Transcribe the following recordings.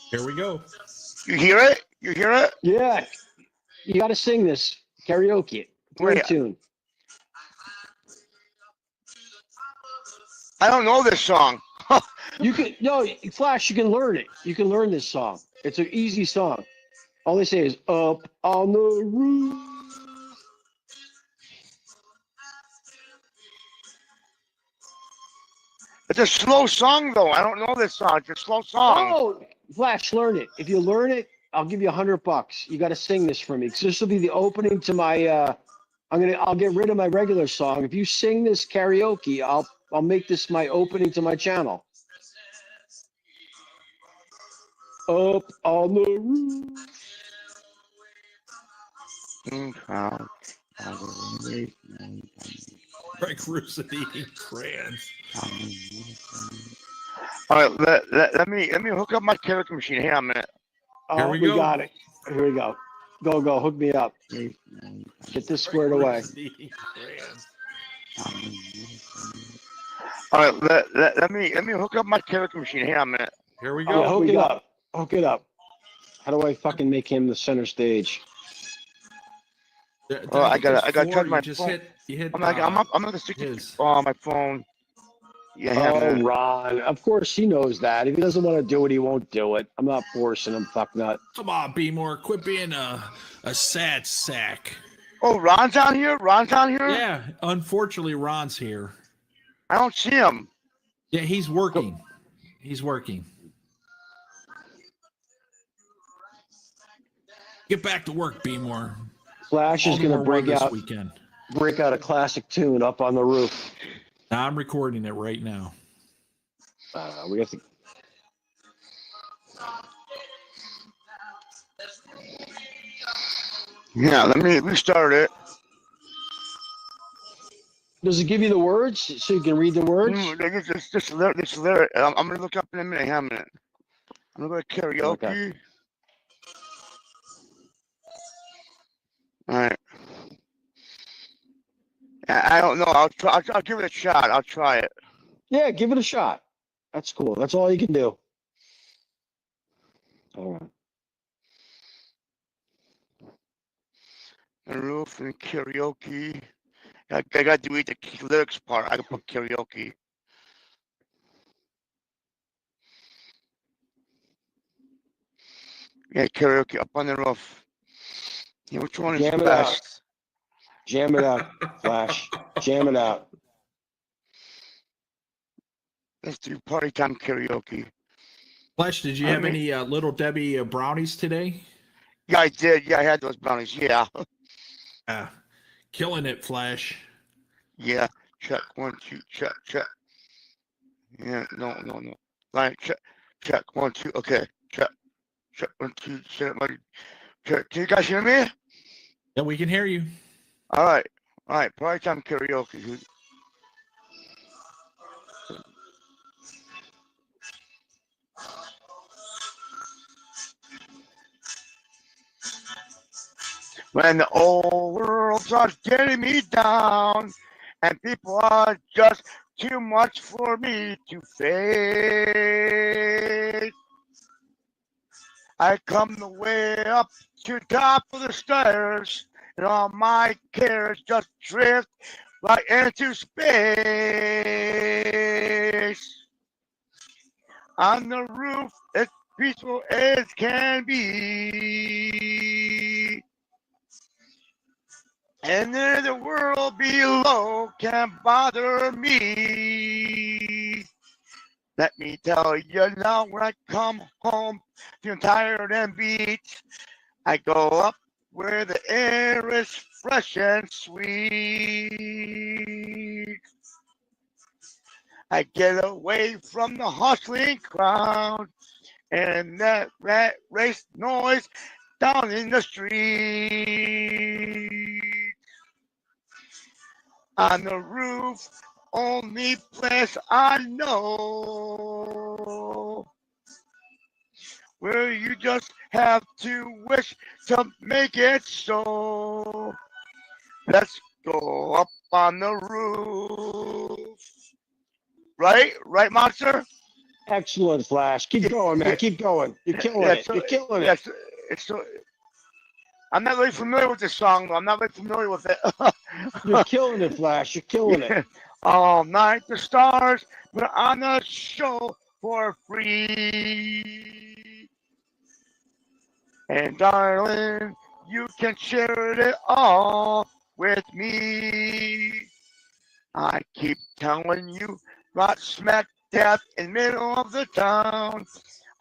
Here we go. You hear it? You hear it? Yeah, you got to sing this karaoke. Great Wait. tune. I don't know this song. You can Flash. You can learn it. You can learn this song. It's an easy song. All they say is "Up on the roof." It's a slow song, though. I don't know this song. It's a slow song. Oh, Flash, learn it. If you learn it, I'll give you $100. You got to sing this for me. 'Cause this will be the opening to my. I'll get rid of my regular song. If you sing this karaoke, I'll make this my opening to my channel. Up on the roof. Greg Russo eating crayons. All right, let me hook up my karaoke machine. Hang on a minute. Here Oh, we we go. got it. Here we go. Go. Hook me up. Get this squared Greg away. Russo eating crayons. All right, let me hook up my karaoke machine. Hang on a minute. Here we Yeah, go. hook it up. Hook it up. How do I fucking make him the center stage? Oh, I gotta Four, charge my you just phone. You hit. I'm gonna stick his. on my phone. Yeah, hang on a Oh, minute. Ron. Of course he knows that. If he doesn't want to do it, he won't do it. I'm not forcing him, fuck nut. Come on, B-more. Quit being a sad sack. Oh, Ron's on here. Ron's on here. Yeah, unfortunately, Ron's here. I don't see him. Yeah, he's working. He's working. Get back to work, B-more. Flash is going to break this out weekend. a classic tune up on the roof. Now I'm recording it right now. We have to. Yeah, let me restart it. Does it give you the words so you can read the words? This lyric. I'm gonna look up in a minute. Hang on a minute. I'm gonna go to karaoke. Okay. All right. I don't know. I'll try. I'll give it a shot. I'll try it. Yeah, give it a shot. That's cool. That's all you can do. All right. The roof and karaoke. I got to read the lyrics part. I can put karaoke. Yeah, karaoke up on the roof. Yeah, which one is Jam it best? out. Jam it out, Flash. Jam it out. Let's do party time karaoke. Flash, did you have any Little Debbie brownies today? Yeah, I did. Yeah, I had those brownies. Yeah. Killing it, Flash. Yeah. Check 1 2. Check. Yeah. No. Line. Check 1 2. Okay. Check 1 2. Check. Can you guys hear me? Yeah, we can hear you. All right. Party time karaoke. When the old world starts getting me down, and people are just too much for me to face, I come the way up to the top of the stairs, and all my cares just drift right into space. On the roof, it's peaceful as can be. And then the world below can't bother me. Let me tell you now, when I come home, feeling tired and beat, I go up where the air is fresh and sweet. I get away from the hustling crowd and that rat race noise down in the street. On the roof, only place I know, where you just have to wish to make it so. Let's go up on the roof. Right, monster? Excellent, Flash. Keep going, man. Keep going. You're killing Yeah, it. so- You're killing yeah, it. it's so. I'm not really familiar with this song, though. I'm not really familiar with it. You're killing it, Flash. You're killing it. All night the stars put on the show for free. And darling, you can share it all with me. I keep telling you about smack dab in the middle of the town.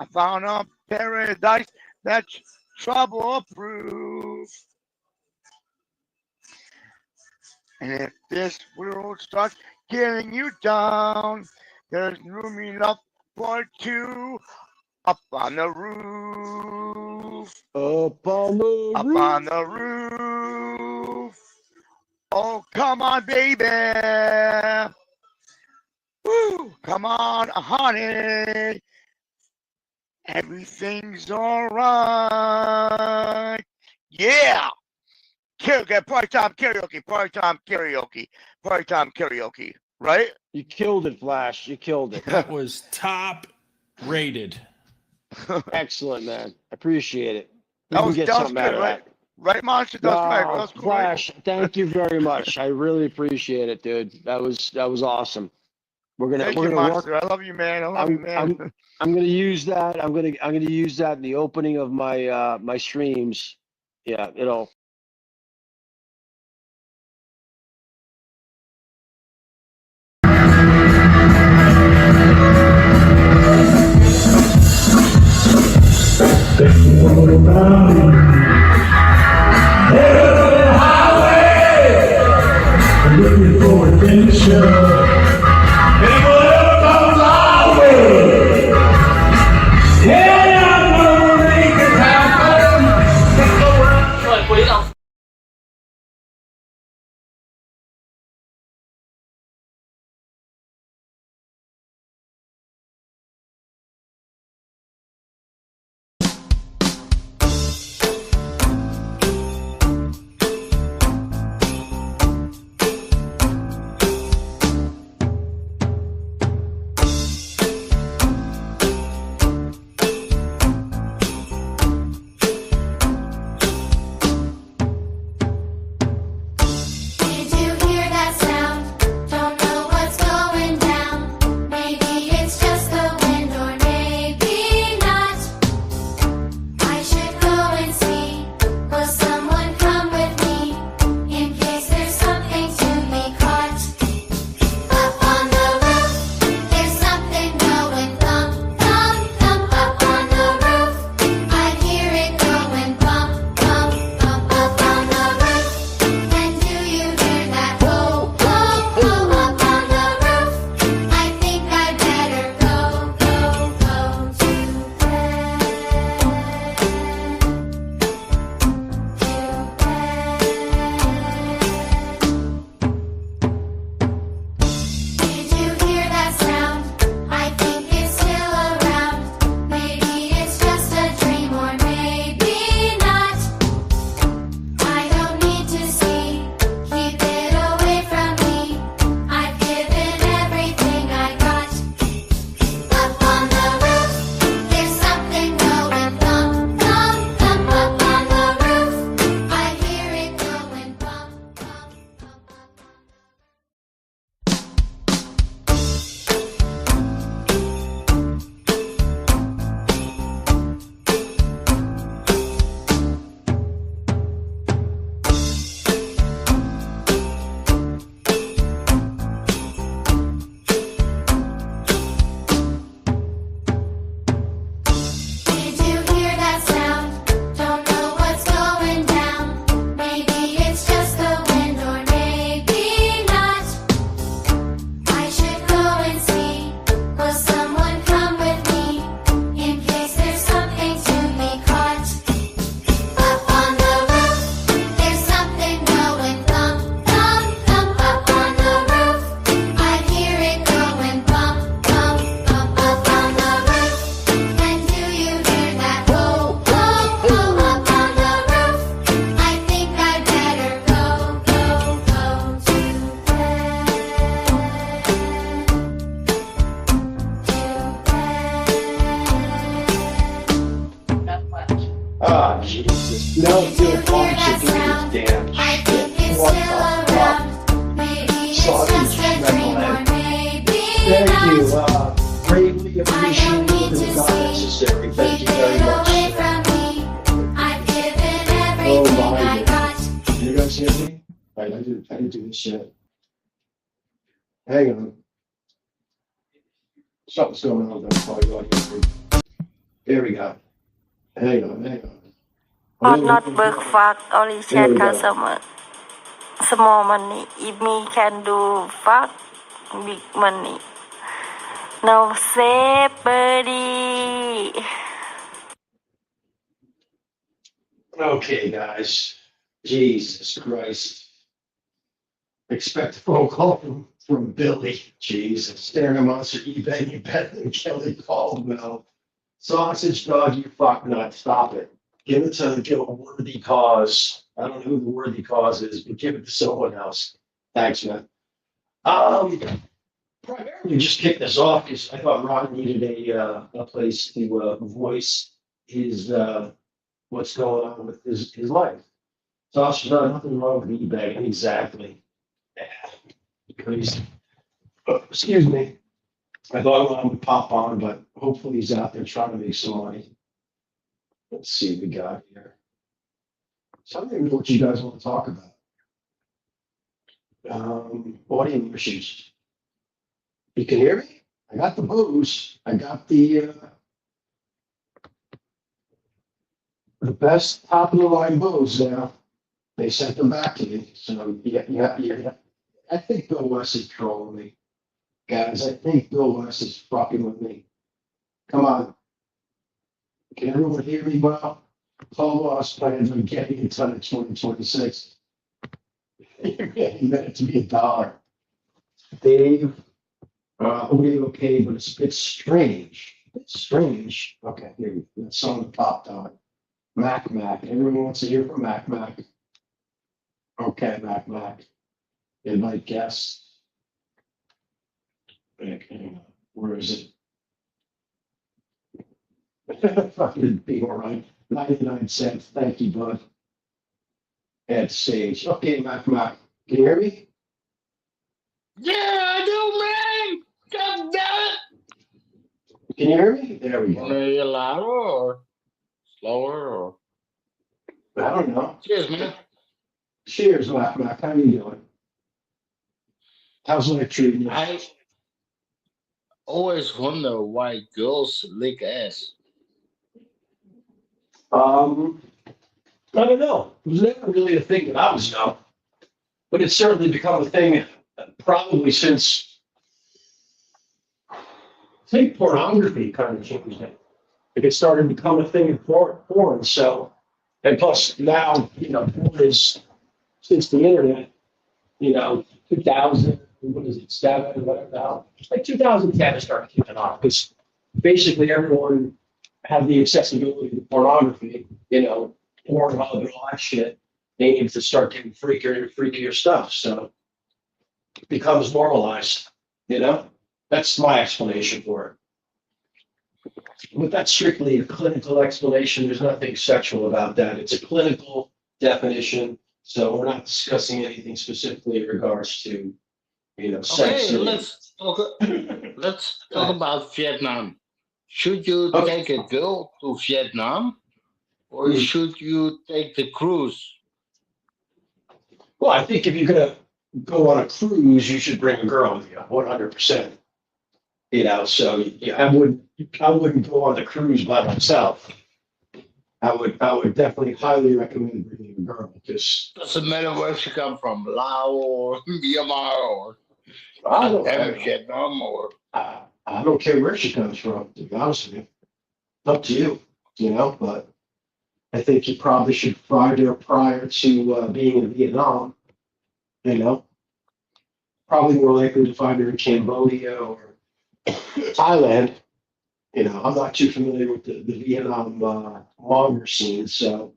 I found a paradise that's trouble proof. And if this world starts getting you down, there's room enough for two up on the roof. Up on the Up roof. on the roof. Oh, come on, baby. Woo, come on, honey. Everything's all right. Yeah. Karaoke, party time karaoke, party time karaoke, party time karaoke, right? You killed it, Flash. You killed it. That was top rated. Excellent, man. Appreciate it. We That can was- get that was something good, out of right? that. Right, Monster? That was right. That No, was cool. Flash, thank you very much. I really appreciate it, dude. That was awesome. We're Thank gonna you, work. Monster. I love you, man. I love you, man. I'm gonna use that. I'm gonna use that in the opening of my my streams. Yeah, it'll. Looking for adventure. And whatever comes our way. Yeah, I know things happen. No, you're fine to do this damn shit. What the fuck? Sausage metalhead. Thank you. Greatly appreciated and not necessary. Thank you very much. Oh my God. You guys hear me? I didn't do this shit. Hang on. Something's going on with that probably. There we go. Hang on. Not work fuck, only chat customer. Small money. If me can do fuck, big money. No save, buddy. Okay, guys. Jesus Christ. Expect a phone call from Billy. Jesus. Staring Monster eBay, you bet than Kelly Caldwell. Sausage dog, you fuck nut. Stop it. Give it to a worthy cause. I don't know who the worthy cause is, but give it to someone else. Thanks, man. Primarily just kick this off because I thought Ron needed a place to voice his what's going on with his life. Sausage dog, nothing wrong with eBay. Exactly. Crazy. Excuse me. I thought Ron would pop on, but hopefully he's out there trying to make some money. Let's see what we got here. So I don't even know what you guys want to talk about. Audio issues. You can hear me? I got the booze. I got the best top of the line booze now. They sent them back to me. So yeah. I think Bill West is trolling me. Guys, I think Bill West is fucking with me. Come on. Can everyone hear me well? Paul Lost plans on getting a ton of 2026. You're getting that to be $1. Dave, okay, but it's strange. It's strange. Okay, here we go. That song popped on. Mac. Everyone wants to hear from Mac. Okay, Mac. Invite guests. Okay, where is it? Fucking be all right. 99 cents. Thank you, bud. Add Sage. Okay, Mac. Can you hear me? Yeah, I do, man. God damn it. Can you hear me? There we go. Want to hear louder or slower or? I don't know. Cheers, man. Cheers, Mac. How you doing? How's life treating you? I always wonder why girls lick ass. I don't know. It was never really a thing that I was young, but it's certainly become a thing probably since I think pornography kind of changed it. Like it started to become a thing in porn. So, and plus now, porn is since the internet, 2000, what is it, 7, whatever the hell. Like 2010, it started kicking off because basically everyone had the accessibility to pornography, Pornhub and all that shit. They need to start getting freakier stuff. So it becomes normalized, That's my explanation for it. But that's strictly a clinical explanation. There's nothing sexual about that. It's a clinical definition. So we're not discussing anything specifically in regards to, sex. Okay, let's talk about Vietnam. Should you take a girl to Vietnam, or should you take the cruise? Well, I think if you're gonna go on a cruise, you should bring a girl with you, 100%. So I wouldn't go on the cruise by myself. I would definitely highly recommend bringing a girl because Doesn't matter where she come from, Laos or Myanmar or I Vietnam or. I don't care where she comes from, to be honest with you. It's up to you, but I think you probably should fly there prior to being in Vietnam, Probably more likely to find her in Cambodia or Thailand. I'm not too familiar with the Vietnam manga scene, so.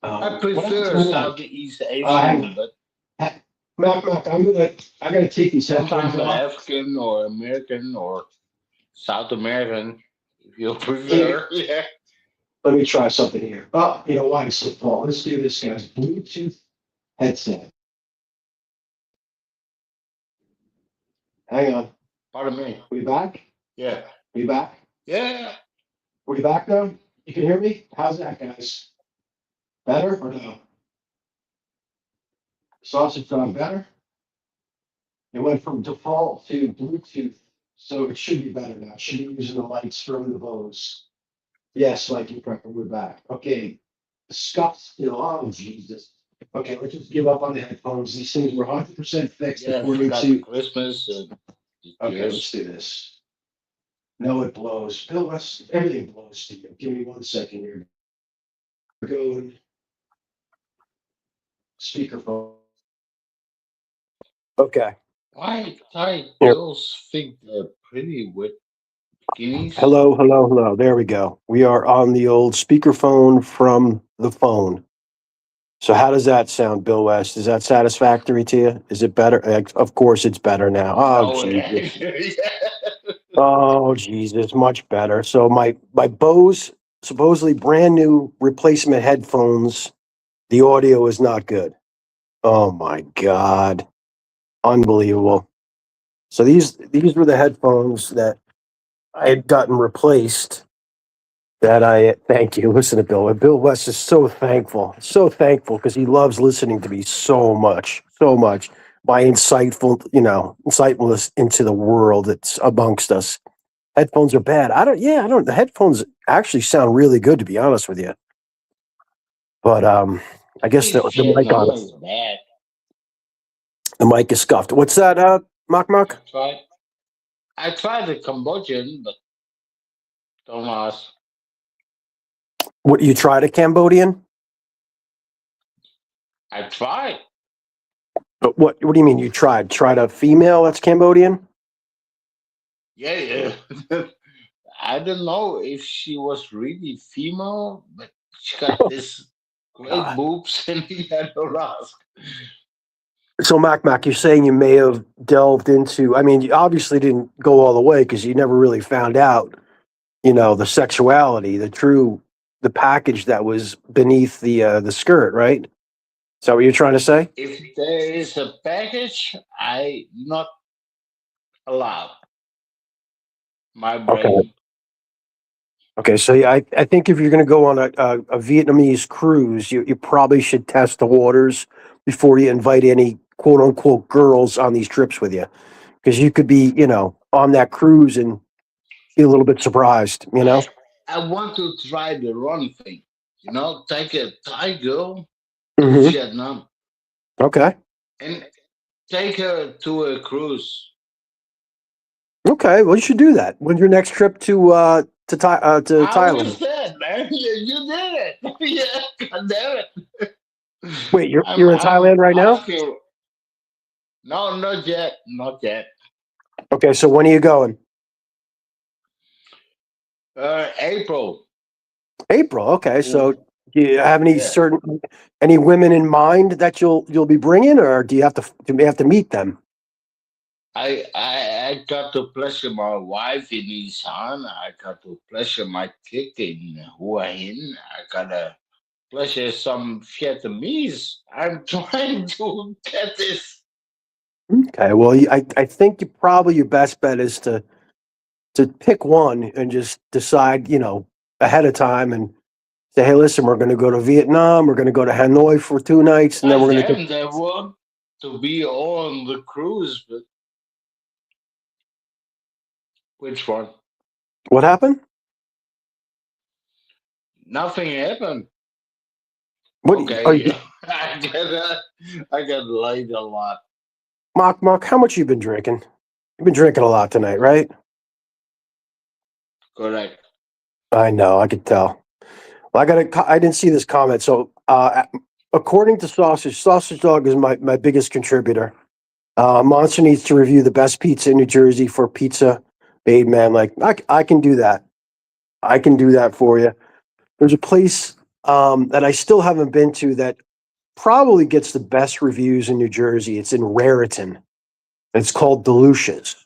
I prefer Southeast Asian, but Mac, I gotta take these headphones sometimes off. African or American or South American, if you prefer. Yeah. Let me try something here. Oh, you know why it's so tall? Let's do this, guys. Bluetooth headset. Hang on. Pardon me. We back? Yeah. We back? Yeah. We back now? You can hear me? How's that, guys? Better or no? Sausage dog better? It went from default to Bluetooth, so it should be better now. Should be using the lights from the Bose. Yes, Mikey Prepper, we're back. Okay. Scuff's still on, Jesus. Okay, let's just give up on the headphones. These things were 100% fixed Yeah. according Forgot to. Christmas. Okay, Yes. let's do this. No, it blows. Bill West, everything blows to you. Give me 1 second here. We're going. Speakerphone. Okay. Why Thai Here. girls think they're pretty with bikinis? Hello. There we go. We are on the old speakerphone from the phone. So how does that sound, Bill West? Is that satisfactory to you? Is it better? Of course it's better now. Oh, No, Jesus. yeah. Oh, Jesus, much better. So my Bose supposedly brand new replacement headphones, the audio is not good. Oh my God. Unbelievable. So these were the headphones that I had gotten replaced. Thank you. Listen to Bill. Bill West is so thankful because he loves listening to me so much. My insightfulness into the world that's amongst us. Headphones are bad. The headphones actually sound really good, to be honest with you. But I guess the mic Vietnam on is bad. the mic is scuffed. What's that, Mock? I tried the Cambodian, but don't ask. What, you tried a Cambodian? I tried. But what do you mean you tried? Tried a female that's Cambodian? Yeah. I don't know if she was really female, but she got this great God. boobs and he had to ask. So, Mac, you're saying you may have delved into, I mean, you obviously didn't go all the way because you never really found out, the sexuality, the package that was beneath the skirt, right? Is that what you're trying to say? If there is a package, I not allowed. My brain. Okay, so yeah, I think if you're going to go on a Vietnamese cruise, you probably should test the waters before you invite any quote unquote girls on these trips with you, because you could be, on that cruise and be a little bit surprised, I want to try the run thing. Take a Thai girl to Mhm. Vietnam Okay. and take her to a cruise. Okay. Well, you should do that. When's your next trip to I Thailand? was dead, man. You did it. Yeah, God damn it. Wait, you're in Thailand right now? asking- No, not yet. Not yet. Okay. So when are you going? April. April. Okay. So do you have Yeah. any women in mind that you'll be bringing, or do you have to meet them? I got to pleasure my wife in Isan. I got to pleasure my kid in Hua Hin. I got to pleasure some Vietnamese. I'm trying to get this. Okay. Well, I think your best bet is to pick one and just decide, ahead of time and say, hey, listen, we're going to go to Vietnam. We're going to go to Hanoi for 2 nights, and then we're going to. They want to be on the cruise, but which one? What happened? Nothing happened. What? Okay, Are you, I get laid a lot. Mock, how much you been drinking? You've been drinking a lot tonight, right? Correct. I know, I could tell. Well, I didn't see this comment. So, according to Sausage Dog is my biggest contributor. Monster needs to review the best pizza in New Jersey for Pizza Made Man. Like, I can do that. I can do that for you. There's a place that I still haven't been to that probably gets the best reviews in New Jersey. It's in Raritan. It's called Delucia's.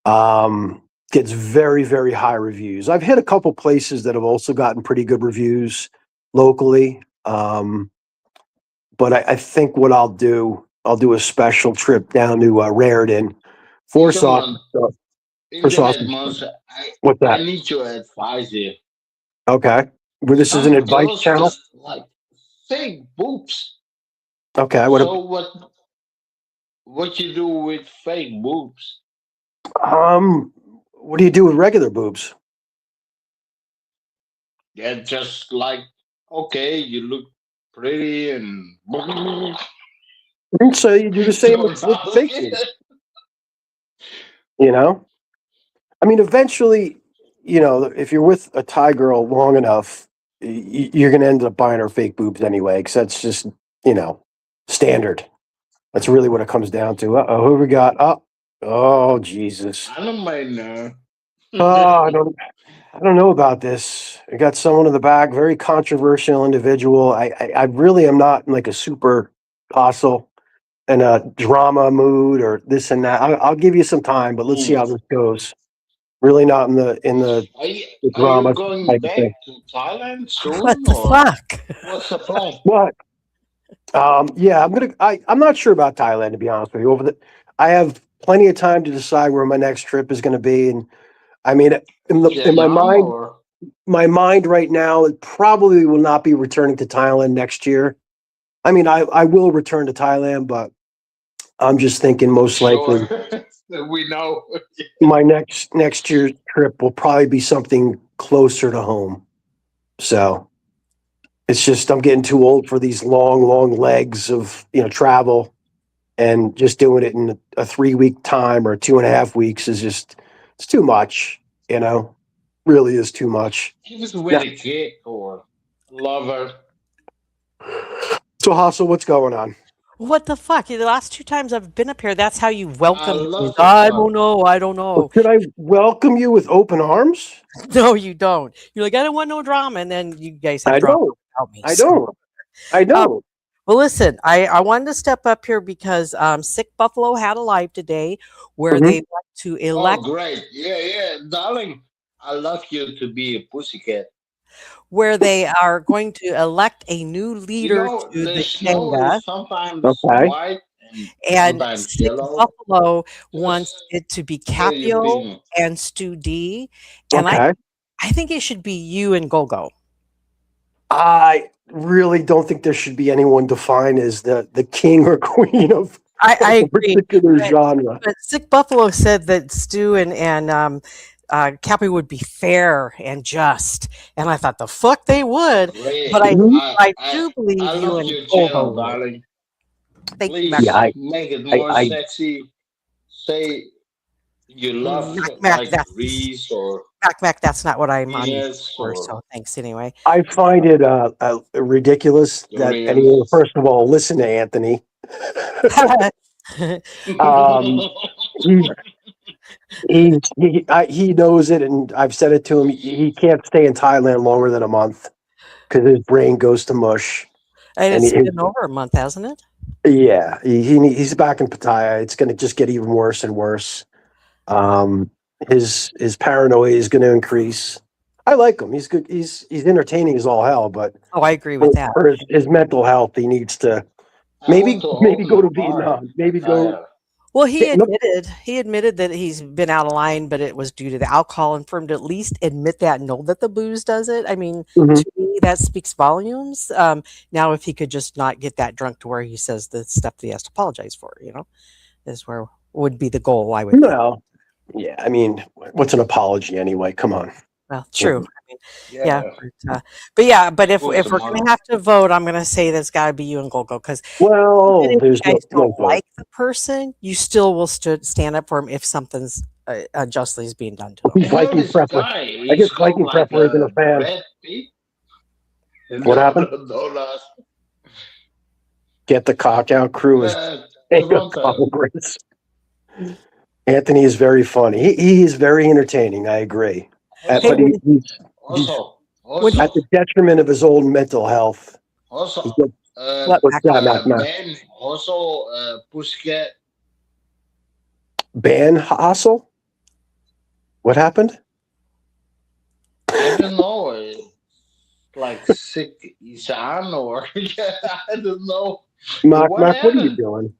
Get gets very, very high reviews. I've hit a couple places that have also gotten pretty good reviews locally. But I think what I'll do a special trip down to Raritan for Come sausage. on, For Internet sausage. monster. What's I that? need your advice here. Okay. Well, this is an Some advice girls channel. just like fake boobs. Okay. So what you do with fake boobs? What do you do with regular boobs? Yeah, just like okay, you look pretty and So you do the same with fake boobs. You know, I mean, eventually, if you're with a Thai girl long enough, you're going to end up buying her fake boobs anyway, because that's just, standard. That's really what it comes down to. Who we got? Oh, Jesus. I don't mind now. Oh, I don't know about this. I got someone in the back, very controversial individual. I really am not in like a super hostile and a drama mood or this and that. I'll give you some time, but let's see how this goes. Really not in the Are you, the are you drama going type of back thing. to Thailand soon? What the or fuck? What's the plan? What? Yeah, I'm not sure about Thailand, to be honest with you. I have plenty of time to decide where my next trip is going to be, and I mean, in my Vietnam mind, or right now, it probably will not be returning to Thailand next year. I mean, I will return to Thailand, but I'm just thinking most likely sure. We know. my next year's trip will probably be something closer to home. So it's just I'm getting too old for these long legs of travel, and just doing it in a 3-week time or 2.5 weeks is it's too much. Really is too much. He was with Yeah. a kid or lover. So Hassel, what's going on? What the fuck? The last 2 times I've been up here, that's how you welcome me. love the I fun. don't know. I don't know. Should I welcome you with open arms? No, you don't. You're like, I don't want no drama. And then you guys have I drama don't. without me. I So- don't. I don't. Well, listen, I wanted to step up here because Sick Buffalo had a live today where Mhm. they want to elect, Oh, great. Yeah, darling. I love you to be a pussycat. where they are going to elect a new leader to the the snow Kanga. is sometimes Okay. white And sometimes Sick yellow. Buffalo wants it to be where you Capio been. and Stu D. And Okay. I think it should be you and Gogo. I really don't think there should be anyone defined as the king or queen of I a agree. particular But- genre. But Sick Buffalo said that Stu and Cappy would be fair and just, and I thought the fuck they would. Great. But I Mhm. do believe I you love and your Gogo channel, would. darling. Thank you, Please Mac. Yeah, make it more I- sexy. Say you love Mac, like that's- Reese or Mac, that's not what I'm on yes for. or So thanks anyway. I find it ridiculous that Dorian. anyone, first of all, listen to Anthony. He knows it, and I've said it to him. He can't stay in Thailand longer than a month because his brain goes to mush. And And it's he- been over a month, hasn't it? Yeah, he's back in Pattaya. It's going to just get even worse and worse. His paranoia is going to increase. I like him. He's good. He's entertaining as all hell, but Oh, I agree with that. for his mental health, he needs to maybe go to Vietnam. Maybe go. Well, he Yeah, look- admitted that he's been out of line, but it was due to the alcohol, and for him to at least admit that, know that the booze does it. I mean, Mhm. to me, that speaks volumes. Now, if he could just not get that drunk to where he says the stuff that he has to apologize for, is where would be the goal. I would. think. No. Yeah, I mean, what's an apology anyway? Come on. Well, true. I mean, but if Well, we're tomorrow. gonna have to vote, I'm gonna say that's got to be you and Gogo because Well, even if you there's guys no don't vote. like the person, you still will stand up for him if something's unjustly is being done to him. Viking prepper. I guess Viking prepper isn't a fan. What happened? Get the cock out crew is Congress. Anthony is very funny. He is very entertaining. I agree. But he's Also, at the detriment of his own mental health. also, What's that, Mac? Ben, also, Pussycat. Ban Hassel? What happened? I don't know. Like sick Isan or I don't know. Mark, What Mark, what are you happened? doing?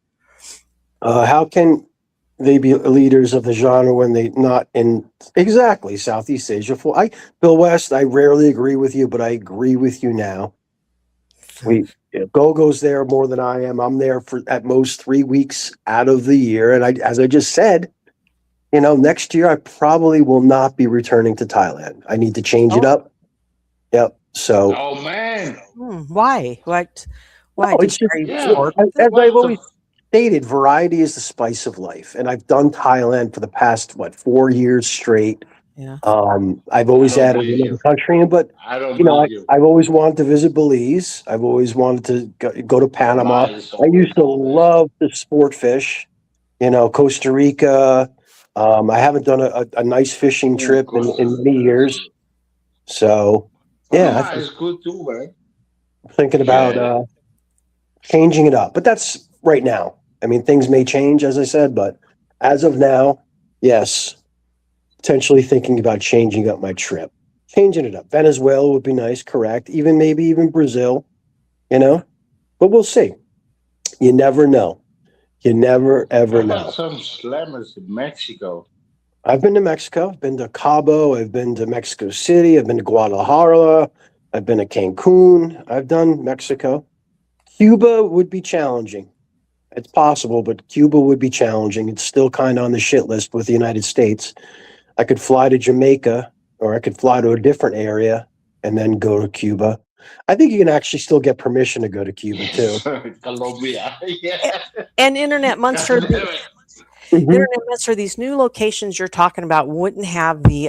How can they be leaders of the genre when they not in exactly Southeast Asia? Bill West, I rarely agree with you, but I agree with you now. Gogo's there more than I am. I'm there for at most 3 weeks out of the year, and as I just said, next year I probably will not be returning to Thailand. I need to change it up. Yep. So. Oh man. Why? What? Why? No, it's just, are you Yeah. bored? as What I've the always stated, variety is the spice of life, and I've done Thailand for the past 4 years straight. Yeah. I've always I don't added believe another you. country in, but I don't believe you. I've always wanted to visit Belize. I've always wanted to go to Panama. Lies I used to always. love to sport fish. Costa Rica. I haven't done a nice fishing trip in many years. So, yeah, Panama is good too, man. I'm thinking about changing it up. But that's right now. I mean, things may change, as I said, but as of now, yes, potentially thinking about changing up my trip. Changing it up. Venezuela would be nice, correct. Maybe even Brazil, but we'll see. You never know. You never, ever How about know. some slammers in Mexico? I've been to Mexico. I've been to Cabo. I've been to Mexico City. I've been to Guadalajara. I've been to Cancun. I've done Mexico. Cuba would be challenging. It's possible, but Cuba would be challenging. It's still kind of on the shit list with the United States. I could fly to Jamaica, or I could fly to a different area and then go to Cuba. I think you can actually still get permission to go to Cuba too. Colombia. Yeah. And Internet Monster, God damn it. Mhm. Internet Monster, these new locations you're talking about wouldn't have the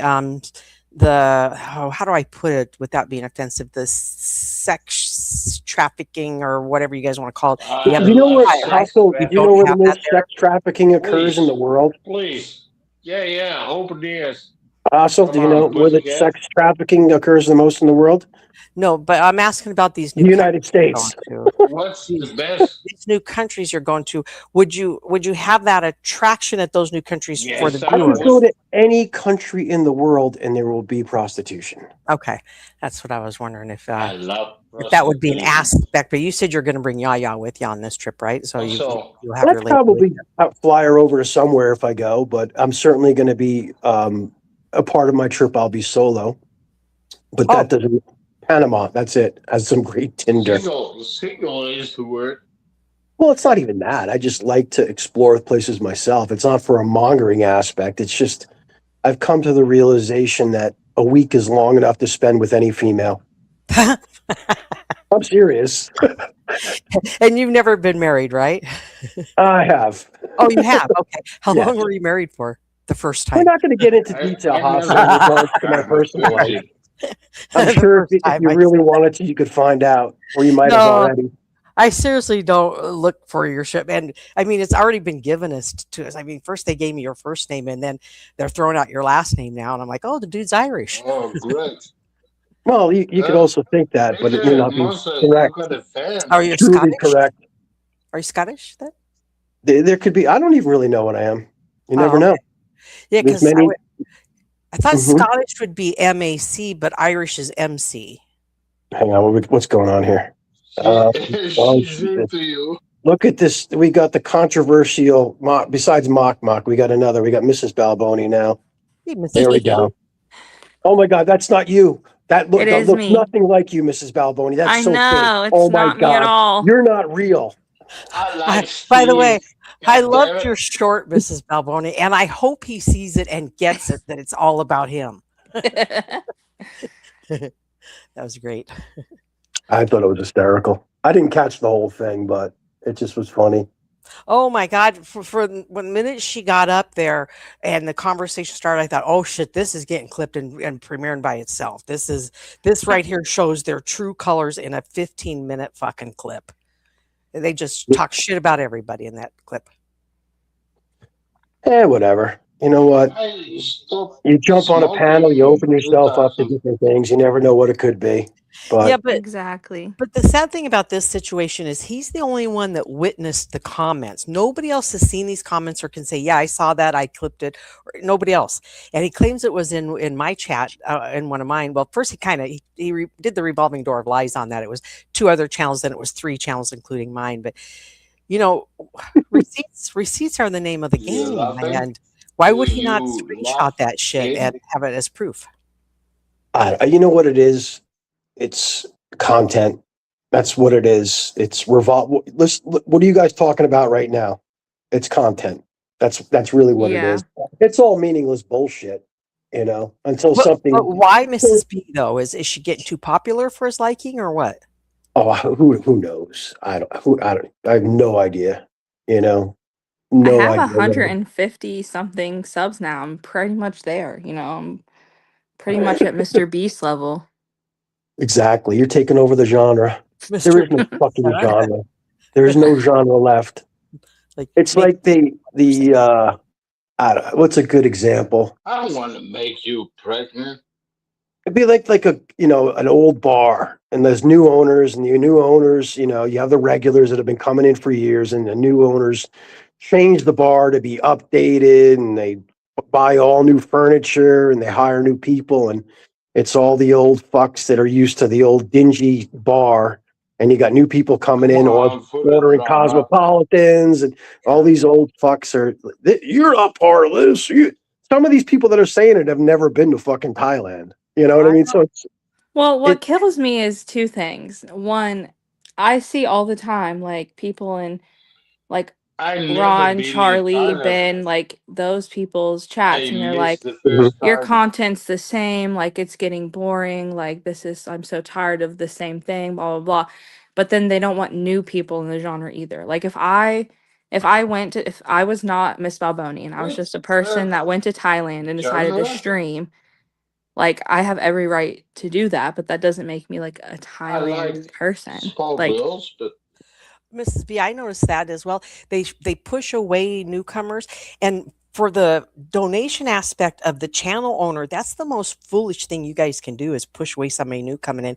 how do I put it without being offensive? The sex trafficking or whatever you guys want to call it. I Yeah, You know where, love sex Hassel, do you know don't where the have that most there. sex trafficking occurs in the world? Please. Yeah. Open ears. Hassel, do you Come on, know where the pussycat. sex trafficking occurs the most in the world? No, but I'm asking about these The new United countries States. you're going to. What's the best? These new countries you're going to. Would you have that attraction at those new countries for the Yes, I I could viewers? would. go to any country in the world and there will be prostitution. Okay, that's what I was wondering if I love that would be an prostitution. aspect. But you said you're going to bring Yaya with you on this trip, right? So Also, you'll have your Let's lady probably with fly her over to somewhere if I go, but I'm certainly going to be a part of my trip. I'll be solo, but that doesn't. Panama, that's it. Has some great Tinder. single is the word. Well, it's not even that. I just like to explore places myself. It's not for a mongering aspect. It's just I've come to the realization that a week is long enough to spend with any female. you. I'm serious. And you've never been married, right? I have. Oh, you have. Okay. How Yeah. long were you married for the first We're time? not going to get into detail, Hassel, in regards to my personal life. I'm The sure first if time you I really wanted to, you could find out, or you might have No. already. I seriously don't look for your ship. And I mean, it's already been given to us. I mean, first they gave me your first name and then they're throwing out your last name now. And I'm like, oh, the dude's Irish. Oh, great. Well, you could also think that, but it may not be correct. I've got a fan. Are you Truly Scottish? correct. Are you Scottish then? There could be. I don't even really know what I am. You never Oh, know. okay. Yeah, There's because many. I thought Mhm. Scottish would be MAC, but Irish is MC. Hang on, what's going on here? She's rude to you. Look at this. We got the controversial. Besides Mock, we got another. We got Mrs. Balboni now. Hey, Mrs. There we go. Oh my God, that's not you. That It is looks me. nothing like you, Mrs. Balboni. That's I so know, fake. it's Oh my not me at God, all. you're not real. I like By the way, Steve. I God loved damn it. your short, Mrs. Balboni, and I hope he sees it and gets it that it's all about him. That was great. I thought it was hysterical. I didn't catch the whole thing, but it just was funny. Oh my God. For the minute she got up there and the conversation started, I thought, oh shit, this is getting clipped and premiering by itself. This right here shows their true colors in a 15-minute fucking clip. They just talk shit about everybody in that clip. Whatever. You know what? I stopped You jump on a smoking panel, you in open yourself up to 2000. different things. You never know what it could be. But Yeah, but Exactly. the sad thing about this situation is he's the only one that witnessed the comments. Nobody else has seen these comments or can say, "Yeah, I saw that. I clipped it." Or nobody else. And he claims it was in my chat, in one of mine. Well, first he did the revolving door of lies on that. It was 2 other channels, then it was 3 channels, including mine. But you know, receipts are the name of the You game. laughing? And why would he not You screenshot laugh that shit him? and have it as proof? you know what it is? It's content. That's what it is. It's what are you guys talking about right now? It's content. That's really what it Yeah. is. It's all meaningless bullshit, until But something. why Mrs. B though? Is she getting too popular for his liking or what? Oh, who knows? I have no idea. No I have idea. 150 something subs now. I'm pretty much there. I'm pretty much at Mr. Beast level. Exactly. You're taking over the genre. There Mr. is no fucking Huh? genre. There is no genre left. Like It's like I don't know, what's a good example? I want to make you pregnant. It'd be like an old bar, and there's new owners, and the new owners, you have the regulars that have been coming in for years, and the new owners change the bar to be updated, and they buy all new furniture, and they hire new people, and it's all the old fucks that are used to the old dingy bar, and you got new people coming in Come or on, for the ordering drama. cosmopolitans, and all these old fucks are. You're not part of this. Some of these people that are saying it have never been to fucking Thailand. You know what I mean? So it's Well, what it. kills me is 2 things. One, I see all the time, like, people in, like, I never Ron, been in Charlie, Thailand. Ben, like, those people's I chats, and they're like, missed the Mhm. first your time. content's the same, like, it's getting boring, like, I'm so tired of the same thing, blah, blah, blah. But then they don't want new people in the genre either. Like, if I was not Miss Balboni and I was just a person that went to Thailand and decided to Genre? stream, like, I have every right to do that, but that doesn't make me like a I like Thailand person. small Like, girls, but Mrs. B, I noticed that as well. They push away newcomers, and for the donation aspect of the channel owner, that's the most foolish thing you guys can do is push away somebody new coming in.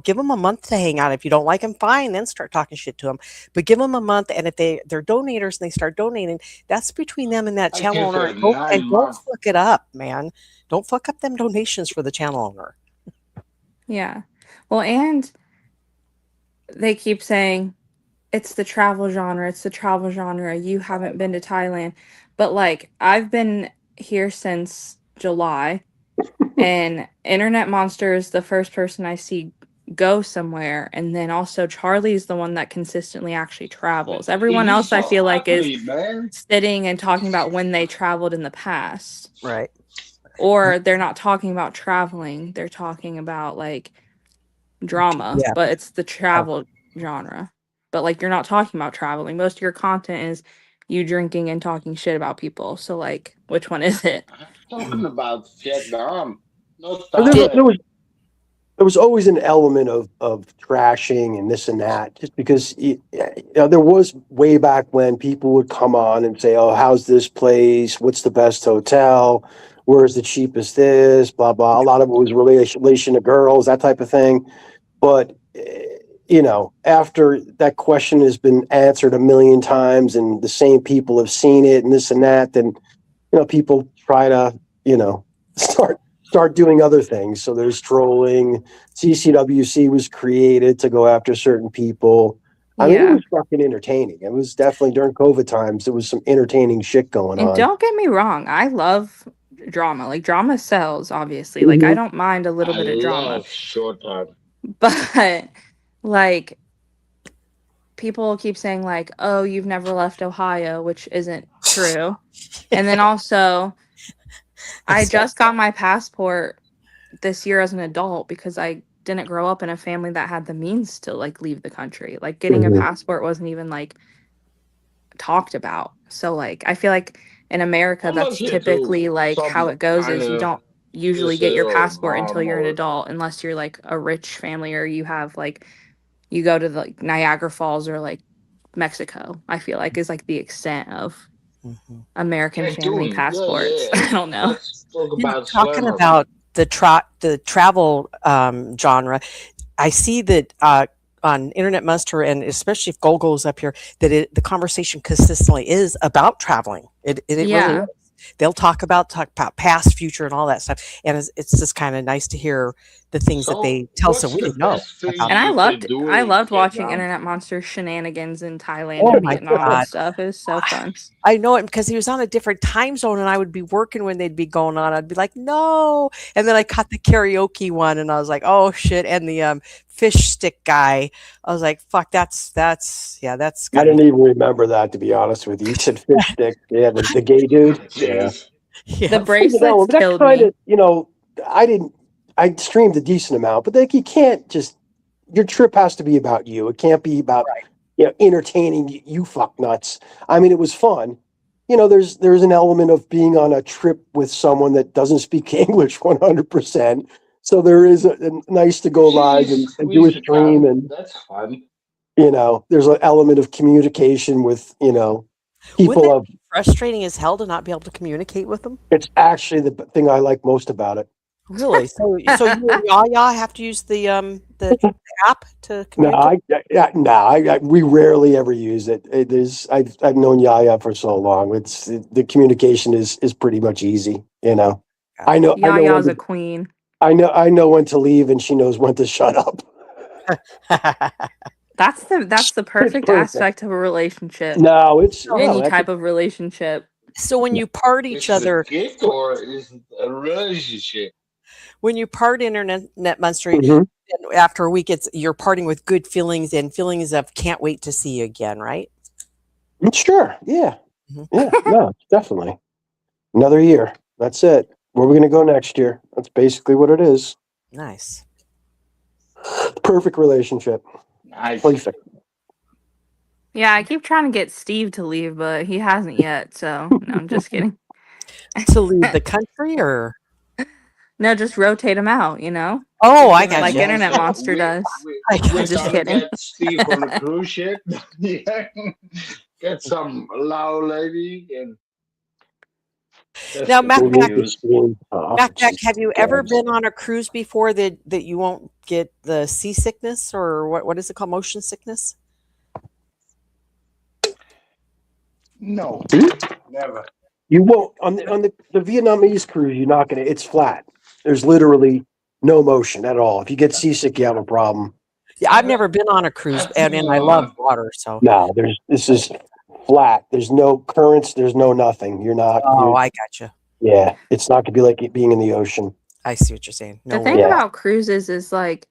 Give them a month to hang out. If you don't like them, fine, then start talking shit to them. But give them a month, and if they're donators and they start donating, that's between them and that I channel give owner. her 9 Don't months. fuck it up, man. Don't fuck up them donations for the channel owner. yeah. Well, and they keep saying it's the travel genre, it's the travel genre. You haven't been to Thailand. But like, I've been here since July, and Internet Monster is the first person I see go somewhere, and then also Charlie's the one that consistently actually travels. Everyone He's else I so feel like is ugly, man. sitting and talking about when they traveled in the past. Right. Or they're not talking about traveling, they're talking about like drama, Yeah. but it's the travel genre. But like, you're not talking about traveling. Most of your content is you drinking and talking shit about people. So like, which one is it? I'm talking about Vietnam, not But There, Thailand. there was always an element of trashing and this and that, just because there was way back when people would come on and say, "Oh, how's this place? What's the best hotel? Where's the cheapest this? Blah blah." A lot of it was relation to girls, that type of thing. But after that question has been answered a million times and the same people have seen it and this and that, then people try to start doing other things. So there's trolling. CCWC was created to go after certain people. I mean, it was fucking entertaining. It was definitely during COVID times. There was some entertaining shit going And on. don't get me wrong, I love drama. Like, drama sells, obviously. Like, I don't mind a little I bit of drama. love short time. But like, people keep saying like, "Oh, you've never left Ohio," which isn't true. And then also, I just got my passport this year as an adult because I didn't grow up in a family that had the means to like leave the country. Like, getting a passport wasn't even like talked about. So like, I feel like in America, I love that's you typically too. like how Some it goes kind is you of don't usually get your sister or passport until mom you're an or adult, unless you're like a rich family or you have like, you go to the like, Niagara Falls or like Mexico, I feel like is like the extent of American Hey, family Toon, passports. yeah. I don't know. Let's talk about Talking Slammer. about the travel genre, I see that on Internet Monster, and especially if Golgo's up here, that the conversation consistently is about traveling. It really Yeah. is. They'll talk about past, future, and all that stuff, and it's just kind of nice to hear the things that So, they tell us that what's we the didn't know best thing about. And you can do I in loved watching Vietnam? Internet Monster shenanigans in Thailand Oh and my Vietnam God. and stuff. It was so fun. I know it because he was on a different time zone, and I would be working when they'd be going on. I'd be like, no, and then I caught the karaoke one, and I was like, oh shit, and the fish stick guy. I was like, fuck, that's I gotta didn't even remember that, to be honest with you. You said fish stick. Yeah, the gay dude. Yeah. Jeez. be, The yeah. bracelets That killed kind me. of, I streamed a decent amount, but like you can't just, your trip has to be about you. It can't be about, entertaining you fuck nuts. I mean, it was fun. There's an element of being on a trip with someone that doesn't speak English 100%. So there is a nice to go live and do a Squeeze it stream, out. and That's fun. there's an element of communication with, Wouldn't people that of, be frustrating as hell to not be able to communicate with them? it's actually the thing I like most about it. Really? So you and Yaya have to use the app to No, communicate? we rarely ever use it. I've known Yaya for so long. The communication is pretty much easy. I know Yaya's when a queen. I know when to leave, and she knows when to shut up. That's the perfect perfect. aspect of a relationship. No, it's Any type of relationship. So when you part each Is it a other, gig or is it a relationship? when you part Internet Monster, Mhm. after a week, you're parting with good feelings and feelings of can't wait to see you again, right? Sure. Yeah. Mhm. Yeah. No, definitely. Another year. That's it. Where are we going to go next year? That's basically what it is. Nice. Perfect relationship. Nice. Perfect. Yeah, I keep trying to get Steve to leave, but he hasn't yet. So no, I'm just kidding. To leave the country, or No, just rotate him out. oh, I got Like you. Internet Monster does. I We're got Just gonna kidding. get Steve on a cruise ship. Yeah. Get some Lao lady and Now, Mac, We'll use the Mac, have you ever God. been on a cruise before that you won't get the seasickness, or what is it called, motion sickness? No, never. You won't on the Vietnamese cruise. You're not gonna. It's flat. There's literally no motion at all. If you get seasick, you have a problem. Yeah, I've never been on a cruise, and I love water. So No, this is flat. There's no currents. There's no nothing. You're not. oh, I got you. Yeah, it's not gonna be like it being in the ocean. I see what you're saying. No The thing way. about cruises is like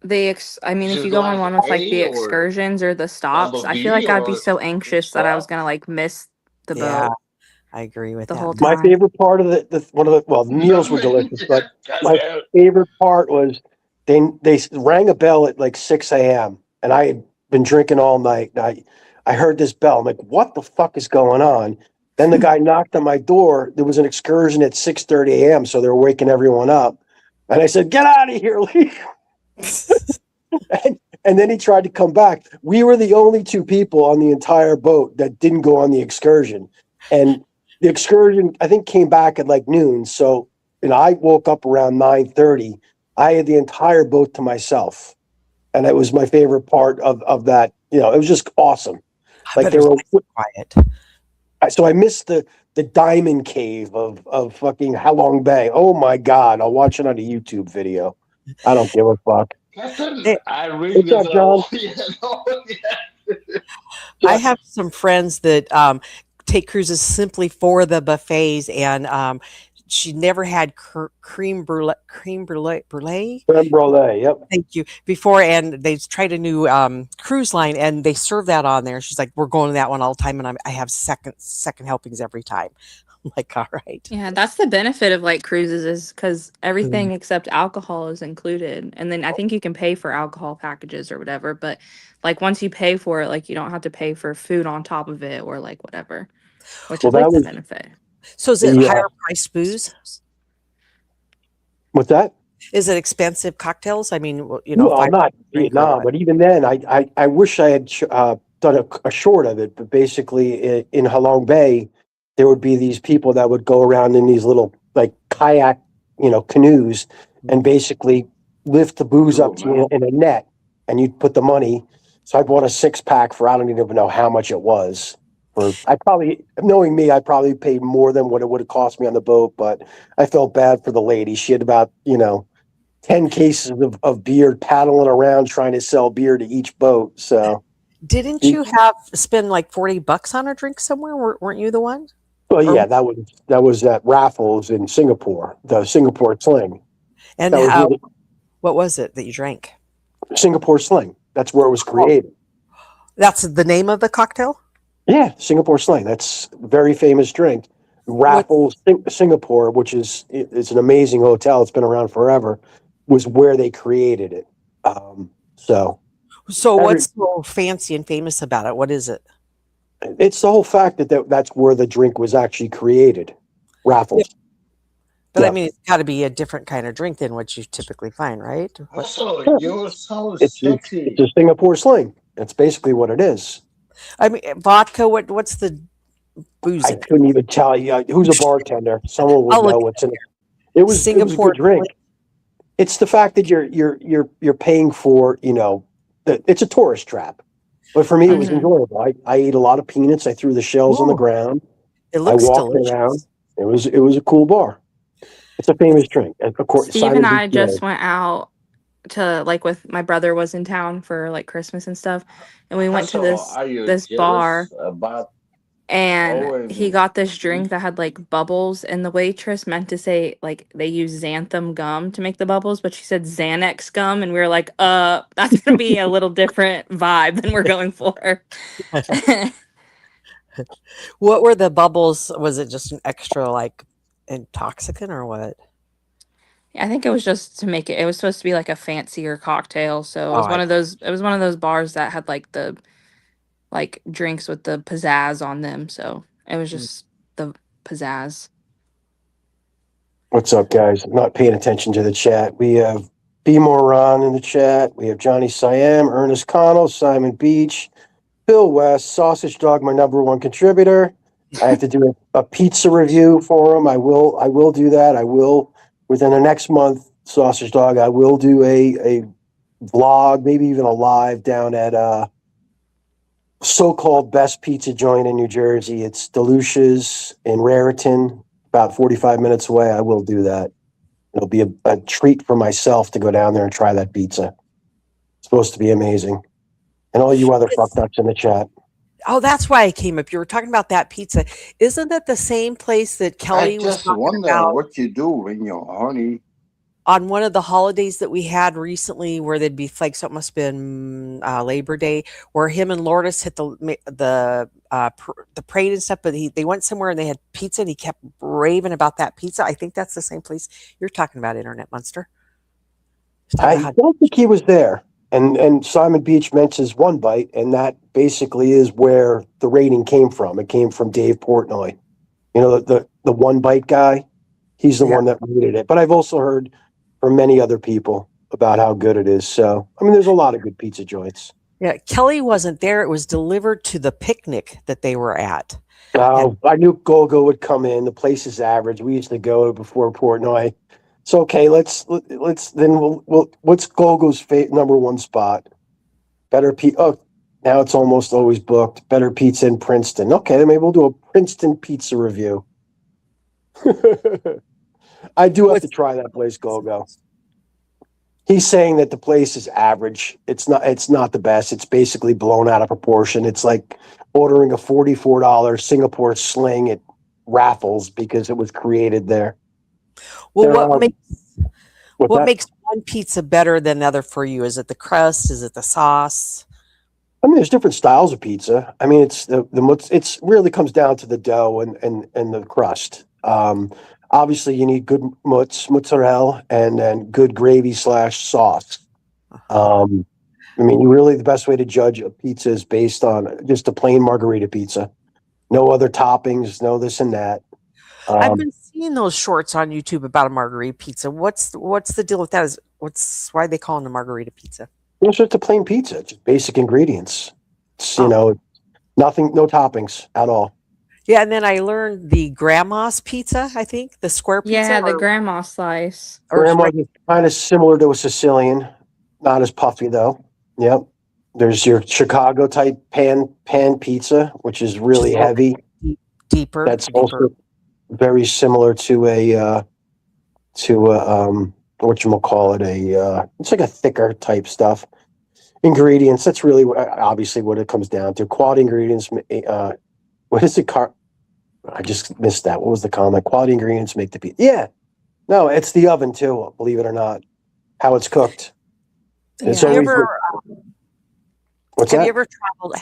I mean, if Just you go on like one with like the A or excursions or the stops, double I B feel like I'd be or so anxious that I was Scott? gonna like miss the Yeah, boat I agree with the that. whole My time. favorite part of the meals were delicious, but my favorite part was they rang a bell at like 6 a.m. and I had been drinking all night. And I heard this bell. I'm like, what the fuck is going on? Then the guy knocked on my door. There was an excursion at 6:30 a.m. So they were waking everyone up. And I said, get out of here, leave. And then he tried to come back. We were the only two people on the entire boat that didn't go on the excursion. And the excursion, I think, came back at like noon. So, I woke up around 9:30. I had the entire boat to myself. And it was my favorite part of that. It was just awesome. I bet it was nice and quiet. So I missed the diamond cave of fucking Halong Bay. Oh my God. I'll watch it on a YouTube video. I don't give a fuck. I really What's up, John? I have some friends that take cruises simply for the buffets, and she never had creme brulee. Creme brulee, yep. Thank you. Before, and they tried a new cruise line, and they serve that on there. She's like, "We're going to that one all the time," and I have second helpings every time. I'm like, all right. Yeah, that's the benefit of like cruises is because everything except alcohol is included. And then I think you can pay for alcohol packages or whatever. But like once you pay for it, like you don't have to pay for food on top of it or like whatever, which is like the benefit. So is it higher price booze? What's that? Is it expensive cocktails? I mean, well, not Vietnam, but even then, I wish I had done a short of it. But basically, in Halong Bay, there would be these people that would go around in these little like kayak, canoes, and basically lift the booze True, up to you man. in a net, and you'd put the money. So I bought a 6-pack for I don't even know how much it was. I probably, knowing me, I probably paid more than what it would have cost me on the boat, but I felt bad for the lady. She had about 10 cases of beer paddling around trying to sell beer to each boat. So Didn't you spend like $40 on a drink somewhere? Weren't you the one? well, yeah, that was at Raffles in Singapore, the Singapore Sling. And That was really what was it that you drank? Singapore Sling. That's where it was created. That's the name of the cocktail? Yeah, Singapore Sling. That's a very famous drink. Raffles, Singapore, which it's an amazing hotel. It's been around forever. Was where they created it. So what's so fancy and famous about it? What is it? It's the whole fact that's where the drink was actually created. Raffles. Yeah. But Yeah. I mean, it's got to be a different kind of drink than what you typically find, right? Also, you're so It's sexy. a Singapore Sling. That's basically what it is. I mean, vodka. What's the booze? I couldn't even tell you who's a bartender. Someone would know what's in it. It was a Singapore good drink. It's the fact that you're paying for it's a tourist trap. But for me, it was enjoyable. I ate a lot of peanuts. I threw the shells on the ground. It looks I walked delicious. around. It was a cool bar. It's a famous drink. And of course, Steve and I just went out to with my brother was in town for Christmas and stuff, and we went to this bar, and he got this drink that had bubbles, and the waitress meant to say they use xanthan gum to make the bubbles, but she said Xanax gum, and we were like, that's gonna be a little different vibe than we're going for. What were the bubbles? Was it just an extra intoxicant or what? I think it was just to make it. It was supposed to be a fancier cocktail, so it was one of those. It was one of those bars that had the drinks with the pizzazz on them. So it was just the pizzazz. What's up, guys? I'm not paying attention to the chat. We have B. Moran in the chat. We have Johnny Siam, Ernest Connell, Simon Beach, Bill West, Sausage Dog, my #1 contributor. I have to do a pizza review for him. I will do that. I will within the next month, Sausage Dog. I will do a vlog, maybe even a live down at so-called best pizza joint in New Jersey. It's Delucia's in Raritan, about 45 minutes away. I will do that. It'll be a treat for myself to go down there and try that pizza. It's supposed to be amazing. And all you other fucknuts in the chat. Oh, that's why I came up. You were talking about that pizza. Isn't that the same place that Kelly was just talking wonder about what you do when you're horny. on one of the holidays that we had recently, where they'd be so it must have been Labor Day, where him and Lourdes hit the parade and stuff. But they went somewhere and they had pizza, and he kept raving about that pizza. I think that's the same place you're talking about, Internet Monster. I don't think he was there. And Simon Beach mentions One Bite, and that basically is where the rating came from. It came from Dave Portnoy. The One Bite guy. He's the one that rated it. But I've also heard from many other people about how good it is. So, I mean, there's a lot of good pizza joints. Yeah, Kelly wasn't there. It was delivered to the picnic that they were at. I knew Gogo would come in. The place is average. We used to go before Portnoy. So okay, let's what's Gogo's #1 spot? Better pizza. Oh, now it's almost always booked. Better pizza in Princeton. Okay, then maybe we'll do a Princeton pizza review. I do have to try that place, Gogo. He's saying that the place is average. It's not the best. It's basically blown out of proportion. It's like ordering a $44 Singapore Sling at Raffles because it was created there. Well, what makes one pizza better than the other for you? Is it the crust? Is it the sauce? I mean, there's different styles of pizza. I mean, it's really comes down to the dough and the crust. Obviously, you need good mozzarella and then good gravy / sauce. I mean, really the best way to judge a pizza is based on just a plain margarita pizza. No other toppings, no this and that. I've been seeing those shorts on YouTube about a margarita pizza. What's the deal with that? Why are they calling it a margarita pizza? It's just a plain pizza, just basic ingredients. It's, nothing, no toppings at all. Yeah, and then I learned the grandma's pizza, I think, the square pizza. Yeah, the grandma slice. Grandma is kind of similar to a Sicilian, not as puffy though. Yep. There's your Chicago type pan pizza, which is really heavy. Deeper. That's also very similar to a whatchamacallit, it's like a thicker type stuff. Ingredients, that's really obviously what it comes down to. Quality ingredients, what is it? I just missed that. What was the comment? Quality ingredients make the pizza. Yeah. No, it's the oven too, believe it or not. How it's cooked. It's Have you always ever what's have that?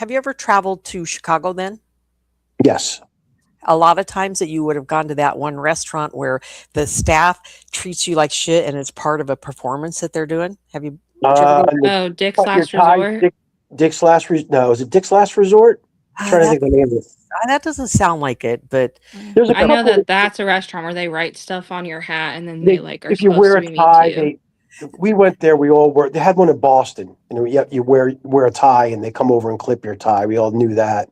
you ever traveled to Chicago then? Yes. A lot of times that you would have gone to that one restaurant where the staff treats you like shit and it's part of a performance that they're doing. Have you? Oh, Dick's Last Resort. Dick's Last Resort. No, is it Dick's Last Resort? I'm trying to think of the name of it. That doesn't sound like it, but I know that that's a restaurant where they write stuff on your hat and then they like are if you supposed wear to be a mean tie, to you. we went there. We all were. They had one in Boston. You wear a tie, and they come over and clip your tie. We all knew that.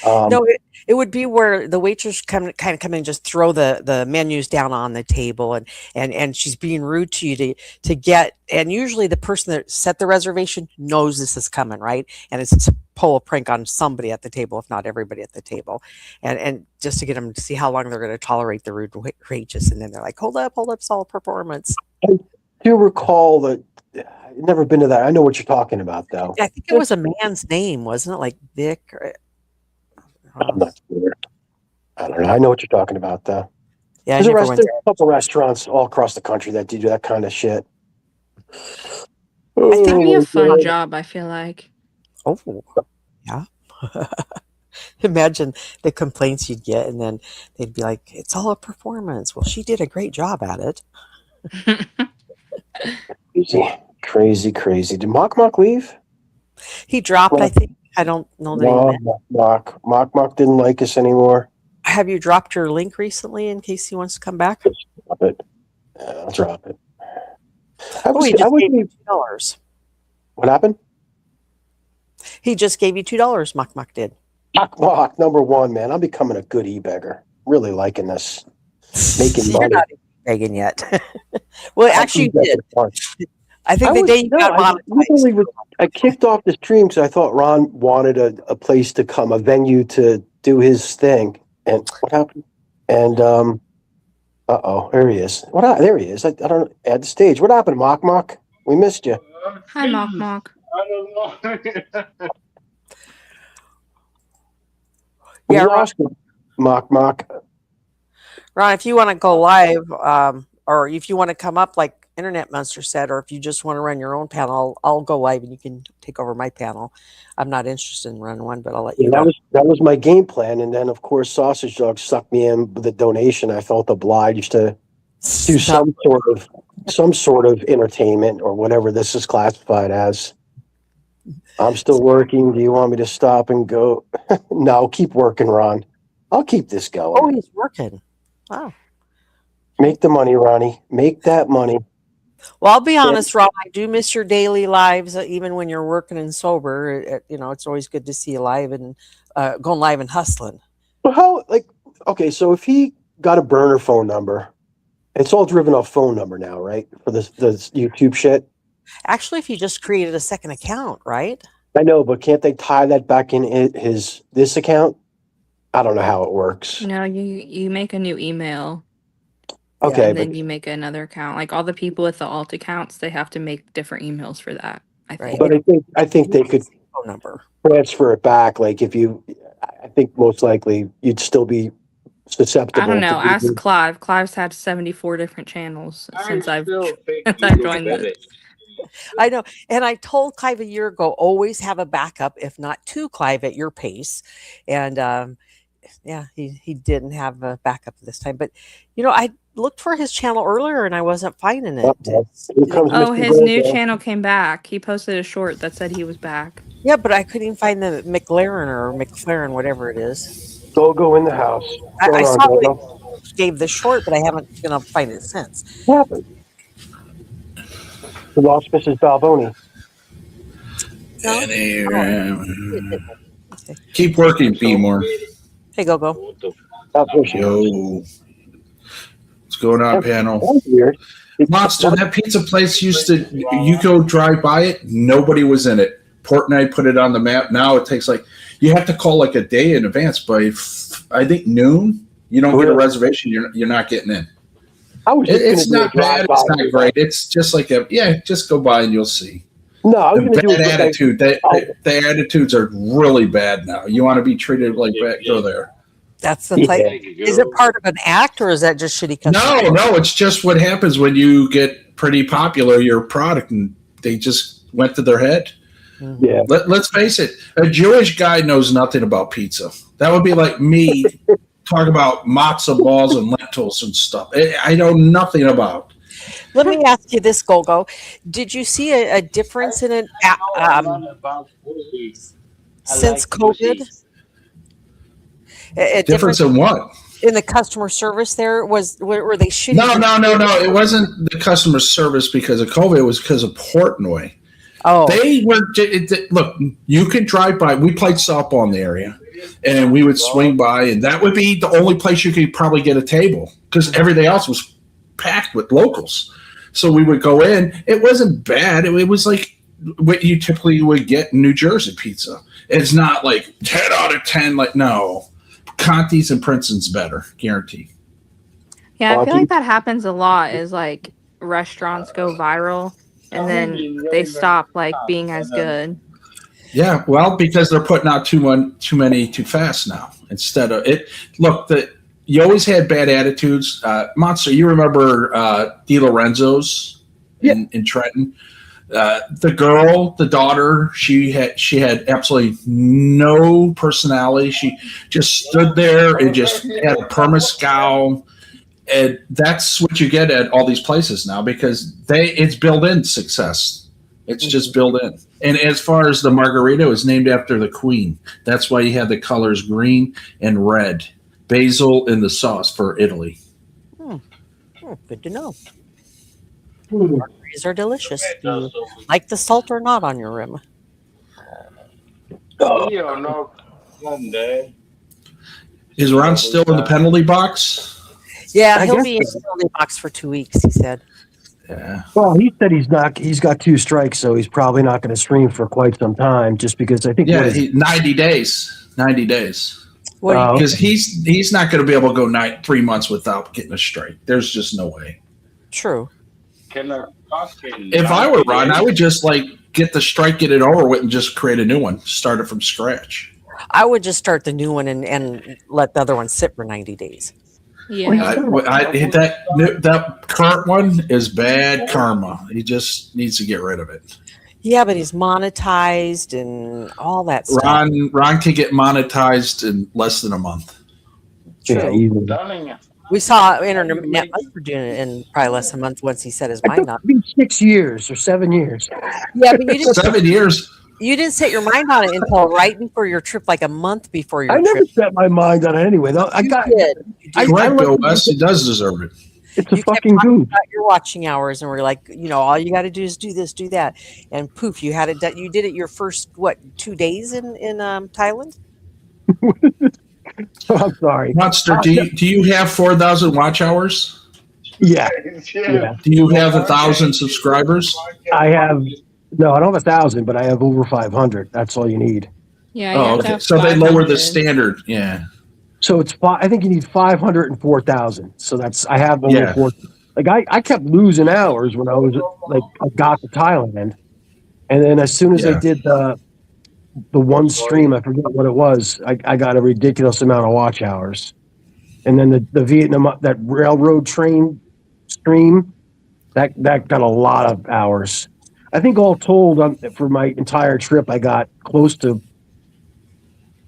No, it would be where the waitress come in and just throw the menus down on the table and she's being rude to you to get, and usually the person that set the reservation knows this is coming, right? And it's to pull a prank on somebody at the table, if not everybody at the table, and just to get them to see how long they're going to tolerate the rude waitress, and then they're like, hold up, it's all performance. I do recall that. I've never been to that. I know what you're talking about, though. I think it was a man's name, wasn't it? Like Dick. I'm not sure. I don't know. I know what you're talking about, though. Yeah, there's a couple restaurants all across the country that do that kind of shit. I think it'd be a fun job, I feel like. Oh, yeah. Imagine the complaints you'd get, and then they'd be like, it's all a performance. Well, she did a great job at it. Crazy. Did Mock leave? He dropped, I think. I don't know that Mock didn't like us anymore. Have you dropped your link recently in case he wants to come back? Drop it. I'll drop it. He just gave you $2. What happened? He just gave you $2. Mock did. Mock, number one, man. I'm becoming a good e-beggar. Really liking this. Making money. You're not begging yet. Well, actually, you did. I think the day you got monetized. I kicked off the stream because I thought Ron wanted a place to come, a venue to do his thing. And what happened? And there he is. There he is. I don't know. At the stage. What happened, Mock? We missed you. Hi, Mock. I don't know. Yeah, Mock. Ron, if you want to go live, or if you want to come up like Internet Monster said, or if you just want to run your own panel, I'll go live and you can take over my panel. I'm not interested in running one, but I'll let you go. That was my game plan, and then of course Sausage Dog sucked me in with a donation. I felt obliged to do some sort of entertainment or whatever this is classified as. I'm still working. Do you want me to stop and go? No, keep working, Ron. I'll keep this going. Oh, he's working. Wow. Make the money, Ronnie. Make that money. Well, I'll be honest, Rob. I do miss your daily lives, even when you're working and sober. It's always good to see you live and going live and hustling. Well, okay, so if he got a burner phone number, it's all driven off phone number now, right? For the YouTube shit. Actually, if you just created a second account, right? I know, but can't they tie that back in this account? I don't know how it works. No, you make a new email. Okay, and then you make another account. Like all the people with the alt accounts, they have to make different emails for that. I think. But I think they could phone number transfer it back. Like I think most likely you'd still be susceptible. I don't know. Ask Clive. Clive's had 74 different channels since I've joined this. I know. And I told Clive a year ago, always have a backup, if not two, Clive, at your pace. And he didn't have a backup this time. But, I looked for his channel earlier and I wasn't finding it. His new channel came back. He posted a short that said he was back. Yeah, but I couldn't even find the McLaren, whatever it is. Go in the house. I saw he gave the short, but I haven't been able to find it since. What happened? We lost Mrs. Balboni. No? Keep working, Beemore. Hey, Go-Go. What the That's for sure. Yo, what's going on, panel? That's weird. Monster, that pizza place used to, you go drive by it, nobody was in it. Portnoy put it on the map. Now it takes you have to call like a day in advance. By I think noon, you don't get a reservation, you're not getting in. I was just It's gonna not do a bad. drive-by. It's not great. It's just like just go by and you'll see. No, I was The going to do bad it. attitude. The attitudes are really bad now. You want to be treated like bad? Go there. That's the type. Is it part of an act or is that just shitty customer? No, it's just what happens when you get pretty popular, your product, and they just went to their head. Yeah. Let's face it, a Jewish guy knows nothing about pizza. That would be like me talking about matzo balls and lentils and stuff. I know nothing about. Let me ask you this, Golgo. Did you see a difference in it since COVID? A Difference in what? in the customer service there? Were they shitty? No. It wasn't the customer service because of COVID. It was because of Portnoy. Oh, They were look. You can drive by. We played softball in the area, and we would swing by, and that would be the only place you could probably get a table because everything else was packed with locals. So we would go in. It wasn't bad. It was like what you typically would get in New Jersey pizza. It's not like 10 out of 10. Like no, Conti's and Princeton's better, guaranteed. Yeah, I feel like that happens a lot. Is like restaurants go viral and then they stop like being as good. Yeah, well, because they're putting out too many too fast now. Instead of it, look, you always had bad attitudes. Monster, you remember Di Lorenzo's in Trenton? The daughter, she had absolutely no personality. She just stood there and just had a perma scowl. And that's what you get at all these places now because it's built-in success. It's just built in. And as far as the margarita, it was named after the queen. That's why you have the colors green and red. Basil in the sauce for Italy. Good to know. Margaritas are delicious. Do you like the salt or not on your rim? Is Ron still in the penalty box? Yeah, I he'll guess be in the penalty box for 2 weeks, he said. Yeah. Well, he said he's got 2 strikes, so he's probably not going to stream for quite some time. Just because I think 90 days. 90 days. Because he's not going to be able to go 3 months without getting a strike. There's just no way. True. If I were Ron, I would just get the strike, get it over with, and just create a new one. Start it from scratch. I would just start the new one and let the other one sit for 90 days. Yeah. That current one is bad karma. He just needs to get rid of it. Yeah, but he's monetized and all that stuff. Ron can get monetized in less than a month. Yeah, easily. We saw Internet Mustard doing it in probably less than a month once he set his mind on it. 6 years or 7 years. Yeah, but you didn't 7 years. You didn't set your mind on it until right before your trip, like a month before your I trip. never set my mind on it anyway. Though I got did. Correct, Bill West. He does deserve it. It's a You kept fucking talking goof. about your watching hours, and we're like, all you got to do is do this, do that, and poof, you had it done. You did it your first 2 days in Thailand. I'm sorry. Monster, do you have 4,000 watch hours? Yeah. Do you have 1,000 subscribers? I have no. I don't have 1,000, but I have over 500. That's all you need. Yeah. Oh, okay. So they lower the standard. Yeah. So it's I think you need 500 and 4,000. So I have over Yeah. 4. I kept losing hours when I was I got to Thailand, and then as soon as I did the one stream, I forget what it was. I got a ridiculous amount of watch hours, and then the Vietnam that railroad train stream that got a lot of hours. I think all told for my entire trip, I got close to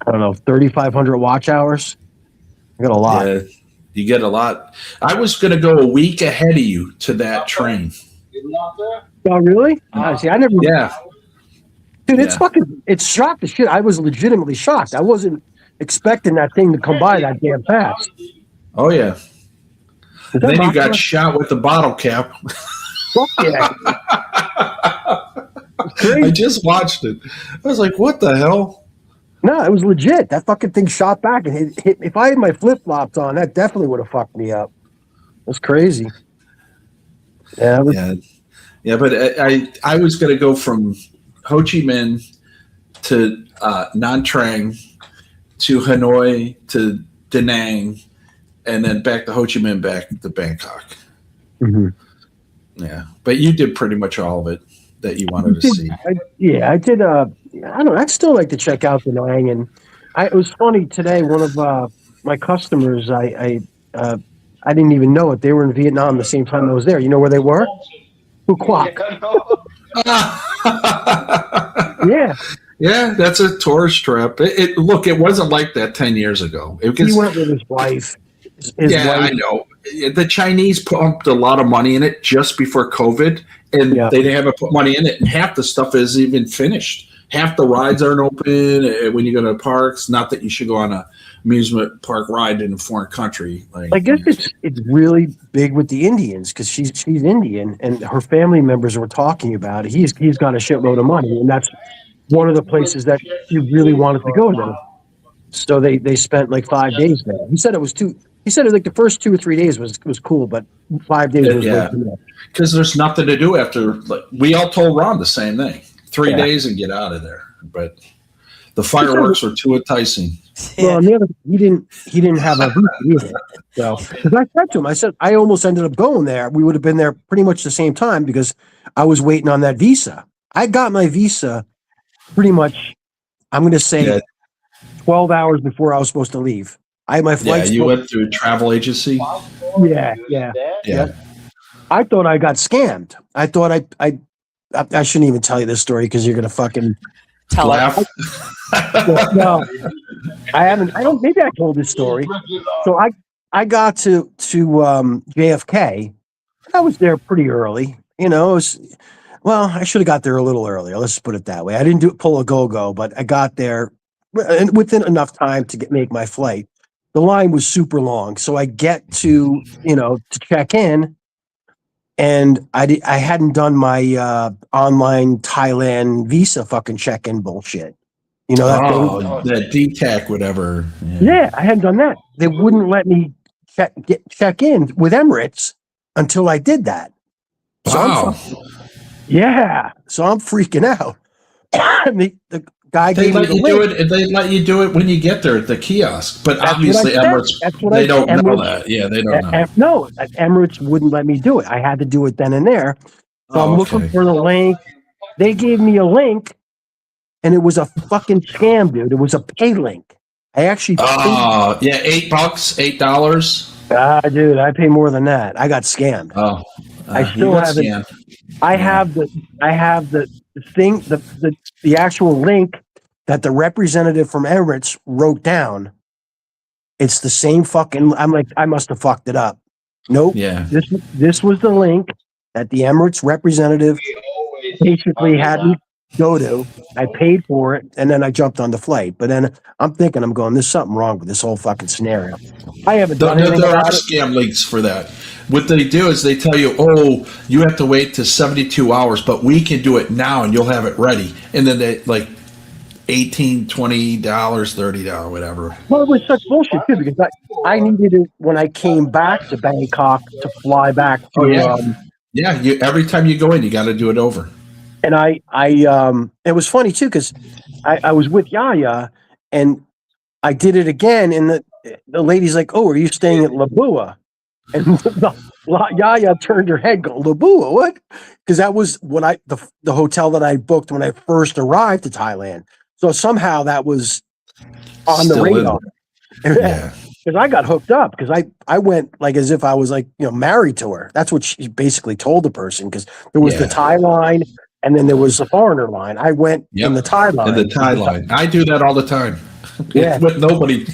3,500 watch hours. I got a lot. Yeah, you get a lot. I was going to go a week ahead of you to that train. Oh, really? See, I never. Yeah. Dude, it's shocked the shit. I was legitimately shocked. I wasn't expecting that thing to come by that damn fast. Oh, yeah. And then you got shot with the bottle cap. Fuck yeah. I just watched it. I was like, what the hell? No, it was legit. That fucking thing shot back and hit. If I had my flip flops on, that definitely would have fucked me up. That's crazy. Yeah, yeah. But I was going to go from Ho Chi Minh to Nha Trang to Hanoi to Da Nang, and then back to Ho Chi Minh, back to Bangkok. Mm-hmm. Yeah, but you did pretty much all of it that you wanted to see. I did. I don't know. I'd still like to check out Da Nang, and it was funny today. One of my customers, I didn't even know it. They were in Vietnam the same time I was there. You know where they were? Phu Quoc. Yeah. Yeah, that's a tourist trip. Look, it wasn't like that 10 years ago. He went with his wife. I know. The Chinese pumped a lot of money in it just before COVID, and they haven't put money in it, and half the stuff isn't even finished. Half the rides aren't open when you go to parks. Not that you should go on a amusement park ride in a foreign country. I guess it's really big with the Indians because she's Indian, and her family members were talking about it. He's got a shitload of money, and that's one of the places that he really wanted to go to. So they spent like 5 days there. He said it was He said like the first 2 or 3 days was cool, but 5 days was way too much. Because there's nothing to do after. Like, we all told Ron the same thing: 3 days and get out of there. But the fireworks were too enticing. Well, on the other, he didn't have a visa either. So, because I said to him, I said I almost ended up going there. We would have been there pretty much the same time because I was waiting on that visa. I got my visa pretty much. I'm going to say 12 hours before I was supposed to leave. I had my flight. Yeah, you went through a travel agency. Yeah. I thought I got scammed. I thought I shouldn't even tell you this story because you're gonna fucking laugh. No, I haven't. I don't. Maybe I told this story. So I got to JFK. I was there pretty early. You know, I should have got there a little earlier. Let's put it that way. I didn't pull a go-go, but I got there within enough time to make my flight. The line was super long, so I get to check in, and I hadn't done my online Thailand visa fucking check-in bullshit. You know that thing? That DTAC, whatever. Yeah, I hadn't done that. They wouldn't let me check in with Emirates until I did that. Wow. So I'm freaking out. the guy They gave me let the you link. do it. They let you do it when you get there at the kiosk. But obviously, Emirates they don't know that. Yeah, they don't know. No, Emirates wouldn't let me do it. I had to do it then and there. So I'm looking for the link. They gave me a link, and it was a fucking scam, dude. It was a pay link. I actually paid. Yeah, $8, $8. Dude, I pay more than that. I got scammed. I still haven't. Scammed. I have the thing, the actual link that the representative from Emirates wrote down. It's the same fucking. I'm like, I must have fucked it up. Nope. Yeah. This was the link that the Emirates representative basically had me go to. I paid for it, and then I jumped on the flight. But then I'm thinking, there's something wrong with this whole fucking scenario. I haven't done anything There are about it. scam links for that. What they do is they tell you, you have to wait to 72 hours, but we can do it now and you'll have it ready. And then they like $18, $20, $30, whatever. Well, it was such bullshit too because I needed it when I came back to Bangkok to fly back to. Every time you go in, you got to do it over. And it was funny too because I was with Yaya and I did it again, and the lady's like, "Oh, are you staying at Labua?" And Yaya turned her head, going, "Labua, what?" Because that was what the hotel that I booked when I first arrived to Thailand. So somehow that was on the radar. Yeah. Because I got hooked up because I went like as if I was like married to her. That's what she basically told the person because there was the Thai line and then there was the foreigner line. I went in the Thai line. In the Thai line. I do that all the time. Yeah. With nobody.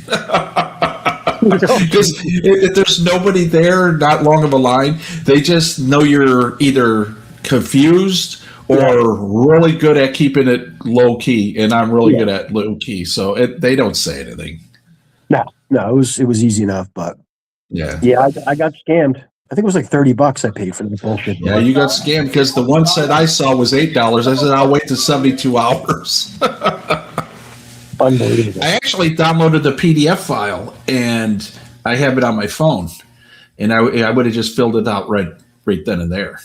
Because if there's nobody there, not long of a line, they just know you're either confused or really good at keeping it low key, and I'm really good at low key, so they don't say anything. No, it was easy enough, but I got scammed. I think it was like $30 I paid for the bullshit. Yeah, you got scammed because the one set I saw was $8. I said I'll wait to 72 hours. Unbelievable. I actually downloaded the PDF file and I have it on my phone, and I would have just filled it out right then and there.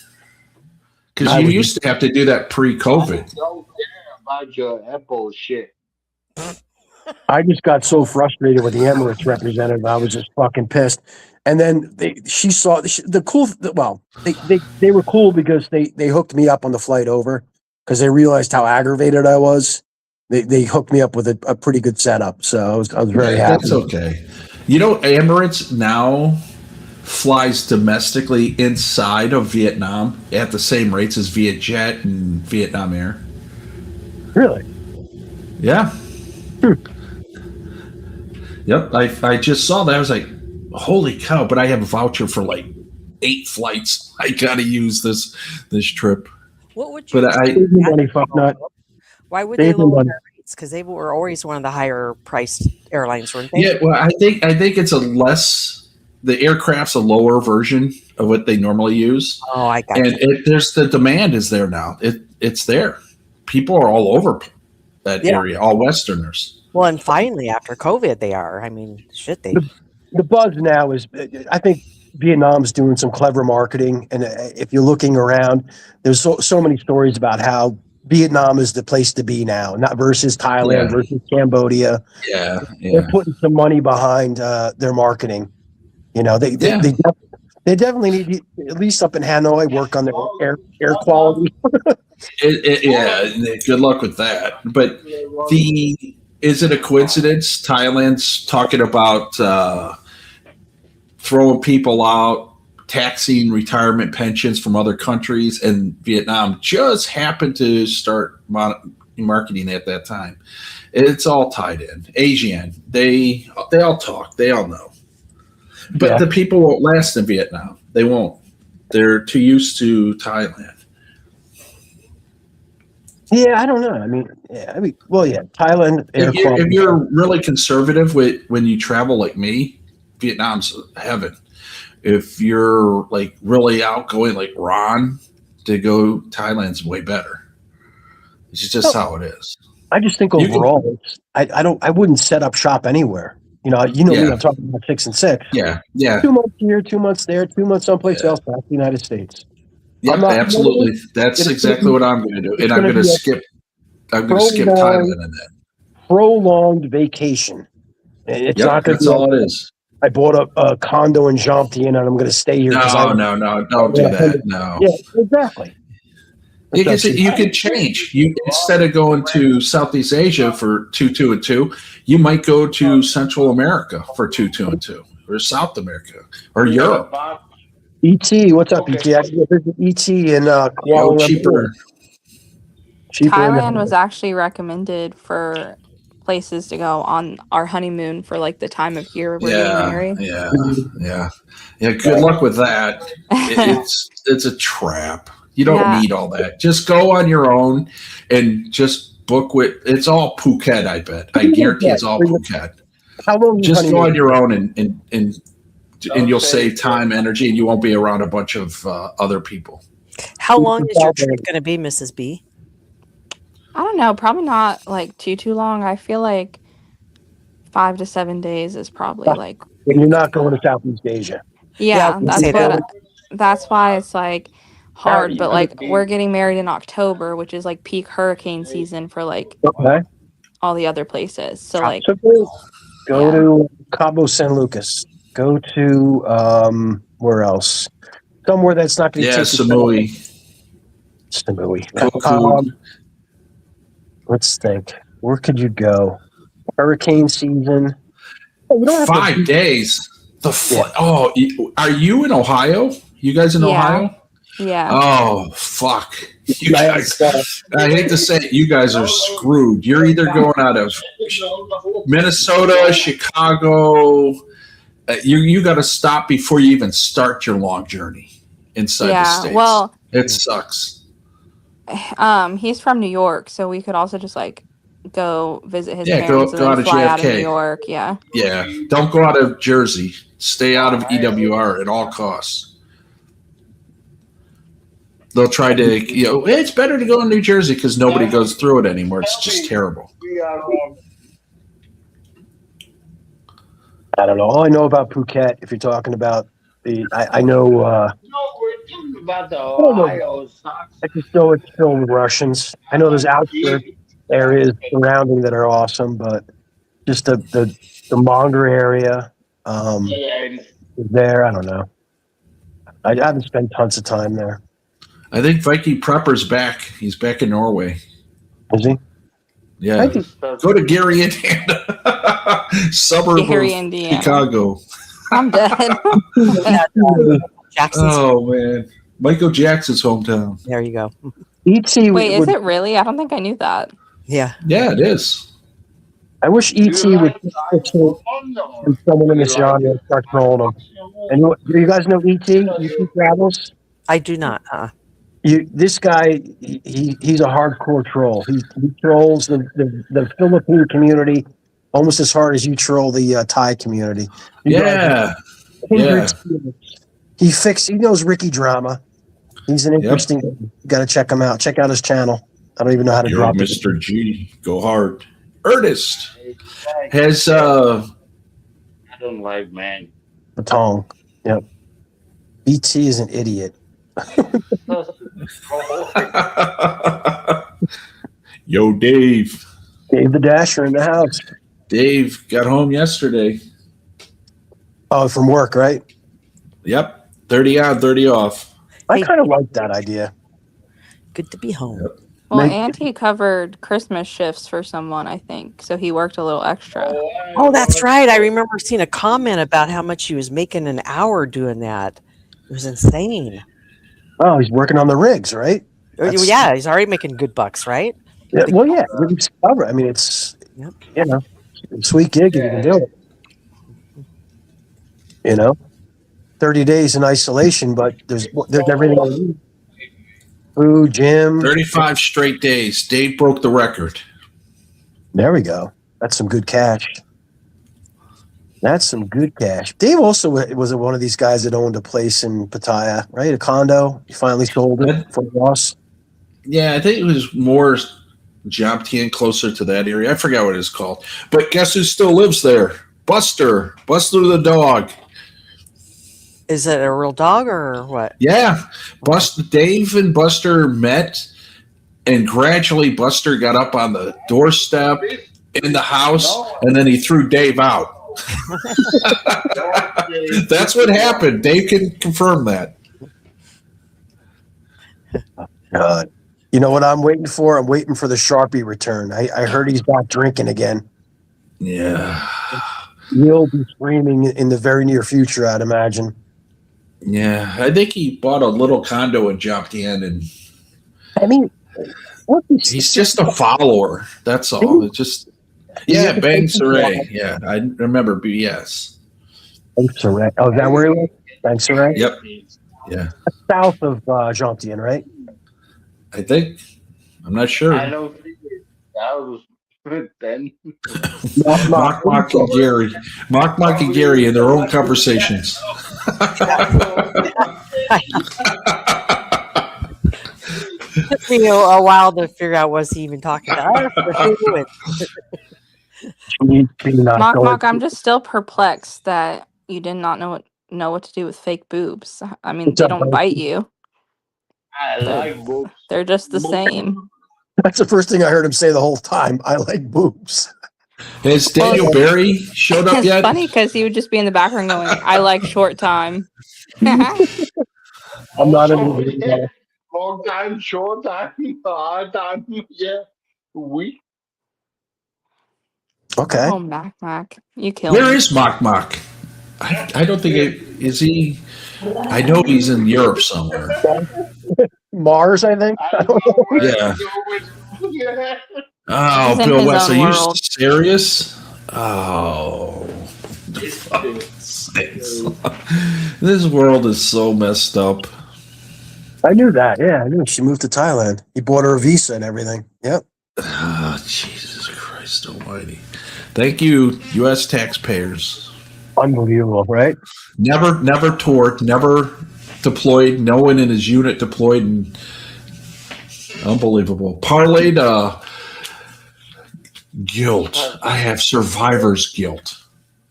Because you used to have to do that pre-COVID. Don't care about your Apple shit. I just got so frustrated with the Emirates representative. I was just fucking pissed. And then she saw the cool. Well, they were cool because they hooked me up on the flight over because they realized how aggravated I was. They hooked me up with a pretty good setup, so I was very happy. That's okay. You know, Emirates now flies domestically inside of Vietnam at the same rates as Vietjet and Vietnam Air. Really? Yeah. Yep. I just saw that. I was like, holy cow! But I have a voucher for like 8 flights. I got to use this trip. What would you? But money, fuck nut. Why would they lower their rates? Because they were always one of the higher priced airlines, weren't they? Yeah. Well, I think it's the aircraft's a lower version of what they normally use. Oh, I got and there's the demand is there now. It's there. People are all over that area, all Westerners. Well, and finally, after COVID, they are. I mean, shit, they. The buzz now is, I think Vietnam's doing some clever marketing, and if you're looking around, there's so many stories about how Vietnam is the place to be now, not versus Thailand versus Cambodia. Yeah, they're putting some money behind their marketing. You know, they definitely need to, at least up in Hanoi, work on their air quality. Good luck with that. But is it a coincidence? Thailand's talking about throwing people out, taxing retirement pensions from other countries, and Vietnam just happened to start marketing at that time. It's all tied in. Asian, they all talk, they all know. But the people won't last in Vietnam. They won't. They're too used to Thailand. Yeah, I don't know. I mean, Thailand. If you're really conservative when you travel like me, Vietnam's heaven. If you're like really outgoing like Ron, to go Thailand's way better. It's just how it is. I just think overall, I wouldn't set up shop anywhere. You know me, I'm talking about 6 and 6. Yeah. 2 months here, 2 months there, 2 months someplace else, back to the United States. Yeah, absolutely. That's exactly what I'm going to do, and I'm going to skip. I'm going to skip Thailand in that. Prolonged vacation. It's not going to. That's all it is. I bought a condo in Jomtien, and I'm going to stay here. No, don't do that. No. Yeah, exactly. You could change. You instead of going to Southeast Asia for 2, and 2, you might go to Central America for 2, and 2, or South America, or Europe. ET, what's up, ET? I visit ET in Kuala Lumpur. Cheaper. Thailand was actually recommended for places to go on our honeymoon for like the time of year we're getting married. Yeah. Good luck with that. It's a trap. You don't need all that. Just go on your own and just book with. It's all Phuket. I bet. I guarantee it's all Phuket. How long? Just go on your own and you'll save time, energy, and you won't be around a bunch of other people. How long is your trip going to be, Mrs. B? I don't know. Probably not like too long. I feel like 5 to 7 days is probably like. When you're not going to Southeast Asia. Yeah, that's why it's like hard. But like we're getting married in October, which is like peak hurricane season for like all the other places. So like go to Cabo San Lucas. Go to where else? Somewhere that's not going to take Samui. Let's think. Where could you go? Hurricane season. 5 days. Oh, are you in Ohio? You guys in Ohio? Yeah. Oh, fuck. You guys, I hate to say it, you guys are screwed. You're either going out of Minnesota, Chicago. You got to stop before you even start your long journey inside the States. Well, it sucks. He's from New York, so we could also just like go visit his parents go and then out of fly JFK. out of New York. Yeah. Don't go out of Jersey. Stay out of EWR at all costs. They'll try to, it's better to go in New Jersey because nobody goes through it anymore. It's just terrible. I don't know. All I know about Phuket, if you're talking about I know. No, we're talking about the don't know. Ohio Sox. I just know it's filled with Russians. I know there's outskirts areas surrounding that are awesome, but just the Monger area And there. I don't know. I haven't spent tons of time there. I think Viking Prepper's back. He's back in Norway. Is he? Yeah. Go to Gary, Indiana. Suburb Gary, of Indiana. Chicago. I'm dead. Jackson's. Oh, man. Michael Jackson's hometown. There you go. E.T. Wait, is it really? I don't think I knew that. Yeah. Yeah, it is. I wish E.T. would and someone in this genre start trolling them. And you guys know E.T. E.T. Travels? I do not. This guy, he's a hardcore troll. He trolls the Philippine community almost as hard as you troll the Thai community. Yeah. Yeah. He knows Ricky Drama. He's an interesting. You got to check him out. Check out his channel. I don't even know how to You're drop it. Mr. G. Go hard. Ernest has I don't like man. Patong. Yep. BT is an idiot. Yo, Dave. Dave the Dasher in the house. Dave got home yesterday. Oh, from work, right? Yep. 30 on, 30 off. I kind of like that idea. Good to be home. Yep. Well, and he covered Christmas shifts for someone, I think. So he worked a little extra. Oh, that's right. I remember seeing a comment about how much he was making an hour doing that. It was insane. Oh, he's working on the rigs, right? Yeah, he's already making good bucks, right? Yeah, well, yeah. Rigs cover. I mean, it's sweet gig if you can do it. 30 days in isolation, but there's everything. Food, gym. 35 straight days. Dave broke the record. There we go. That's some good cash. Dave also was one of these guys that owned a place in Pattaya, right? A condo. He finally sold it for a loss. Yeah, I think it was more Jomtien, closer to that area. I forgot what it's called. But guess who still lives there? Buster. Buster the dog. Is it a real dog or what? Yeah. Dave and Buster met, and gradually Buster got up on the doorstep in the house, and then he threw Dave out. That's what happened. Dave can confirm that. God. You know what I'm waiting for? I'm waiting for the Sharpie return. I heard he's back drinking again. Yeah. He'll be screaming in the very near future, I'd imagine. Yeah, I think he bought a little condo in Jomtien, and I mean, he's just a follower. That's all. It's just Bang Saray. Yeah, I remember BS. Bang Saray. Oh, is that where he was? Bang Saray? Yep. Yeah. That's south of Jomtien, right? I think. I'm not sure. I don't think that was then. Mock and Gary. Mock and Gary in their own conversations. Took me a while to figure out was he even talking to us or who. Mock, I'm just still perplexed that you did not know what to do with fake boobs. I mean, they don't bite you. I like boobs. They're just the same. That's the first thing I heard him say the whole time. I like boobs. Has Daniel Barry showed up It's yet? funny because he would just be in the background going, "I like short time." I'm not in Long time, short time, hard time, yeah, week. Okay. Oh, Mac, you killed Where me. is Mock? I don't think is he. I know he's in Europe somewhere. Mars, I think. Yeah. Yeah. Oh, He's in Bill his West, are own you world. serious? Oh. This world is so messed up. I knew that. Yeah, I knew she moved to Thailand. He bought her a visa and everything. Yep. Oh, Jesus Christ almighty. Thank you, U.S. taxpayers. Unbelievable, right? Never toured, never deployed. No one in his unit deployed. And unbelievable. Parlayed guilt. I have survivor's guilt.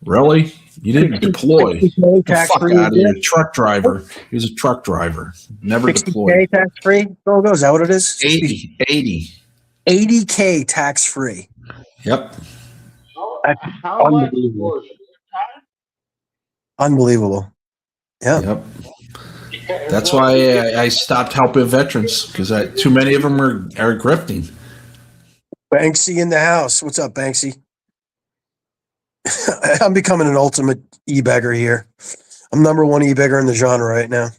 Really? You didn't deploy. 60K The tax fuck free. out of here. Truck driver. He was a truck driver. Never 60K deployed. tax free. Oh, is that what it is? 80. 80K tax free. Yep. That's How much unbelievable. was it? Unbelievable. Yeah. Yep. That's why I stopped helping veterans because too many of them are grifting. Banksy in the house. What's up, Banksy? I'm becoming an ultimate e-beggar here. I'm number one e-beggar in the genre right now.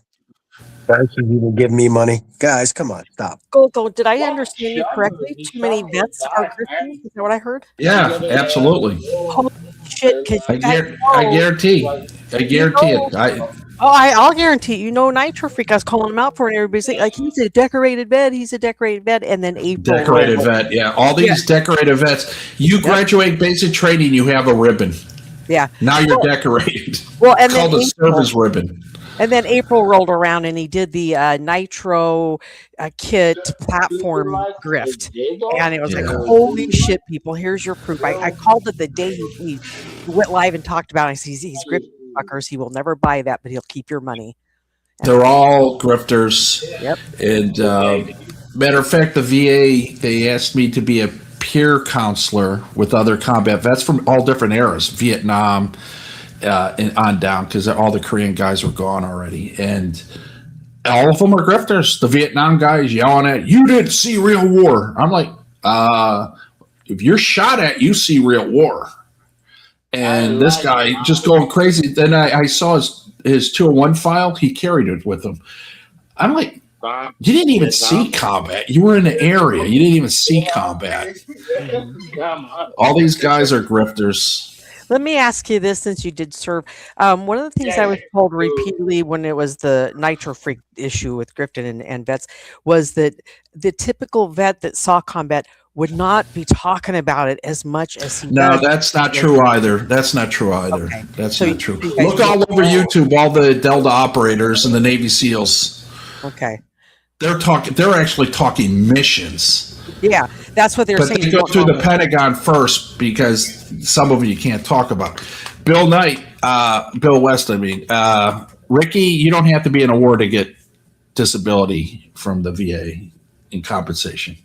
Banksy's even give me money. Guys, come on, stop. Golgo, did I understand you correctly? Too many vets are grifting? Is that what I heard? Yeah, absolutely. Holy shit! Because I guarantee. I guarantee it. I'll guarantee you know Nitro Freak. I was calling him out for it, and everybody's like, he's a decorated vet. He's a decorated vet. And then April. Decorated vet, yeah. All these decorated vets. You graduate basic training, you have a ribbon. Yeah. Now you're decorated. Well, and it's called a service ribbon. And then April rolled around and he did the Nitro kit platform grift. And it was like, holy shit, people, here's your proof. I called it the day he went live and talked about it. I said, he's grifting fuckers. He will never buy that, but he'll keep your money. They're all grifters. Yep. And matter of fact, the VA, they asked me to be a peer counselor with other combat vets from all different eras, Vietnam, and on down, because all the Korean guys were gone already, and all of them are grifters. The Vietnam guys yelling at you didn't see real war. I'm like, if you're shot at, you see real war. And this guy just going crazy. Then I saw his 201 file. He carried it with him. I'm like, you didn't even see combat. You were in the area. You didn't even see combat. All these guys are grifters. Let me ask you this, since you did serve. One of the things I was told repeatedly when it was the Nitro Freak issue with Grifton and vets was that the typical vet that saw combat would not be talking about it as much as he No, does. that's not true either. That's not true either. Okay. That's So not true. you guys Look all over YouTube, all the Delta operators and the Navy SEALs. Okay. They're actually talking missions. Yeah, that's what they're But saying. they go through the Pentagon first because some of them you can't talk about. Bill West, Ricky, you don't have to be in a war to get disability from the VA in compensation.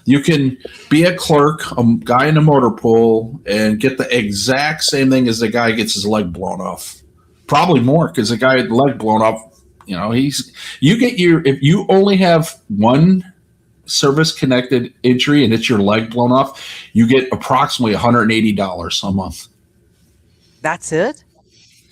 You can be a clerk, a guy in a motor pool, and get the exact same thing as the guy gets his leg blown off. Probably more, because the guy with the leg blown off, if you only have one service-connected injury and it's your leg blown off, you get approximately $180 a month. That's it?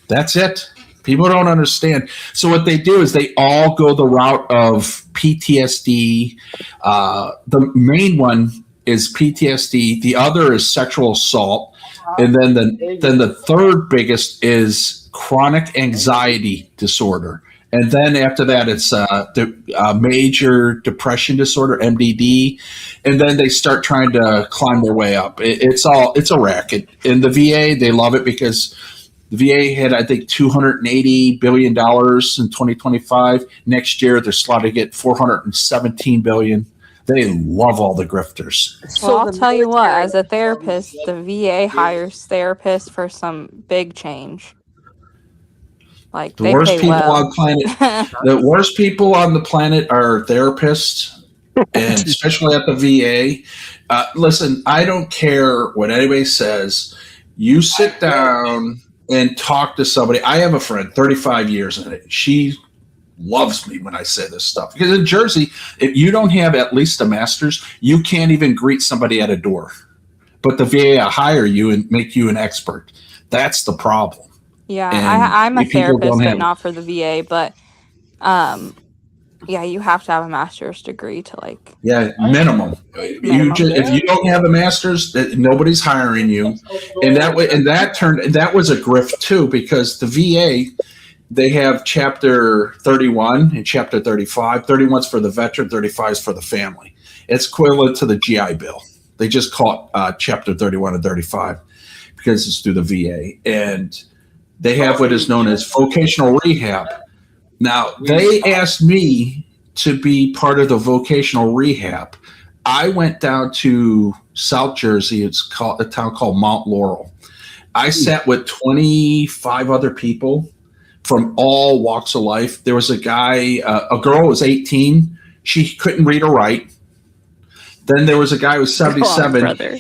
That's it. People don't understand. So what they do is they all go the route of PTSD. The main one is PTSD. The other is sexual assault. And then the third biggest is chronic anxiety disorder. And then after that, it's the major depression disorder, MDD. And then they start trying to climb their way up. It's a racket. In the VA, they love it because the VA had, I think, $280 billion in 2025. Next year, they're slotted to get $417 billion. They love all the grifters. Well, I'll tell you what, as a therapist, the VA hires therapists for some big change. Like The they worst pay people well. on planet, the worst people on the planet are therapists, and especially at the VA. Listen, I don't care what anybody says. You sit down and talk to somebody. I have a friend, 35 years in it. She loves me when I say this stuff. Because in Jersey, if you don't have at least a master's, you can't even greet somebody at a door. But the VA will hire you and make you an expert. That's the problem. Yeah, And I'm a if people therapist, don't but have- not for the VA. But yeah, you have to have a master's degree to like. Yeah, minimum. If you don't have a master's, nobody's hiring you, and that was a grift too, because the VA, they have Chapter 31 and Chapter 35. 31's for the veteran, 35 is for the family. It's equivalent to the GI Bill. They just call it Chapter 31 and 35 because it's through the VA, and they have what is known as vocational rehab. Now, they asked me to be part of the vocational rehab. I went down to South Jersey. It's called a town called Mount Laurel. I sat with 25 other people from all walks of life. There was a guy, a girl was 18. She couldn't read or write. Then there was a guy who was 77. brother.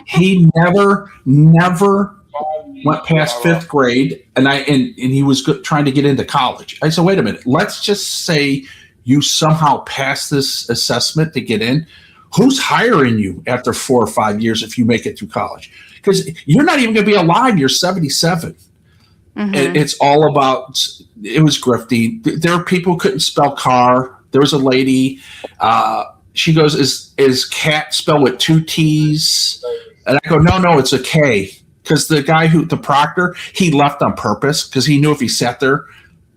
He never went past 5th grade, and he was trying to get into college. I said, wait a minute, let's just say you somehow pass this assessment to get in. Who's hiring you after 4 or 5 years if you make it through college? Because you're not even going to be alive. You're 77. Mhm. It's all about, it was grifting. There were people who couldn't spell car. There was a lady, she goes, is cat spelled with 2 T's? And I go, no, it's a K. Because the guy the proctor, he left on purpose because he knew if he sat there,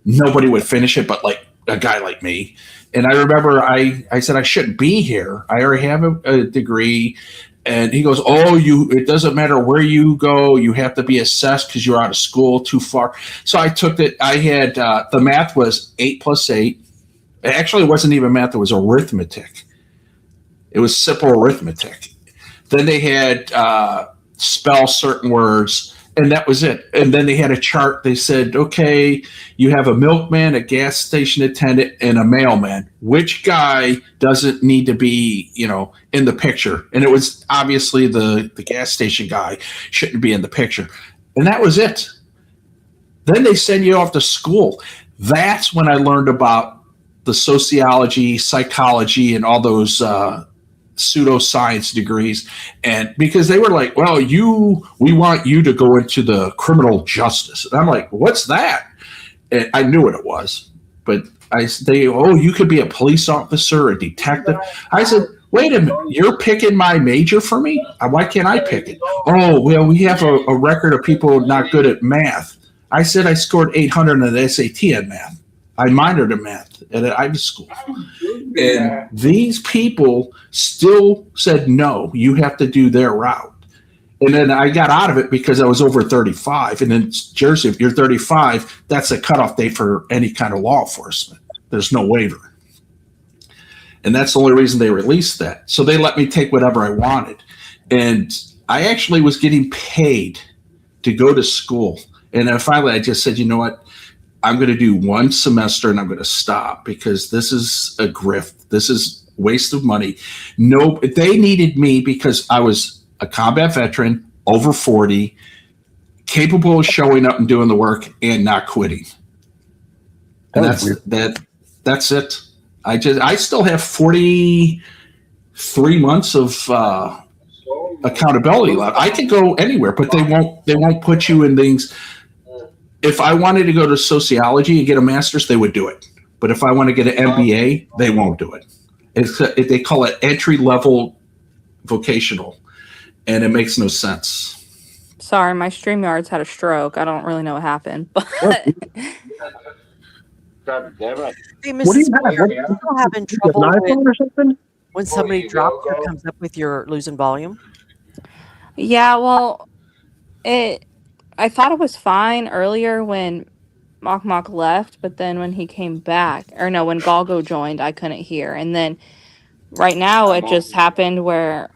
nobody would finish it but like a guy like me. And I remember I said, I shouldn't be here. I already have a degree. And he goes, it doesn't matter where you go. You have to be assessed because you're out of school too far. So I took it. I had, the math was 8 plus 8. Actually, it wasn't even math. It was arithmetic. It was simple arithmetic. Then they had spell certain words, and that was it. And then they had a chart. They said, okay, you have a milkman, a gas station attendant, and a mailman. Which guy doesn't need to be, in the picture? And it was obviously the gas station guy shouldn't be in the picture. And that was it. Then they send you off to school. That's when I learned about the sociology, psychology, and all those pseudoscience degrees. And because they were like, well, we want you to go into the criminal justice. And I'm like, what's that? And I knew what it was, but you could be a police officer, a detective. I said, wait a minute, you're picking my major for me? Why can't I pick it? Oh, well, we have a record of people not good at math. I said I scored 800 on the SAT in math. I minored in math at Ivy School. And these people still said, no, you have to do their route. And then I got out of it because I was over 35. And in Jersey, if you're 35, that's a cutoff date for any kind of law enforcement. There's no waiver. And that's the only reason they released that. So they let me take whatever I wanted. And I actually was getting paid to go to school. And then finally I just said, you know what? I'm going to do 1 semester and I'm going to stop because this is a grift. This is waste of money. No, they needed me because I was a combat veteran, over 40, capable of showing up and doing the work and not quitting. And that's it. I still have 43 months of accountability left. I can go anywhere, but they won't put you in things. If I wanted to go to sociology and get a master's, they would do it. But if I want to get an MBA, they won't do it. They call it entry-level vocational, and it makes no sense. Sorry, my StreamYard's had a stroke. I don't really know what happened. But God damn it. Hey, What do you Mrs. have? Boyer, What- you still having You got trouble an iPhone with or something? when somebody you drops go, or go. comes up with your losing volume? yeah, well, I thought it was fine earlier when Mok Mok left, but then when he came back, or no, when Galgo joined, I couldn't hear. And then right now it just happened where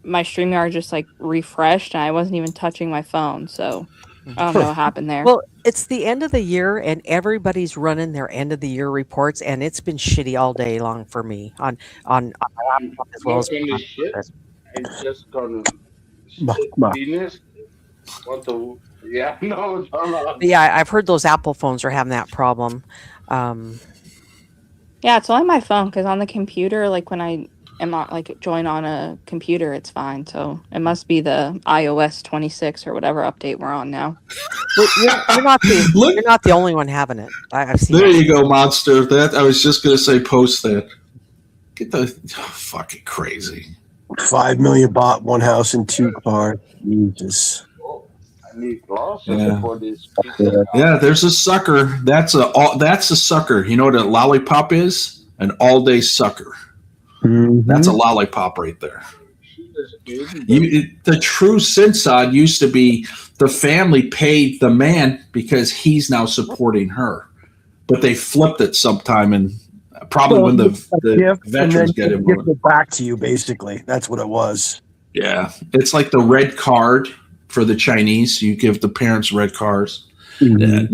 my StreamYard just like refreshed and I wasn't even touching my phone. So I don't know what happened there. Well, it's the end of the year and everybody's running their end of the year reports, and it's been shitty all day long for me on my laptop as well as Not gonna my shit. office. It's just gonna Ma. Venus. Want to? Yeah, no. But yeah, I've heard those Apple phones are having that problem. Yeah, it's only my phone because on the computer, like when I am not like join on a computer, it's fine. So it must be the iOS 26 or whatever update we're on now. You're not the only one having it. I've seen There that. you go, monster. That I was just going to say, post that. Get the fucking crazy. 5 million bought 1 house and 2 cars. Jesus. I need glasses Yeah. for this. Yeah, there's a sucker. That's a sucker. You know what a lollipop is? An all-day sucker. That's a lollipop right there. The true sin side used to be the family paid the man because he's now supporting her, but they flipped it sometime, and probably when the veterans get give involved. it back to you, basically. That's what it was. Yeah, it's like the red card for the Chinese. You give the parents red cars. Mhm.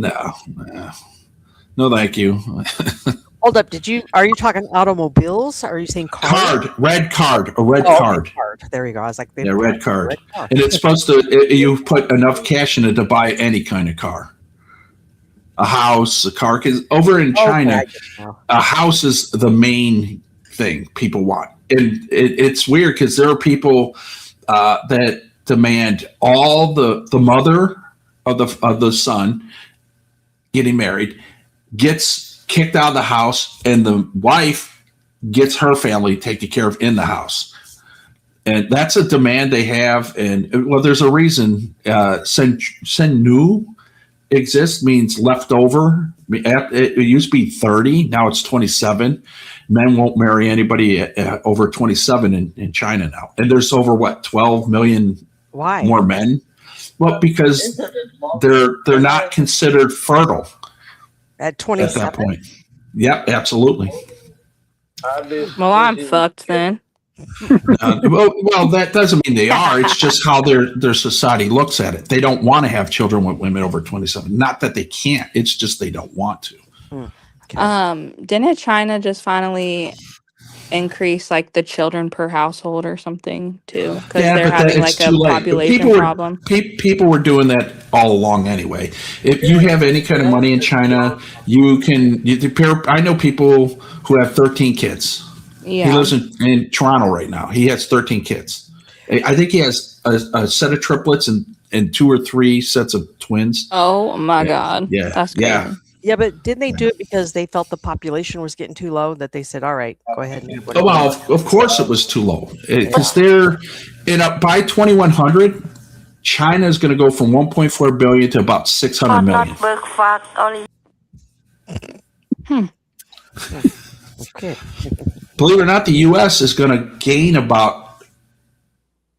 No, thank you. Hold up. Are you talking automobiles? Or are you saying cars? Red card, a red Oh, card. card. There you go. I was like, Yeah, red card. And it's supposed to, you put enough cash in it to buy any kind of car. A house, a car. Because over in China, a house is the main thing people want. And it's weird because there are people that demand all the mother of the son getting married gets kicked out of the house, and the wife gets her family taken care of in the house. And that's a demand they have. And well, there's a reason. Sen Nu exists, means leftover. It used to be 30. Now it's 27. Men won't marry anybody over 27 in China now. And there's over 12 million more men. Well, because they're not considered fertile at 27. At that point. Yep, absolutely. Well, I'm fucked then. Well, that doesn't mean they are. It's just how their society looks at it. They don't want to have children with women over 27. Not that they can't. It's just they don't want to. Didn't China just finally increase like the children per household or something too? Because they're having like a population problem. People were doing that all along anyway. If you have any kind of money in China, you can. I know people who have 13 kids. Yeah. He lives in Toronto right now. He has 13 kids. I think he has a set of triplets and 2 or 3 sets of twins. Oh my God. Yeah. That's crazy. Yeah, but didn't they do it because they felt the population was getting too low that they said, all right, go ahead and do whatever. Well, of course it was too low. Because by 2100, China is going to go from 1.4 billion to about 600 million. Okay. Believe it or not, the U.S. is going to gain about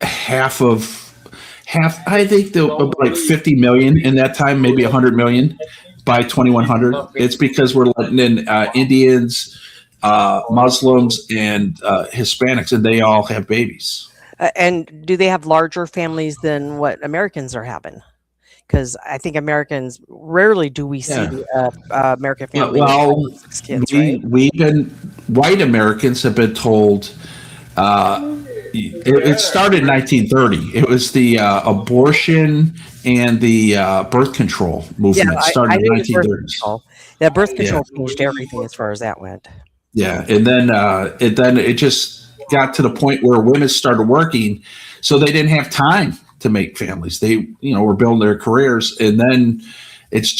half. I think they'll like 50 million in that time, maybe 100 million by 2100. It's because we're letting in Indians, Muslims, and Hispanics, and they all have babies. And do they have larger families than what Americans are having? Because I think Americans rarely do we see the American family. Well, with 6 kids, right? White Americans have been told. It started in 1930. It was the abortion and the birth control movement started in the 1930s. Birth control changed everything as far as that went. Yeah, and then it just got to the point where women started working, so they didn't have time to make families. They, were building their careers, and then it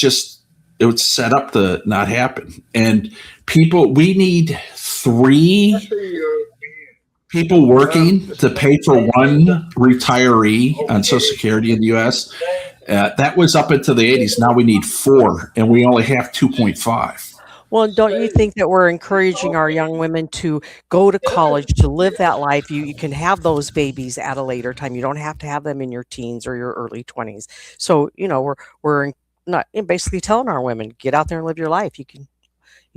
was set up to not happen. And we need 3 people working to pay for 1 retiree on Social Security in the U.S. That was up into the 80s. Now we need 4, and we only have 2.5. Well, don't you think that we're encouraging our young women to go to college, to live that life? You can have those babies at a later time. You don't have to have them in your teens or your early 20s. So, we're not basically telling our women, get out there and live your life. You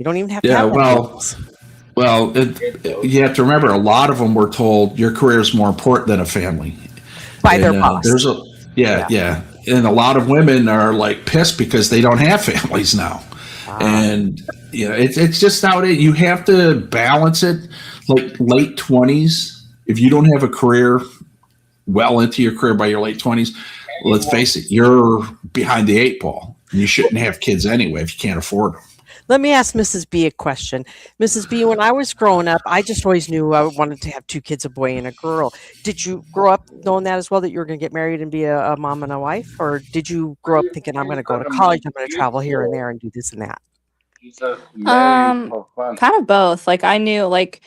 don't even have to have them. Well, you have to remember, a lot of them were told your career is more important than a family by their boss. Yeah, and a lot of women are like pissed because they don't have families now, and it's just nowadays you have to balance it. Like late 20s, if you don't have a career well into your career by your late 20s, let's face it, you're behind the 8 ball. You shouldn't have kids anyway if you can't afford them. Let me ask Mrs. B a question. Mrs. B, when I was growing up, I just always knew I wanted to have 2 kids, a boy and a girl. Did you grow up knowing that as well, that you were going to get married and be a mom and a wife? Or did you grow up thinking, I'm going to go to college, I'm going to travel here and there and do this and that? Kind of both. Like I knew like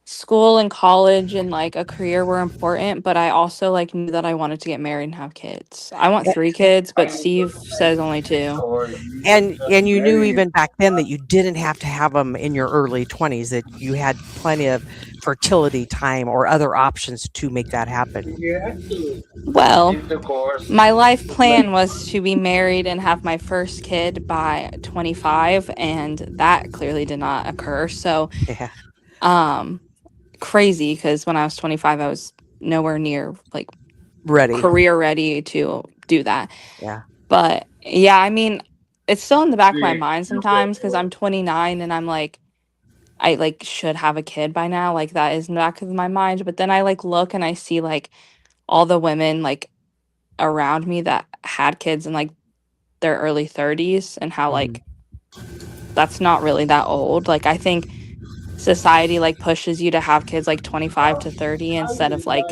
school and college and like a career were important, but I also like knew that I wanted to get married and have kids. I want 3 kids, but Steve says only 2. And you knew even back then that you didn't have to have them in your early 20s, that you had plenty of fertility time or other options to make that happen. Well, my life plan was to be married and have my first kid by 25, and that clearly did not occur. So crazy, because when I was 25 I was nowhere near like Ready. career ready to do that. Yeah. But yeah, I mean, it's still in the back of my mind sometimes because I'm 29 and I'm like, I like should have a kid by now. Like that is in the back of my mind. But then I like look and I see like all the women like around me that had kids in like their early 30s and how like that's not really that old. Like I think society like pushes you to have kids like 25 to 30 instead of like,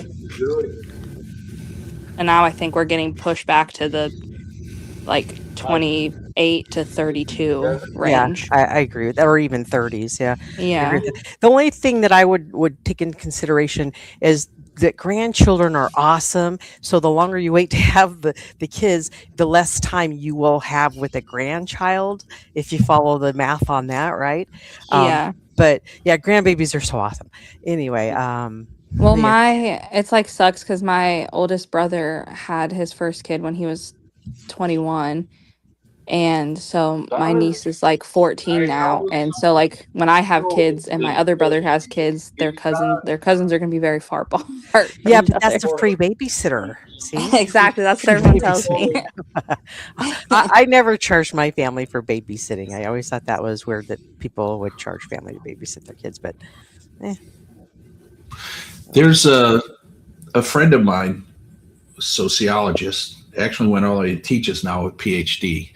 and now I think we're getting pushed back to the like 28 to 32 range. Yeah, I agree with that, or even 30s. Yeah. I Yeah. agree with that. The only thing that I would take into consideration is that grandchildren are awesome. So the longer you wait to have the kids, the less time you will have with a grandchild if you follow the math on that, right? Yeah. But yeah, grandbabies are so awesome. Anyway, Well, yeah. it's like sucks because my oldest brother had his first kid when he was 21. And so my niece is like 14 now. And so like when I have kids and my other brother has kids, their cousins are gonna be very far apart. from Yeah, each but that's other. a free babysitter. See? Exactly. That's what everyone tells me. I never charged my family for babysitting. I always thought that was weird that people would charge family to babysit their kids, but There's a friend of mine, a sociologist, actually went all the way to teaches now with PhD,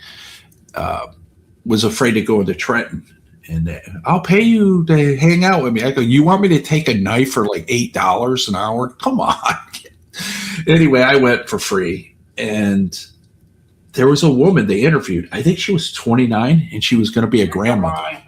was afraid to go into Trenton. And I'll pay you to hang out with me. I go, you want me to take a knife for like $8 an hour? Come on. Anyway, I went for free. And there was a woman they interviewed. I think she was 29 and she was going to be a grandmother.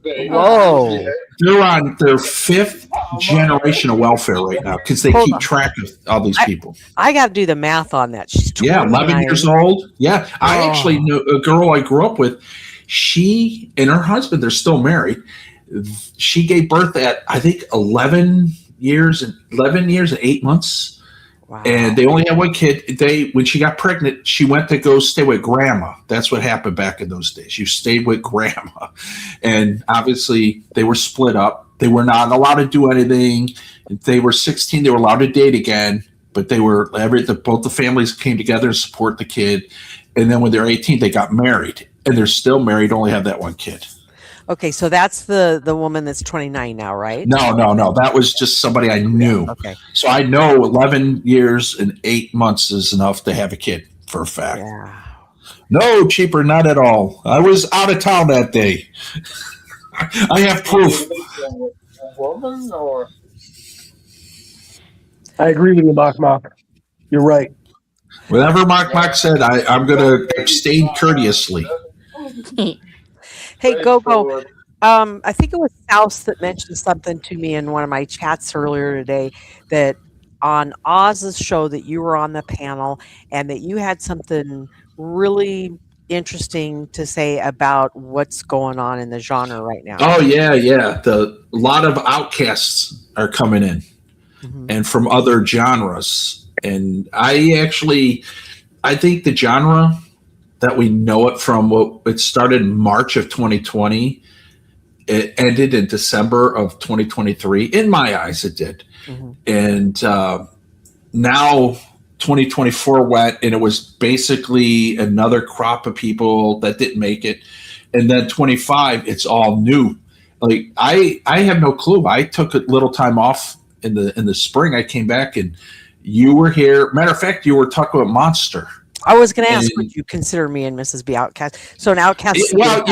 whoa. They're on their 5th generation of welfare right now because they keep track of all these people. I got to do the math on that. She's 29. 11 years old. Yeah. I actually knew a girl I grew up with. She and her husband, they're still married. She gave birth at, I think, 11 years and 8 months. Wow. And they only had one kid. When she got pregnant, she went to go stay with grandma. That's what happened back in those days. You stayed with grandma. And obviously they were split up. They were not allowed to do anything. If they were 16, they were allowed to date again, but they were both the families came together to support the kid. And then when they're 18, they got married. And they're still married, only have that one kid. Okay, so that's the woman that's 29 now, right? No. That was just somebody I knew. Okay. So I know 11 years and 8 months is enough to have a kid for a fact. Yeah. No, cheaper, not at all. I was out of town that day. I have proof. Woman or I agree with you, Mark. You're right. Whatever Mark said, I'm going to abstain courteously. Hey, Go. I think it was South that mentioned something to me in one of my chats earlier today that on Oz's show that you were on the panel and that you had something really interesting to say about what's going on in the genre right now. Oh, yeah. A lot of outcasts are coming in and from other genres. And I think the genre that we know it from, it started in March of 2020. It ended in December of 2023. In my eyes, it did. And now 2024 went, and it was basically another crop of people that didn't make it. And then 25, it's all new. Like I have no clue. I took a little time off in the spring. I came back and you were here. Matter of fact, you were talking about Monster. I was going to ask, would you consider me and Mrs. B outcast? So an outcast. Well,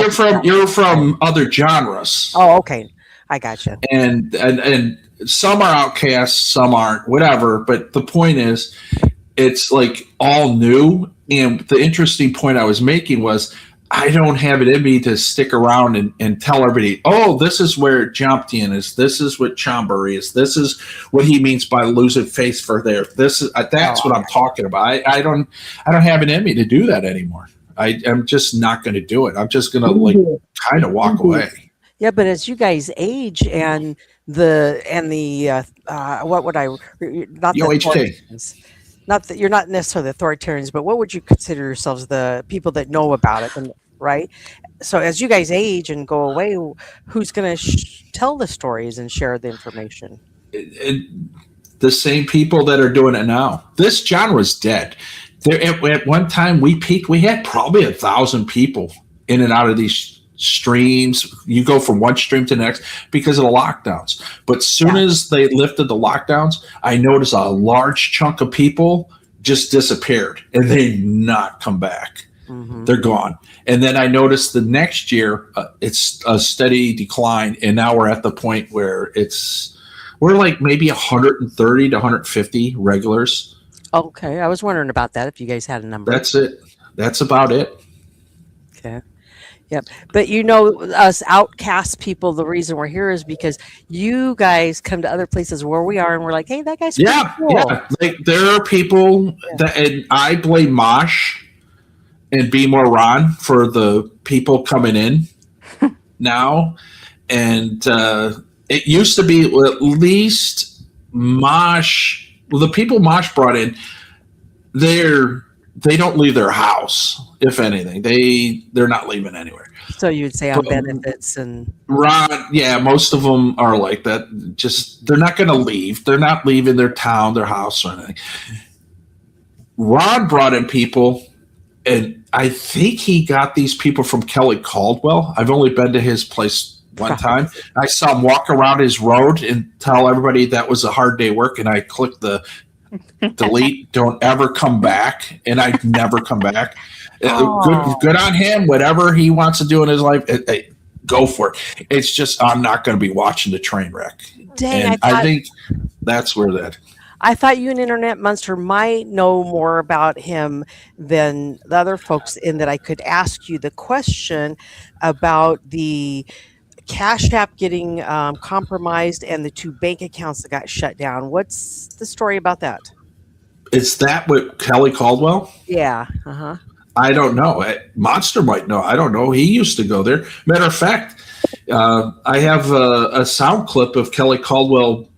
you're from other genres. Oh, okay. I gotcha. And some are outcasts, some aren't, whatever. But the point is, it's like all new. And the interesting point I was making was, I don't have it in me to stick around and tell everybody, oh, this is where Jomptian is. This is what Chombury is. This is what he means by losing face for there. This is that's what I'm talking about. I don't have it in me to do that anymore. I'm just not going to do it. I'm just going to kind of walk away. Yeah, but as you guys age and what would I not the OHT. Not that you're not necessarily authoritarians, but what would you consider yourselves the people that know about it, right? So as you guys age and go away, who's going to tell the stories and share the information? the same people that are doing it now. This genre's dead. There, at one time we peaked, we had probably 1,000 people in and out of these streams. You go from one stream to the next because of the lockdowns. But soon as they lifted the lockdowns, I noticed a large chunk of people just disappeared and they did not come back. They're gone. And then I noticed the next year it's a steady decline, and now we're at the point where we're like maybe 130 to 150 regulars. Okay, I was wondering about that. If you guys had a number, That's it. That's about it. okay. Yep. But you know, us outcast people, the reason we're here is because you guys come to other places where we are and we're like, hey, that guy's pretty cool. Yeah. Like there are people that, and I blame Mosh and Be More Ron for the people coming in now. And it used to be at least Mosh, well, the people Mosh brought in, they don't leave their house, if anything. They're not leaving anywhere. So you would say on benefits and Ron, yeah, most of them are like that. Just they're not going to leave. They're not leaving their town, their house, or anything. Ron brought in people, and I think he got these people from Kelly Caldwell. I've only been to his place one time. I saw him walk around his road and tell everybody that was a hard day work, and I clicked the delete, don't ever come back, and I never come back. Good on him. Whatever he wants to do in his life, go for it. It's just I'm not going to be watching the train wreck. Dang, and I think that's where that. I thought you and Internet Monster might know more about him than the other folks, in that I could ask you the question about the Cash App getting compromised and the 2 bank accounts that got shut down. What's the story about that? Is that what Kelly Caldwell? Yeah. I don't know. Monster might know. I don't know. He used to go there. Matter of fact, I have a sound clip of Kelly Caldwell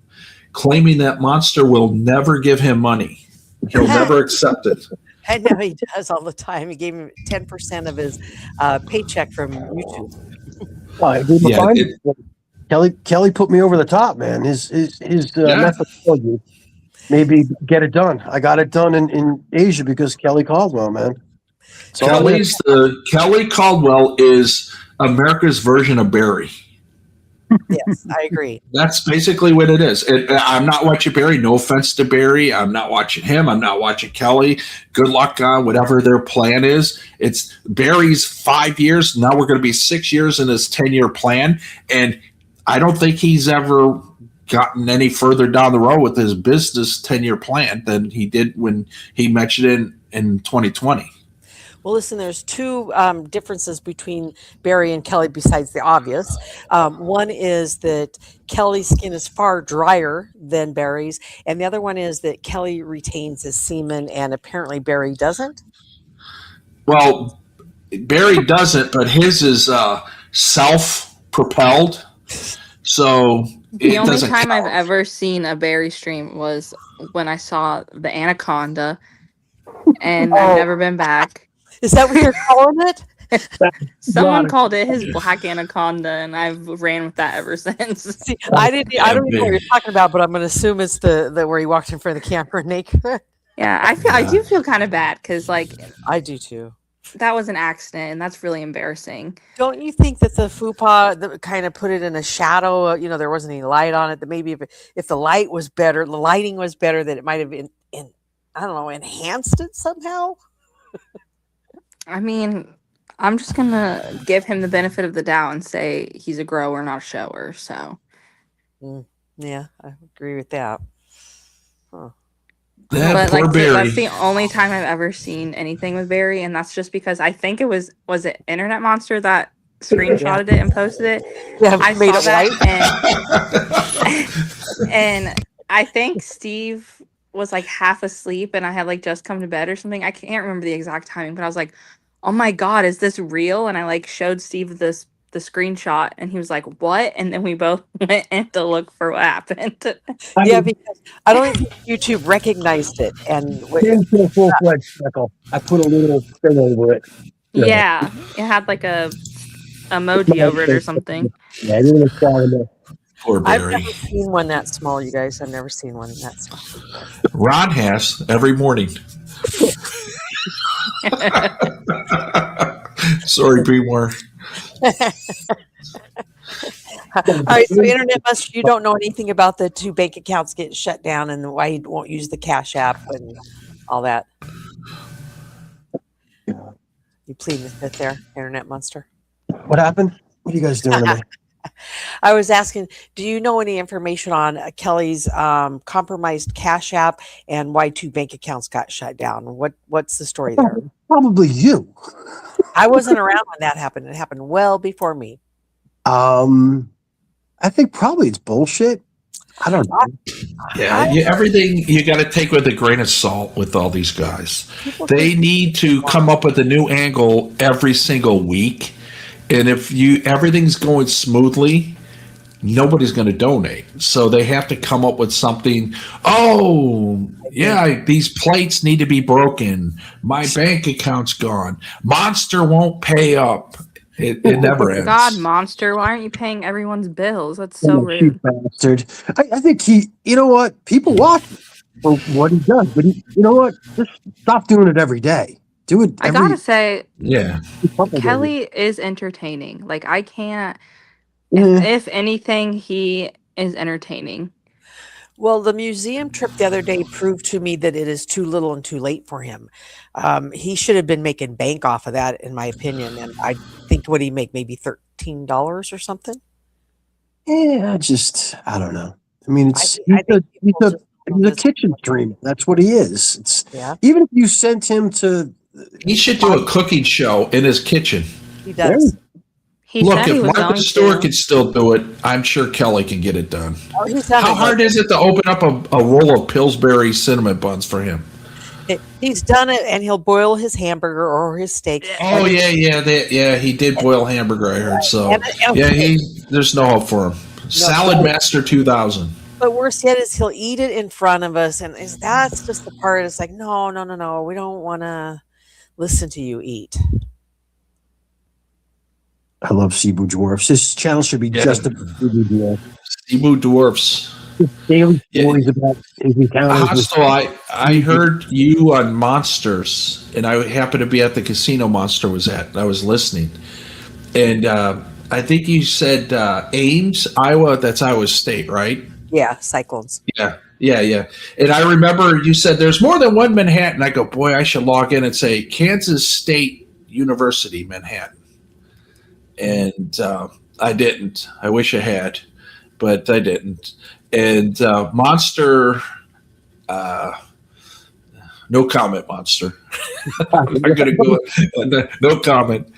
claiming that Monster will never give him money. He'll never accept it. I know he does all the time. He gave him 10% of his paycheck from YouTube. Kelly put me over the top, man. His methodology maybe get it done. I got it done in Asia because Kelly Caldwell, man. Kelly Caldwell is America's version of Barry. Yes, I agree. That's basically what it is. I'm not watching Barry. No offense to Barry. I'm not watching him. I'm not watching Kelly. Good luck on whatever their plan is. It's Barry's 5 years. Now we're going to be 6 years in his 10-year plan. And I don't think he's ever gotten any further down the road with his business 10-year plan than he did when he mentioned it in 2020. Well, listen, there's 2 differences between Barry and Kelly besides the obvious. One is that Kelly's skin is far drier than Barry's, and the other one is that Kelly retains his semen, and apparently Barry doesn't. Well, Barry doesn't, but his is self-propelled, so the only doesn't time count. I've ever seen a Barry stream was when I saw the Anaconda, and I've never been back. Is that what you're calling it? Someone called it his Black Anaconda, and I've ran with that ever since. See, I don't even know what you're talking about, but I'm going to assume it's the where he walked in front of the camera naked. Yeah, I do feel kind of bad because, like, I do too. That was an accident, and that's really embarrassing. Don't you think that the fupa that kind of put it in a shadow? There wasn't any light on it. That maybe if the light was better, the lighting was better, that it might have been enhanced it somehow. I mean, I'm just gonna give him the benefit of the doubt and say he's a grower, not a shower. So, yeah, I agree with that. Huh. But like, that's the only time I've ever seen anything with Barry, and that's just because I think it was it Internet Monster that screenshotted it and posted it. Yeah, I made saw it white, and I think Steve was like half asleep, and I had like just come to bed or something. I can't remember the exact timing, but I was like, "Oh my god, is this real?" And I like showed Steve the screenshot, and he was like, "What?" And then we both went in to look for what happened. Yeah, because I don't think YouTube recognized it, and full-fledged speckle. I put a little thing over it. Yeah, it had like a emoji over it or something. Yeah, I didn't try enough. Poor I've Barry. never seen one that small, you guys. I've never seen one that small. Ron has every morning. Sorry, P-More. All right, so Internet Monster, you don't know anything about the 2 bank accounts getting shut down and why you won't use the Cash App and all that. You pleading the fifth there, Internet Monster. What happened? What are you guys doing to me? I was asking, do you know any information on Kelly's compromised Cash App and why 2 bank accounts got shut down? What's the story there? Probably you. I wasn't around when that happened. It happened well before me. I think probably it's bullshit. I don't know. Yeah, everything you got to take with a grain of salt with all these guys. They need to come up with a new angle every single week, and if everything's going smoothly, nobody's going to donate. So they have to come up with something. Oh, yeah, these plates need to be broken. My bank account's gone. Monster won't pay up. It never ends. God, Monster, why aren't you paying everyone's bills? That's so rude. Cheap bastard. I think you know what? People watch for what he does, but you know what? Just stop doing it every day. Do it. I gotta say, yeah, Kelly is entertaining. Like, I can't. If anything, he is entertaining. Well, the museum trip the other day proved to me that it is too little and too late for him. He should have been making bank off of that, in my opinion. And I think what he make maybe $13 or something. Yeah, I don't know. I mean, he's a kitchen streamer. That's what he is. Even if you sent him to, he should do a cooking show in his kitchen. He does. Look, if Martha Stewart can still do it, I'm sure Kelly can get it done. How hard is it to open up a roll of Pillsbury cinnamon buns for him? He's done it, and he'll boil his hamburger or his steak. Oh yeah, he did boil hamburger. I heard so. There's no hope for him. Salad Master 2000. But worse yet is he'll eat it in front of us, and that's just the part. It's like no, we don't want to listen to you eat. I love Cebu Dwarfs. This channel should be just about Cebu Dwarfs. Cebu Dwarfs. Daily stories about his encounters. Hostile, I heard you on Monsters, and I happened to be at the casino Monster was at, and I was listening. And I think you said Ames, Iowa. That's Iowa State, right? Yeah, Cyclones. Yeah. And I remember you said there's more than one Manhattan. I go, boy, I should log in and say Kansas State University, Manhattan. And I didn't. I wish I had, but I didn't. And Monster, no comment, Monster. I'm going to go. No comment.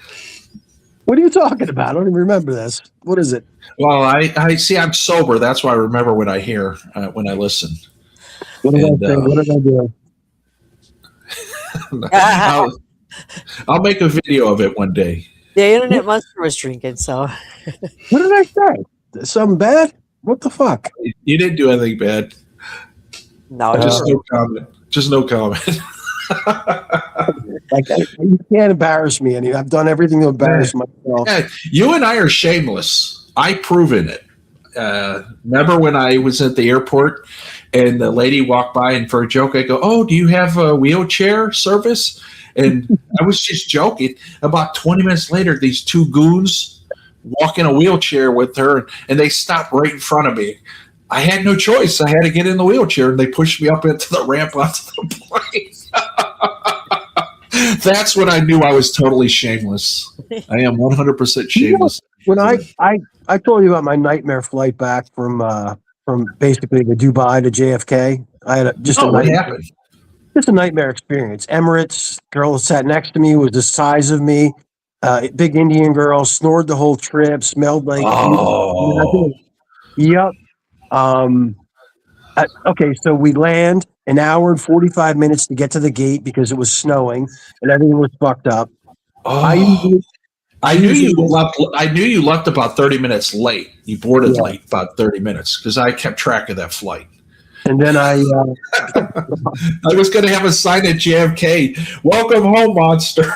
What are you talking about? I don't even remember this. What is it? Well, I see. I'm sober. That's why I remember when I hear when I listen. What did I do? I'll make a video of it one day. The Internet Monster was drinking, so. What did I say? Something bad? What the fuck? You didn't do anything bad. No, just no comment. Just no comment. You can't embarrass me any. I've done everything to embarrass myself. Yeah, you and I are shameless. I've proven it. Remember when I was at the airport and the lady walked by and for a joke I go, "Oh, do you have a wheelchair service?" And I was just joking. About 20 minutes later, these 2 goons walk in a wheelchair with her, and they stop right in front of me. I had no choice. I had to get in the wheelchair, and they pushed me up into the ramp onto the plane. That's when I knew I was totally shameless. I am 100% shameless. When I told you about my nightmare flight back from basically the Dubai to JFK, I had what happened? Just a nightmare experience. Emirates, girl that sat next to me was the size of me. Big Indian girl, snored the whole trip, smelled like. Oh. Yep. Okay, so we land an hour and 45 minutes to get to the gate because it was snowing and everything was fucked up. Oh. I knew you left about 30 minutes late. You boarded late about 30 minutes because I kept track of that flight. And then I was going to have a sign at JFK. Welcome home, Monster.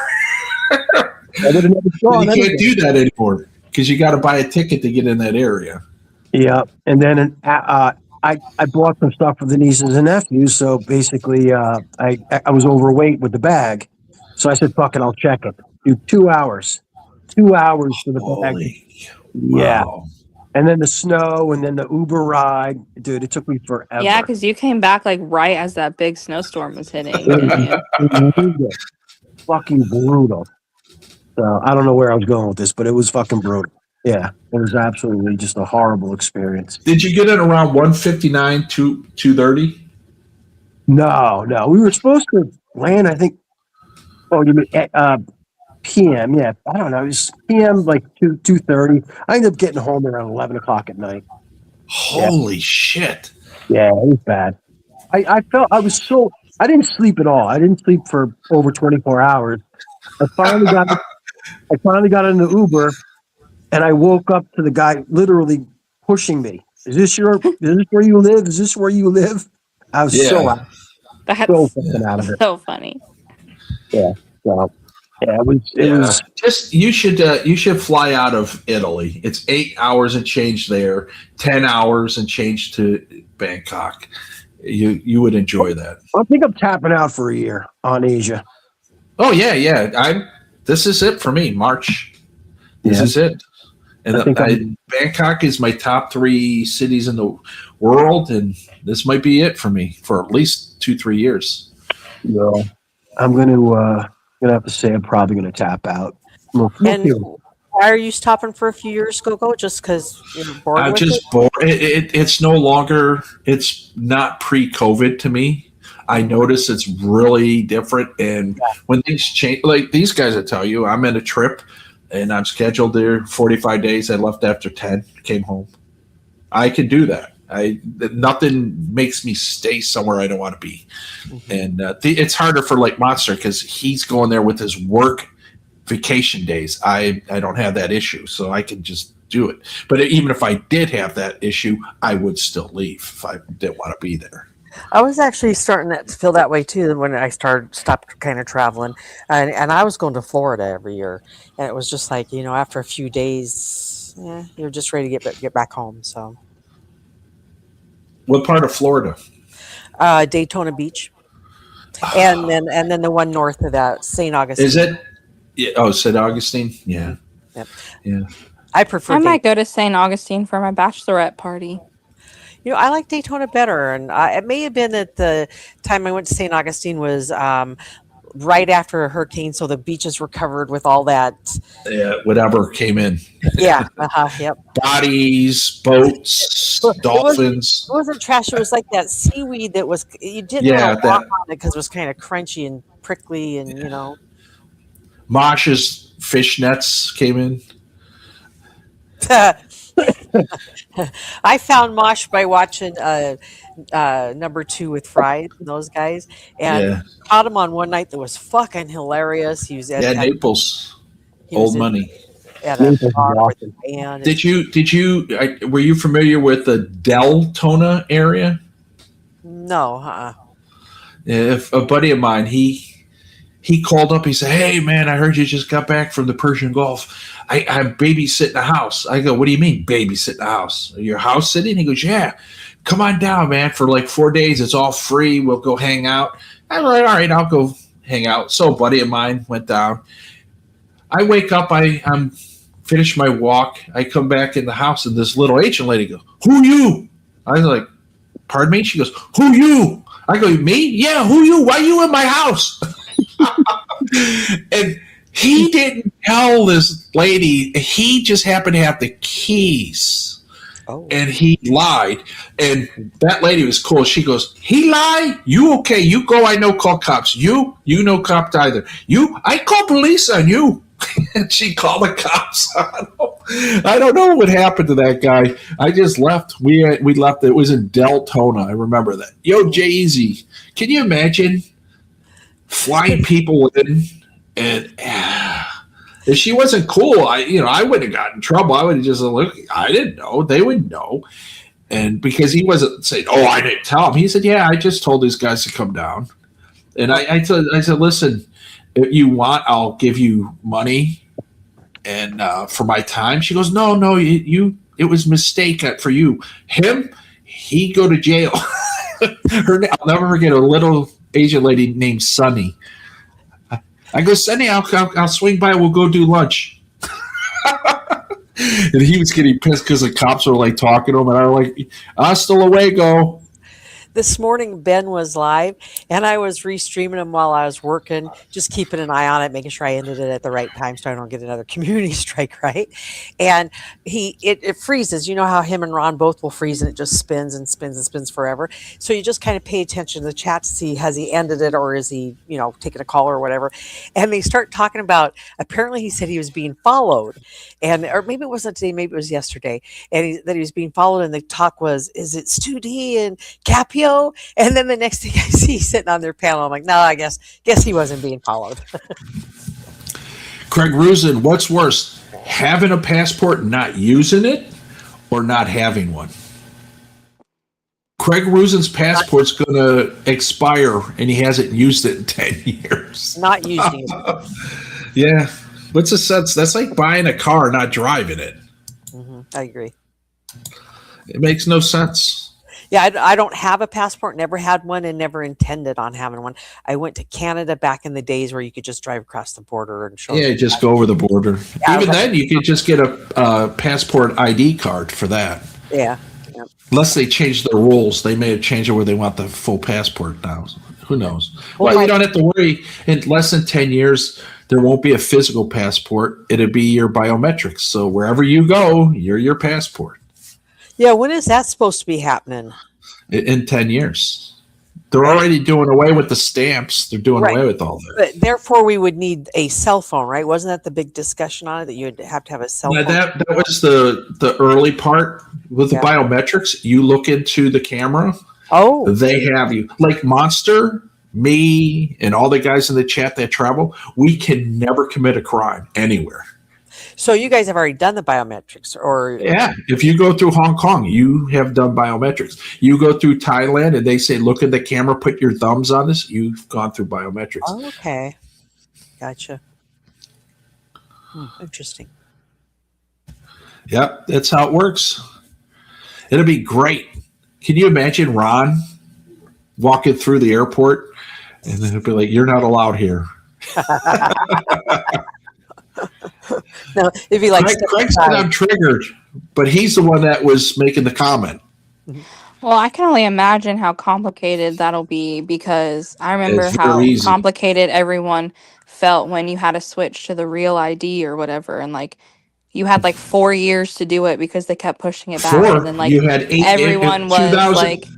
You can't do that anymore because you got to buy a ticket to get in that area. Yeah, and then I bought some stuff for the nieces and nephews. So basically, I was overweight with the bag, so I said, "Fuck it, I'll check it." Dude, 2 hours, 2 hours for the bag. Holy, Yeah, wow. and then the snow, and then the Uber ride, dude. It took me forever. Yeah, because you came back like right as that big snowstorm was hitting. It didn't you? was fucking brutal. So I don't know where I was going with this, but it was fucking brutal. Yeah, it was absolutely just a horrible experience. Did you get it around 1:59 to 2:30? No, we were supposed to land. I think. Oh, you mean PM? Yeah, I don't know. It was PM like 2:30. I ended up getting home around 11 o'clock at night. Holy shit! Yeah, it was bad. I felt I was so I didn't sleep at all. I didn't sleep for over 24 hours. I finally got in the Uber, and I woke up to the guy literally pushing me. Is this where you live? Is this where you live? I was so That's fucking out of it. so funny. Yeah. So yeah, it was Just you should fly out of Italy. It's 8 hours and change there, 10 hours and change to Bangkok. You would enjoy that. I think I'm tapping out for a year on Asia. Oh yeah. This is it for me. March. This is it. And Bangkok is my top 3 cities in the world, and this might be it for me for at least 2-3 years. Yeah, I'm gonna have to say I'm probably gonna tap out. And why are you stopping for a few years, Go? Just because you're bored? I'm with just it? bored. It's no longer. It's not pre-COVID to me. I notice it's really different, and when things change, like these guys, I tell you, I'm in a trip, and I'm scheduled there 45 days. I left after 10, came home. I can do that. Nothing makes me stay somewhere I don't want to be, and it's harder for like Monster because he's going there with his work vacation days. I don't have that issue, so I can just do it. But even if I did have that issue, I would still leave if I didn't want to be there. I was actually starting to feel that way too when I stopped kind of traveling, and I was going to Florida every year, and it was just like after a few days, you're just ready to get back home. So, what part of Florida? Daytona Beach, and then the one north of that, St. Augustine. Is it? Yeah. Oh, St. Augustine. Yeah. Yep. Yeah. I prefer. I might go to St. Augustine for my bachelorette party. I like Daytona better, and it may have been that the time I went to St. Augustine was right after a hurricane, so the beaches were covered with all that. Yeah, whatever came in. Yeah. Yep. Bodies, boats, dolphins. It wasn't trash. It was like that seaweed that was. You didn't want to walk on it because it was kind of crunchy and prickly, and Mosh's fish nets came in. I found Mosh by watching number 2 with Fried, those guys, and caught him on one night that was fucking hilarious. He was at Naples, Old Money. At a bar with a band. Did you were you familiar with the Deltona area? No, If a buddy of mine, he called up. He said, "Hey, man, I heard you just got back from the Persian Gulf. I'm babysitting the house." I go, "What do you mean babysitting the house? Your house sitting?" He goes, "Yeah, come on down, man, for like 4 days. It's all free. We'll go hang out." I'm like, "All right, I'll go hang out." So a buddy of mine went down. I wake up. I'm finished my walk. I come back in the house, and this little Asian lady goes, "Who you?" I was like, "Pardon me?" She goes, "Who you?" I go, "Me? Yeah, who you? Why you in my house?" And he didn't tell this lady. He just happened to have the keys. Oh. And he lied. And that lady was cool. She goes, "He lied? You okay? You go. I know call cops. You no cops either. I call police on you." And she called the cops. I don't know what happened to that guy. I just left. We left. It was in Deltona. I remember that. Yo, Jay-Z, can you imagine flying people in? And if she wasn't cool, I wouldn't have gotten in trouble. I would have just look. I didn't know. They would know. And because he wasn't saying, "Oh, I didn't tell him," he said, "Yeah, I just told these guys to come down." And I said, "Listen, if you want, I'll give you money and for my time." She goes, "No, you It was mistake for you. Him, he go to jail. I'll never forget a little Asian lady named Sunny. I go, Sunny, I'll swing by. We'll go do lunch. And he was getting pissed because the cops were like talking to him, and I was like, "Hasta luego." This morning, Ben was live, and I was restreaming him while I was working, just keeping an eye on it, making sure I ended it at the right time so I don't get another community strike, right? And it freezes. You know how him and Ron both will freeze, and it just spins and spins and spins forever. So you just kind of pay attention to the chat to see, has he ended it, or is he, taking a call or whatever? And they start talking about, apparently he said he was being followed, or maybe it wasn't today, maybe it was yesterday, and that he was being followed, and the talk was, is it Stu D and Capio? And then the next thing I see sitting on their panel, I'm like, no, I guess he wasn't being followed. Craig Ruzin, what's worse, having a passport and not using it, or not having one? Craig Ruzin's passport's going to expire, and he hasn't used it in 10 years. Not using it. Yeah. What's the sense? That's like buying a car, not driving it. I agree. It makes no sense. Yeah, I don't have a passport, never had one, and never intended on having one. I went to Canada back in the days where you could just drive across the border and show. Yeah, just go over the border. Yeah, even then, you could just get a passport ID card for that. Yeah. Unless they change their rules. They may have changed it where they want the full passport now. Who knows? Well, you don't have to worry. In less than 10 years, there won't be a physical passport. It'll be your biometrics. So wherever you go, you're your passport. Yeah, when is that supposed to be happening? In 10 years. They're already doing away with the stamps. They're doing away with all that. But therefore, we would need a cell phone, right? Wasn't that the big discussion on it, that you would have to have a cell phone? That was the early part. With the biometrics, you look into the camera. Oh. They have you. Like Monster, me, and all the guys in the chat that travel, we can never commit a crime anywhere. So you guys have already done the biometrics, or? Yeah, if you go through Hong Kong, you have done biometrics. You go through Thailand, and they say, look at the camera, put your thumbs on this. You've gone through biometrics. Oh, okay. Gotcha. Interesting. Yep, that's how it works. It'll be great. Can you imagine Ron walking through the airport, and then it'll be like, you're not allowed here. No, it'd be like Craig said I'm triggered, but he's the one that was making the comment. Well, I can only imagine how complicated that'll be, because I remember It's how very easy. complicated everyone felt when you had to switch to the real ID or whatever, and like you had like 4 years to do it because they kept pushing it back, and then like you had everyone was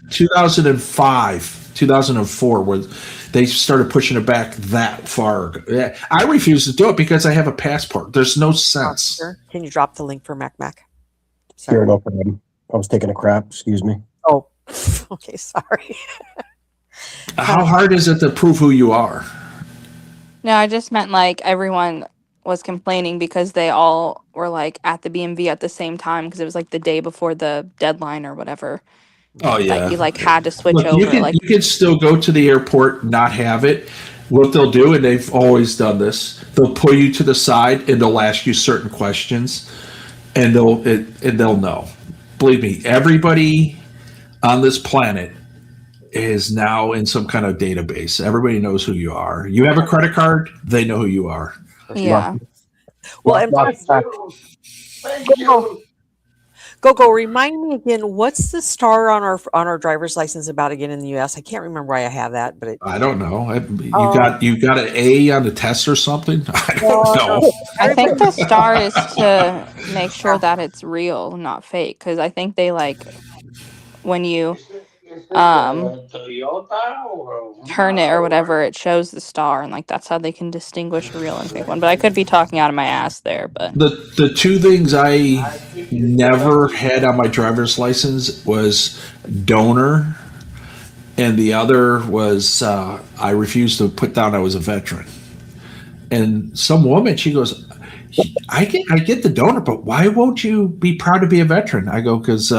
2005, 2004 was they started pushing it back that far. Yeah, I refuse to do it because I have a passport. There's no sense. Can you drop the link for Mac? Sure, no problem. I was taking a crap. Excuse me. Oh, okay. Sorry. How hard is it to prove who you are? No, I just meant like everyone was complaining because they all were like at the BMV at the same time, because it was like the day before the deadline or whatever. Oh yeah, that you like had to switch Look, over. You can still go to the airport, not have it. What they'll do, and they've always done this, they'll pull you to the side and they'll ask you certain questions, and they'll know. Believe me, everybody on this planet is now in some kind of database. Everybody knows who you are. You have a credit card, they know who you are. Yeah. Well, and Thank you. Go. Remind me again. What's the star on our driver's license about again in the U.S.? I can't remember why I have that, but I don't know. You got an A on the test or something? I don't know. I think the star is to make sure that it's real, not fake, because I think they like when you turn it or whatever, it shows the star, and like that's how they can distinguish a real and fake one. But I could be talking out of my ass there. But the two things I never had on my driver's license was donor, and the other was I refused to put down I was a veteran. And some woman, she goes, I get the donor, but why won't you be proud to be a veteran? I go, because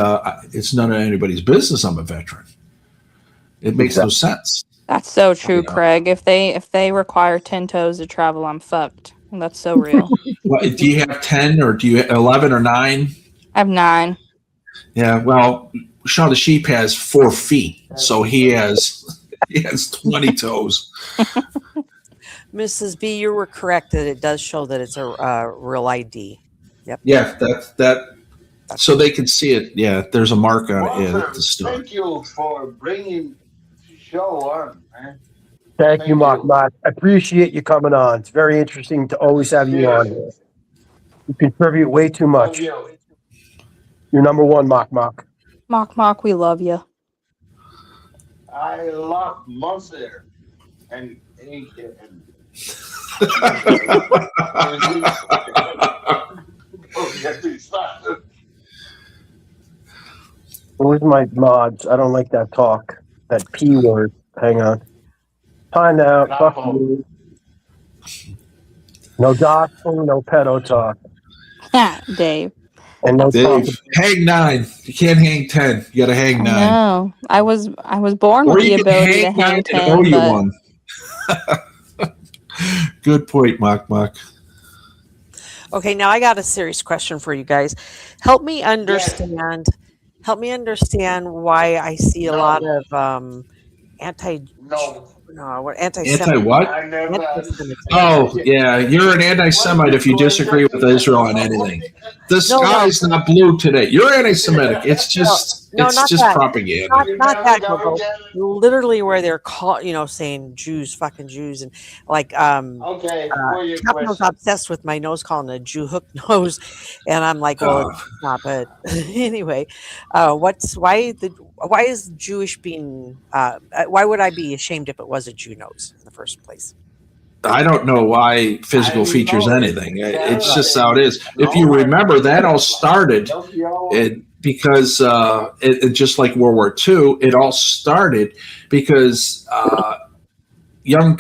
it's none of anybody's business I'm a veteran. It makes no sense. that's so true, Craig. If they require 10 toes to travel, I'm fucked. That's so real. Well, do you have 10 or do you 11 or 9? I have 9. Yeah, well, Shaun the Sheep has 4 feet, so he has 20 toes. Mrs. B, you were correct that it does show that it's a real ID. Yep. Yeah, that so they can see it. Yeah, there's a mark on it at the store. Thank you for bringing the show on, man. Thank you, Mark. I appreciate you coming on. It's very interesting to always have you on. You contribute way too much. You're number one, Mark. Mock, we love you. I love Monster and Where's my mods? I don't like that talk. That P word. Hang on. Time out. Fuck you. No doxing, no pedo talk. Dave. And no talk. Dave, hang 9. You can't hang 10. You got to hang 9. No, I was born Or with the you can ability to hang hang 9 10. and owe you But one. Good point, Mock. Okay, now I got a serious question for you guys. Help me understand. Help me understand why I see a lot of anti Anti-what? Oh, yeah. You're an anti-Semite if you disagree with Israel on anything. The sky's not blue today. You're anti-Semitic. It's just not that. propaganda. Not that, Gogo. Literally where they're saying Jews, fucking Jews, and like Capno's obsessed with my nose, calling a Jew hook nose, and I'm like, well, it's not. But anyway, why is Jewish being? Why would I be ashamed if it was a Jew nose in the first place? I don't know why physical features anything. It's just how it is. If you remember, that all started because just like World War II, it all started because young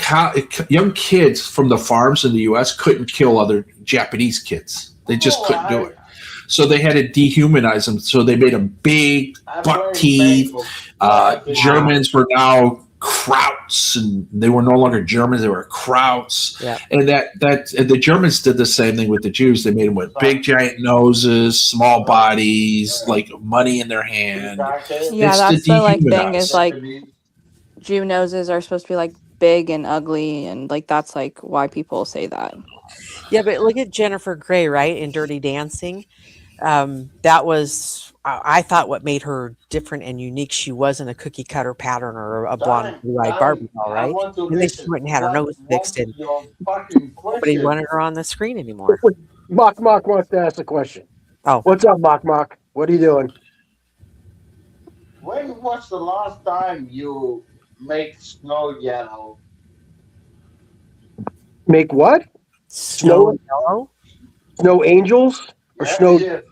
kids from the farms in the U.S. couldn't kill other Japanese kids. They just couldn't do it. So they had to dehumanize them. So they made them big, buck teeth. Germans were now Krauts, and they were no longer Germans; they were Krauts. Yeah. And the Germans did the same thing with the Jews. They made them with big, giant noses, small bodies, like money in their hand. Yeah, that's the like thing is like Jew noses are supposed to be like big and ugly, and like that's like why people say that. Yeah, but look at Jennifer Grey, right, in Dirty Dancing. That was, I thought, what made her different and unique. She wasn't a cookie cutter pattern or a blonde blue-eyed Barbie doll, right? And then she went and had her nose fixed, and nobody wanted her on the screen anymore. Mock wants to ask a question. Oh, what's up, Mock? What are you doing? When was the last time you make snow yellow? Make what? Snow yellow? Snow angels? Or snow?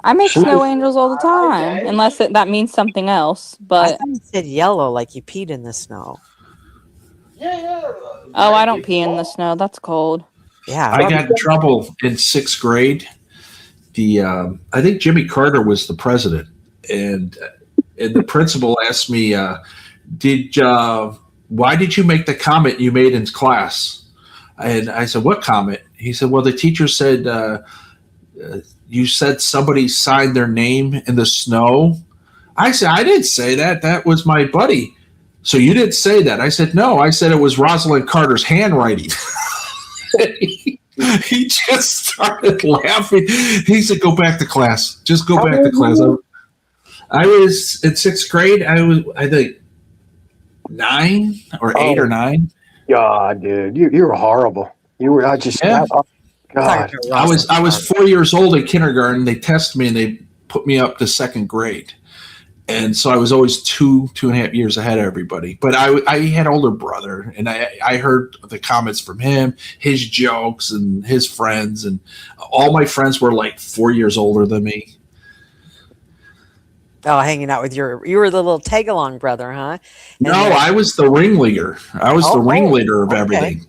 I make snow angels all the time, unless that means something else. But I thought you said yellow, like you peed in the snow. Yeah. Oh, I don't pee in the snow. That's cold. Yeah. I got in trouble in 6th grade. I think Jimmy Carter was the president, and the principal asked me, why did you make the comment you made in class? And I said, what comment? He said, well, the teacher said, you said somebody signed their name in the snow. I said, I didn't say that. That was my buddy. So you didn't say that. I said, no, I said it was Rosalind Carter's handwriting. He just started laughing. He said, go back to class. Just go back to class. I was in 6th grade. I think 9 or 8 or 9. God, dude, you were horrible. You were. God. I was 4 years old in kindergarten. They tested me and they put me up to 2nd grade, and so I was always 2.5 years ahead of everybody. But I had an older brother, and I heard the comments from him, his jokes, and his friends, and all my friends were like 4 years older than me. Oh, hanging out with you were the little tag-along brother, huh? And I was the ringleader. I was the ringleader of everything.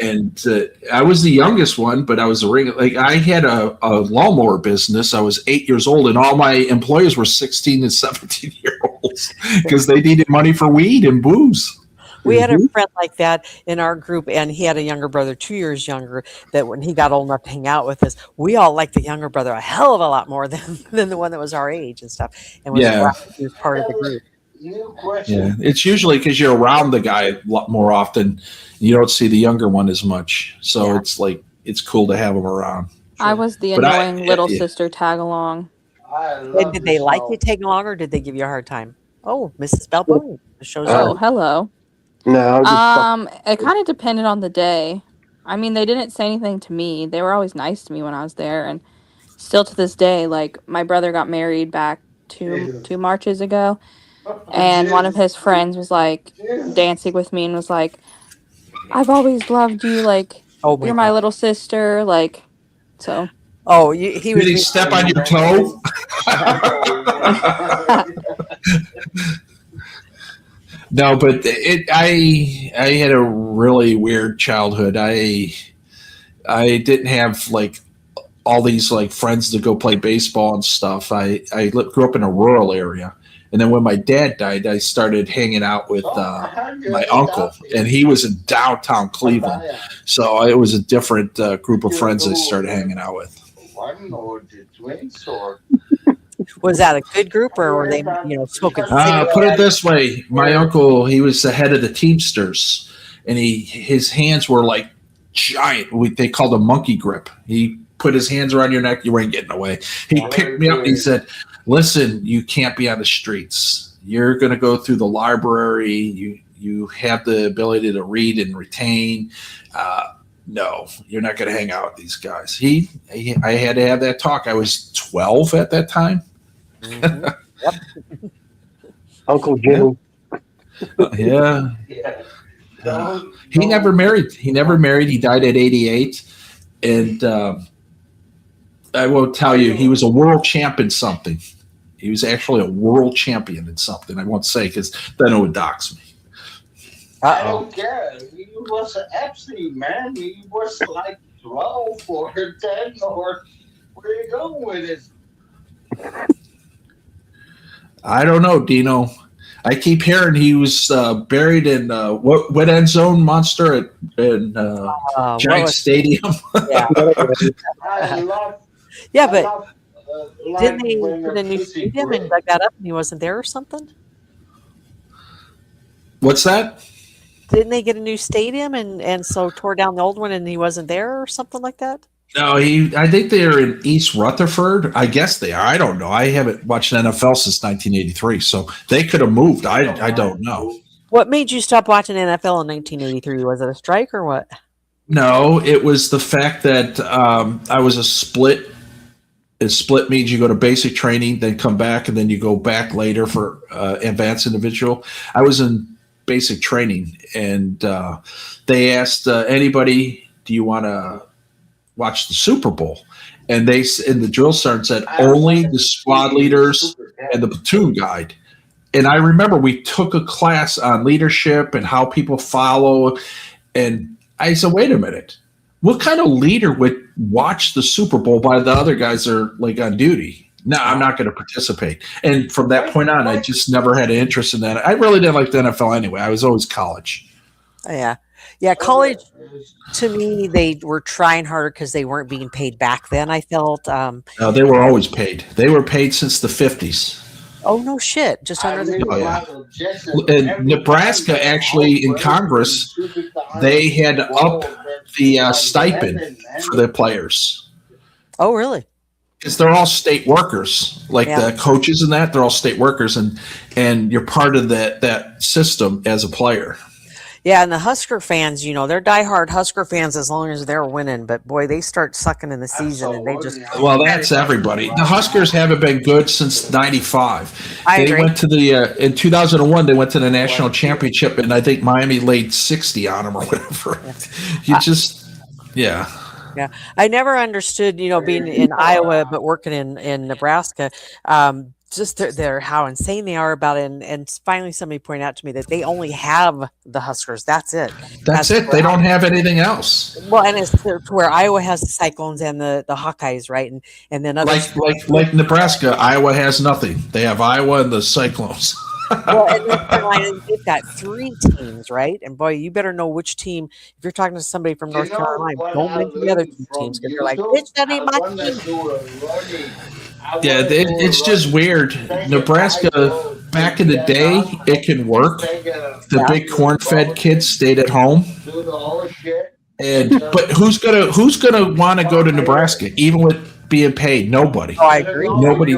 And I was the youngest one, but I was the ring. Like I had a lawnmower business. I was 8 years old, and all my employees were 16 and 17 year olds because they needed money for weed and booze. We had a Mhm. friend like that in our group, and he had a younger brother, 2 years younger. That when he got old enough to hang out with us, we all liked the younger brother a hell of a lot more than the one that was our age and stuff, and was Yeah. glad he was part of the group. Yeah, it's usually because you're around the guy a lot more often. You don't see the younger one as much, so Yeah. it's like it's cool to have him around. I was the But annoying little yeah. sister tag along. And did they like you taking along, or did they give you a hard time? Oh, Mrs. Balboni, the show's Oh, over. hello. No, just It kind of depended on the day. I mean, they didn't say anything to me. They were always nice to me when I was there, and still to this day, like my brother got married back two Marches ago, and one of his friends was like dancing with me and was like, "I've always loved you. Like Oh my you're my God. little sister." Like, so Oh, he was. Did he step on your toe? No, but I had a really weird childhood. I didn't have like all these like friends to go play baseball and stuff. I grew up in a rural area, and then when my dad died, I started hanging out with my uncle, and he was in downtown Cleveland. So it was a different group of friends I started hanging out with. Was that a good group, or were they, smoking cigarettes? Put it this way: my uncle, he was the head of the Teamsters, and his hands were like giant. They called them monkey grip. He put his hands around your neck, you ain't getting away. He picked me up and he said, "Listen, you can't be on the streets. You're going to go through the library. You have the ability to read and retain. No, you're not going to hang out with these guys." I had to have that talk. I was 12 at that time. Mhm. Yep. Uncle Jim. Yeah. He never married. He died at 88. And I will tell you, he was a world champ in something. He was actually a world champion in something. I won't say because then it would dox me. I don't care. He was actually, man, he was like 12 or 10 or where you going with it? I don't know, Dino. I keep hearing he was buried in what end zone monster in Giant Stadium. Yeah. I love, Yeah, but didn't like they when put the a new pussy stadium and grip. dug that up and he wasn't there or something? What's that? Didn't they get a new stadium and so tore down the old one and he wasn't there or something like that? No, I think they're in East Rutherford. I guess they are. I don't know. I haven't watched NFL since 1983, so they could have moved. I don't know. What made you stop watching NFL in 1983? Was it a strike or what? No, it was the fact that I was a split. A split means you go to basic training, then come back, and then you go back later for advanced individual. I was in basic training, and they asked anybody, "Do you want to watch the Super Bowl?" And they in the drill sergeant said only the squad leaders and the platoon guide. And I remember we took a class on leadership and how people follow. And I said, "Wait a minute, what kind of leader would watch the Super Bowl while the other guys are like on duty? No, I'm not going to participate." And from that point on, I just never had an interest in that. I really didn't like the NFL anyway. I was always college. Yeah. Yeah, college, to me, they were trying harder because they weren't being paid back then, I felt. No, they were always paid. They were paid since the 50s. Oh, no shit. Just under the Oh, yeah. In Nebraska, actually, in Congress, they had to up the stipend for their players. Oh, really? Because they're all state workers, like Yeah. the coaches and that, they're all state workers, and you're part of that system as a player. Yeah, and the Husker fans, they're diehard Husker fans as long as they're winning. But boy, they start sucking in the season, and they just Well, that's everybody. The Huskers haven't been good since '95. I They agree. went to the in 2001. They went to the national championship, and I think Miami laid 60 on them or whatever. You just, yeah. Yeah, I never understood, being in Iowa but working in Nebraska, just their how insane they are about it. And finally, somebody pointed out to me that they only have the Huskers. That's it. That's it. They don't have anything else. Well, and it's to where Iowa has the Cyclones and the Hawkeyes, right? And then others Like Nebraska, Iowa has nothing. They have Iowa and the Cyclones. Well, and North Carolina, they've got 3 teams, right? And boy, you better know which team. If you're talking to somebody from North Carolina, don't mention the other 2 teams because they're like, bitch, that ain't my team. Yeah, it's just weird. Nebraska, back in the day, it can work. The big corn-fed kids stayed at home. But who's gonna want to go to Nebraska, even with being paid? Nobody. Oh, I agree. Nobody.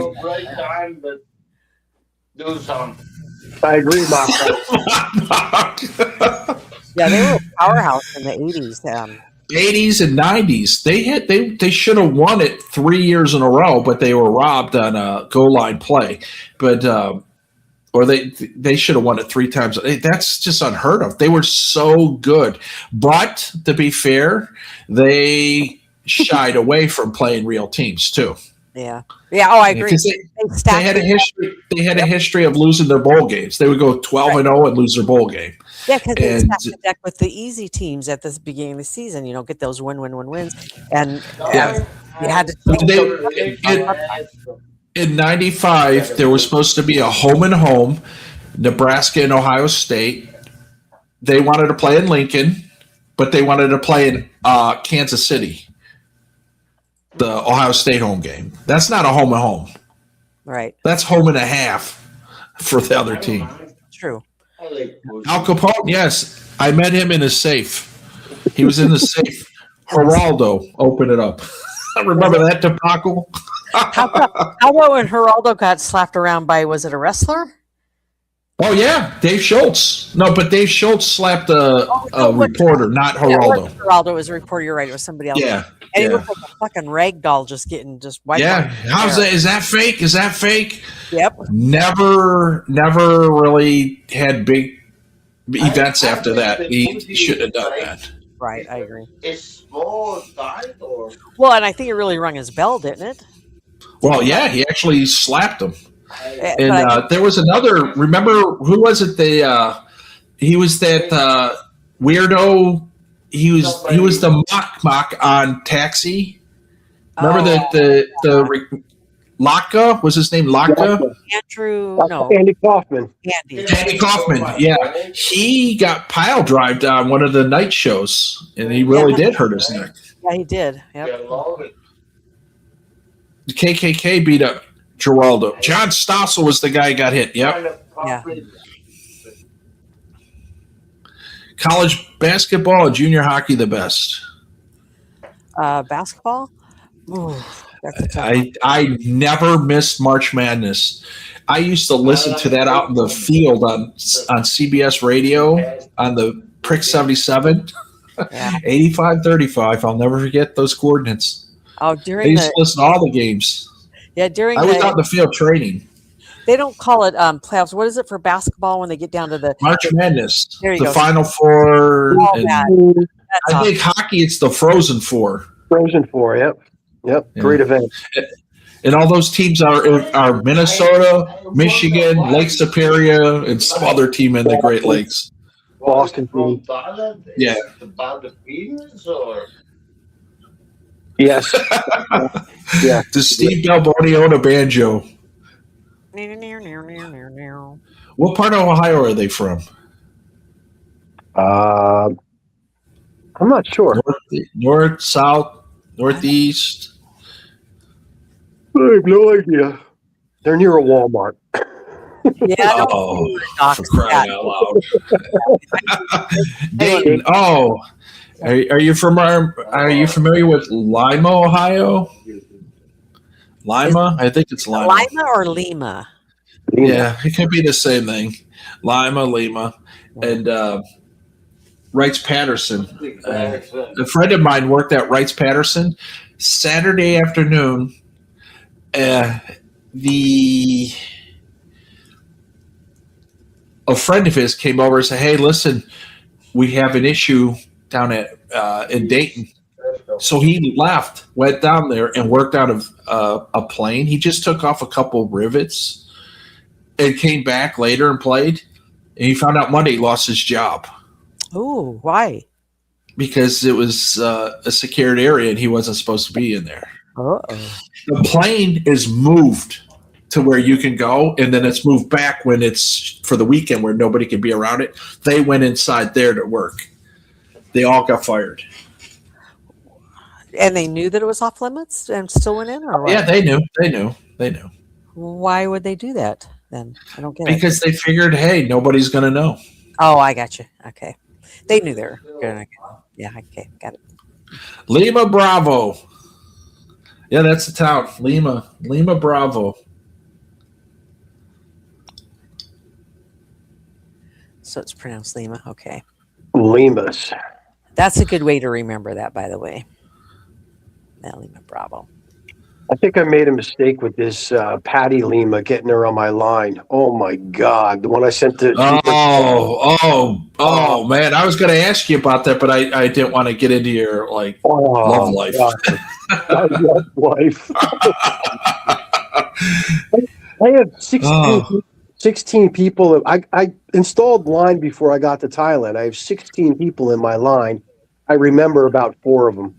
I agree, Mark. Yeah, they were a powerhouse in the 80s. 80s and 90s. They should have won it 3 years in a row, but they were robbed on a goal line play. But or they should have won it 3 times. That's just unheard of. They were so good. But to be fair, they shied away from playing real teams too. Yeah. Yeah. Oh, I agree. They had a history. They had a history of losing their bowl games. They would go 12-0 and lose their bowl game. Yeah, because they stacked the deck with the easy teams at the beginning of the season. Get those wins, and you had to. In '95, there was supposed to be a home and home, Nebraska and Ohio State. They wanted to play in Lincoln, but they wanted to play in Kansas City. The Ohio State home game. That's not a home and home. Right. That's home and a half for the other team. True. Al Capone, yes. I met him in a safe. He was in the safe. Geraldo opened it up. I remember that debacle. How about when Geraldo got slapped around by, was it a wrestler? Oh, yeah. Dave Schultz. No, but Dave Schultz slapped a reporter, not Geraldo. Yeah, Geraldo was a reporter. You're right. It was somebody else. Yeah. And he looked like a fucking rag doll just wiped. Yeah. How's that? Is that fake? Is that fake? Yep. Never really had big events after that. He shouldn't have done that. Right. I agree. It's small side or Well, and I think it really rung his bell, didn't it? Well, yeah, he actually slapped him. But And there was another. Remember who was it? He was that weirdo. He was the mock on Taxi. Remember the Laka, was his name Laka? Andrew, no, Andy Kaufman. Andy Kaufman. Yeah, he got pile drived on one of the night shows, and he really did hurt his neck. Yeah, he did. Yep. The KKK beat up Geraldo. John Stossel was the guy who got hit. Yep. Yeah. College basketball and junior hockey the best. Basketball. Ooh, that's a tough one. I never missed March Madness. I used to listen to that out in the field on CBS radio on the Prick 77. Yeah. 85-35. I'll never forget those coordinates. Oh, I during used to listen to all the games. I was out in the field training. They don't call it playoffs. What is it for basketball when they get down to the March Madness. There you The go. Final Four. All and that. That's I think hockey, it's the Frozen Four. Frozen Four. Yep. Yeah. Great event. And all those teams are Minnesota, Michigan, Lake Superior, and some other team in the Great Lakes. Boston team. Yeah. about the Peters or Yes. Yeah. Does Steve Balboni own a banjo? What part of Ohio are they from? I'm not sure. North, south, northeast. I have no idea. They're near a Walmart. Yeah. Oh, for crying out loud. Dayton. Oh, are you familiar with Lima, Ohio? Lima? I think it's Lima. Lima or Lima? Yeah, it could be the same thing. Lima. And Wrights Patterson. A friend of mine worked at Wrights Patterson. Saturday afternoon, a friend of his came over and said, "Hey, listen, we have an issue down at in Dayton." So he left, went down there, and worked out of a plane. He just took off a couple rivets and came back later and played. And he found out Monday he lost his job. Ooh, why? Because it was a secured area and he wasn't supposed to be in there. Uh-oh. The plane is moved to where you can go, and then it's moved back when it's for the weekend where nobody can be around it. They went inside there to work. They all got fired. And they knew that it was off limits and still went in, or what? Yeah, they knew. Why would they do that then? I don't get it. Because they figured, hey, nobody's going to know. Oh, I got you. Okay. They knew they were going to. Yeah, okay. Got it. Lima Bravo. Yeah, that's the town. Lima Bravo. So it's pronounced Lima. Okay. Limas. That's a good way to remember that, by the way. Lima Bravo. I think I made a mistake with this Patty Lima getting her on my line. Oh my God. The one I sent to. Oh, man. I was going to ask you about that, but I didn't want to get into your love life. Love life. I have 16 people. I installed line before I got to Thailand. I have 16 people in my line. I remember about 4 of them.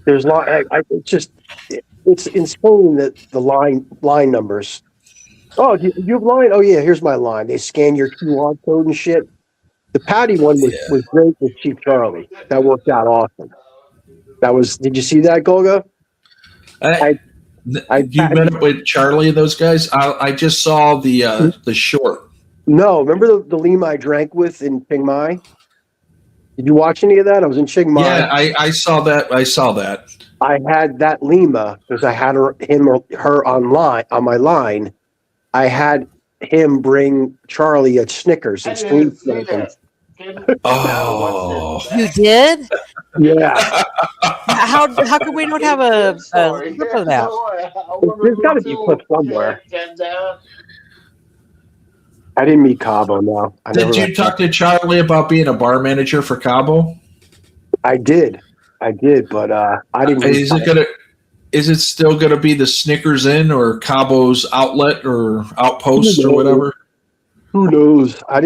There's not. It's insane that the line numbers. Oh, you have line? Oh yeah, here's my line. They scan your QR code and shit. The Patty one was great with Chief Charlie. That worked out awesome. Did you see that, Golga? You met up with Charlie and those guys? I just saw the short. No, remember the Lima I drank with in Chiang Mai? Did you watch any of that? I was in Chiang Mai. Yeah, I saw that. I had that Lima because I had her on my line. I had him bring Charlie a Snickers and spoon something. Oh, you did? Yeah. How come we don't have a clip of that? There's got to be a clip somewhere. I didn't meet Cabo. No. Did you talk to Charlie about being a bar manager for Cabo? I did, but I didn't. Is it still gonna be the Snickers Inn or Cabo's outlet or outpost or whatever? Who knows? I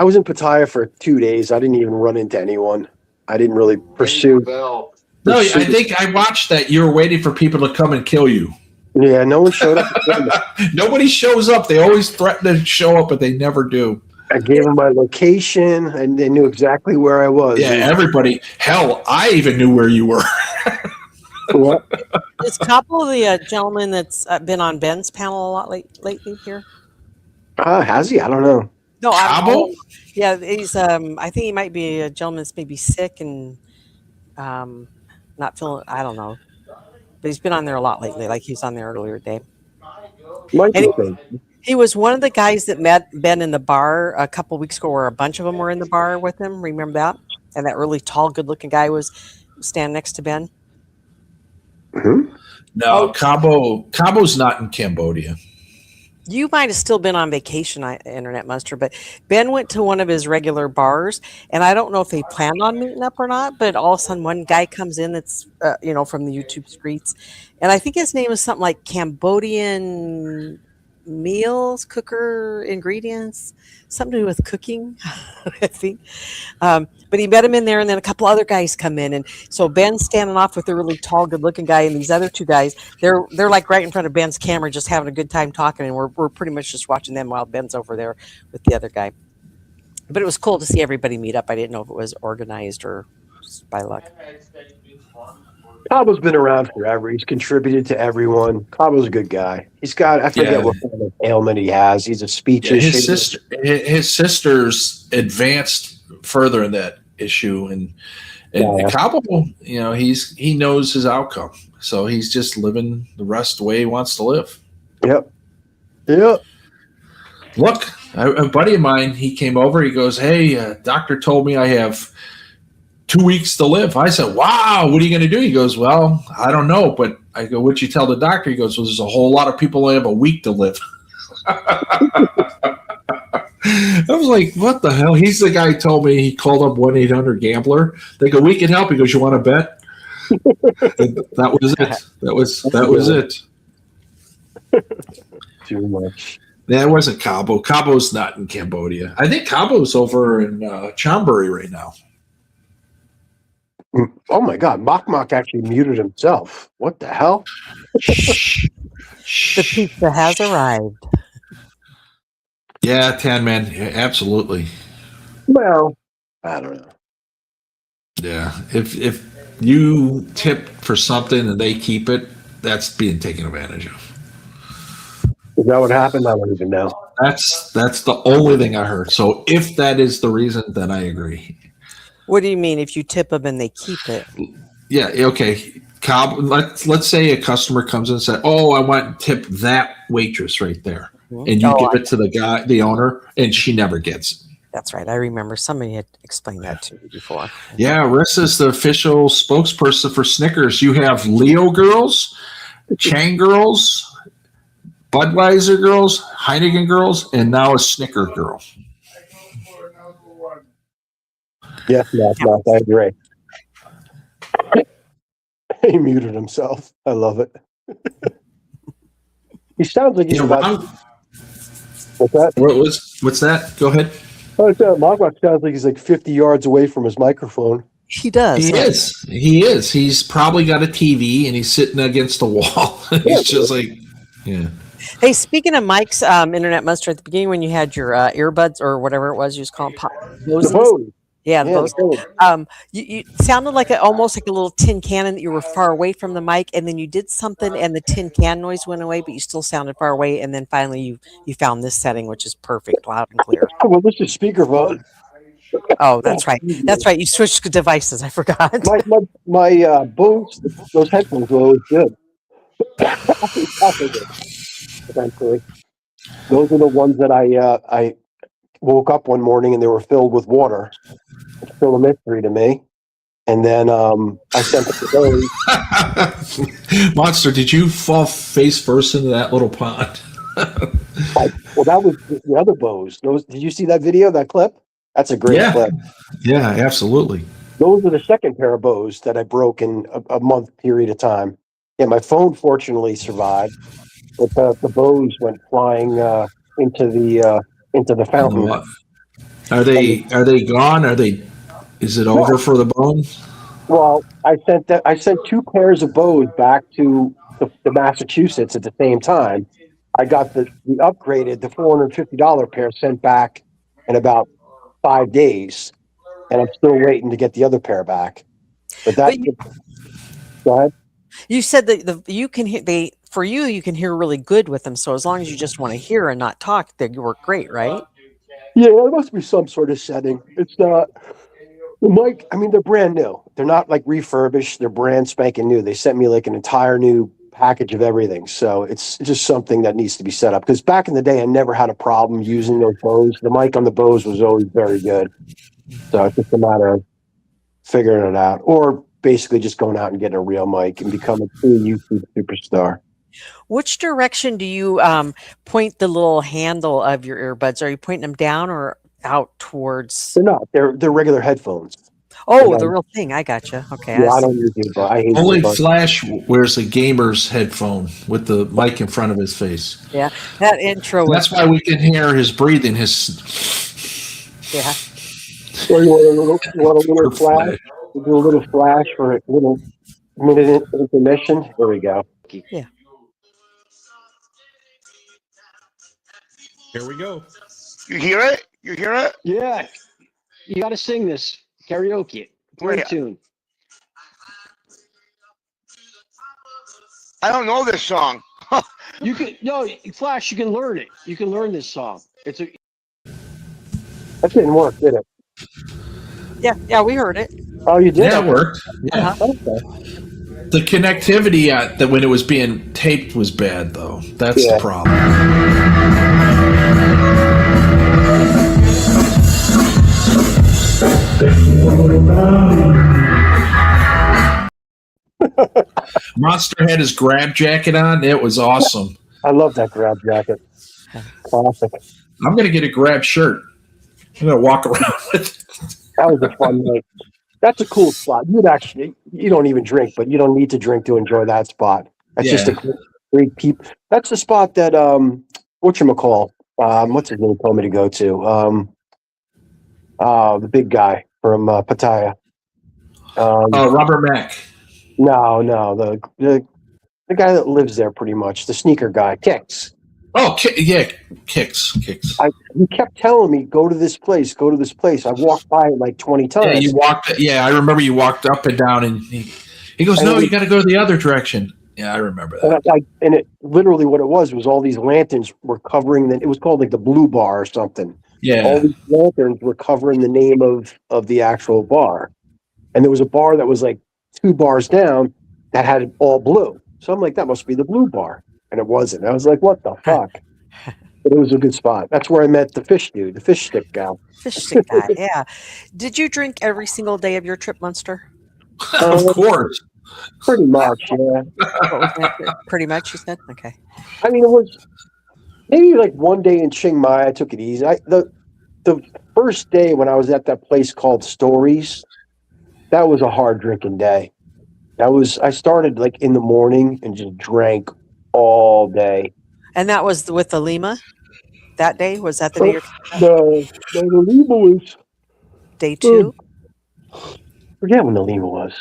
was in Pattaya for 2 days. I didn't even run into anyone. I didn't really pursue. No, I think I watched that. You were waiting for people to come and kill you. Yeah, no one showed up. Nobody shows up. They always threaten to show up, but they never do. I gave them my location, and they knew exactly where I was. Yeah, everybody. Hell, I even knew where you were. What? Is Cabo the gentleman that's been on Ben's panel a lot lately here? Has he? I don't know. No, Cabo? Yeah, he's. I think he might be a gentleman that's maybe sick and not feeling. I don't know, but he's been on there a lot lately. Like he was on there earlier today. He was one of the guys that met Ben in the bar a couple weeks ago, where a bunch of them were in the bar with him. Remember that? And that really tall, good-looking guy was standing next to Ben. Mm-hmm. No, Cabo's not in Cambodia. You might have still been on vacation, Internet Monster, but Ben went to one of his regular bars, and I don't know if they planned on meeting up or not, but all of a sudden one guy comes in that's, from the YouTube streets, and I think his name is something like Cambodian Meals, Cooker Ingredients, something to do with cooking, I think. But he met him in there, and then a couple other guys come in, and so Ben's standing off with the really tall, good-looking guy, and these other 2 guys, they're like right in front of Ben's camera, just having a good time talking, and we're pretty much just watching them while Ben's over there with the other guy. But it was cool to see everybody meet up. I didn't know if it was organized or just by luck. Cabo's been around forever. He's contributed to everyone. Cabo's a good guy. He's got, I forget what kind of ailment he has. He's a speech issue. His sister's advanced further in that issue, and Cabo, he knows his outcome, so he's just living the rest the way he wants to live. Yep. Look, a buddy of mine, he came over. He goes, "Hey, doctor told me I have 2 weeks to live." I said, "Wow, what are you going to do?" He goes, "Well, I don't know." But I go, "What'd you tell the doctor?" He goes, "Well, there's a whole lot of people that have a week to live." I was like, what the hell? He's the guy who told me, he called up 1-800-GAMBLER. They go, "We can help." He goes, "You want to bet?" That was it. That was it. Too much. That wasn't Cabo. Cabo's not in Cambodia. I think Cabo's over in Chonburi right now. Oh my God, Mok actually muted himself. What the hell? The pizza has arrived. Yeah, Tan Man, yeah, absolutely. Well, I don't know. Yeah, if you tip for something and they keep it, that's being taken advantage of. Is that what happened? I don't even know. That's the only thing I heard. So if that is the reason, then I agree. What do you mean if you tip them and they keep it? Yeah, okay. Cobb, let's say a customer comes in and says, "Oh, I want to tip that waitress right there," and you give it to the owner, and she never gets it. That's right. I remember somebody had explained that to me before. Yeah, Rissa's the official spokesperson for Snickers. You have Leo girls, Chang girls, Budweiser girls, Heineken girls, and now a Snicker girl. Yes, Matt, I agree. He muted himself. I love it. He sounds like he's about. What's that? What's that? Go ahead. Oh, Mogwai sounds like he's like 50 yards away from his microphone. He does. He is. He is. He's probably got a TV and he's sitting against the wall. He's just like, yeah. Hey, speaking of Mike's Internet Monster, at the beginning when you had your earbuds or whatever it was, you was calling The Bose. Yeah, the Bose. You sounded like almost like a little tin cannon that you were far away from the mic, and then you did something, and the tin can noise went away, but you still sounded far away. And then finally, you found this setting, which is perfect, loud and clear. Well, this is speakerphone. Oh, that's right. That's right. You switched devices. I forgot. My Bose, those headphones were always good. Eventually, those are the ones that I woke up one morning and they were filled with water. It's still a mystery to me. And then I sent it to those. Monster, did you fall face first into that little pond? Well, that was the other Bose. Did you see that video, that clip? That's a great clip. Yeah, absolutely. Those are the second pair of Bose that I broke in a month period of time. Yeah, my phone fortunately survived, but the Bose went flying into the fountain. Are they gone? Is it over for the bone? Well, I sent two pairs of Bose back to the Massachusetts at the same time. I got the upgraded, the $450 pair sent back in about 5 days, and I'm still waiting to get the other pair back. But go ahead. You said that you can hear you can hear really good with them. So as long as you just want to hear and not talk, they work great, right? Yeah, there must be some sort of setting. It's not the mic. I mean, they're brand new. They're not like refurbished. They're brand spanking new. They sent me like an entire new package of everything. So it's just something that needs to be set up. Because back in the day, I never had a problem using those Bose. The mic on the Bose was always very good. So it's just a matter of figuring it out, or basically just going out and getting a real mic and become a true YouTube superstar. Which direction do you point the little handle of your earbuds? Are you pointing them down or out towards? They're not. They're regular headphones. Oh, the real thing. I gotcha. Okay. Yeah, I don't use it, but I hate Only it. Flash wears a gamer's headphone with the mic in front of his face. Yeah, that intro. That's why we can hear his breathing. Yeah. So you want a little flash? We'll do a little flash for a little minute intermission. There we go. Yeah. Here we go. You hear it? You hear it? Yeah. You got to sing this karaoke. It. Great tune. I don't know this song. You can Flash. You can learn it. You can learn this song. That didn't work, did it? Yeah, we heard it. Oh, you did? Yeah, it worked. Yeah. Okay. The connectivity that when it was being taped was bad, though. That's the problem. Monster had his grab jacket on. It was awesome. I love that grab jacket. Classic. I'm going to get a grab shirt. I'm going to walk around with it. That was a fun night. That's a cool spot. You don't even drink, but you don't need to drink to enjoy that spot. That's just a great peep. That's the spot that whatchamacall, what's his name told me to go to. The big guy from Pattaya. Robert Mack. No, the guy that lives there pretty much, the sneaker guy, Kicks. Oh, yeah, Kicks. He kept telling me, go to this place, go to this place. I walked by it like 20 times. Yeah, you walked. Yeah, I remember you walked up and down, and he goes, "No, you got to go the other direction." Yeah, I remember that. And it literally what it was all these lanterns were covering it was called like the Blue Bar or something. Yeah, all these lanterns were covering the name of the actual bar, and there was a bar that was like 2 bars down that had it all blue. So I'm like, that must be the Blue Bar, and it wasn't. I was like, what the fuck? But it was a good spot. That's where I met the fish dude, the fish stick guy. Fish stick guy, yeah. Did you drink every single day of your trip, Munster? Of course. Pretty much, yeah. What was that? Pretty much, you said? Okay. I mean, it was maybe like one day in Chiang Mai, I took it easy. The first day when I was at that place called Stories, that was a hard drinking day. I started like in the morning and just drank all day. And that was with the Lima that day? Was that the day? The Lima was day 2? Forget when the Lima was.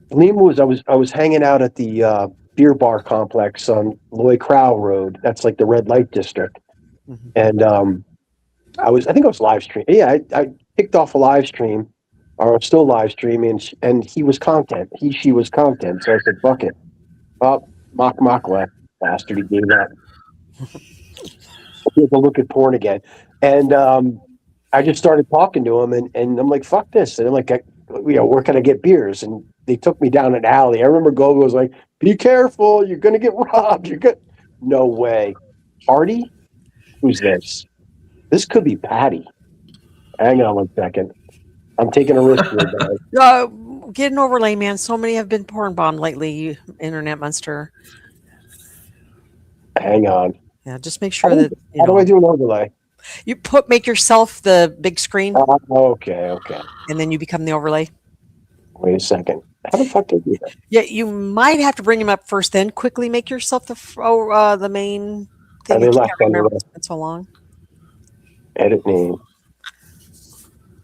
Lima was I was hanging out at the beer bar complex on Loy Crow Road. That's like the red light district. Mm-hmm. And I think I was live streaming. Yeah, I kicked off a live stream, or I'm still live streaming, and he was content. She was content. So I said, fuck it. Oh, Mock left. Bastard, he gave up. He had to look at porn again. And I just started talking to him, and I'm like, fuck this. And I'm like, where can I get beers? And they took me down an alley. I remember Gogo was like, be careful, you're going to get robbed. No way. Party? Who's this? This could be Patty. Hang on 1 second. I'm taking a risk here, guys. Get an overlay, man. So many have been porn bombed lately, Internet Monster. Hang on. Yeah, just make sure that. How do I do an overlay? You make yourself the big screen. Okay. And then you become the overlay. Wait a second. How the fuck did I do that? Yeah, you might have to bring him up first, then quickly make yourself the main thing. They I left can't remember. on the- It's been so long. Edit name.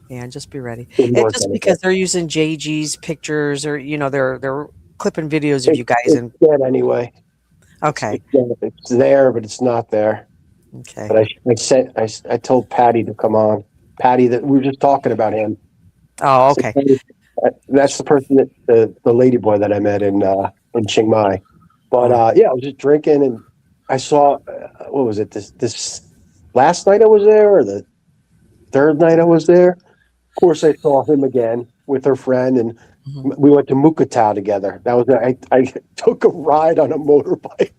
Yeah, just be ready. Didn't work Just on it. because they're using JG's pictures, or they're clipping videos of you guys. It's And dead anyway. okay, It's there, but it's not there. okay. But I told Patty to come on. Patty, that we were just talking about him. Oh, okay. That's the person that the lady boy that I met in Chiang Mai. But yeah, I was just drinking, and I saw what was it? This last night I was there, or the third night I was there. Of course, I saw him again with her friend, and we went to Mukatao together. That was I took a ride on a motorbike.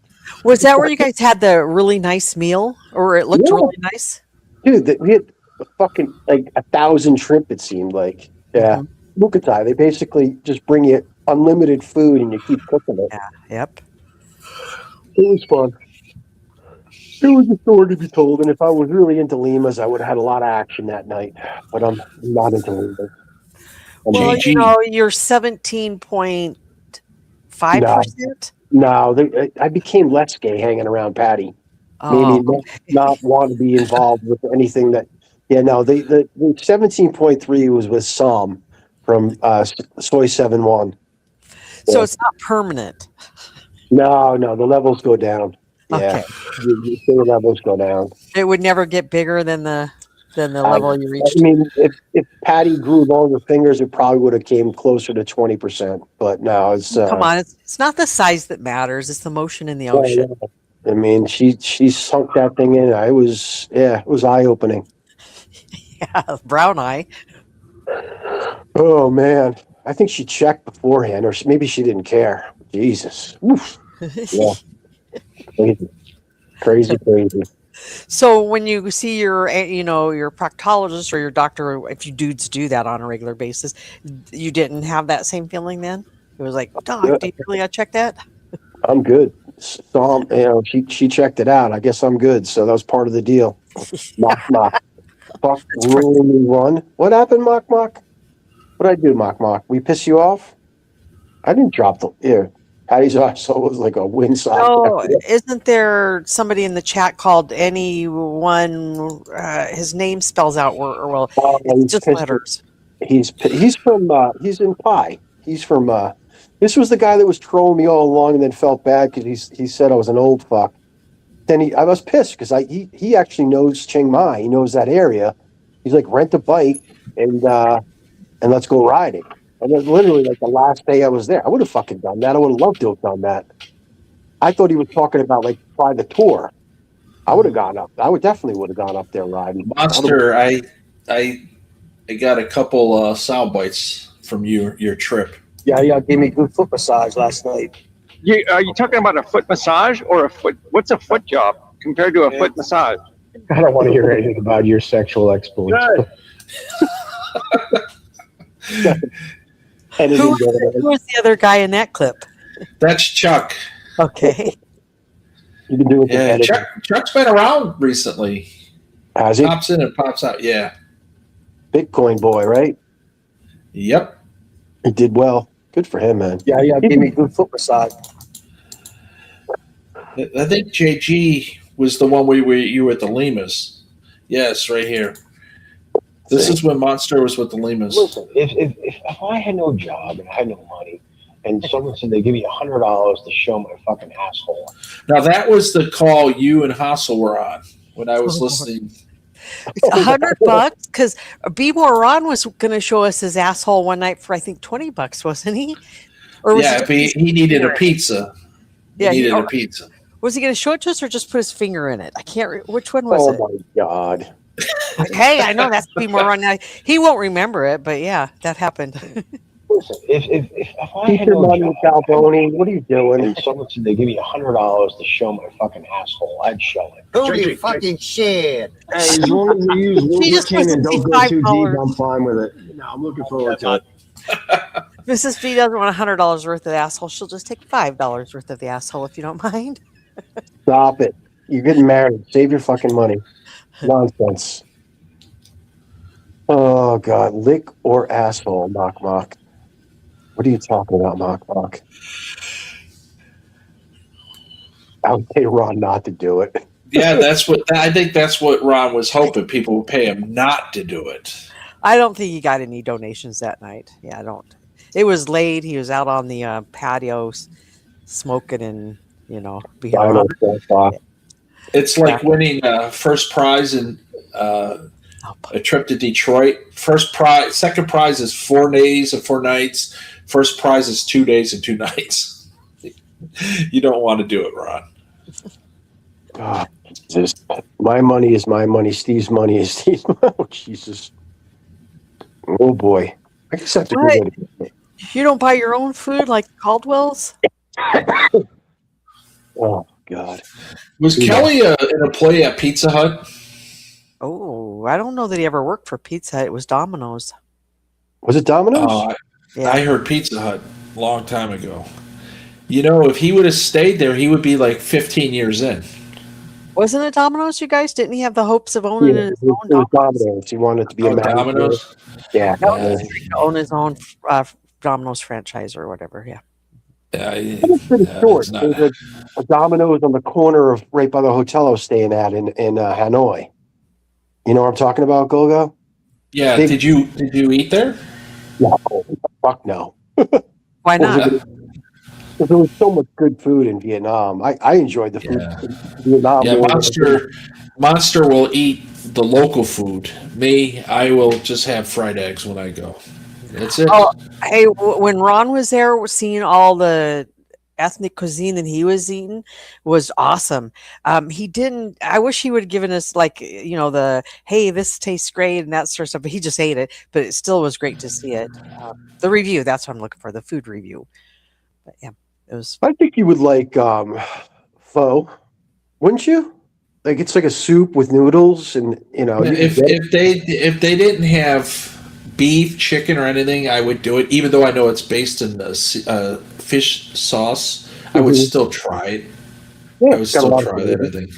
Was that where you guys had the really nice meal, or it looked really nice? Dude, we had fucking like 1,000 shrimp. It seemed like, yeah. Mukatao. They basically just bring you unlimited food, and you keep cooking it. Yeah. Yep. It was fun. It was a story to be told, and if I was really into Limas, I would have had a lot of action that night. But I'm not into Limas. Well, you're 17.5%. No, I became less gay hanging around Patty. Maybe not want to be involved with anything that. Yeah, no. The 17.3 was with Sam from Soy 7-1. So it's not permanent. No, the levels go down. Yeah, Okay. the levels go down. It would never get bigger than the level you reached. I mean, if Patty grew longer fingers, it probably would have came closer to 20%. But no, it's Come on, it's not the size that matters; it's the motion in the ocean. I mean, she sunk that thing in. It was eye opening. Yeah, brown eye. Oh man, I think she checked beforehand, or maybe she didn't care. Jesus, oof. Yeah, crazy. So when you see your proctologist or your doctor, if you dudes do that on a regular basis, you didn't have that same feeling then? It was like, Doc, do you really gotta check that? I'm good. So, she checked it out. I guess I'm good. So that was part of the deal. Mock. Fuck, run. What happened, Mock? What did I do, Mock? We piss you off? I didn't drop the ear. Patty's also was like a windsock. No, isn't there somebody in the chat called anyone? His name spells out it's just letters. He's in Pi. He's from. This was the guy that was trolling me all along, and then felt bad because he said I was an old fuck. Then I was pissed because he actually knows Chiang Mai. He knows that area. He's like, rent a bike and let's go riding. And then literally like the last day I was there, I would have fucking done that. I would have loved to have done that. I thought he was talking about like private tour. I would have gone up. I would definitely would have gone up there riding. Monster, I got a couple sound bites from your trip. Yeah, gave me a good foot massage last night. Are you talking about a foot massage or a foot? What's a foot job compared to a foot massage? I don't want to hear anything about your sexual exploits. Who was the other guy in that clip? That's Chuck. Okay. You can do it. Yeah, Chuck's been around recently. Has he? Pops in and pops out. Yeah. Bitcoin boy, right? Yep. He did well. Good for him, man. Yeah, gave me a good foot massage. I think JG was the one where you were at the Limas. Yes, right here. This is when Monster was with the Limas. Listen, if I had no job and I had no money, and someone said they give me $100 to show my fucking asshole. Now that was the call you and Hassel were on when I was listening. It's $100 because B-More Ron was going to show us his asshole one night for I think $20, wasn't he? Or was he needed a pizza. Yeah, he needed a pizza. Was he going to show it to us or just put his finger in it? I can't. Which one was it? Oh my god! Hey, I know that's B-More Ron. Now he won't remember it, but yeah, that happened. Listen, if I Keep had your no money, job, Calboni. What are you doing? and someone said they give me $100 to show my fucking asshole, I'd show it. Holy fucking shit. Hey, as long as we use She just lubricant wants and to don't see go too deep, $5. I'm fine with it. No, I'm looking forward to it. Mrs. B doesn't want $100 worth of the asshole. She'll just take $5 worth of the asshole if you don't mind. Stop it! You're getting married. Save your fucking money. Nonsense. Oh god, lick or asshole, Mock. What are you talking about, Mock? I would pay Ron not to do it. Yeah, I think that's what Ron was hoping. People would pay him not to do it. I don't think he got any donations that night. Yeah, I don't. It was late. He was out on the patio smoking and, being around. It's like winning first prize in a trip to Detroit. Second prize is 4 days and 4 nights. First prize is 2 days and 2 nights. You don't want to do it, Ron. Oh, Jesus. My money is my money. Steve's money is Steve's money. Oh, Jesus. Oh, boy. I guess that's a good way to do it. You don't buy your own food like Caldwell's? Oh, God. Was Kelly an employee at Pizza Hut? Oh, I don't know that he ever worked for Pizza Hut. It was Domino's. Was it Domino's? I heard Pizza Hut a long time ago. If he would have stayed there, he would be like 15 years in. Wasn't it Domino's, you guys? Didn't he have the hopes of owning his own it was Domino's. He wanted to be a manager. Domino's? Yeah. To own his own Domino's franchise or whatever, yeah. It was pretty short. There's a Domino's on the corner of right by the hotel I was staying at in Hanoi. You know what I'm talking about, Golgo? Yeah. Did you eat there? No. Fuck no. Why not? Because there was so much good food in Vietnam. I enjoyed the food in Vietnam. Yeah, Monster will eat the local food. Me, I will just have fried eggs when I go. That's it. Oh, hey, when Ron was there, seeing all the ethnic cuisine that he was eating was awesome. He didn't. I wish he would have given us the hey, this tastes great and that sort of stuff. But he just ate it. But it still was great to see it. The review. That's what I'm looking for. The food review. But yeah, it was. I think you would like pho, wouldn't you? Like it's like a soup with noodles, and if they didn't have beef, chicken, or anything, I would do it. Even though I know it's based in the fish sauce, I would still try it. Yeah, I would still try that. I think.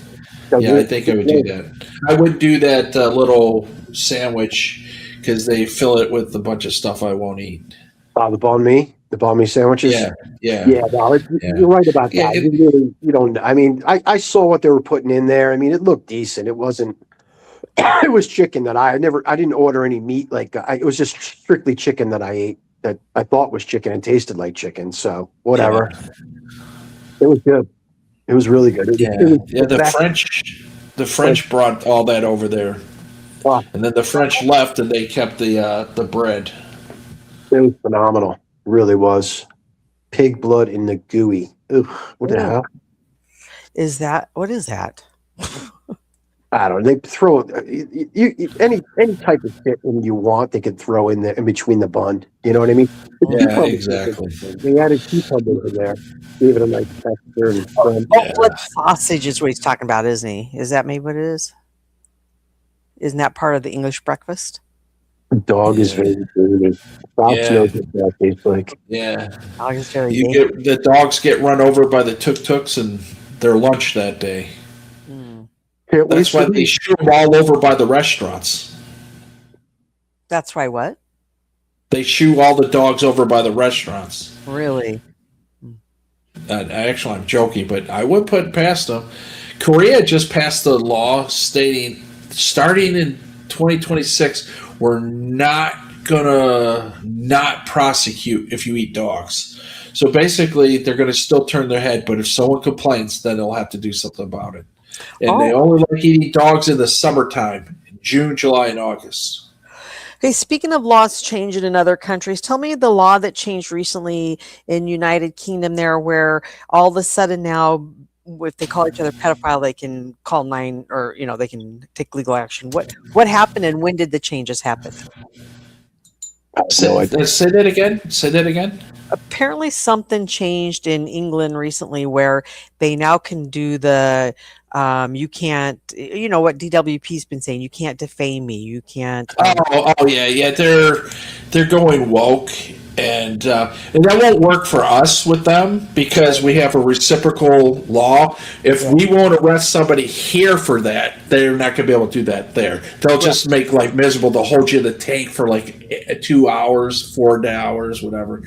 Yeah, I think I would do that. I would do that little sandwich because they fill it with a bunch of stuff I won't eat. The banh mi sandwiches. Yeah. No, you're right about that. You don't. I mean, I saw what they were putting in there. I mean, it looked decent. It wasn't. It was chicken that I didn't order any meat. It was just strictly chicken that I ate. that I thought was chicken and tasted like chicken. So whatever. It was good. It was really good. The French brought all that over there, Wow. and then the French left, and they kept the bread. It was phenomenal. It really was. Pig blood in the gooey. Ugh, what the hell? What is that? I don't know. They throw any type of shit you want, they could throw in there in between the bun. You know what I mean? Yeah, exactly. They added cucumbers in there, gave it a nice texture. And Blood sausage is what he's talking about, isn't he? Is that maybe what it is? Isn't that part of the English breakfast? Dog is very good. Fox knows what that tastes like. Yeah. Dog is very The dogs get run over by the tuk-tuks and their lunch that day. That's why they shoo them all over by the restaurants. That's why what? They shoo all the dogs over by the restaurants. Really? Actually, I'm joking, but I would put it past them. Korea just passed the law stating, starting in 2026, we're not gonna not prosecute if you eat dogs. So basically, they're gonna still turn their head, but if someone complains, then they'll have to do something about it. And they only like eating dogs in the summertime, June, July, and August. Hey, speaking of laws changing in other countries, tell me the law that changed recently in United Kingdom there, where all of a sudden now, if they call each other pedophile, they can call they can take legal action. What happened and when did the changes happen? Say that again. Say that again. Apparently something changed in England recently where they now can do the you can't, what DWP's been saying, you can't defame me, you can't Yeah, they're going woke, and that won't work for us with them because we have a reciprocal law. If we won't arrest somebody here for that, they're not going to be able to do that there. They'll just make life miserable. They'll hold you in the tank for like 2 hours, 4 hours, whatever.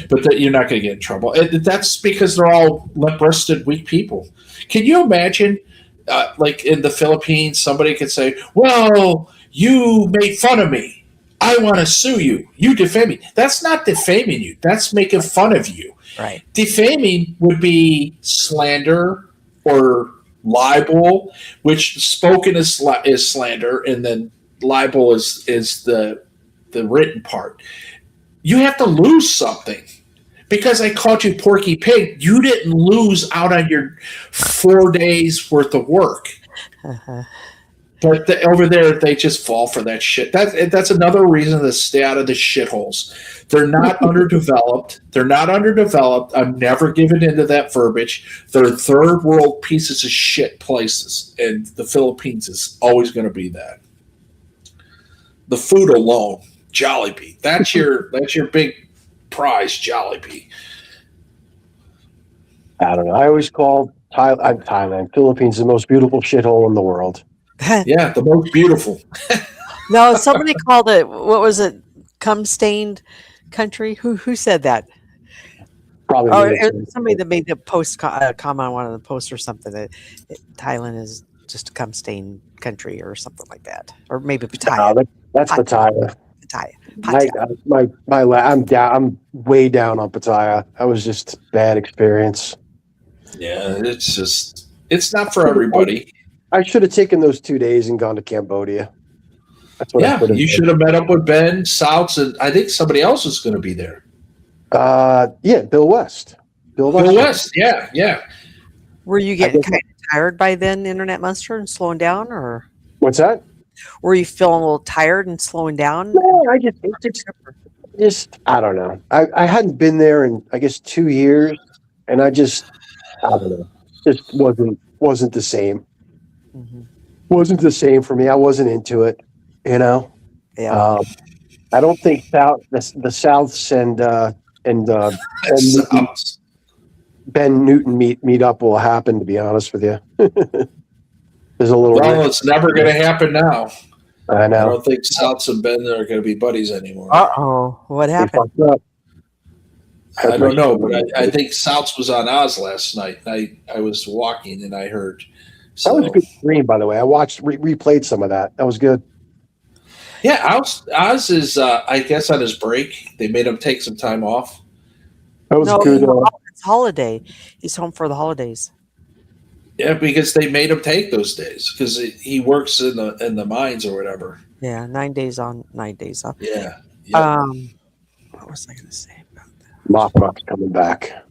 But you're not going to get in trouble. That's because they're all limp-wristed, weak people. Can you imagine, like in the Philippines, somebody could say, well, you made fun of me. I want to sue you. You defame me. That's not defaming you. That's making fun of you. Right. Defaming would be slander or libel, which spoken is slander, and then libel is the written part. You have to lose something. Because I called you Porky Pig, you didn't lose out on your 4 days worth of work. But over there, they just fall for that shit. That's another reason to stay out of the shitholes. They're not underdeveloped. I'm never giving into that verbiage. They're third world pieces of shit places, and the Philippines is always going to be that. The food alone, Jollibee. That's your big prize, Jollibee. I don't know. I always call Thailand, Philippines, the most beautiful shithole in the world. Yeah, the most beautiful. No, somebody called it, what was it, cum-stained country? Who said that? Probably somebody that made the post comment on one of the posts or something that Thailand is just a cum-stained country or something like that, or maybe Pattaya. No, that's Pattaya. Pattaya. I'm way down on Pattaya. That was just a bad experience. Yeah, it's not for everybody. I should have taken those 2 days and gone to Cambodia. That's what you should have met up with Ben Souts, and I think somebody else is going to be there. Bill West. Bill West, yeah. Were you getting kind of tired by then, Internet Monster, and slowing down, or what's that? Were you feeling a little tired and slowing down? No, I just I don't know. I hadn't been there in I guess 2 years, and I don't know. Just wasn't the same. Mm-hmm. Wasn't the same for me. I wasn't into it. Yeah. I don't think the Souths and Ben Newton meet up will happen. To be honest with you, there's a little. Well, it's never going to happen now. I know. I don't think Souths and Ben are going to be buddies anymore. What happened? I don't know, but I think Souths was on Oz last night. I was walking and I heard. That was a good stream, by the way. I watched replayed some of that. That was good. Yeah, Oz is, I guess, on his break. They made him take some time off. That was No, good. it's holiday. He's home for the holidays. Yeah, because they made him take those days because he works in the mines or whatever. Yeah, 9 days on, 9 days off. Yeah. What was I going to say about that? Mock's coming back.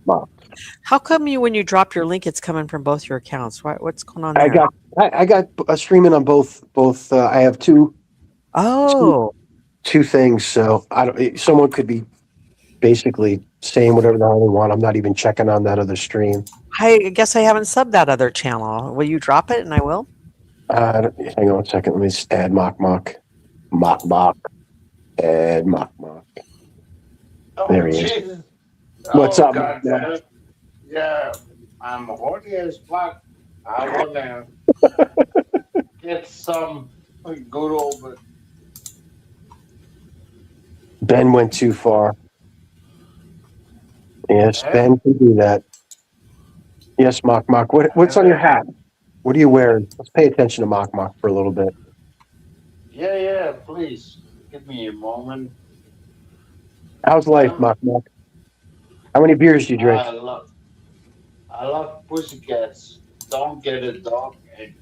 Mock. How come when you drop your link, it's coming from both your accounts? What's going on there? I got streaming on both. I have two things. So I don't. Someone could be basically saying whatever the hell they want. I'm not even checking on that other stream. I guess I haven't subbed that other channel. Will you drop it and I will? Hang on a second. Let me just add Mock. Add Mock. There he is. What's up, God, man? Yeah, I'm horny as fuck. I want to get some good old. Ben went too far. Yes, Ben can do that. Yes, Mock. What's on your hat? What are you wearing? Let's pay attention to Mock for a little bit. Yeah, please. Give me a moment. How's life, Mock? How many beers do you drink? I love pussycats. Don't get a dog and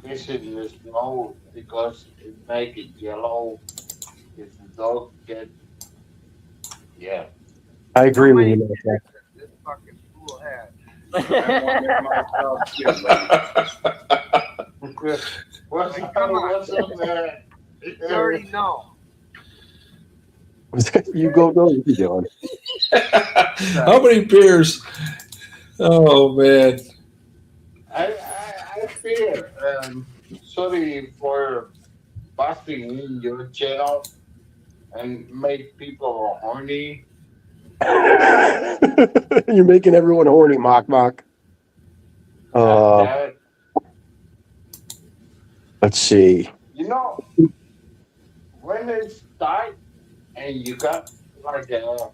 piss it in the snow because it make it yellow. If the dog get, yeah. I agree with you, Mock. This fucking cool hat. What's up there? You already know. You go. What are you doing? How many beers? Oh man! I feel sorry for busting in your channel and make people horny. You're making everyone horny, Mock. Let's see. You know, when it's dark and you got like a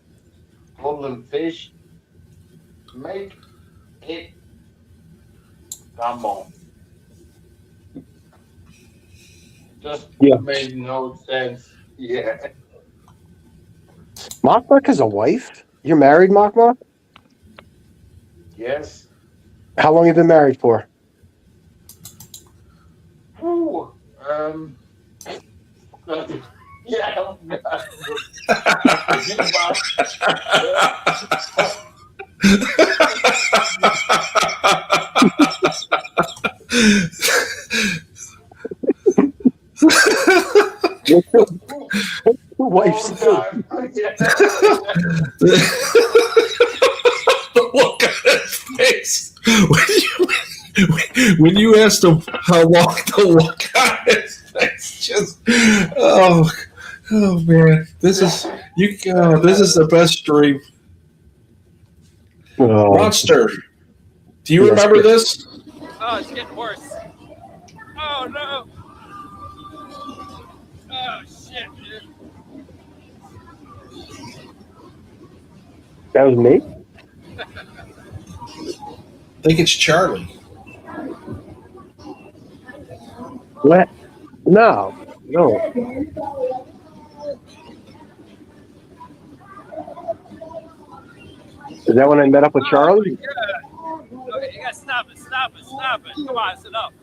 golden fish, make it come on. Just made no sense. Yeah. Mock has a wife? You're married, Mock? Yes. How long have you been married for? Ooh, yeah. Wife's Look at his face when you asked him how long the look on his face. Just oh man, this is the best stream. Monster, do you remember this? Oh, it's getting worse. Oh no. Oh shit, dude. That was me? I think it's Charlie. What? No. Is that when I met up with Charlie? Okay, you gotta stop it. Come on, it's enough.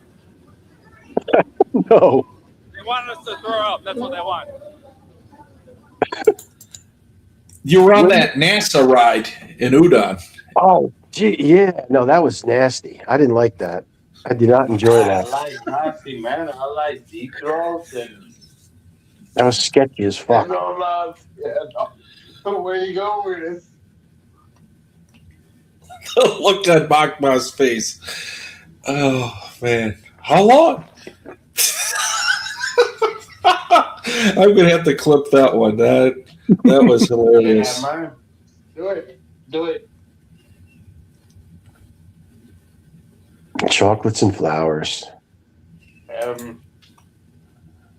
No. They want us to throw up. That's what they want. You were on that NASA ride in Udon. Oh, gee, yeah. No, that was nasty. I didn't like that. I did not enjoy that. I like nasty, man. I like deep throats and. That was sketchy as fuck. No. Where you go with this? Look at Makma's face. Oh man, how long? I'm gonna have to clip that one. That was hilarious. Yeah, man. Do it. Chocolates and flowers.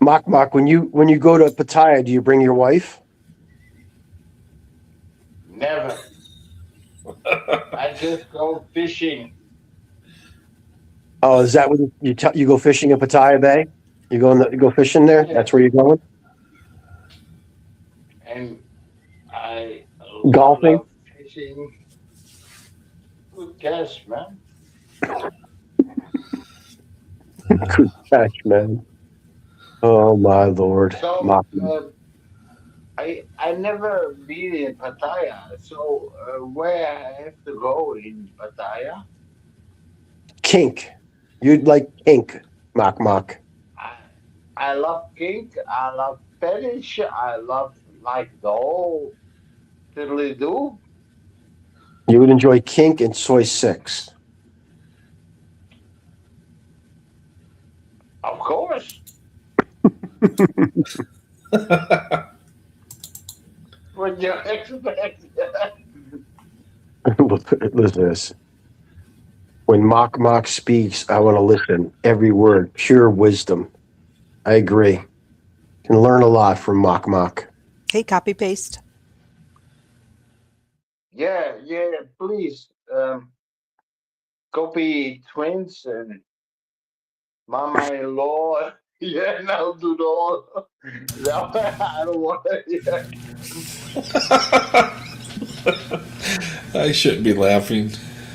Mock, when you go to Pattaya, do you bring your wife? Never. I just go fishing. Oh, is that when you go fishing in Pattaya Bay? You go fishing there? That's where you're going? And I Golfing? love fishing. Good catch, man. Good catch, man. Oh my lord. So Mock. I never been in Pattaya. So where I have to go in Pattaya? Kink. You'd like kink, Mock. I love kink. I love fetish. I love like the whole tiddly do. You would enjoy kink and soy 6. Of course. What you expect? Listen to this. When Mock speaks, I want to listen. Every word, pure wisdom. I agree. Can learn a lot from Mock. Hey, copy paste. Yeah, please. Copy twins and mama-in-law. Yeah, now do the whole. No, I don't want to. Yeah. I shouldn't be laughing.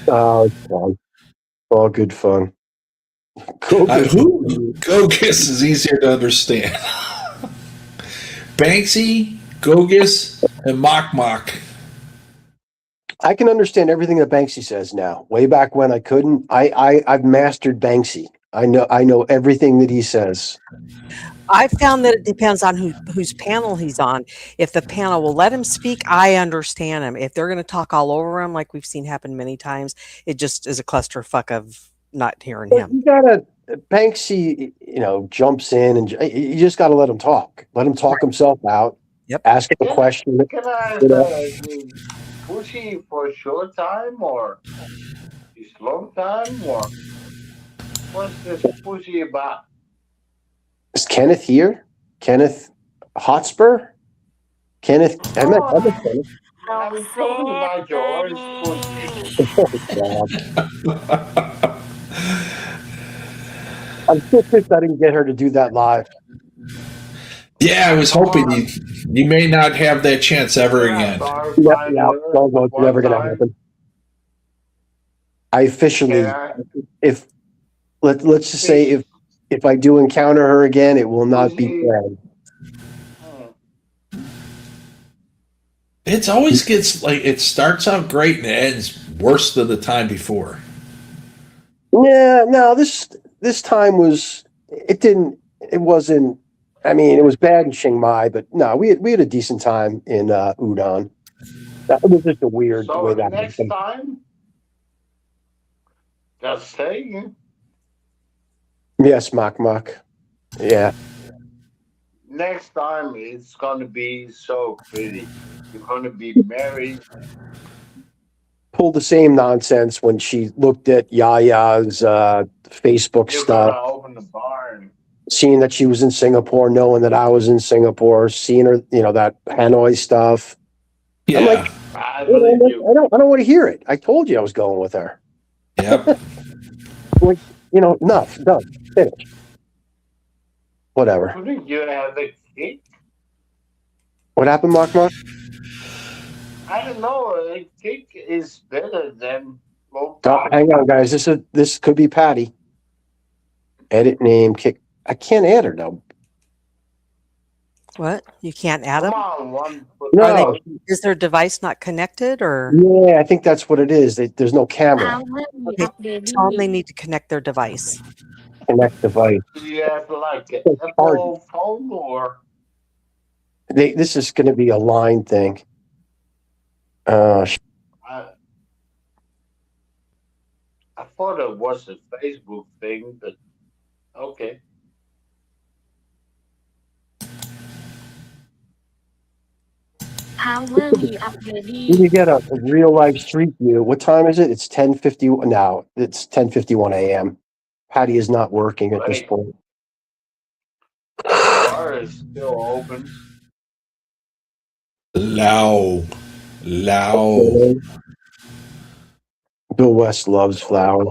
Oh, it's fun. All good fun. Gogus is easier to understand. Banksy, Gogus, and Mock. I can understand everything that Banksy says now. Way back when I couldn't. I've mastered Banksy. I know everything that he says. I found that it depends on whose panel he's on. If the panel will let him speak, I understand him. If they're going to talk all over him, like we've seen happen many times, it just is a clusterfuck of not hearing him. You gotta Banksy, jumps in and you just got to let him talk. Let him talk himself out. Yep. Ask him a question. Can I Pushy for short time or is long time or what's this Pushy about? Is Kenneth here? Kenneth Hotspur? Kenneth? I met Kenneth. I'm talking about your orange Pushy. I'm still pissed I didn't get her to do that live. Yeah, I was hoping you may not have that chance ever again. No, it's never going to happen. I officially, let's just say if I do encounter her again, it will not be planned. It always gets it starts out great and it ends worse than the time before. Yeah, no, this time it wasn't. I mean, it was bad in Chiang Mai, but no, we had a decent time in Udon. That was just a weird way that next happened. time, just saying. Yes, Mock. Yeah. Next time it's gonna be so pretty. You're gonna be married. Pulled the same nonsense when she looked at Yaya's Facebook You're stuff. gonna open the barn. Seeing that she was in Singapore, knowing that I was in Singapore, seeing her, that Hanoi stuff. Yeah. I'm like, I don't want to hear it. I told you I was going with her. Yep. Like, enough, done, finished. Whatever. Couldn't you have a cake? What happened, Mark? I don't know. A cake is better than Hang on, guys. This could be Patty. Edit name, kick. I can't add her now. What? You can't add them? No. Is their device not connected or? Yeah, I think that's what it is. There's no camera. Okay. Tell them they need to connect their device. Connect device. Do you have like an Apple phone or? This is going to be a line thing. I thought it was a Facebook thing, but okay. How will you upgrade? You get a real life street view. What time is it? It's 10:50 now. It's 10:51 a.m. Patty is not working at this point. The bar is still open. Loud. Bill West loves flowers.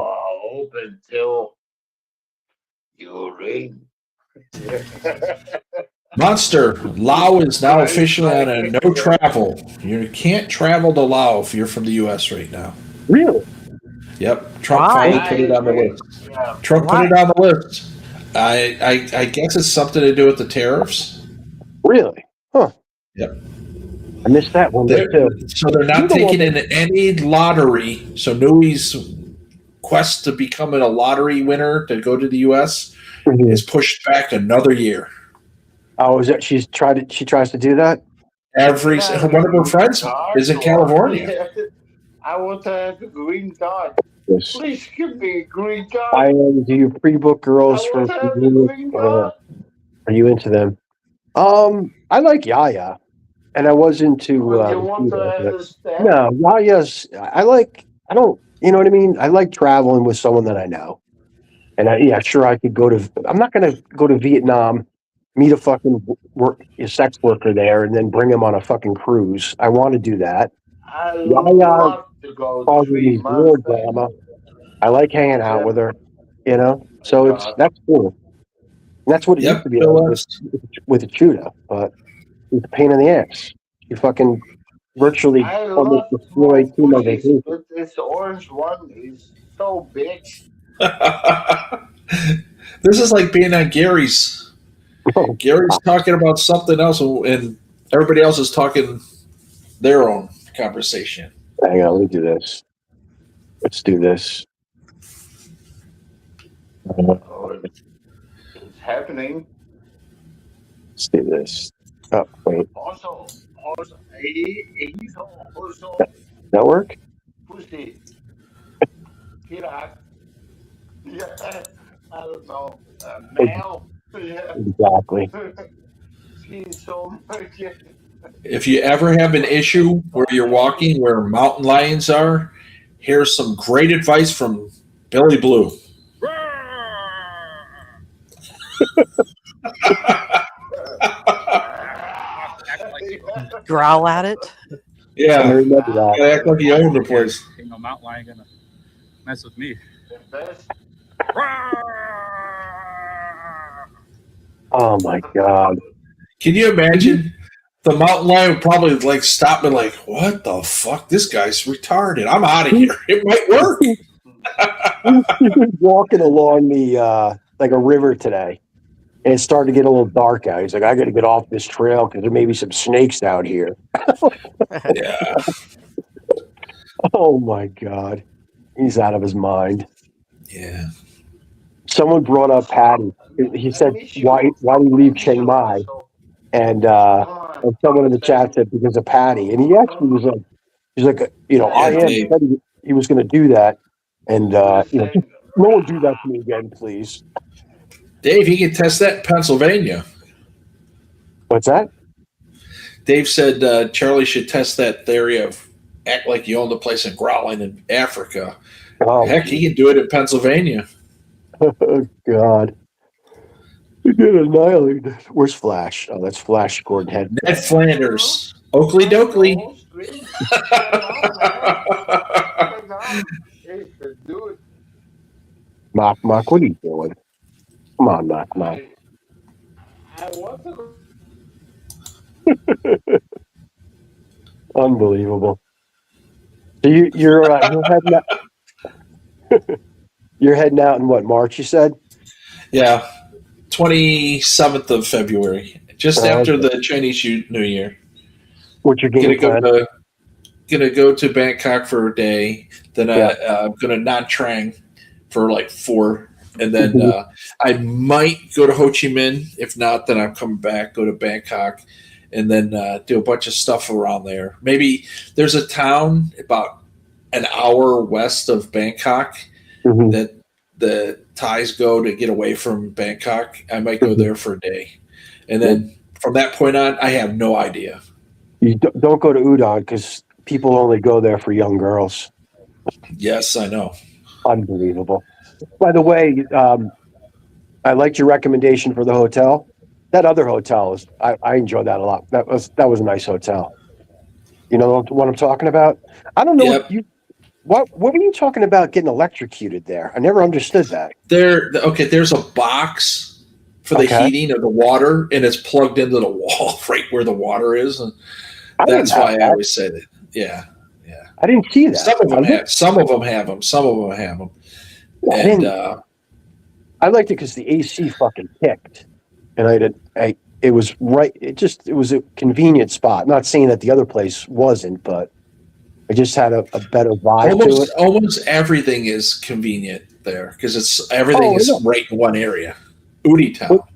Open till you ring. Monster, Laos is now officially on a no travel. You can't travel to Laos if you're from the U.S. right now. Really? Yep. Trump Why? finally put it on the list. Yeah. Trump put it on the list. I guess it's something to do with the tariffs. Really? Huh. Yep. I missed that one too. So they're not taking in any lottery. So Newey's quest to becoming a lottery winner to go to the U.S. is pushed back another year. Oh, is that she tries to do that? One of her friends is in California. I want to have a green card. Yes. Please give me a green card. Do you pre-book girls for? Are you into them? I like Yaya, and I was into. You want to understand? No, Yaya's. I don't. You know what I mean? I like traveling with someone that I know, and sure, I could go to. I'm not going to go to Vietnam, meet a fucking sex worker there, and then bring him on a fucking cruise. I want to do that. I love to go causing 3 these war months. drama. I like hanging out with her, So that's cool. And that's what it used to be like with Chuda, but it's a pain in the ass. You fucking virtually I almost love destroyed two months. Please, but this orange one is so big. This is like being on Gary's. Gary's talking about something else, and everybody else is talking their own conversation. Hang on, let me do this. Let's do this. It's happening. Let's do this. Oh, wait. Also, he's also That work? pussy. Kirak. Yeah, I don't know. Male. Yeah. Exactly. She's so much. If you ever have an issue where you're walking where mountain lions are, here's some great advice from Billy Blue. Growl at it. Yeah, I remember that. I act like you own the place. Ain't no mountain lion gonna mess with me. Oh my god. Can you imagine? The mountain lion would probably like stop and like, what the fuck? This guy's retarded. I'm out of here. It might work. He was walking along the like a river today, and it started to get a little dark out. He's like, I got to get off this trail because there may be some snakes out here. Yeah. Oh my god, he's out of his mind. Yeah. Someone brought up Patty. He said, "Why do you leave Chiang Mai?" And someone in the chat said, "Because of Patty." And he actually was like, "He's like, I am." He was going to do that, and no one do that to me again, please. Dave, he can test that in Pennsylvania. What's that? Dave said Charlie should test that theory of act like you own the place and growling in Africa. Oh, heck, he can do it in Pennsylvania. Oh God. You get annihilated. Where's Flash? Oh, that's Flash Gordon Head. Ned Flanders. Oakley Dokley. Mock, what are you doing? Come on, Mock. I want to. Unbelievable. So you're heading out. You're heading out in what, March? You said? Yeah, 27th of February, just after the Chinese New Year. What's your game plan? Gonna go to Bangkok for a day. Then I'm gonna Nha Trang for like 4, and then I might go to Ho Chi Minh. If not, then I'm coming back, go to Bangkok, and then do a bunch of stuff around there. Maybe there's a town about an hour west of Bangkok that the Thais go to get away from Bangkok. I might go there for a day, and then from that point on, I have no idea. You don't go to Udon because people only go there for young girls. Yes, I know. Unbelievable. By the way, I liked your recommendation for the hotel. That other hotel I enjoyed that a lot. That was a nice hotel. You know what I'm talking about? I don't know what were you talking about getting electrocuted there? I never understood that. There's a box for the Okay. heating of the water, and it's plugged into the wall right where the water is. And I didn't that's have why I that. always say that. Yeah. I didn't see that. Some of them I have. Some of them have them. Some of them have them. Yeah, I And didn't- I liked it because the AC fucking kicked, and it was right. It was a convenient spot. Not saying that the other place wasn't, but it just had a better vibe to it. almost everything is convenient there because everything Oh, is yeah. right in one area. Udi Town. Well,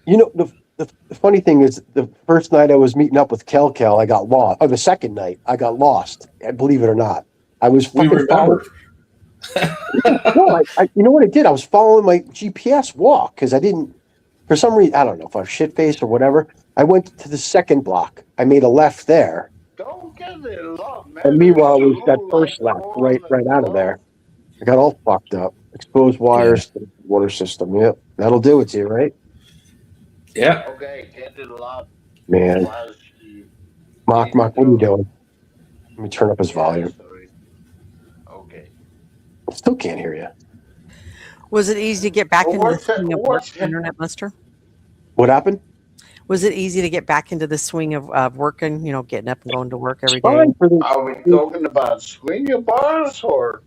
you know, the funny thing is, the first night I was meeting up with Kel, I got lost. Or the second night, I got lost. Believe it or not, I was We fucking remember. No, you know what I did? I was following my GPS walk because I didn't, for some reason, I don't know if I was shit faced or whatever. I went to the second block. I made a left there. Don't get it love, man. And meanwhile, it was that first left right out of there. I got all fucked up. Exposed wires to the water system. Yep. That'll do it to you, right? Yeah. Okay, get it love. Man. Mock, what are you doing? Let me turn up his volume. Okay. I still can't hear you. Was it easy to get back into the what's that- swing of what's work, Internet Buster? What happened? Was it easy to get back into the swing of working, getting up and going to work every Fine day? for the, Are we talking about swinger bars or?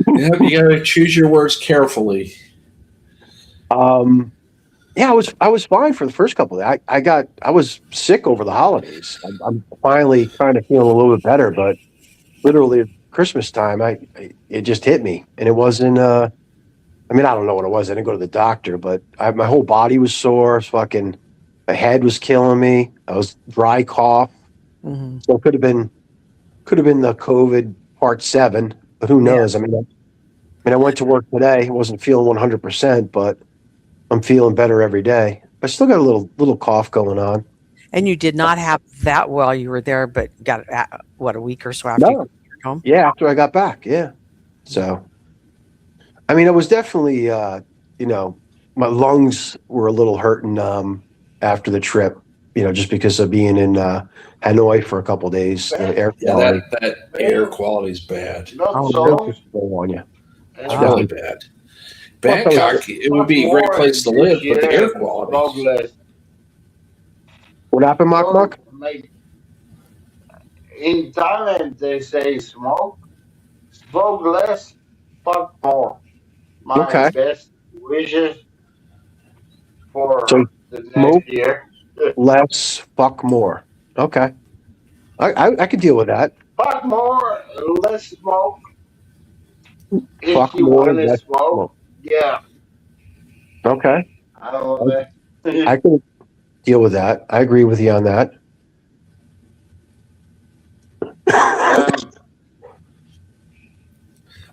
Yeah, you got to choose your words carefully. Yeah, I was fine for the first couple of days. I was sick over the holidays. I'm finally kind of feeling a little bit better, but literally at Christmas time, it just hit me, and it wasn't. I don't know what it was. I didn't go to the doctor, but my whole body was sore. Fucking, my head was killing me. I was dry cough. Mm-hmm. So it could have been the COVID part 7, but who knows? Yeah. I went to work today. I wasn't feeling 100%, but I'm feeling better every day. I still got a little cough going on. And you did not have that while you were there, but got it a week or so after you No. got home? Yeah, after I got back. Yeah. So, it was definitely, my lungs were a little hurting after the trip, just because of being in Hanoi for a couple of days. The air Yeah, quality. that air quality is bad. Not Oh, so. it's so on you. It's really bad. Bangkok, it would be a great place to live, but the air quality. What happened, Mock? Like, in Thailand, they say smoke less, fuck more. My Okay. best wishes for So, the next smoke year. less, fuck more. Okay. I could deal with that. Fuck more, less smoke. If Fuck you more, want to less smoke, smoke. yeah. Okay. I don't know. I can deal with that. I agree with you on that.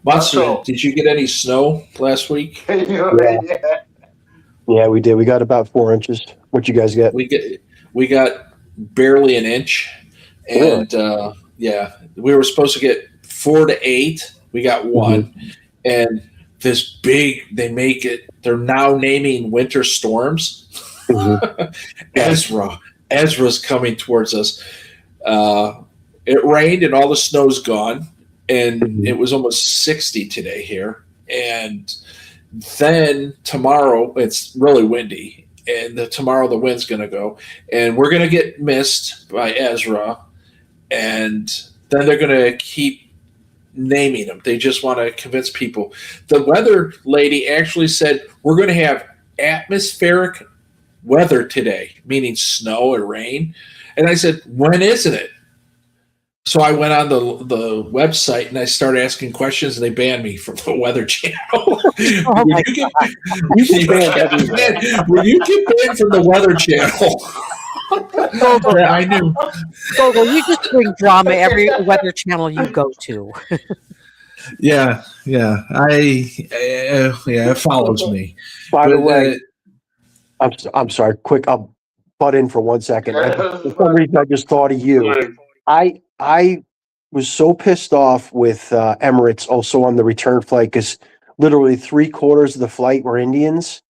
Monster, did you get any snow last week? Yeah, we did. We got about 4 inches. What you guys get? We got barely an inch, and we were supposed to get 4 to 8. We got 1, and this big. They're now naming winter storms. Ezra's coming towards us. It rained and all the snow's gone, and it was almost 60 today here. And then tomorrow it's really windy, and tomorrow the wind's going to go, and we're going to get missed by Ezra, and then they're going to keep naming them. They just want to convince people. The weather lady actually said we're going to have atmospheric weather today, meaning snow or rain. And I said, when isn't it? So I went on the website and I started asking questions, and they banned me from the Weather Channel. Will you get banned from the Weather Channel? Yeah, I knew. Gogo, you just bring drama every Weather Channel you go to. Yeah. It follows me. By the But, way, I'm sorry. Quick, I'll butt in for 1 second. For some reason, I just thought of you. I was so pissed off with Emirates also on the return flight because literally 3/4 of the flight were Indians,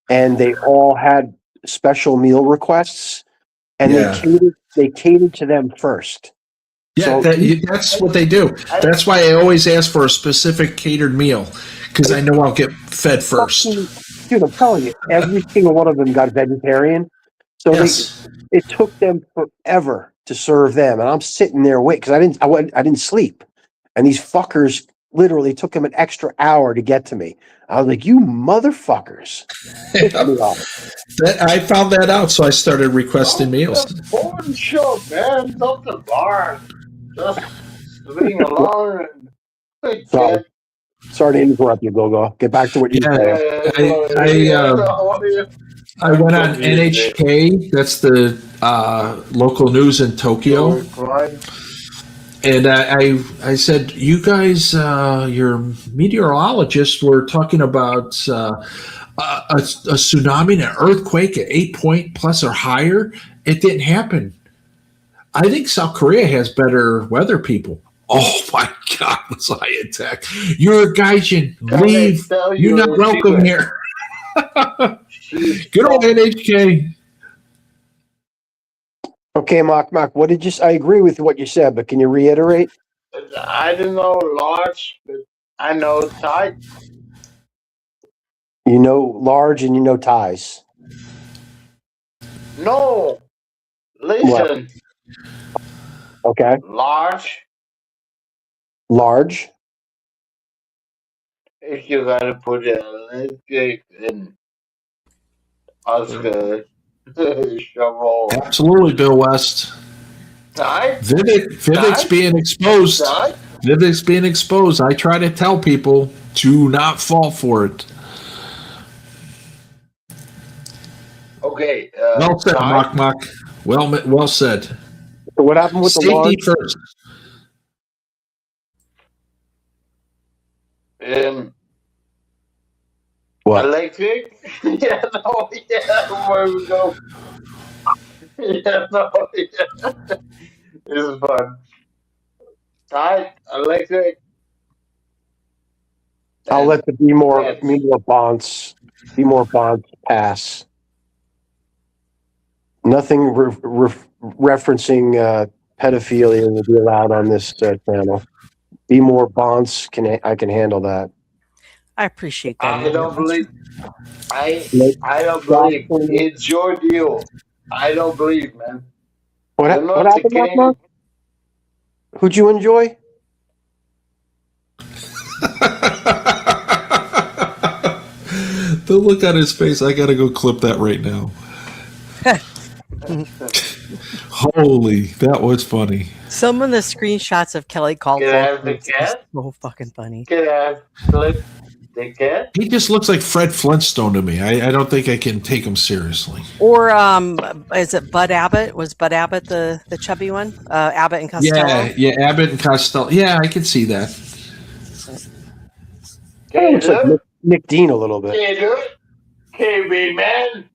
and they all had special meal requests, and they catered to them first. Yeah, that's what they do. That's why I always ask for a specific catered meal because I know I'll get fed first. Dude, I'm telling you, every single one of them got vegetarian. So it took them forever to serve them, and I'm sitting there waiting because I didn't sleep, and these fuckers literally took them an extra hour to get to me. I was like, "You motherfuckers!" I found that out, so I started requesting meals. Phone show, man. Not the bar. Just sitting alone. Sorry to interrupt you, Gogo. Get back to what you said. I went on NHK. That's the local news in Tokyo. And I said, you guys, your meteorologists were talking about a tsunami and an earthquake at 8 plus or higher. It didn't happen. I think South Korea has better weather people. Oh my God, was I attacked? You're a Gaijin. Leave. You're not welcome here. Good old NHK. Okay, Mark, what did you say? I agree with what you said, but can you reiterate? I don't know large, but I know tight. You know large and you know ties. No. Listen. What? Okay. Large. If you gotta put a electric in Oscar shovel. Absolutely, Bill West. Vivek's being exposed. Vivek's being exposed. I try to tell people to not fall for it. Okay. Well said, Mock. Well said. So what happened with Safety the large? first. What? Electric? Yeah, where we go? It's fun. Tight, electric. I'll let the be more bonds pass. Nothing referencing pedophilia will be allowed on this channel. Be more bonds I can handle that. I appreciate that. I don't believe. I don't believe. It's your deal. I don't believe, man. What happened, Mark? Who'd you enjoy? The look on his face. I gotta go clip that right now. Holy, that was funny. Some of the screenshots of Kelly called so fucking funny. He just looks like Fred Flintstone to me. I don't think I can take him seriously. Or is it Bud Abbott? Was Bud Abbott the chubby one? Abbott and Costello? Yeah, Abbott and Costello. Yeah, I can see that. Looks like Nick Dean a little bit. Can you do it? KB, man.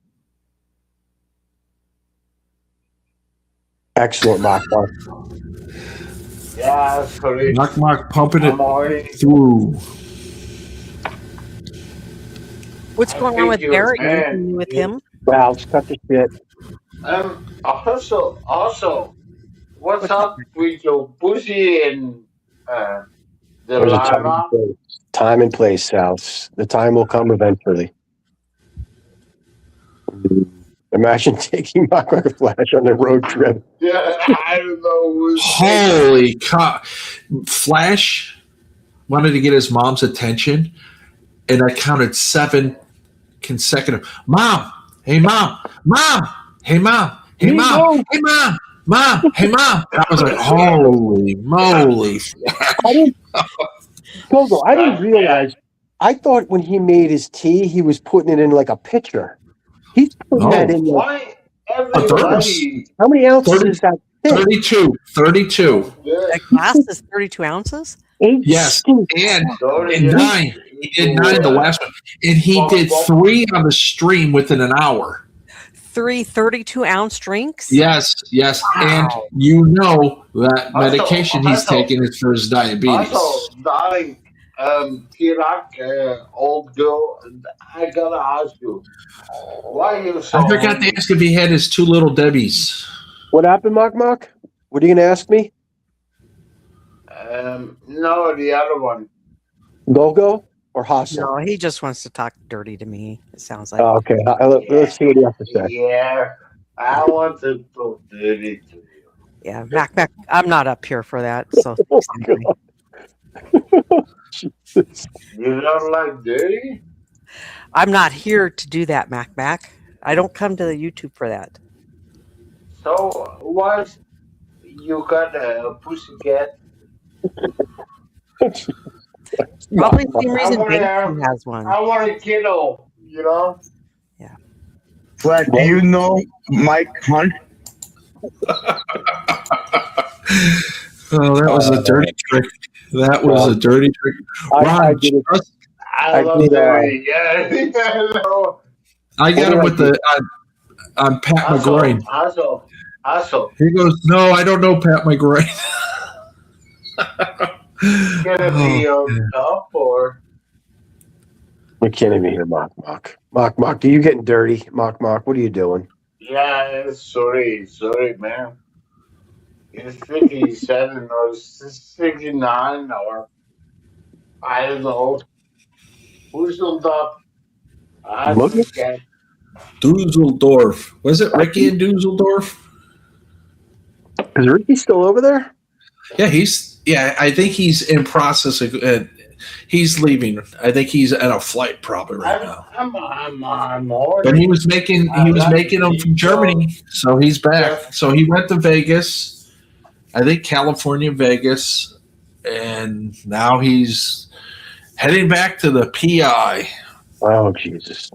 Excellent, Mark. Yeah, that's correct. Mark pumping it through. What's going on with Barrett? Anything with him? Wow, let's cut the shit. Also, what's up with your pussy and the There's a llama? time and place, Sal. The time will come eventually. Imagine taking Mark like a flash on the road trip. Yeah, I don't know. Holy cow. Flash wanted to get his mom's attention, and I counted 7 consecutive. Mom! Hey, Mom! Mom! Hey, Mom! Hey, Mom! Hey, Mom! Mom! Hey, Mom! I was like, holy moly. I didn't realize. I thought when he made his tea, he was putting it in like a pitcher. He's putting that in. Why everybody? How many ounces is that? 32. That glass is 32 ounces? Yes, and 9. He did 9 the last one, and he did 3 on the stream within an hour. 3 32-ounce drinks? Yes, and you know that medication he's taking is for his diabetes. Also, darling, Kirak, old girl, I gotta ask you, why are you so? I forgot to ask if he had his 2 little Debbies. What happened, Mark? What are you going to ask me? No, the other one. Go or Hustle? No, he just wants to talk dirty to me. It sounds like. Oh, okay. Let's see what you have to say. Yeah, I want to talk dirty to you. Yeah, Mac. I'm not up here for that. So You don't like dirty? I'm not here to do that, Mac. I don't come to the YouTube for that. So what? You got a pussycat? Probably the same reason I Benson has one. I want a kiddo, you know? But do you know Mike Hunt? Oh, that was a dirty trick. That was a dirty trick. Ron, I did it. I love did, dirty. Yeah, I know. I got him with the on Pat McGroin. Asshole. He goes, "No, I don't know Pat McGroin." Gonna be on top or? You're kidding me here, Mock. Are you getting dirty? Mock, what are you doing? Yeah, sorry, man. It's 57 or 69 or I don't know. Who's on top? I forget. Dusseldorf. Was it Ricky in Dusseldorf? Is Ricky still over there? Yeah, I think he's in process of, he's leaving. I think he's at a flight probably right now. I'm already. But he was making them from Germany, so he's back. Yeah. So he went to Vegas, I think California, Vegas, and now he's heading back to the PI. Oh Jesus!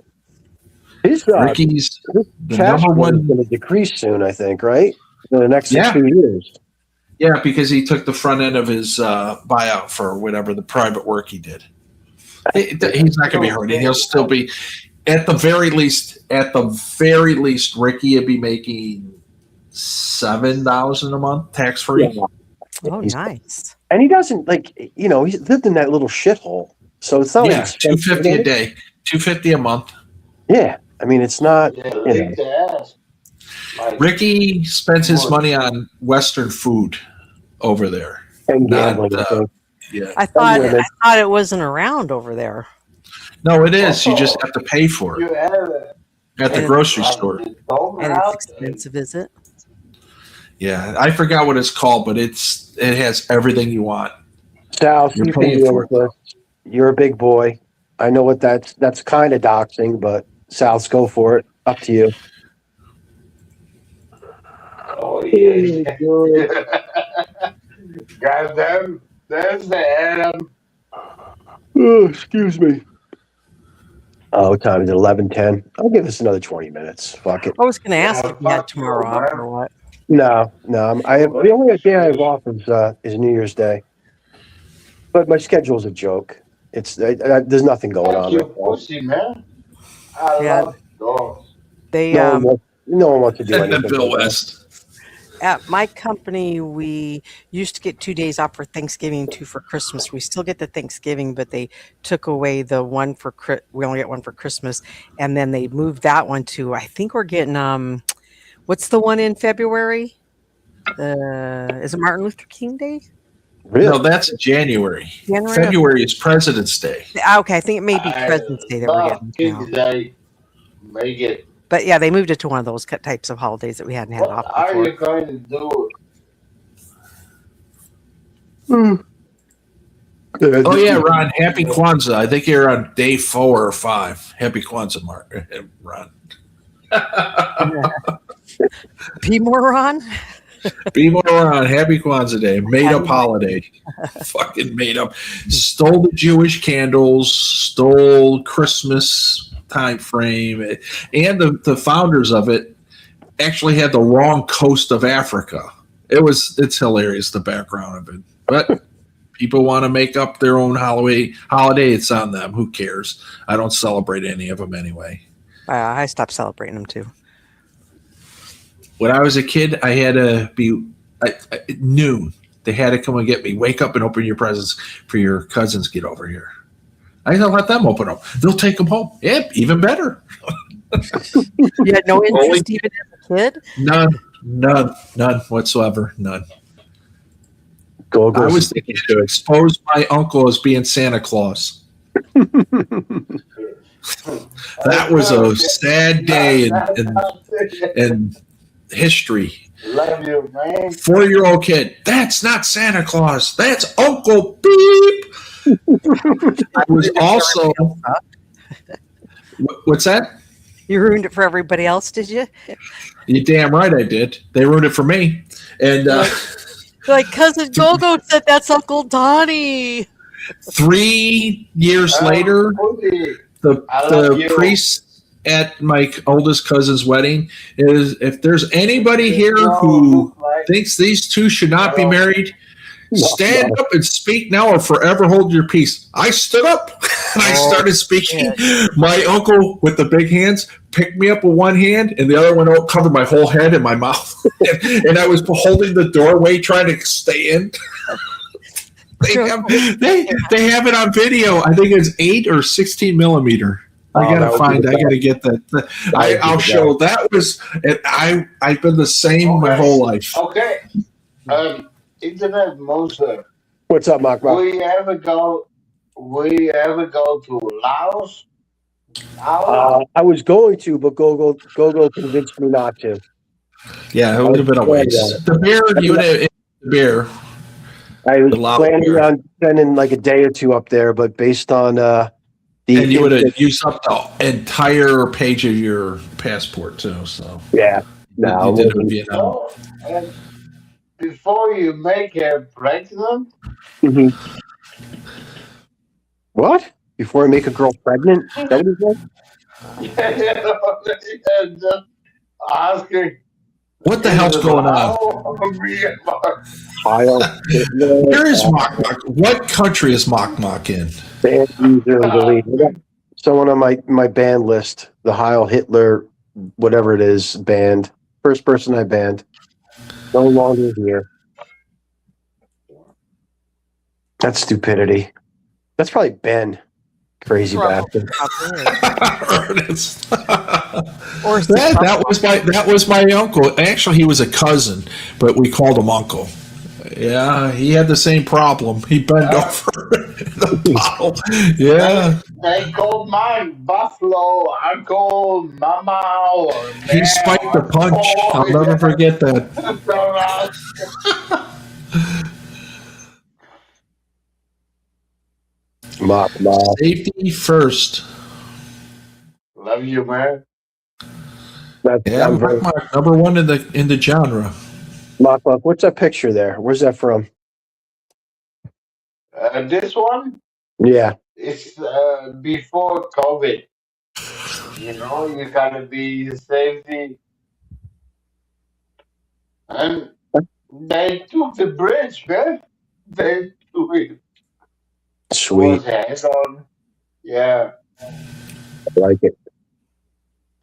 His Ricky's the cash number flow is one. going to decrease soon, I think, right? In the next Yeah. 2 years. Yeah, because he took the front end of his buyout for whatever the private work he did. He's not going to be hurting. He'll still be, at the very least, Ricky would be making $7,000 a month tax free. Yeah. Oh, nice. And he doesn't he's lived in that little shithole, so it's not Yeah, like it's $250 a day, $250 a month. Yeah, I mean it's not. Lick the ass. Like, Ricky spends his money on Western food over there. And Not, gambling. I think. yeah. I thought it wasn't around over there. No, it is. You just have to pay for you it have it. at the grocery store. And it's expensive, is it? Yeah, I forgot what it's called, but it has everything you want. Sal, You're you can paying deal for with this. You're a big boy. I know what that's kind of doxing, but Sal, go for it. Up to you. Oh yeah. Goddamn, there's the Adam. Oh, excuse me. Oh, what time is it? 11:10. I'll give us another 20 minutes. Fuck it. I was going to ask if you had tomorrow off or what. No. I have the only day I have off is New Year's Day. But my schedule's a joke. It's there's nothing going on. You right now. pussy, man. I Yeah. love dogs. They No one wants to do anything. Bill West. At my company, we used to get 2 days off for Thanksgiving, 2 for Christmas. We still get the Thanksgiving, but they took away the one for we only get one for Christmas, and then they moved that one to. I think we're getting what's the one in February? Is it Martin Luther King Day? Really? No, that's January. January? February is President's Day. Okay, I think it may be President's Day that we're getting now. They make it. But yeah, they moved it to one of those types of holidays that we hadn't had What off are before. you going to do? Oh yeah, Ron. Happy Kwanzaa. I think you're on day 4 or 5. Happy Kwanzaa, Ron. P. Moron? Be more on Happy Kwanzaa Day. Made up holiday. Fucking made up. Stole the Jewish candles, stole Christmas time frame, and the founders of it actually had the wrong coast of Africa. It's hilarious, the background of it. But people want to make up their own holiday, it's on them. Who cares? I don't celebrate any of them anyway. I stopped celebrating them too. When I was a kid, I had to be at noon. They had to come and get me. Wake up and open your presents for your cousins. Get over here. I don't let them open them. They'll take them home. Yeah, even better. You had no interest even as a kid? None whatsoever. None. Go-Go. I was thinking to expose my uncle as being Santa Claus. That was a sad day in history. Love you, man. 4-year-old kid. That's not Santa Claus. That's Uncle Beep. I was also. What's that? You ruined it for everybody else, did you? You're damn right I did. They ruined it for me. And like cousin Gogo said, that's Uncle Donnie. 3 years later, the priest at my oldest cousin's wedding is, if there's anybody here who thinks these two should not be married, stand up and speak now or forever hold your peace. I stood up and I started speaking. My uncle with the big hands picked me up with one hand and the other one covered my whole head and my mouth. and I was holding the doorway trying to stay in. They have it on video. I think it's 8 or 16 millimeter. I gotta get that. I'll show. That was, and I've been the same my whole life. Okay. Internet Monster. What's up, Mark? We ever go to Laos? I was going to, but Gogo convinced me not to. Yeah, it would have been a waste. The bear, the bear. I was planning on spending like a day or two up there, but based on and you would have used up the entire page of your passport too. So yeah, no. You did it in Vietnam. And before you make her pregnant. Mm-hmm. What? Before I make a girl pregnant? Is that what he said? Yeah, just asking. What the hell's going on? Where is Mok Mok? What country is Mok Mok in? Band user and delete. I got someone on my band list, the Heil Hitler, whatever it is, band. First person I banned. No longer here. That's stupidity. That's probably Ben. Crazy bastard. That was my uncle. Actually, he was a cousin, but we called him uncle. Yeah, he had the same problem. He bent over the bottle. Yeah. They called mine Buffalo, Uncle, Mama. Or He spiked the punch. I'll never forget that. Safety first. Love you, man. Yeah, Mok Mok, number one in the genre. Mok Mok, what's that picture there? Where's that from? This one? Yeah. It's before COVID. You know, you gotta be safety. And they took the bridge, man. They took it. Sweet. Yeah. I like it.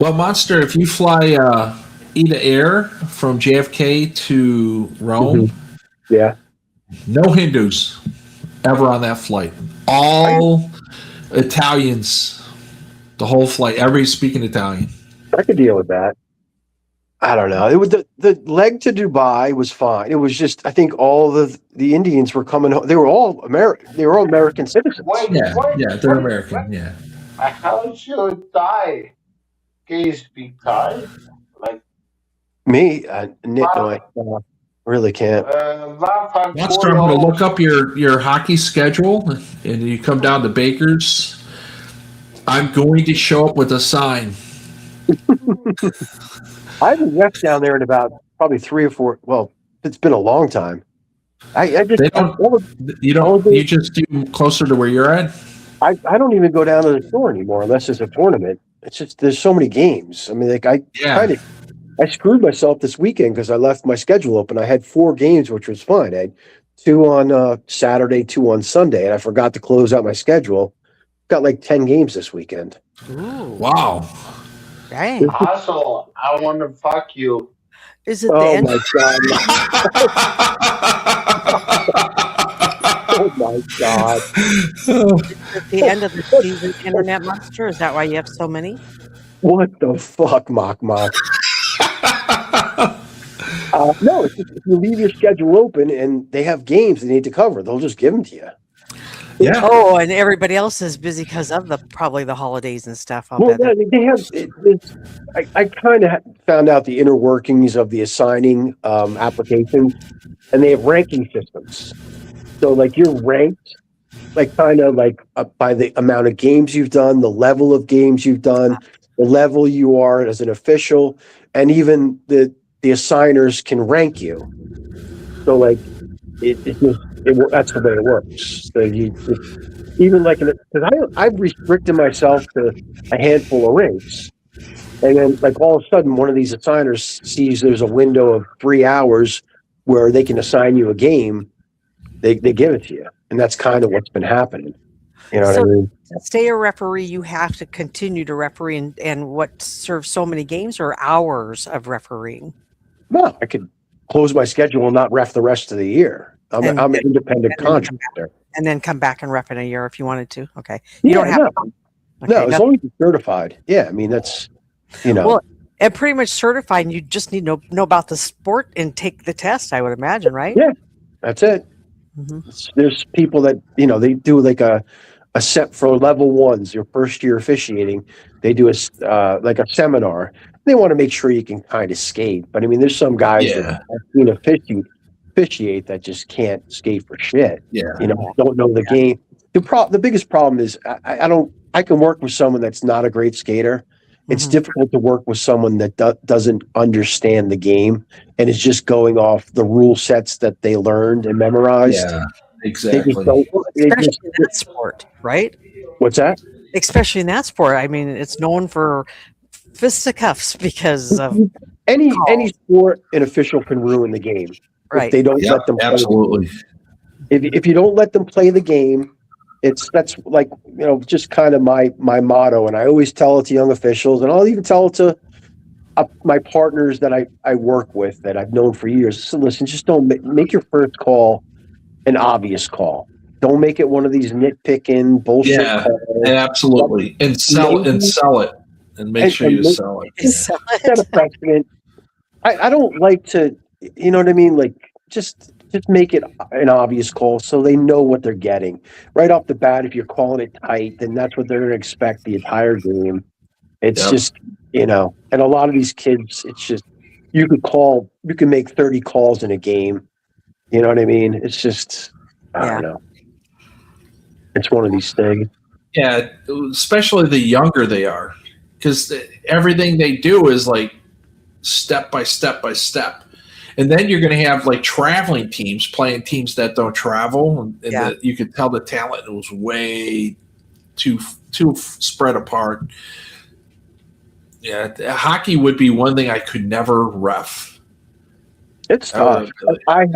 Well, Monster, if you fly Ida Air from JFK to Rome, yeah, no Hindus ever on that flight. All Italians, the whole flight. Everybody's speaking Italian. I could deal with that. I don't know. It was the leg to Dubai was fine. It was just I think all the Indians were coming home. They were all American. They were all American citizens. They're American. Yeah. How should Thai? Can you speak Thai? Like me? No, I really can't. Monster, I'm going to look up your hockey schedule, and you come down to Baker's. I'm going to show up with a sign. I haven't left down there in about probably 3 or 4. Well, it's been a long time. You just do closer to where you're at. I don't even go down to the store anymore unless it's a tournament. It's just there's so many games. I mean, like I screwed myself this weekend because I left my schedule open. I had 4 games, which was fine. I had 2 on Saturday, 2 on Sunday, and I forgot to close out my schedule. Got like 10 games this weekend. Ooh. Wow. Dang. Also, I want to fuck you. Is it the end? My God. Oh my God. Is it the end of the season, Internet Monster? Is that why you have so many? What the fuck, Mok Mok? No, it's just, if you leave your schedule open and they have games they need to cover, they'll just give them to you. Yeah. Oh, and everybody else is busy because of probably the holidays and stuff. I'll Well, bet. yeah, they have. I kind of found out the inner workings of the assigning applications, and they have ranking systems. So, like, you're ranked, like, kind of like by the amount of games you've done, the level of games you've done, the level you are as an official, and even the assigners can rank you. So, like, that's the way it works. So even like, because I've restricted myself to a handful of rings, and then like all of a sudden one of these assigners sees there's a window of 3 hours where they can assign you a game, they give it to you, and that's kind of what's been happening. You know what I mean? To stay a referee, you have to continue to referee, and what serves so many games or hours of refereeing. No, I could close my schedule and not ref the rest of the year. I'm an independent contractor. And then come back and ref in a year if you wanted to. Okay. You don't have no, as long as you're certified. Yeah, I mean that's Well, and pretty much certified, and you just need to know about the sport and take the test, I would imagine, right? Yeah, that's it. Mm-hmm. There's people that they do like a set for level ones, your first year officiating. They do like a seminar. They want to make sure you can kind of skate, but I mean, there's some guys that I've seen officiate that just can't skate for shit. Yeah, don't know the game. The biggest problem is I can work with someone that's not a great skater. It's difficult to work with someone that doesn't understand the game and is just going off the rule sets that they learned and memorized. Yeah, exactly. Especially in that sport, right? What's that? Especially in that sport. I mean, it's known for fisticuffs because of any sport, an official can ruin the game. Right. If they don't let them play absolutely. If you don't let them play the game, that's like just kind of my motto, and I always tell it to young officials, and I'll even tell it to my partners that I work with that I've known for years. So listen, just don't make your first call an obvious call. Don't make it one of these nitpicking bullshit. Yeah, calls. absolutely, and sell it, and make sure you sell it. Set a precedent. I don't like to, you know what I mean? Like just make it an obvious call so they know what they're getting right off the bat. If you're calling it tight, then that's what they're going to expect the entire game. It's just, and a lot of these kids, it's just, you can make 30 calls in a game. You know what I mean? It's just, I don't know. It's one of these things. Yeah, especially the younger they are, because everything they do is like step by step by step. And then you're going to have like traveling teams playing teams that don't travel, and you could tell the talent was way too spread apart. Yeah, hockey would be one thing I could never ref. It's tough. I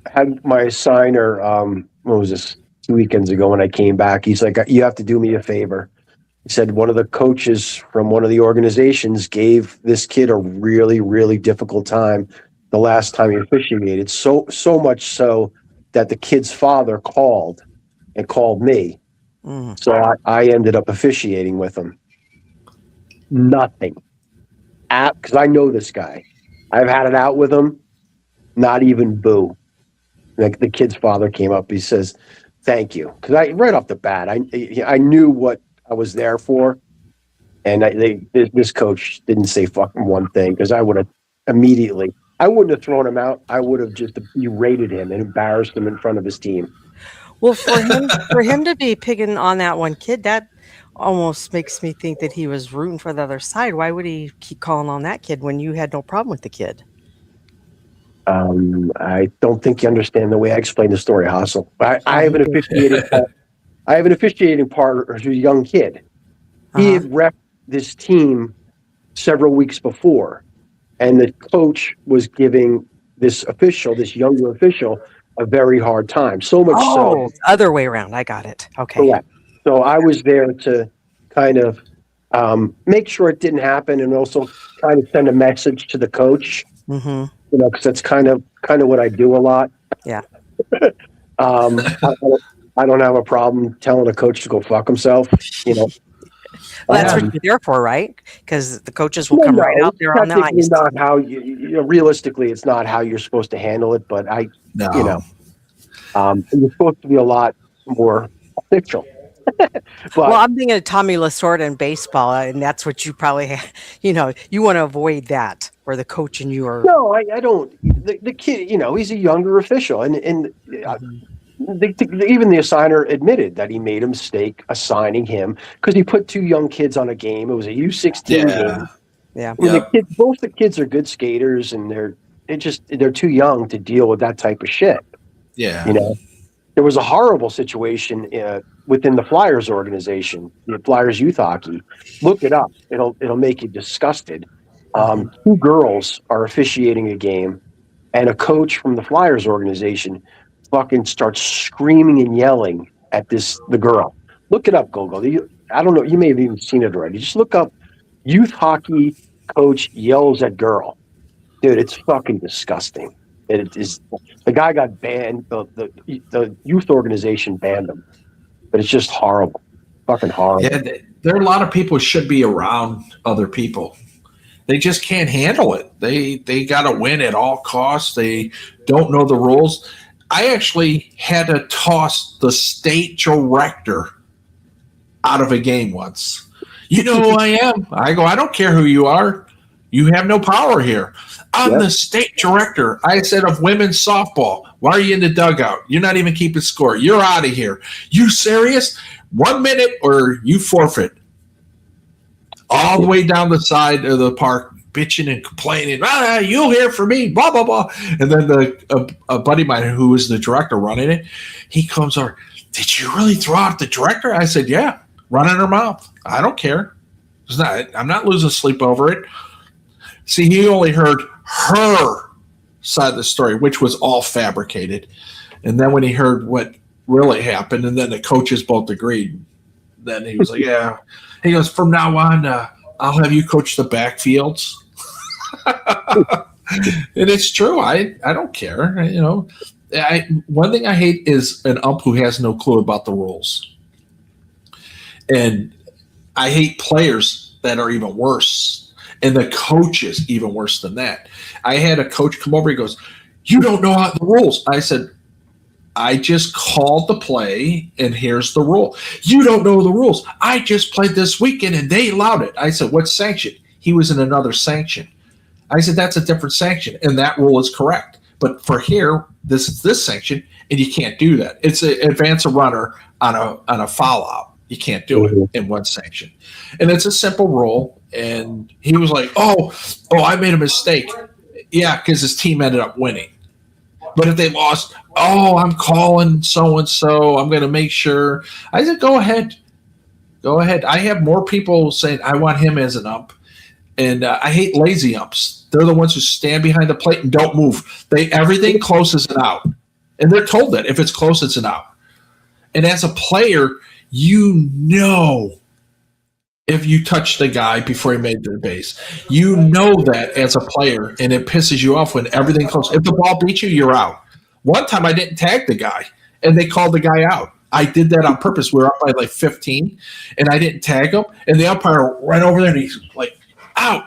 had my assigner. What was this? 2 weekends ago when I came back, he's like, "You have to do me a favor." He said one of the coaches from one of the organizations gave this kid a really, really difficult time the last time he officiated. So much so that the kid's father called me. So I ended up officiating with him. Nothing. Because I know this guy. I've had it out with him. Not even boo. Like the kid's father came up. He says, "Thank you." Because right off the bat, I knew what I was there for, and this coach didn't say fucking one thing, because I would have immediately. I wouldn't have thrown him out. I would have just berated him and embarrassed him in front of his team. Well, for him to be picking on that one kid, that almost makes me think that he was rooting for the other side. Why would he keep calling on that kid when you had no problem with the kid? I don't think you understand the way I explained the story, Hassel. I have an officiating partner who's a young kid. He had ref this team several weeks before, and the coach was giving this younger official, a very hard time. So much so. Other way around. I got it. Okay. Correct. So I was there to kind of make sure it didn't happen, and also kind of send a message to the coach. Mm-hmm. Because that's kind of what I do a lot. Yeah. I don't have a problem telling a coach to go fuck himself. Well, that's what you're there for, right? Because the coaches will come right out there on the technically ice. not how realistically, it's not how you're supposed to handle it. But you're supposed to be a lot more official. Well, I'm thinking of Tommy Lasorda in baseball, and that's what you probably, you want to avoid that, where the coach and you are. No, I don't. The kid, he's a younger official, and even the assigner admitted that he made a mistake assigning him because he put 2 young kids on a game. It was a U16 game. Yeah. Both the kids are good skaters, and they're too young to deal with that type of shit. Yeah. There was a horrible situation within the Flyers organization, the Flyers youth hockey. Look it up; it'll make you disgusted. 2 girls are officiating a game, and a coach from the Flyers organization fucking starts screaming and yelling at the girl. Look it up, Gogo. I don't know. You may have even seen it already. Just look up youth hockey coach yells at girl. Dude, it's fucking disgusting. It is. The guy got banned. The youth organization banned him. But it's just horrible. Fucking horrible. Yeah, there are a lot of people who should be around other people. They just can't handle it. They got to win at all costs. They don't know the rules. I actually had to toss the state director out of a game once. You know who I am? I go, I don't care who you are. You have no power here. I'm the state director, I said, of women's softball. Why are you in the dugout? You're not even keeping score. You're out of here. You serious? 1 minute or you forfeit. All the way down the side of the park, bitching and complaining. You'll hear from me, blah, blah, blah. And then a buddy of mine who was the director running it, he comes over, did you really throw out the director? I said, yeah, running her mouth. I don't care. I'm not losing sleep over it. See, he only heard her side of the story, which was all fabricated. And then when he heard what really happened, and then the coaches both agreed, then he was like, yeah. He goes, from now on, I'll have you coach the backfields. And it's true. I don't care. One thing I hate is an ump who has no clue about the rules. And I hate players that are even worse. And the coaches even worse than that. I had a coach come over. He goes, you don't know how the rules. I said, I just called the play, and here's the rule. You don't know the rules. I just played this weekend, and they allowed it. I said, what's sanction? He was in another sanction. I said, that's a different sanction, and that rule is correct. But for here, this is this sanction, and you can't do that. It's an advance a runner on a foul out. You can't do it in one sanction. And it's a simple rule. And he was like, oh, I made a mistake. Yeah, because his team ended up winning. But if they lost, I'm calling so-and-so. I'm going to make sure. I said, go ahead. Go ahead. I have more people saying I want him as an ump. And I hate lazy umps. They're the ones who stand behind the plate and don't move. Everything close is an out. And they're told that if it's close, it's an out. And as a player, if you touch the guy before he made the base, that as a player, and it pisses you off when everything close. If the ball beats you, you're out. One time I didn't tag the guy, and they called the guy out. I did that on purpose. We were up by like 15, and I didn't tag him, and the umpire ran over there, and he's like, out.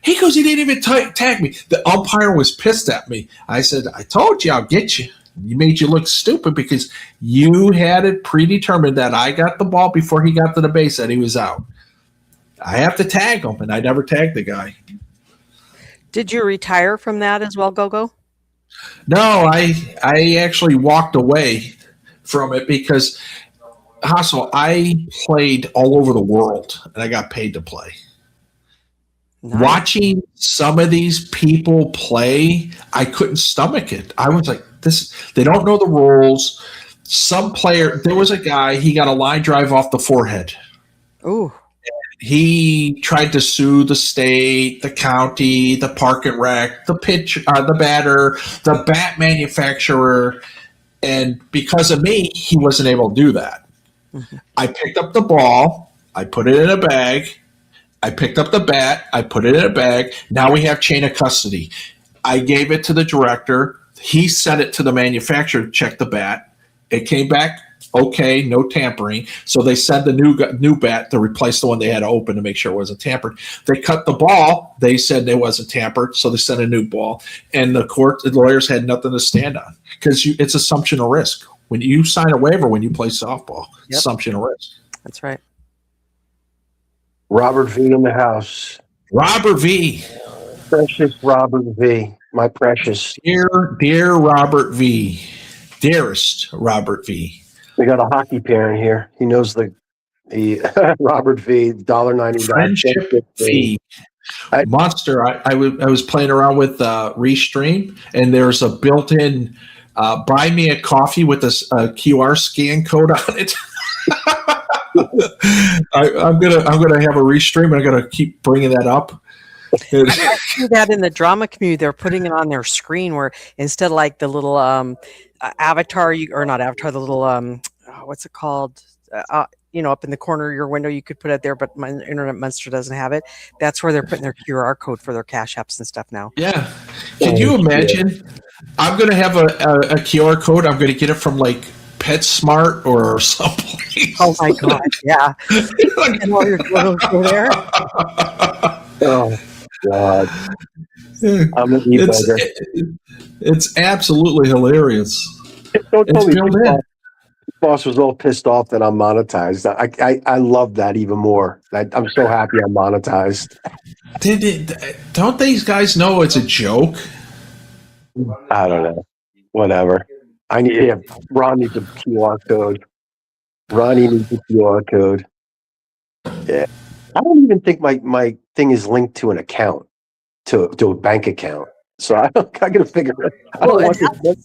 He goes, he didn't even tag me. The umpire was pissed at me. I said, I told you I'll get you. You made you look stupid because you had it predetermined that I got the ball before he got to the base and he was out. I have to tag him, and I never tagged the guy. Did you retire from that as well, Gogo? No, I actually walked away from it because, Hassel, I played all over the world, and I got paid to play. Nice. Watching some of these people play, I couldn't stomach it. I was like, they don't know the rules. Some player, there was a guy, he got a line drive off the forehead. Ooh. He tried to sue the state, the county, the park and rec, the batter, the bat manufacturer, and because of me, he wasn't able to do that. Mm-hmm. I picked up the ball, I put it in a bag, I picked up the bat, I put it in a bag. Now we have chain of custody. I gave it to the director. He sent it to the manufacturer to check the bat. It came back Okay, no tampering. So they send the new bat to replace the one they had to open to make sure it wasn't tampered. They cut the ball. They said it wasn't tampered, so they sent a new ball. And the lawyers had nothing to stand on because it's assumption of risk. When you sign a waiver when you play softball, assumption of risk. That's right. Robert V in the house. Robert V. Precious Robert V. My precious. Dear Robert V. Dearest Robert V. We got a hockey parent here. He knows the Robert V. $1.99. Friendship V. Monster. I was playing around with Restream, and there's a built-in buy me a coffee with a QR scan code on it. I'm gonna have a Restream, and I'm gonna keep bringing that up. I see that in the drama community, they're putting it on their screen where instead of like the little avatar, the little what's it called? Up in the corner of your window, you could put it there, but my Internet Monster doesn't have it. That's where they're putting their QR code for their Cash Apps and stuff now. Yeah. Can you imagine? I'm going to have a QR code. I'm going to get it from like PetSmart or something. Oh my God. Yeah. And all your photos go there. Oh God. I'm an e-bugger. It's absolutely hilarious. Don't tell me boss was all pissed off that I'm monetized. I love that even more. I'm so happy I'm monetized. Don't these guys know it's a joke? I don't know. Whatever. Ron needs a QR code. Ronnie needs a QR code. Yeah. I don't even think my thing is linked to an account, to a bank account. So I got to figure it out. I don't want it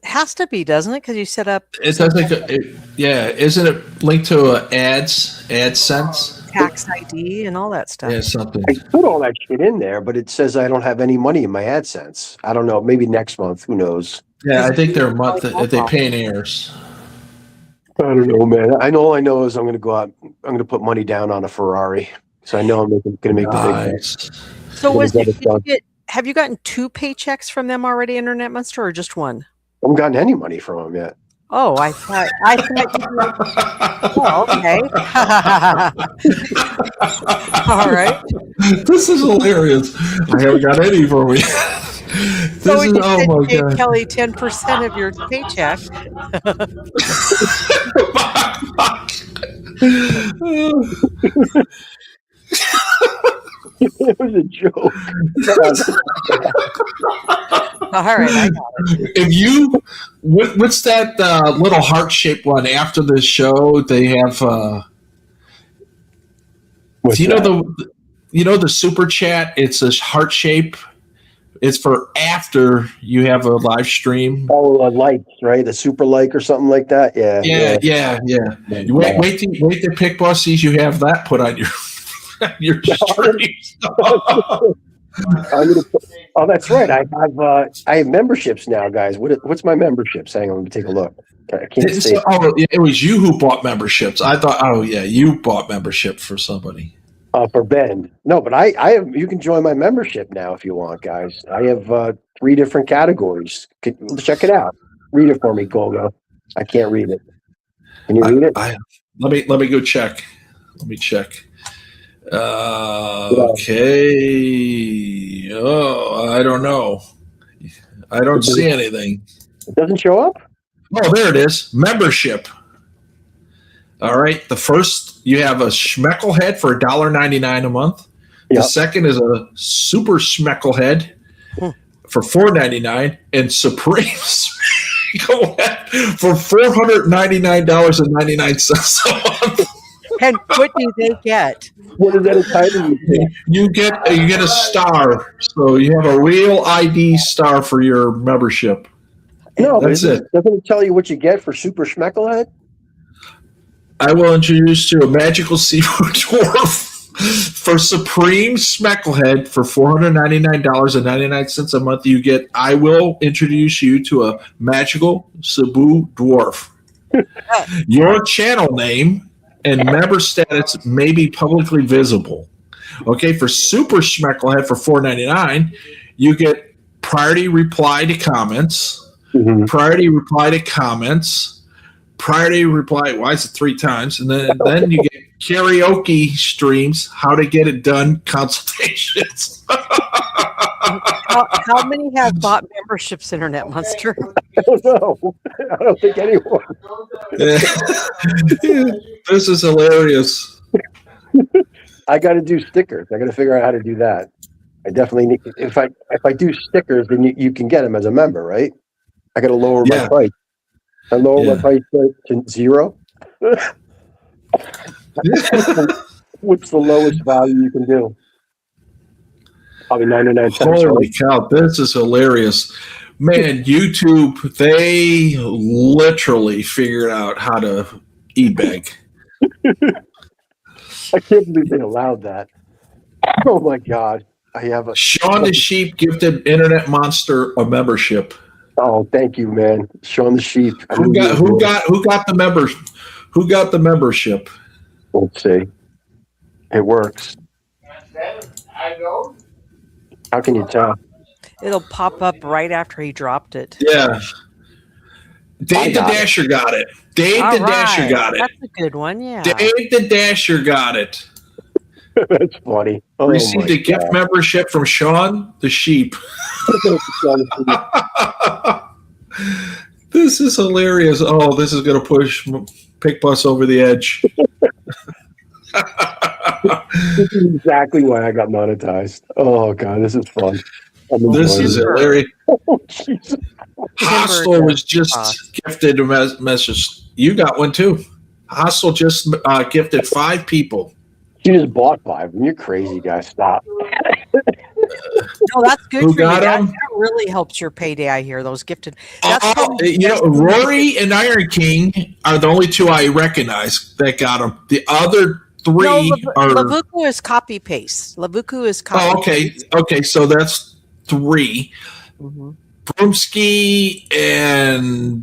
has to be, doesn't it? Because you set up. It does isn't it linked to AdSense? Tax ID and all that stuff. Yeah, something. I put all that shit in there, but it says I don't have any money in my AdSense. I don't know. Maybe next month. Who knows? Yeah, I think they're a month. They pay in airs. I don't know, man. All I know is I'm going to go out. I'm going to put money down on a Ferrari. So I know I'm going to make the big. So have you gotten 2 paychecks from them already, Internet Monster, or just one? I haven't gotten any money from them yet. Oh, I thought oh, okay. All right. This is hilarious. I haven't got any for me. So you said you gave Kelly 10% of your paycheck. It was a joke. All right, I got it. If you, what's that little heart-shaped one after the show? They have. The super chat? It's a heart shape. It's for after you have a live stream. Oh, likes, right? The super like or something like that. Yeah. You wait till Pick Boss sees you have that put on your stream. Oh, that's right. I have memberships now, guys. What's my memberships? Hang on, let me take a look. I can't say. It was you who bought memberships. I thought, you bought membership for somebody. For Ben. No, but I have. You can join my membership now if you want, guys. I have 3 different categories. Check it out. Read it for me, Golgo. I can't read it. Can you read it? Let me go check. Let me check. Okay. Oh, I don't know. I don't see anything. It doesn't show up? Oh, there it is. Membership. All right. The first, you have a Schmecklehead for $1.99 a month. Yep. The second is a Super Schmecklehead for $4.99, and Supreme Schmecklehead for $499.99 a month. And what do they get? What is that entitled? You get a star, so you have a real ID star for your membership. No, that's it. Doesn't it tell you what you get for Super Schmecklehead? I will introduce you to a magical seafood dwarf for Supreme Schmecklehead for $499.99 a month. I will introduce you to a magical Cebu dwarf. Your channel name and member status may be publicly visible. Okay, for Super Schmecklehead for $4.99, you get priority reply to comments, priority reply. Why is it 3 times? And then you get karaoke streams, how to get it done, consultations. How many have bought memberships, Internet Monster? I don't know. I don't think anyone. This is hilarious. I got to do stickers. I got to figure out how to do that. I definitely need. If I do stickers, then you can get them as a member, right? I got to lower my price. I lower my price to 0. What's the lowest value you can do? Probably 99 cents. Holy cow, this is hilarious. Man, YouTube, they literally figured out how to e-beg. I can't believe they allowed that. Oh my God. I have a Sean the Sheep gifted Internet Monster a membership. Oh, thank you, man. Sean the Sheep. Who got the members? Who got the membership? Let's see. It works. How can you tell? It'll pop up right after he dropped it. Yeah. Dave the Dasher got it. Dave the Dasher got it. That's a good one, yeah. Dave the Dasher got it. That's funny. Oh, Received a gift membership from Sean the Sheep. This is hilarious. Oh, this is going to push Pick Bus over the edge. This is exactly why I got monetized. Oh God, this is fun. This is hilarious. Oh, Jesus. Hostel was just gifted a message. You got one too. Hostel just gifted 5 people. You just bought 5. You're crazy, guys. Stop. No, that's good Who for you. got That 'em? really helps your payday, I hear. Those gifted. Rory and Iron King are the only 2 I recognize that got them. The other 3 are. Lavuku is copy paste. Lavuku is copy. Oh, okay. Okay, so that's 3. Mm-hmm. Brumsky and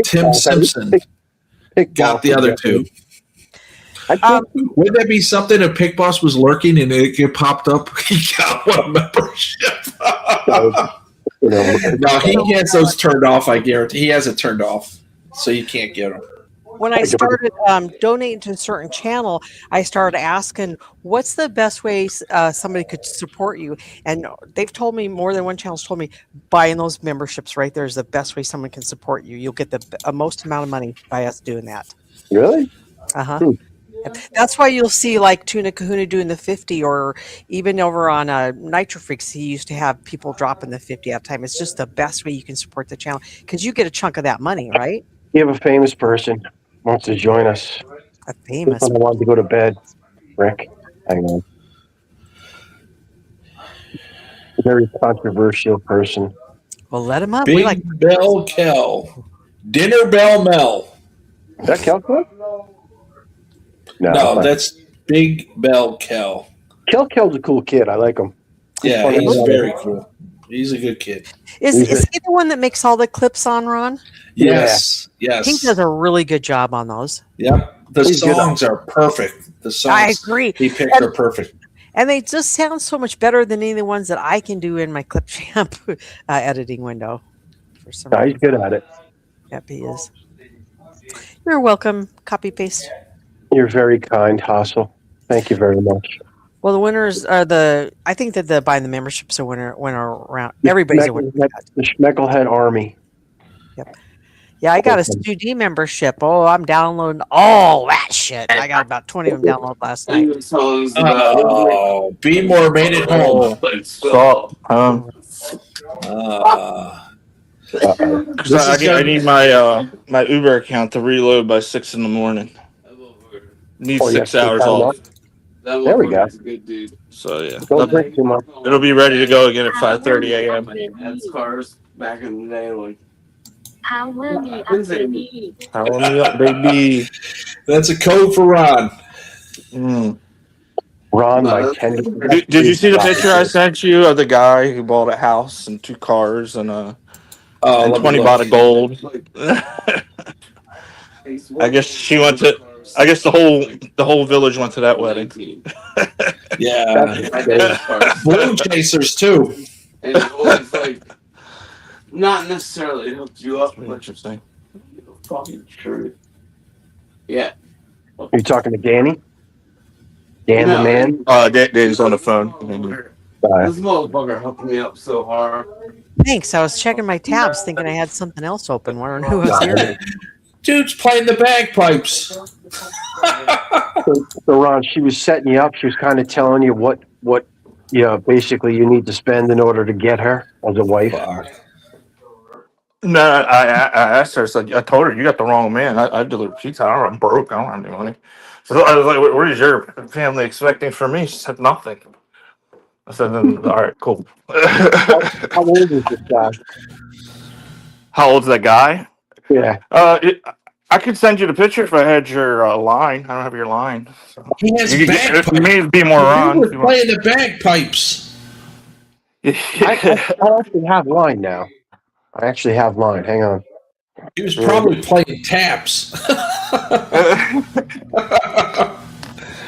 Tim Simpson got the other 2. Would that be something if Pick Boss was lurking and it popped up? He got one membership. No, he has those turned off. I guarantee he has it turned off, so you can't get them. When I started donating to a certain channel, I started asking, what's the best way somebody could support you? And they've told me, more than one channel's told me, buying those memberships right there is the best way someone can support you. You'll get the most amount of money by us doing that. Really? Uh-huh. That's why you'll see like Tuna Kahuna doing the 50, or even over on Nitro Freaks, he used to have people dropping the 50 at a time. It's just the best way you can support the channel because you get a chunk of that money, right? You have a famous person wants to join us. A famous. I wanted to go to bed. Rick, hang on. A very controversial person. Well, let him up. Big Bell Kel. Dinner Bell Mel. Is that Kel Club? No, that's Big Bell Kel. Kel's a cool kid. I like him. Yeah, he's very cool. He's a good kid. Is he the one that makes all the clips on Ron? Yes, yes. He does a really good job on those. Yep. The songs are perfect. The songs I agree. he picked are perfect. And they just sound so much better than any of the ones that I can do in my Clipchamp editing window. For some reason. He's good at it. Yep, he is. You're welcome. Copy paste. You're very kind, Hassel. Thank you very much. Well, the winners are I think that the buying the membership's a winner around. Everybody's a winner. The Schmecklehead Army. Yep. Yeah, I got a Stu D membership. Oh, I'm downloading all that shit. I got about 20 of them downloaded last night. Oh, Be More made it home. Stop. Because I need my my Uber account to reload by 6 a.m. Need 6 hours off. There we go. So yeah, Don't drink too much. It'll be ready to go again at 5:30 a.m. That's cars back in the day, like. Power me up, baby. That's a code for Ron. Ron, my 10. Did you see the picture I sent you of the guy who bought a house and 2 cars and and 20 bought of gold? I guess she went to. I guess the whole village went to that wedding. Yeah, Balloon Chasers too. And it was like not necessarily hooked you up. Interesting. fucking truth. Yeah. Are you talking to Danny? Dan the No. man? Dave's on the phone. This motherfucker hooked me up so hard. Thanks. I was checking my tabs, thinking I had something else open. Wondering who was here. Dude's playing the bagpipes. So Ron, she was setting you up. She was kind of telling you what basically you need to spend in order to get her as a wife. No, I asked her. So I told her you got the wrong man. I deliver pizza. I'm broke. I don't have any money. So I was like, "What is your family expecting from me?" She said, "Nothing." I said, "Then all right, cool." How old is this guy? How old's that guy? Yeah. I could send you the picture if I had your line. I don't have your line. So. He has You bagpipes. may be more He on. was playing the bagpipes. I actually have line now. I actually have line. Hang on. He was probably playing taps.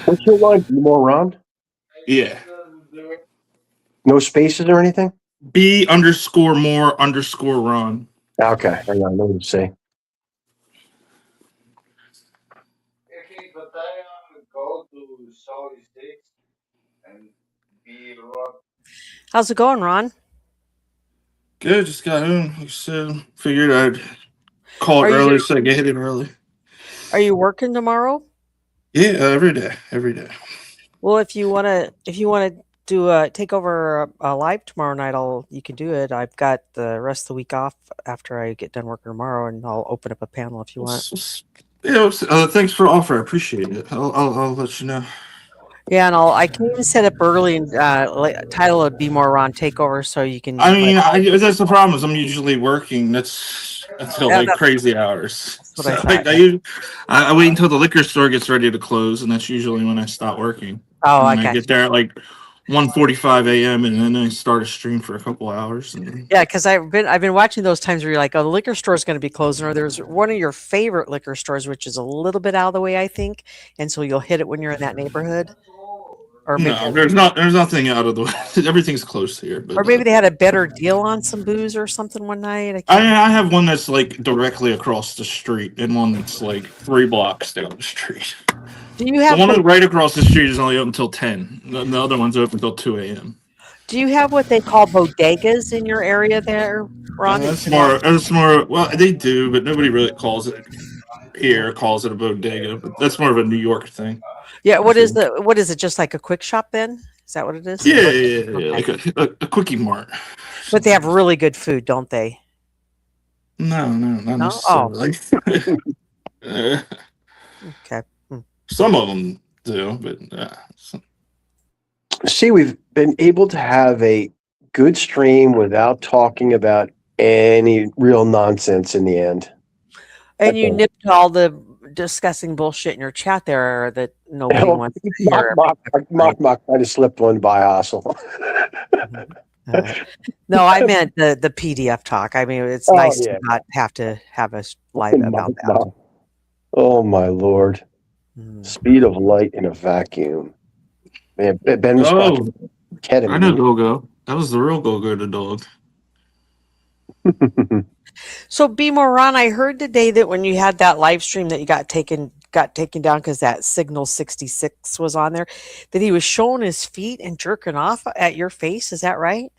What's your line? You more Ron? Yeah. No spaces or anything? B_more_Ron. Okay. Hang on. Let me see. How's it going, Ron? Good. Just got home. Like I said, figured I'd call it early so I get it early. Are you working tomorrow? Yeah, every day. Well, if you wanna do take over a live tomorrow night, you can do it. I've got the rest of the week off after I get done working tomorrow, and I'll open up a panel if you want. Yeah. Thanks for the offer. I appreciate it. I'll let you know. Yeah, and I can even set up early and title it "Be More Ron Takeover" so you can. I mean, that's the problem. Is I'm usually working. That's until crazy hours. That's what I thought. I wait until the liquor store gets ready to close, and that's usually when I stop working. Oh, and okay. I get there at like 1:45 a.m. and then I start a stream for a couple hours. Yeah, because I've been watching those times where you're like, oh, the liquor store is going to be closing, or there's one of your favorite liquor stores, which is a little bit out of the way, I think, and so you'll hit it when you're in that neighborhood. Or No, there's nothing out of the way. Everything's close here. But, or maybe they had a better deal on some booze or something one night. I have one that's like directly across the street and one that's like 3 blocks down the street. Do you have the one right across the street is only open until 10. The other one's open until 2 a.m. Do you have what they call bodegas in your area there, Ron? That's more. Well, they do, but nobody really calls it a bodega. But that's more of a New York thing. Yeah, what is it? Just like a quick shop then? Is that what it is? Yeah, Okay. like a quickie mart. But they have really good food, don't they? No, not Oh. necessarily. Okay. Some of them do, but See, we've been able to have a good stream without talking about any real nonsense in the end. And you nipped all the discussing bullshit in your chat there that nobody wants to hear. Mock kind of slipped one by Hassel. No, I meant the PDF talk. I mean, it's nice to not have to have a live about that. Oh my Lord. Speed of light in a vacuum. Man, Ben was fucking kidding me. I know Go-Go. That was the real Go-Go, the dog. So, Be More Ron, I heard today that when you had that live stream that you got taken down because that Signal 66 was on there, that he was showing his feet and jerking off at your face. Is that right?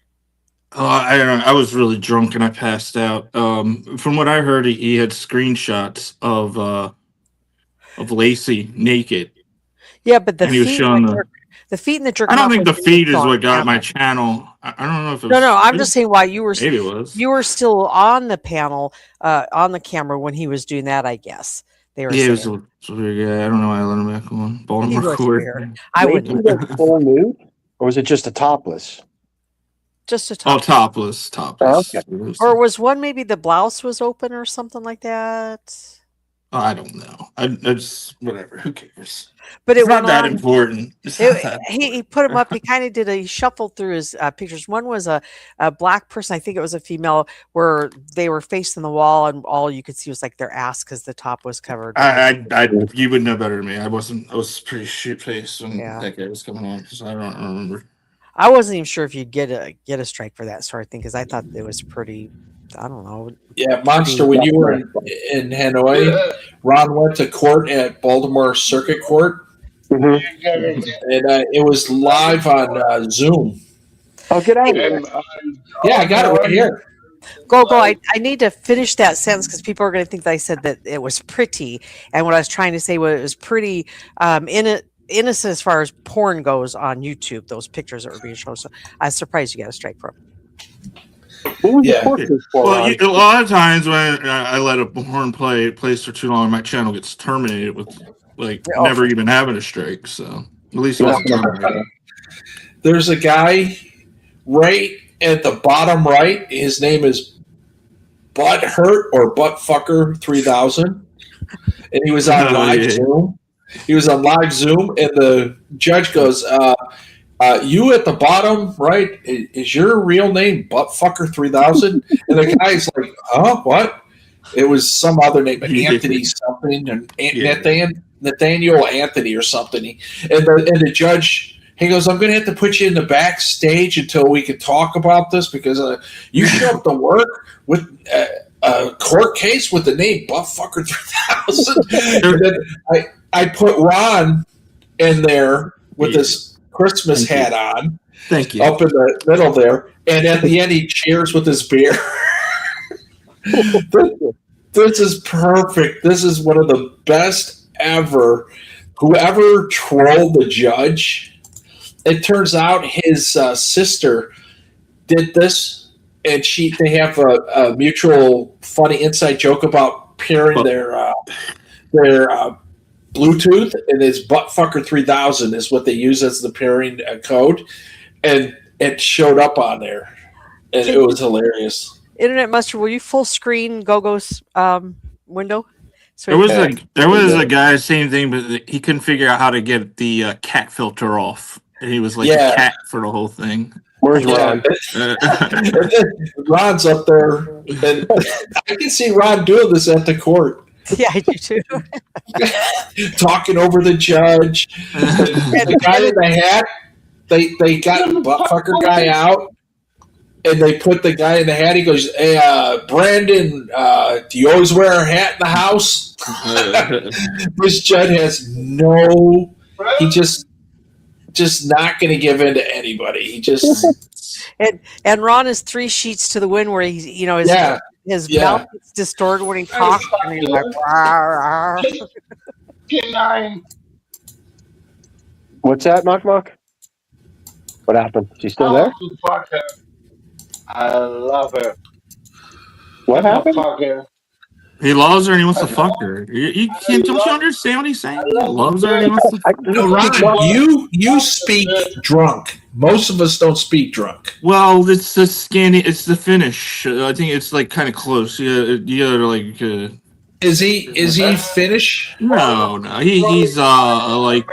I don't know. I was really drunk and I passed out. From what I heard, he had screenshots of Lacey naked. Yeah, but the and he was feet, showing the feet and the jerk. I don't think the feed is what got my channel. I don't know if it was. No. I'm just saying why you were. Maybe it was. You were still on the panel, on the camera when he was doing that. I guess they were. Yeah, saying. it was weird. Yeah, I don't know why I let him back on. Baltimore court. I would. Full nude, or was it just a topless? Just a topless. Oh, okay. Or was one maybe the blouse was open or something like that? I don't know. I just whatever. Who cares? But it's not that important. He put him up. He kind of he shuffled through his pictures. One was a black person. I think it was a female, where they were facing the wall and all you could see was like their ass because the top was covered. You would know better than me. I was pretty shit faced when that guy was coming on, so I don't remember. I wasn't even sure if you'd get a strike for that sort of thing because I thought it was pretty I don't know. Yeah, Monster, when you were in Hanoi, Ron went to court at Baltimore Circuit Court, and it was live on Zoom. Oh, get out of here. Yeah, I got it right here. Go. I need to finish that sentence because people are going to think that I said that it was pretty. And what I was trying to say was it was pretty innocent as far as porn goes on YouTube, those pictures that were being shown. So I was surprised you got a strike from. Yeah. Well, a lot of times when I let a porn plays for too long, my channel gets terminated with never even having a strike. So at least it wasn't terminated. There's a guy right at the bottom right. His name is Butthurt or Buttfucker 3000, and he was on live Zoom. He was on live Zoom, and the judge goes, "You at the bottom right, is your real name Buttfucker 3000?" And the guy's like, "Huh? What?" It was some other name, Anthony something, and Nathaniel Anthony or something. And the judge. He goes, "I'm going to have to put you in the backstage until we can talk about this because you show up to work with a court case with the name Buttfucker 3000." And then I put Ron in there with his Christmas hat on. Thank you. Up in the middle there. And at the end, he cheers with his beer. This is perfect. This is one of the best ever. Whoever trolled the judge, it turns out his sister did this, and they have a mutual funny inside joke about pairing their Bluetooth, and it's Buttfucker 3000 is what they use as the pairing code, and it showed up on there, and it was hilarious. Internet Master, will you full screen Gogo's window? So There was a guy, same thing, but he couldn't figure out how to get the cat filter off. And he was like a cat for the whole thing. Where's Ron? Ron's up there, and I can see Ron doing this at the court. Yeah, I do too. Talking over the judge. The guy in the hat, they got the Buttfucker guy out, and they put the guy in the hat. He goes, "Hey, Brandon, do you always wear a hat in the house?" This judge has he just not going to give in to anybody. He just and Ron is 3 sheets to the wind where he's his mouth gets distorted when he talks, and he's like, "Rawr, rawr." What's that, Mock? What happened? She's still there? I love her. What happened? He loves her and he wants to fuck her. Don't you understand what he's saying? He loves her and he wants to fuck her. No, Ron, you speak drunk. Most of us don't speak drunk. Well, it's the scanning. It's the finish. I think it's like kind of close. You gotta like. Is he Finnish? No. He's like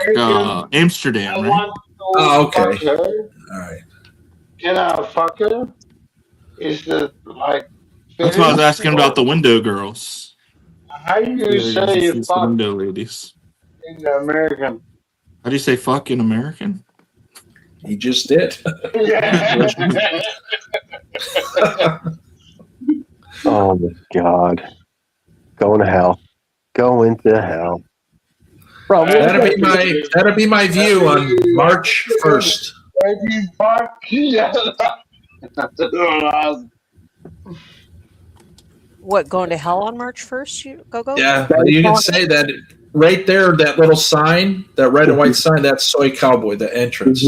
Amsterdam, right? Oh, okay. All right. Can I fuck her? Is it like? That's why I was asking about the window girls. How do you say the fuck window ladies? in the American? How do you say fuck in American? He just did. Oh my God. Going to hell. Going to hell. Bro, that'll be my view on March 1st. What, going to hell on March 1st? You go? Yeah, you can say that right there, that little sign, that red and white sign, that's Soy Cowboy, the entrance.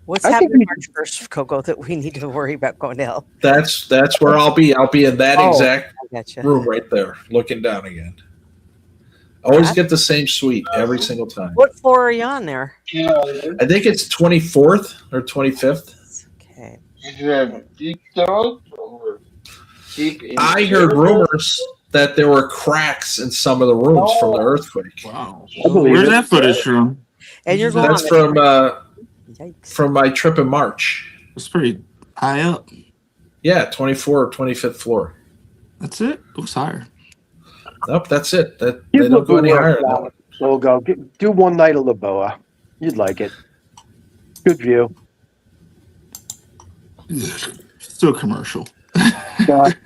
What's happening March 1st, Coco, that we need to worry about going to hell? That's where I'll be. I'll be in that exact gotcha. room right there, looking down again. Always get the same suite every single time. What floor are you on there? I think it's 24th or 25th. Okay. Is it deep throat or deep? I heard rumors that there were cracks in some of the rooms from the earthquake. Wow. Where's that footage from? And you're going That's from my trip in March. It's pretty high up. Yeah, 24th or 25th floor. That's it? Looks higher. Nope, that's it. They don't go any higher. We'll go. Do one night of Laboa. You'd like it. Good view. So commercial. God,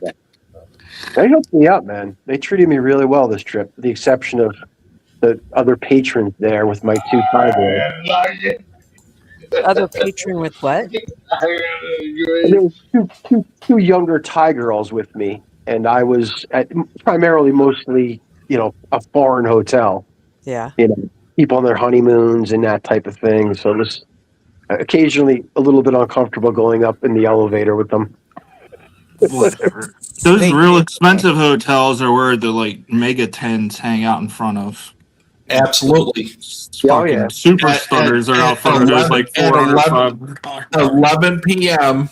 they hooked me up, man. They treated me really well this trip, with the exception of the other patrons there with my 2 tigers. Other patron with what? And there was two younger Thai girls with me, and I was at primarily mostly, a foreign hotel. Yeah. People on their honeymoons and that type of thing. So it was occasionally a little bit uncomfortable going up in the elevator with them. Whatever. Those real expensive hotels are where the like mega tens hang out in front of. Absolutely. Fucking superstars are out front of those like $400. 11 p.m.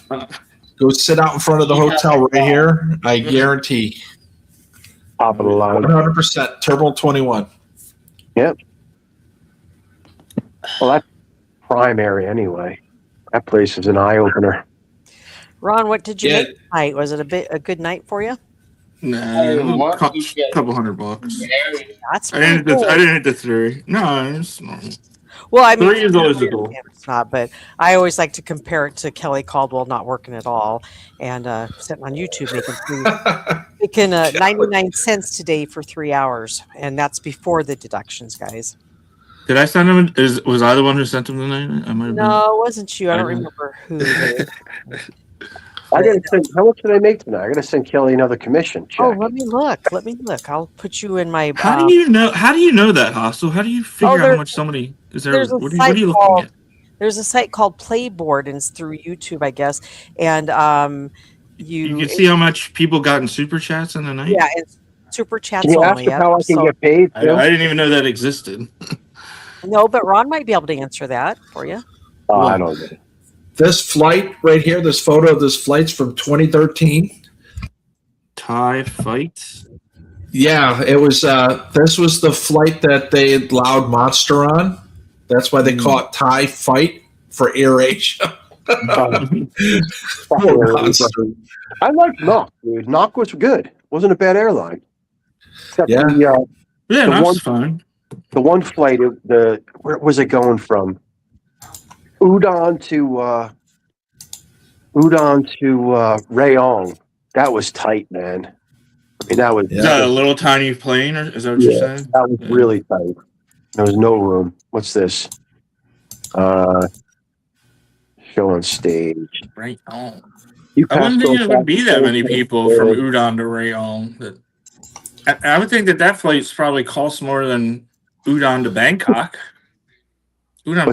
Go sit out in front of the hotel right here. I guarantee. Top of the line. 100% Turbo 21. Yep. Well, that's primary anyway. That place is an eye opener. Ron, what did you make tonight? Was it a good night for you? Nah, a couple $100. That's I didn't hit the 3. No, it's normal. Well, I mean, 3 is always a goal. It's not, but I always like to compare it to Kelly Caldwell not working at all and sitting on YouTube making 99 cents today for 3 hours, and that's before the deductions, guys. Did I send him? Was I the one who sent him the night? I might have No, it wasn't you. I don't remember who. I gotta send. How much did I make tonight? I gotta send Kelly another commission check. Oh, let me look. I'll put you in my. How do you know? How do you know that, Hostel? How do you figure out how much somebody is there? What are you looking at? There's a site called Playboard, and it's through YouTube, I guess. And you can see how much people got in super chats in the night. Yeah, it's super chats Can you only. ask how I can get paid? I didn't even know that existed. No, but Ron might be able to answer that for you. Oh, I don't know. This flight right here, this photo of this flight's from 2013. Thai fight? Yeah, it was. This was the flight that they allowed Monster on. That's why they call it Thai Fight for AirAsia. I liked Knock, dude. Knock was good. Wasn't a bad airline. Except Yeah. Knock's fine. The one flight, where was it going from? Udon to Rayong. That was tight, man. I mean, that was Is that a little tiny plane, or is that what you're saying? That was really tight. There was no room. What's this? Show on stage. Right on. You I wouldn't passed think it those would be that many people from Udon to Rayong. I would think that flight's probably cost more than Udon to Bangkok. Udon to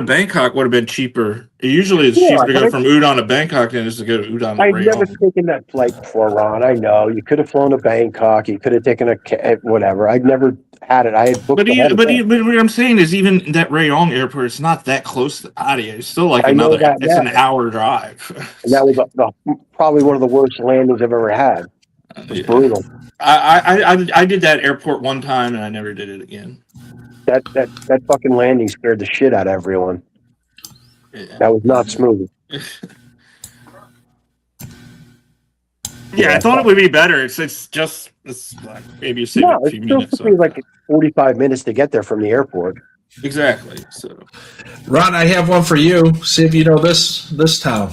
Bangkok would have been cheaper. Usually it's cheaper to go from Udon to Bangkok than it is to go to Udon to I've Rayong. never taken that flight before, Ron. I know. You could have flown to Bangkok. You could have taken whatever. I've never had it. I had booked But what I'm saying is, even that Rayong airport, it's not that close to Adia. It's still like an hour drive. And that was probably one of the worst landings I've ever had. It was brutal. I did that airport one time and I never did it again. That fucking landing scared the shit out of everyone. Yeah. That was not smooth. Yeah, I thought it would be better. It's like maybe a few minutes. It took me like 45 minutes to get there from the airport. Exactly. So, Ron, I have one for you. See if you know this town.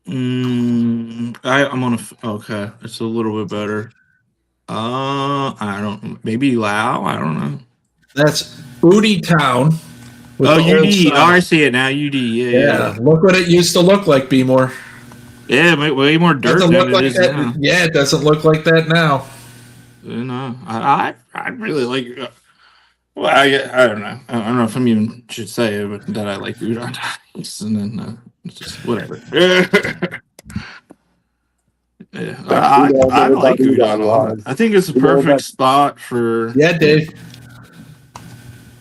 I'm on okay. It's a little bit better. I don't. Maybe Lao. I don't know. That's Udi Town. UD. Oh, I see it now. UD. Yeah. Look what it used to look like, B-more. Yeah, way more dirt than it is now. Yeah, it doesn't look like that now. No, I really like. Well, I don't know. I don't know if I even should say it, but that I like udon ties, and then it's just whatever. Yeah, I like udon a lot. I think it's a perfect spot for Dave.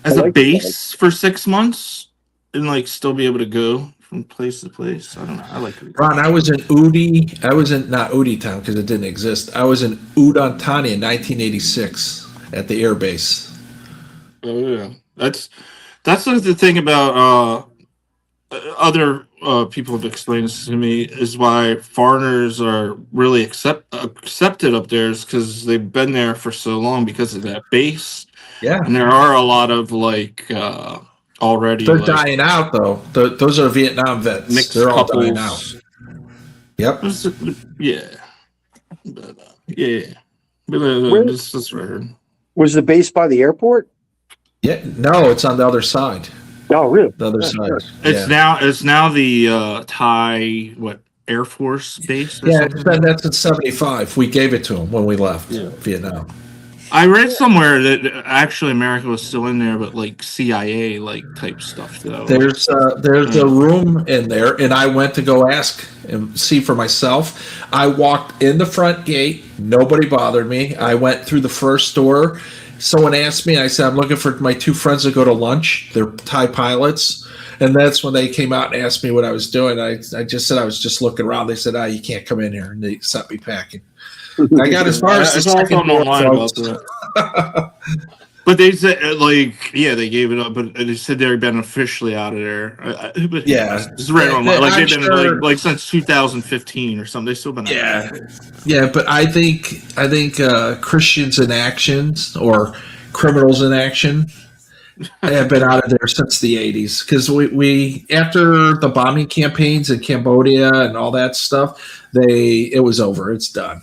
As a base for 6 months, and like still be able to go from place to place. I don't know. I like udon. Ron, I was in Udi. I was in not Udi Town because it didn't exist. I was in Udon Thani in 1986 at the air base. Oh yeah, that's the thing about other people have explained this to me is why foreigners are really accepted up there is because they've been there for so long because of that base. Yeah, and there are a lot of like already. They're like, dying out though. Those are Vietnam vets. mixed They're all couples. dying out. Yep. Yeah. But, yeah. But Where- this is weird. Was the base by the airport? Yeah. No, it's on the other side. Oh, really? The other side. It's now the Thai Air Force base. Or Yeah, something? that's in '75. We gave it to them when we left Vietnam. I read somewhere that actually America was still in there, but like CIA type stuff though. There's a room in there, and I went to go ask and see for myself. I walked in the front gate. Nobody bothered me. I went through the first door. Someone asked me. I said, "I'm looking for my two friends to go to lunch. They're Thai pilots." And that's when they came out and asked me what I was doing. I just said I was just looking around. They said, you can't come in here," and they sent me packing. I got as far as the second door, folks. But they said, they gave it up, but they said they've been officially out of there. But it's right on. They've been since 2015 or something. They've still been out of there. Yeah, but I think Christians in action or criminals in action have been out of there since the 80s, because we after the bombing campaigns in Cambodia and all that stuff, it was over. It's done.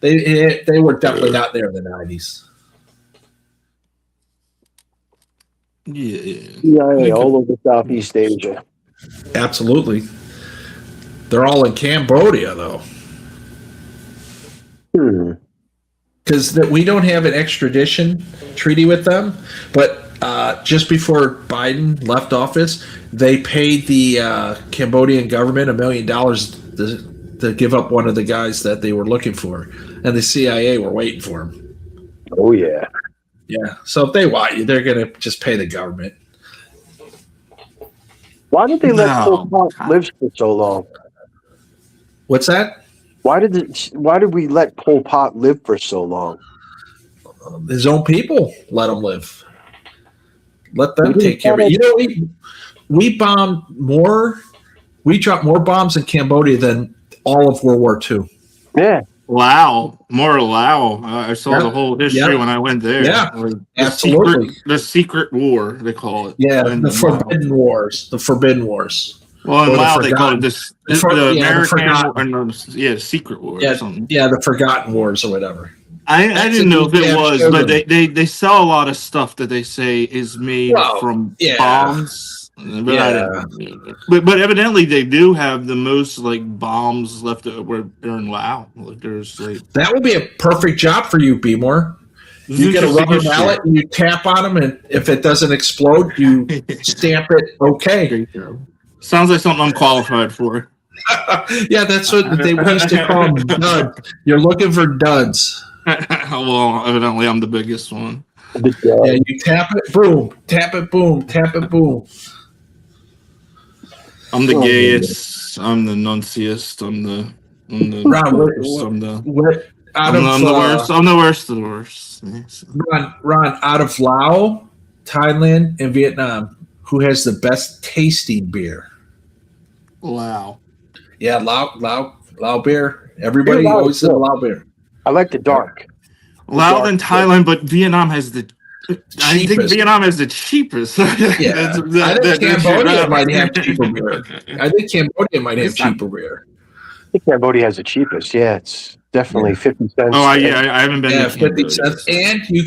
They were definitely not there in the 90s. Yeah, all over Southeast Asia. Absolutely. They're all in Cambodia, though. Because we don't have an extradition treaty with them, but just before Biden left office, they paid the Cambodian government $1 million to give up one of the guys that they were looking for, and the CIA were waiting for him. Oh, yeah. Yeah. So if they want you, they're going to just pay the government. Why did they let Pol Pot live for so long? What's that? Why did we let Pol Pot live for so long? His own people let him live. Let them take care of it. You know, we bombed more. We dropped more bombs in Cambodia than all of World War II. Yeah. Lao. I saw the whole history when I went there. Yeah, absolutely. The secret war, they call it. Yeah, the Forbidden Wars. The Forbidden Wars. Well, in Or Lao, the they call it Forgotten- the American Forgotten. secret war. Yeah, or something. yeah, the Forgotten Wars or whatever. I didn't know if it Yeah, was, sure. but they sell a lot of stuff that they say is made from bombs. But evidently they do have the most bombs left over in Lao. There's that would be a perfect job for you, B-More. You get a rubber mallet and you tap on them, and if it doesn't explode, you stamp it. Okay. Sounds like something I'm qualified for. Yeah, that's what we used to call them. Dud. You're looking for duds. Well, evidently I'm the biggest one. Yeah, you tap it, boom. Tap it, boom. Tap it, boom. I'm the gayest. I'm the nunciest. I'm the Ron, worst. I'm the worst of the worst. Ron, out of Laos, Thailand, and Vietnam, who has the best tasting beer? Wow. Yeah, Lao beer. Everybody always said Lao beer. I like the dark. Lao and Thailand, but Vietnam has the. I think Vietnam is the cheapest. Yeah, I think Cambodia might have cheaper beer. I think Cambodia might have cheaper beer. I think Cambodia has the cheapest. Yeah, it's definitely 50 cents. Oh, I haven't been. Yeah, 50 cents, and you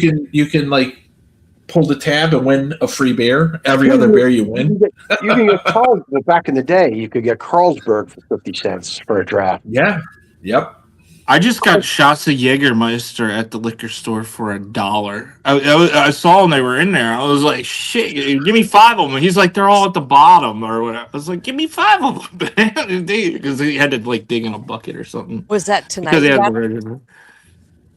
can pull the tab and win a free beer. Every other beer you win. You can get Carlsberg. Back in the day, you could get Carlsberg for 50 cents for a draft. Yeah. Yep. I just got shots of Jägermeister at the liquor store for $1. I saw them; they were in there. I was like, "Shit, give me 5 of them." He's like, "They're all at the bottom or whatever." I was like, "Give me 5 of them," because he had to dig in a bucket or something. Was that tonight? Because he had the regular.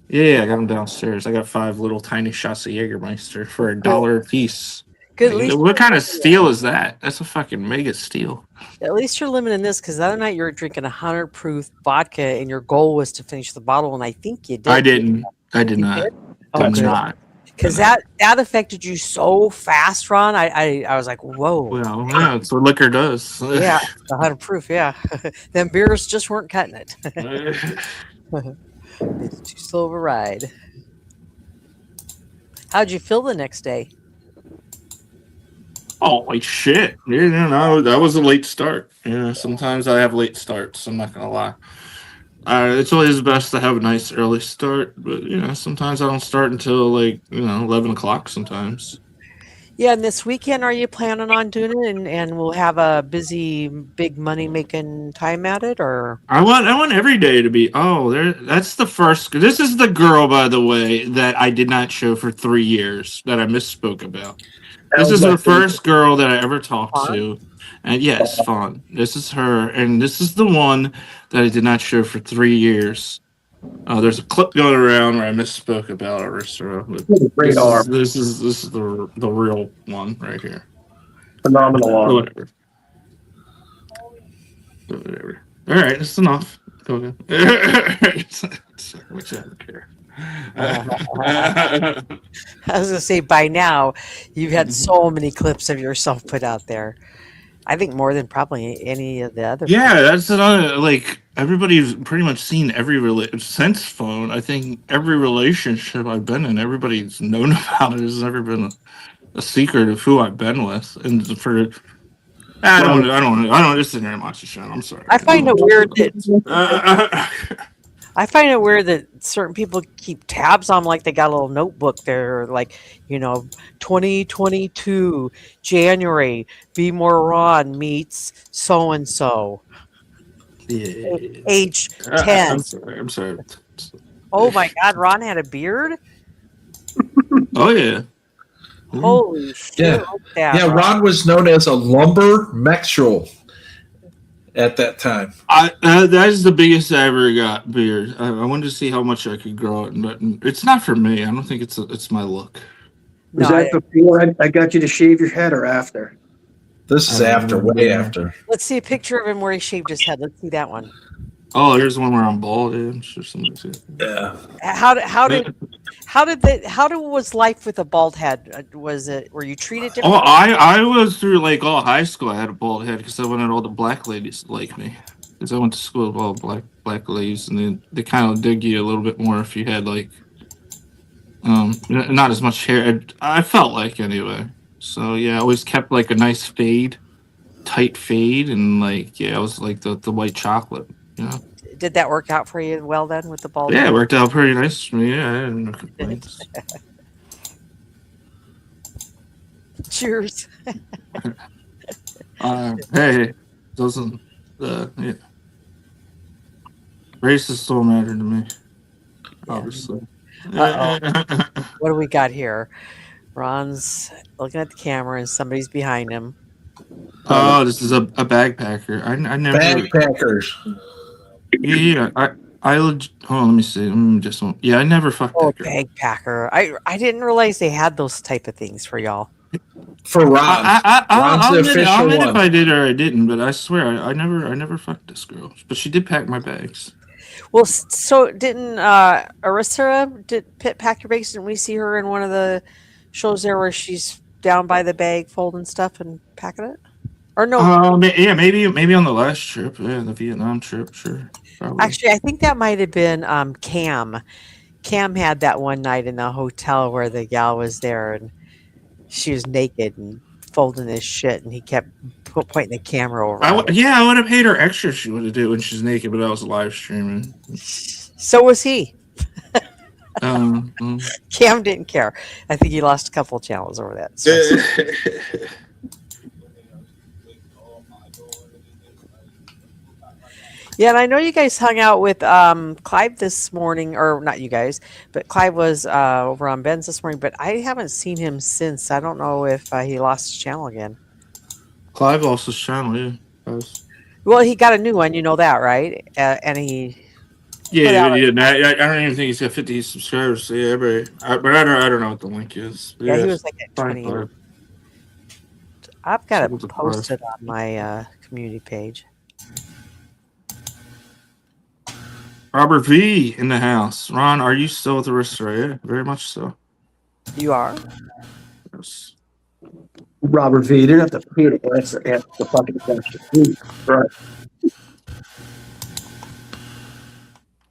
Yeah, I got them downstairs. I got 5 little tiny shots of Jägermeister for $1 a piece. Good. At least what kind of steal is that? That's a fucking mega steal. At least you're limiting this, because the other night you were drinking 100 proof vodka and your goal was to finish the bottle, and I think you did. I didn't. I did not. Oh, Did not. Because that affected you so fast, Ron. I was like, whoa. Well, yeah, it's what liquor does. Yeah, 100 proof. Yeah, them beers just weren't cutting it. It's too slow of a ride. How'd you feel the next day? Holy shit! Yeah, no, that was a late start. Yeah, sometimes I have late starts. I'm not gonna lie. It's always best to have a nice early start, but sometimes I don't start until 11 o'clock. Sometimes. Yeah, and this weekend, are you planning on doing it, and we'll have a busy, big money making time at it, or? I want every day to be. Oh, there. That's the first. This is the girl, by the way, that I did not show for 3 years that I misspoke about. This is the first girl that I ever talked to, and yes, Fawn. This is her, and this is the one that I did not show for 3 years. There's a clip going around where I misspoke about Arista. This is the real one right here. Phenomenal arm. Whatever. All right, that's enough. Go ahead. Which I don't care. I was gonna say by now you've had so many clips of yourself put out there. I think more than probably any of the other. Yeah, that's another. Everybody's pretty much seen since phone. I think every relationship I've been in, everybody's known about it. It's never been a secret of who I've been with, and I don't just sit here and watch the show. I'm sorry. I find it weird that I find it weird that certain people keep tabs on, like they got a little notebook there, 2022 January. Be More Ron meets so and so. Age 10. I'm sorry. Oh my God, Ron had a beard. Oh yeah. Holy shit! Yeah. Ron was known as a lumber mexual at that time. That is the biggest I ever got beard. I wanted to see how much I could grow it, but it's not for me. I don't think it's my look. Was that before I got you to shave your head or after? This is after, way after. Let's see a picture of him where he shaved his head. Let's see that one. Oh, here's one where I'm bald. Yeah. How was life with a bald head? Were you treated differently? Oh, I was through all high school. I had a bald head because I wanted all the black ladies to like me. Because I went to school with all black ladies, and they kind of dig you a little bit more if you had not as much hair. I felt like anyway. So yeah, I always kept a nice fade, tight fade, and I was like the white chocolate. Did that work out for you well then with the bald Yeah, head? it worked out pretty nice for me. Yeah, I had no complaints. Cheers. Hey, doesn't races still matter to me, obviously. What do we got here? Ron's looking at the camera and somebody's behind him. Oh, this is a bagpacker. I never Bagpackers. Yeah, hold on, let me see. I never fucked that girl. Bagpacker. I didn't realize they had those type of things for y'all. For Ron. I'll the admit official one. if I did or I didn't, but I swear I never fucked this girl. But she did pack my bags. Well, so didn't Arista pack your bags? Didn't we see her in one of the shows there where she's down by the bag folding stuff and packing it? Or no? Maybe on the last trip. Yeah, the Vietnam trip. Sure. Probably. Actually, I think that might have been Cam. Cam had that one night in the hotel where the gal was there and she was naked and folding his shit, and he kept pointing the camera over. I would have paid her extra. She would have did when she's naked, but I was live streaming. So was he. Cam didn't care. I think he lost a couple of channels over that. So. Yeah, and I know you guys hung out with Clive this morning, or not you guys, but Clive was over on Ben's this morning, but I haven't seen him since. I don't know if he lost his channel again. Clive lost his channel, yeah. Well, he got a new one, you know that, right? And he... Yeah. I don't even think he's got 50 subscribers. So yeah, but I don't know what the link is. Yeah, he was like at 20. I've got it posted on my community page. Robert V in the house. Ron, are you still with the Arista? Yeah, very much so. You are? Yes. Robert V, you didn't have to pay to answer the fucking question. Right.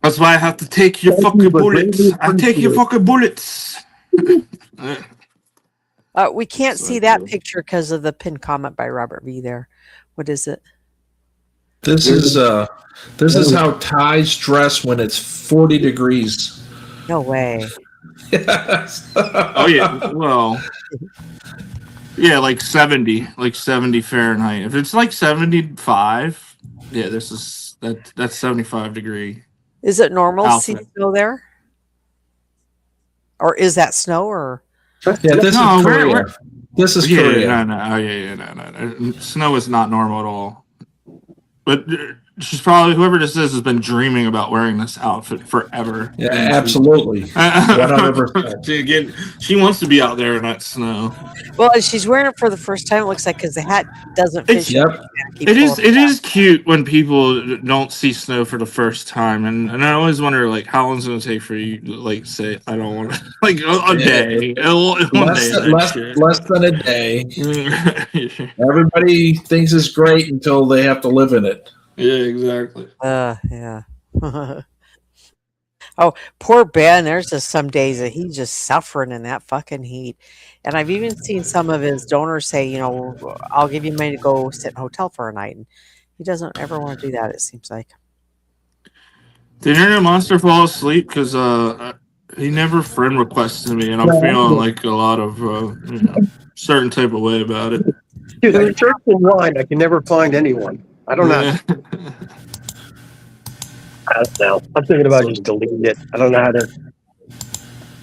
That's why I have to take your fucking bullets. I take your fucking bullets. We can't see that picture because of the pinned comment by Robert V. There. What is it? This is how Thais dress when it's 40 degrees. No way. Yes. Oh yeah. Well. Yeah, like 70 Fahrenheit. If it's like 75, yeah, that's 75 degree. Is it normal to see outfit. snow there? Or is that snow or? Yeah, this is Korea. This is Korea. No. Snow is not normal at all. But she's probably, whoever this is, has been dreaming about wearing this outfit forever. Yeah, absolutely. 100%. She wants to be out there in that snow. Well, she's wearing it for the first time. It looks like because the hat doesn't fit. It is cute when people don't see snow for the first time, and I always wonder like how long it's going to take for you to like say I don't want to like a day, less than a day. Everybody thinks it's great until they have to live in it. Yeah, exactly. Yeah. Oh, poor Ben. There's just some days that he's just suffering in that fucking heat. And I've even seen some of his donors say, you know, I'll give you money to go sit in a hotel for a night. And he doesn't ever want to do that, it seems like. Did Internet Monster fall asleep? Because he never friend requested me, and I'm feeling like a lot of certain type of way about it. Dude, I'm searching online. I can never find anyone. I don't know. I don't know. I'm thinking about just deleting it. I don't know how to.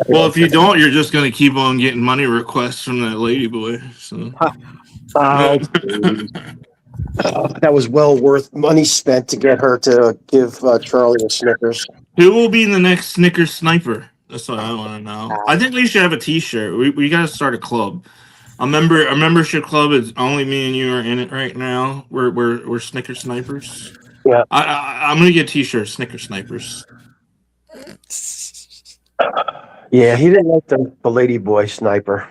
Well, if you don't, you're just going to keep on getting money requests from that lady boy. So. That was well worth money spent to get her to give Charlie a Snickers. Who will be the next Snickers sniper? That's what I want to know. I think we should have a T-shirt. We got to start a club. A membership club is only me and you are in it right now. We're Snickers snipers. Yeah, I'm gonna get T-shirts, Snickers snipers. Yeah, he didn't like the lady boy sniper.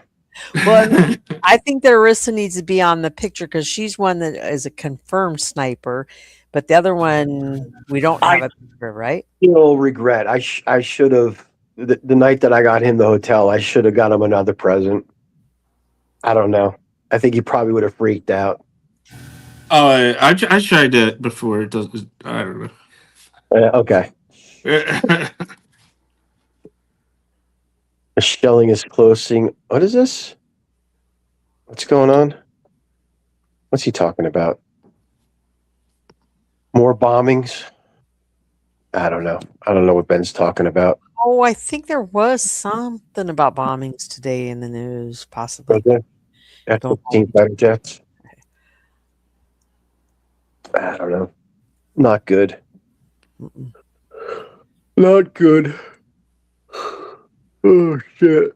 Well, I think that Arissa needs to be on the picture because she's one that is a confirmed sniper, but the other one we don't have a picture, right? Still regret. I should have the night that I got him the hotel. I should have got him another present. I don't know. I think he probably would have freaked out. Oh, I tried that before. It does. I don't know. Okay. The shelling is closing. What is this? What's going on? What's he talking about? More bombings? I don't know. I don't know what Ben's talking about. Oh, I think there was something about bombings today in the news, possibly. F-15 fighter jets. I don't know. Not good. Not good. Oh shit.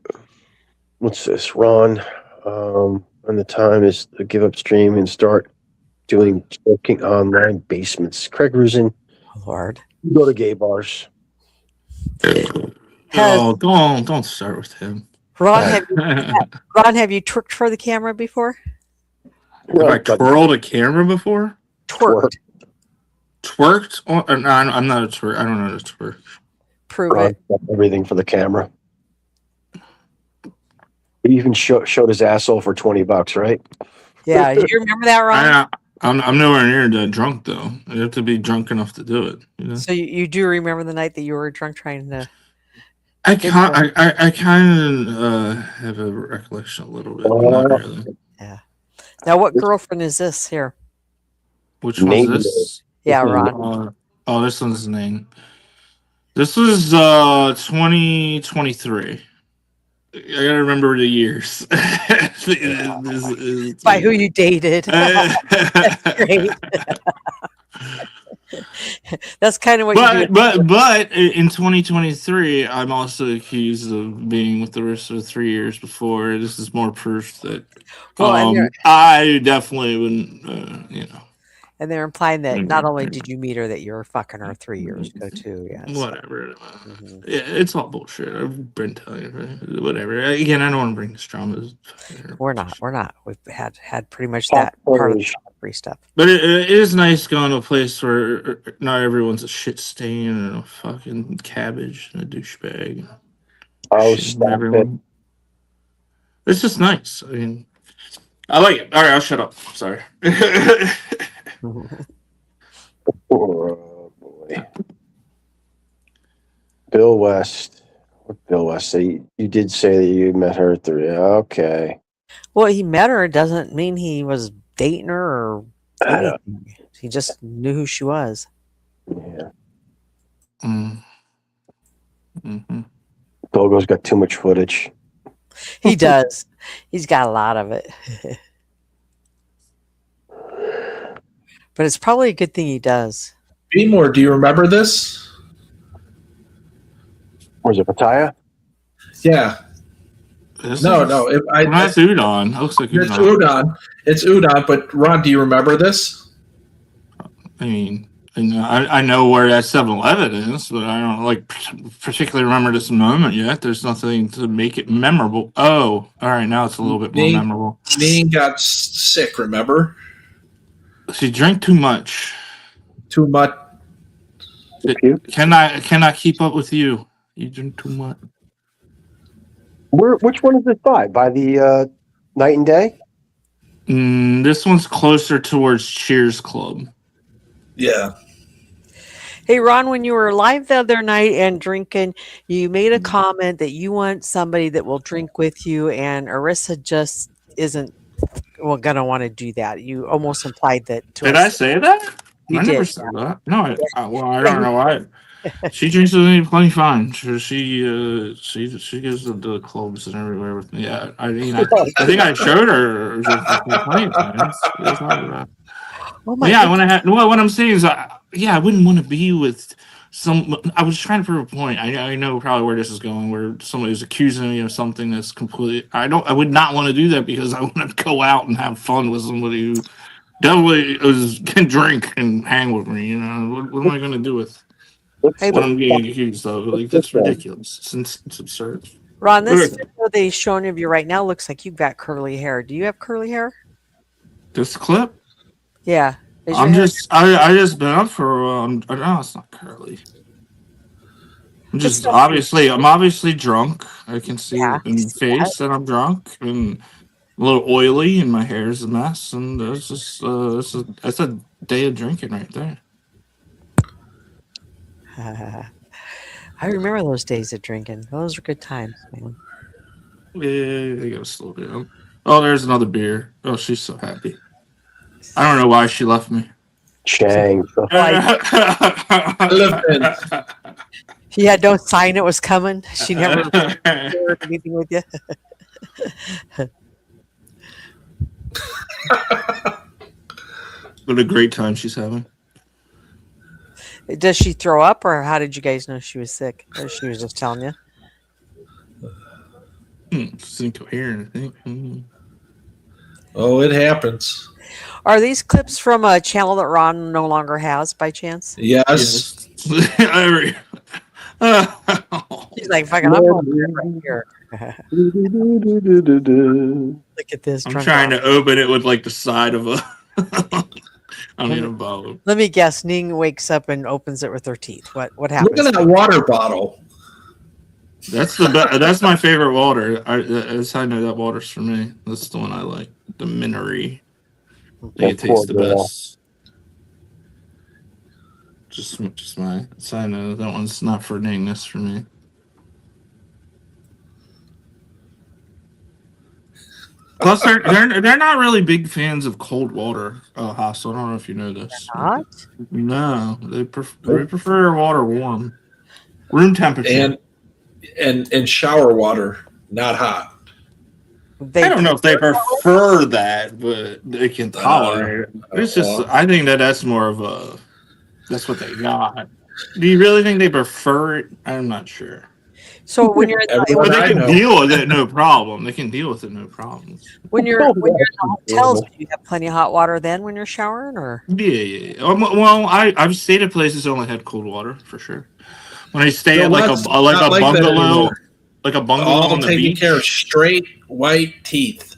What's this? Ron. And the time is to give up stream and start doing joking online basements. Craig Ruzin. Oh, Lord. Go to gay bars. Oh, don't start with him. Ron, have you twerked for the camera before? Have I twirled a camera before? Twerked. Twerked? Oh, no, I'm not a twerk. I don't know how to twerk. Prove it. Everything for the camera. He even showed his asshole for $20, right? Yeah, do you remember that, Ron? I'm nowhere near that drunk though. You have to be drunk enough to do it. You know? So you do remember the night that you were drunk trying to? I kind of have a recollection a little bit. But not really. Yeah. Now, what girlfriend is this here? Which one's this? Yeah, Ron. Oh, this one's his name. This was 2023. I gotta remember the years. By who you dated. That's great. That's kind of what you do. But in 2023, I'm also accused of being with the rest of 3 years before. This is more proof that I definitely wouldn't, And they're implying that not only did you meet her, that you were fucking her 3 years ago too. Yeah. Whatever. Yeah, it's all bullshit. I've been telling you. Whatever. Again, I don't want to bring this drama. We're not. We've had pretty much that part of the free stuff. But it is nice going to a place where not everyone's a shit stain and a fucking cabbage and a douchebag. Oh, stop it. It's just nice. I mean, I like it. All right, I'll shut up. Sorry. Oh boy. Bill West. What Bill West say? You did say that you met her through. Okay. Well, he met her doesn't mean he was dating her or anything. He just knew who she was. Yeah. Mm-hmm. Dogo's got too much footage. He does. He's got a lot of it. But it's probably a good thing he does. Beemore, do you remember this? Was it Pataya? Yeah. This No. That's Udon. It looks like It's Udon. Udon. It's Udon. But Ron, do you remember this? I mean, I know where that 7-Eleven is, but I don't like particularly remember this moment yet. There's nothing to make it memorable. Oh, all right, now it's a little bit more memorable. Neen got sick. Remember? She drank too much. Too much. Cannot keep up with you. You drink too much. Which one is this by? By the Night and Day? This one's closer towards Cheers Club. Yeah. Hey, Ron, when you were live the other night and drinking, you made a comment that you want somebody that will drink with you, and Arissa just isn't going to want to do that. You almost implied that to Did us. I say that? You I never did, said yeah. that. No, I don't know why. She drinks with me plenty fine. She goes to the clubs and everywhere with me. Yeah, I mean, I think I showed her plenty of times. It's not bad. Oh my Yeah, goodness. what I'm saying is, I wouldn't want to be with some. I was trying to prove a point. I know probably where this is going, where somebody's accusing me of something that's completely. I would not want to do that because I want to go out and have fun with somebody who definitely can drink and hang with me. You know, what am I going to do with what I'm getting accused of? Like, that's ridiculous. It's absurd. Ron, this video they're showing of you right now looks like you've got curly hair. Do you have curly hair? This clip. Yeah. I just been up for a while. No, it's not curly. I'm obviously drunk. I can see it in the face that I'm drunk and a little oily, and my hair is a mess. And it's just that's a day of drinking right there. I remember those days of drinking. Those were good times, man. Yeah, they gotta slow down. Oh, there's another beer. Oh, she's so happy. I don't know why she left me. Chang. She had no sign it was coming. She never shared anything with you. What a great time she's having. Does she throw up, or how did you guys know she was sick? Or she was just telling you? It's incoherent, I think. Oh, it happens. Are these clips from a channel that Ron no longer has, by chance? Yes. He's like, fucking, I'm going right here. Look at this. I'm trying to open it with like the side of a. I mean, a bottle. Let me guess. Ning wakes up and opens it with her teeth. What happens? Look at that water bottle. That's that's my favorite water. That's how I know that water's for me. That's the one I like. The Minery. I think it tastes the best. Just my. That's how I know that one's not for Ning. That's for me. Plus, they're not really big fans of cold water. Hassel. I don't know if you know this. Not? No, they prefer water warm, room temperature, and shower water, not hot. I don't know if they prefer that, but they can tolerate it. It's just, I think that's more of a. That's what they got. Do you really think they prefer it? I'm not sure. So when you're but they can deal with it, no problem. They can deal with it, no problems. when you're in the hotels, do you have plenty of hot water then when you're showering, or? Yeah. Well, I've stayed at places that only had cold water for sure. When I stay at like a bungalow, all on the taking beach. care of straight white teeth.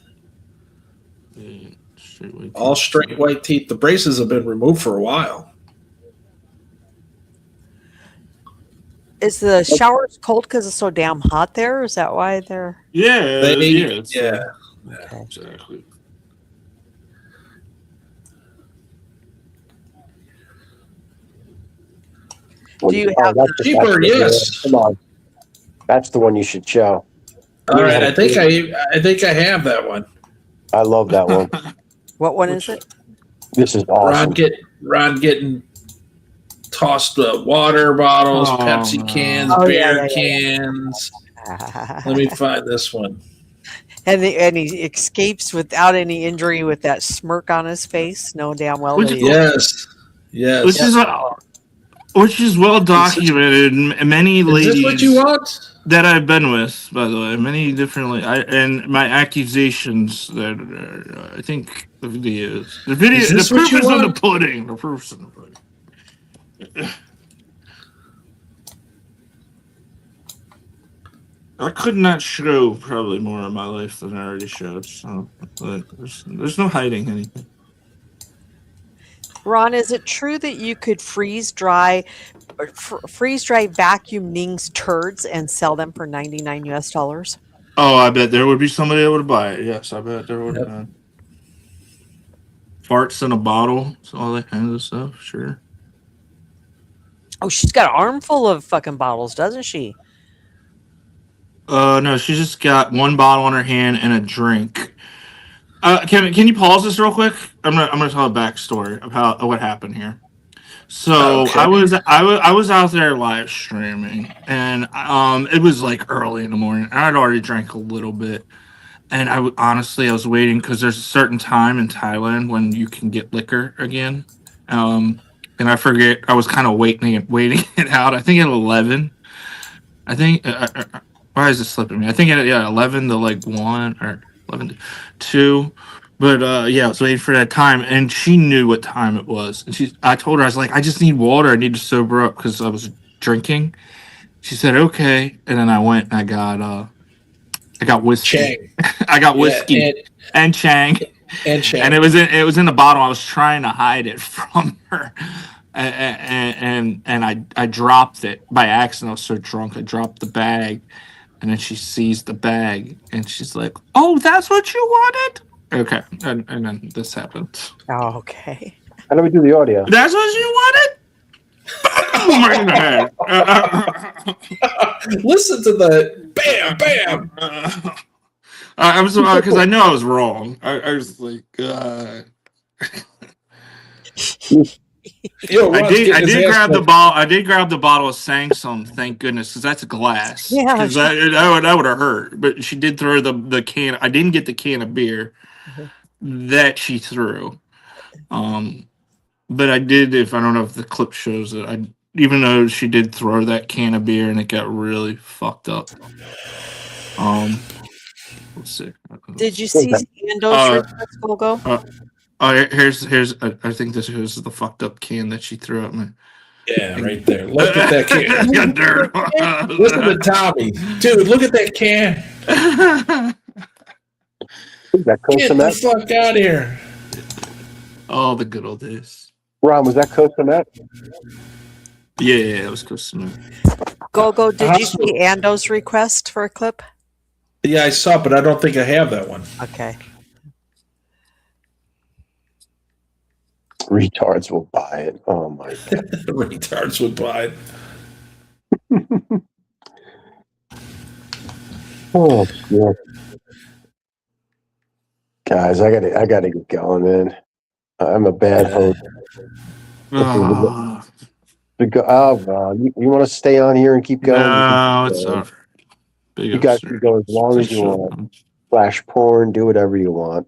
All straight white teeth. The braces have been removed for a while. Is the showers cold because it's so damn hot there? Is that why they're? Yeah, yeah, exactly. Do you have cheaper? Yes. Come on, that's the one you should show. All right, I think I have that one. I love that one. What one is it? This is awesome. Ron getting tossed water bottles, Oh, Pepsi cans, Oh, beer yeah. cans. Let me find this one. And he escapes without any injury with that smirk on his face. No damn well. that he- Yes. Which is well documented. Many ladies. Is this what you want? That I've been with, by the way, many different, and my accusations that I think the videos, the proof is in the pudding. The proof's in the pudding. I could not show probably more of my life than I already showed. So there's no hiding anything. Ron, is it true that you could freeze dry vacuum Ning's turds and sell them for $99 US? Oh, I bet there would be somebody that would buy it. Yes, I bet there would. Farts in a bottle, so all that kind of stuff. Sure. Oh, she's got an armful of fucking bottles, doesn't she? No, she just got one bottle in her hand and a drink. Can you pause this real quick? I'm gonna tell a backstory of what happened here. So Okay. I was out there live streaming, and it was like early in the morning. I'd already drank a little bit, and I was waiting because there's a certain time in Thailand when you can get liquor again. And I forget. I was kind of waiting it out. I think at 11. I think. Why is it slipping me? I think at 11 to like 1 or 11 to 2. But I was waiting for that time, and she knew what time it was. And I told her, I was like, I just need water. I need to sober up because I was drinking. She said, okay. And then I went and I got whiskey. Chang. I got whiskey Yeah, and Chang. And Chang. And it was in the bottle. I was trying to hide it from her. And I dropped it by accident. I was so drunk. I dropped the bag. And then she sees the bag and she's like, oh, that's what you wanted? Okay. And then this happened. Oh, okay. How do we do the audio? That's what you wanted? Oh, right in the head. Listen to the bam, bam. I'm sorry because I know I was wrong. I was like, I did grab the bottle. I did grab the bottle of Sangsum. Thank goodness, because that's glass. Yeah, 'Cause that would have hurt. But she did throw the can. I didn't get the can of beer that she threw. But I did. I don't know if the clip shows it. Even though she did throw that can of beer and it got really fucked up. Let's see. Did you see Sando's request, Gogo? Here's. I think this is the fucked up can that she threw at me. Yeah, right there. Look at that can. It's got dirt. Listen to Tommy, dude. Look at that can. That Get the fuck out of here. Oh, the good old days. Ron, was that Cosamet? Yeah, it was Cosamet. Gogo, did you see Ando's request for a clip? Yeah, I saw it, but I don't think I have that one. Okay. Retards will buy it. Oh my god. Retards would buy it. Oh shit. Guys, I gotta get going, man. I'm a bad host. Oh, You want to stay on here and keep going? no, it's over. You guys can go as long as you want. Flash porn, do whatever you want.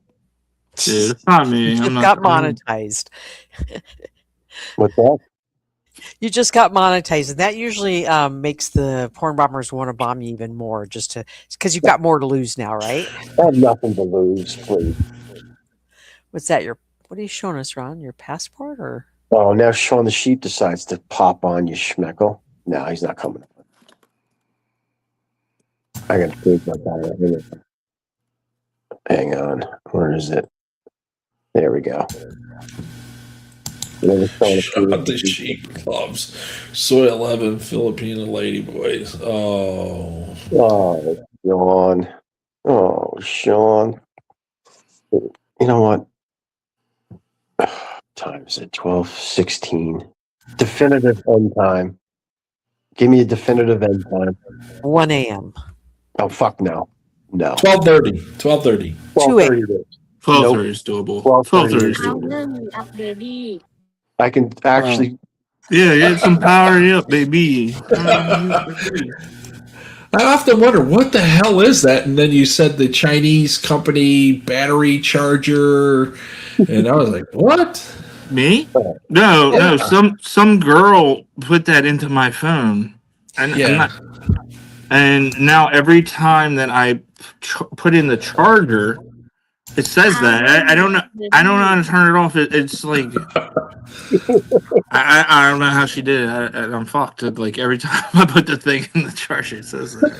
Dude, it's not me. You just I'm not, got monetized. What's that? You just got monetized, and that usually makes the porn bombers want to bomb you even more, just because you've got more to lose now, right? I have nothing to lose, please. What's that? What are you showing us, Ron? Your passport, or? Oh, now Sean the Sheep decides to pop on you, schmeckle. No, he's not coming. I got to think about that. Hang on. Where is it? There we go. Shot the sheep clubs. Soy 11 Filipino ladyboys. Oh. Oh, Sean. Oh, Sean. You know what? Time is it? 12:16. Definitive end time. Give me a definitive end time. 1 a.m. Oh, fuck no. No. 12:30. 12:30. 12:30. 12:30 is doable. 12:30 is doable. I can actually. Yeah, get some power up, baby. I often wonder what the hell is that, and then you said the Chinese company battery charger, and I was like, "What? Me? No. Some girl put that into my phone, and and now every time that I put in the charger, it says that. I don't know. I don't know how to turn it off. It's like I don't know how she did it. I'm fucked. Like every time I put the thing in the charger, it says that.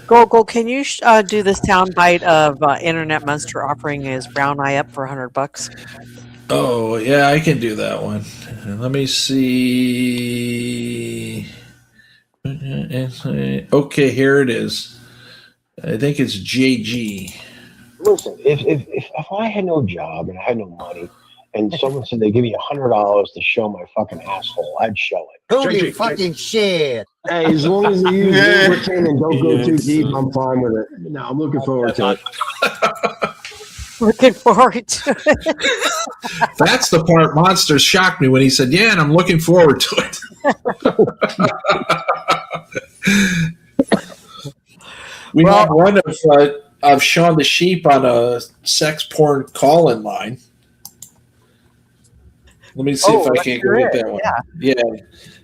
Go. Can you do the sound bite of Internet Monster offering his brown eye up for $100? Oh yeah, I can do that one. Let me see. Okay, here it is. I think it's JG. Listen, if I had no job and I had no money, and someone said they give me $100 to show my fucking asshole, I'd show it. Holy fucking shit. Hey, as long as you use lubricant and don't go too deep, I'm fine with it. No, I'm looking forward to it. Looking forward to it. That's the part Monster shocked me when he said, "Yeah, and I'm looking forward to it." We have one of Sean the Sheep on a sex porn call-in line. Let me see if I can go get that one.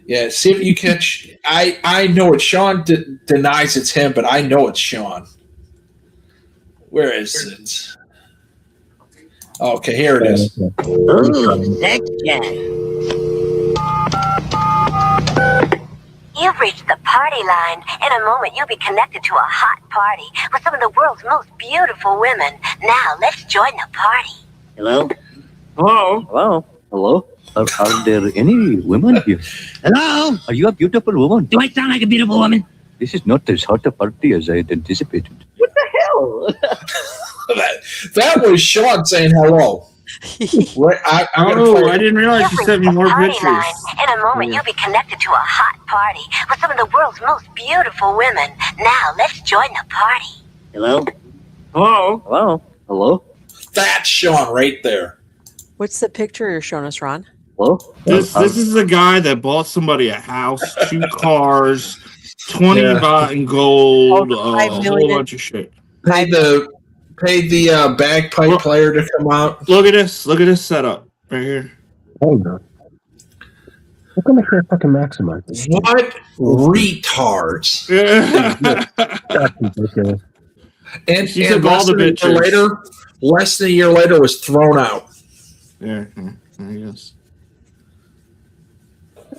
Yeah. See if you catch. I know it. Sean denies it's him, but I know it's Sean. Where is it? Okay, here it is. Next gen. You've reached the party line. In a moment, you'll be connected to a hot party with some of the world's most beautiful women. Now, let's join the party. Hello? Hello? Hello? Are there any women here? Hello? Are you a beautiful woman? Do I sound like a beautiful woman? This is not as hot a party as I had anticipated. What the hell? That was Sean saying hello. Right, I didn't realize you sent me more pictures. In a moment, you'll be connected to a hot party with some of the world's most beautiful women. Now, let's join the party. Hello? Hello? Hello? That's Sean right there. What's the picture you're showing us, Ron? Hello? This is the guy that bought somebody a house, 2 cars, 20 baht in gold, a whole bunch of shit. Paid the bagpipe player to come out. Look at this setup right here. Hold on. Look at my fucking maximize. What retards? That's ridiculous. And She took all the pictures. Less than a year later, was thrown out. Yeah, I guess.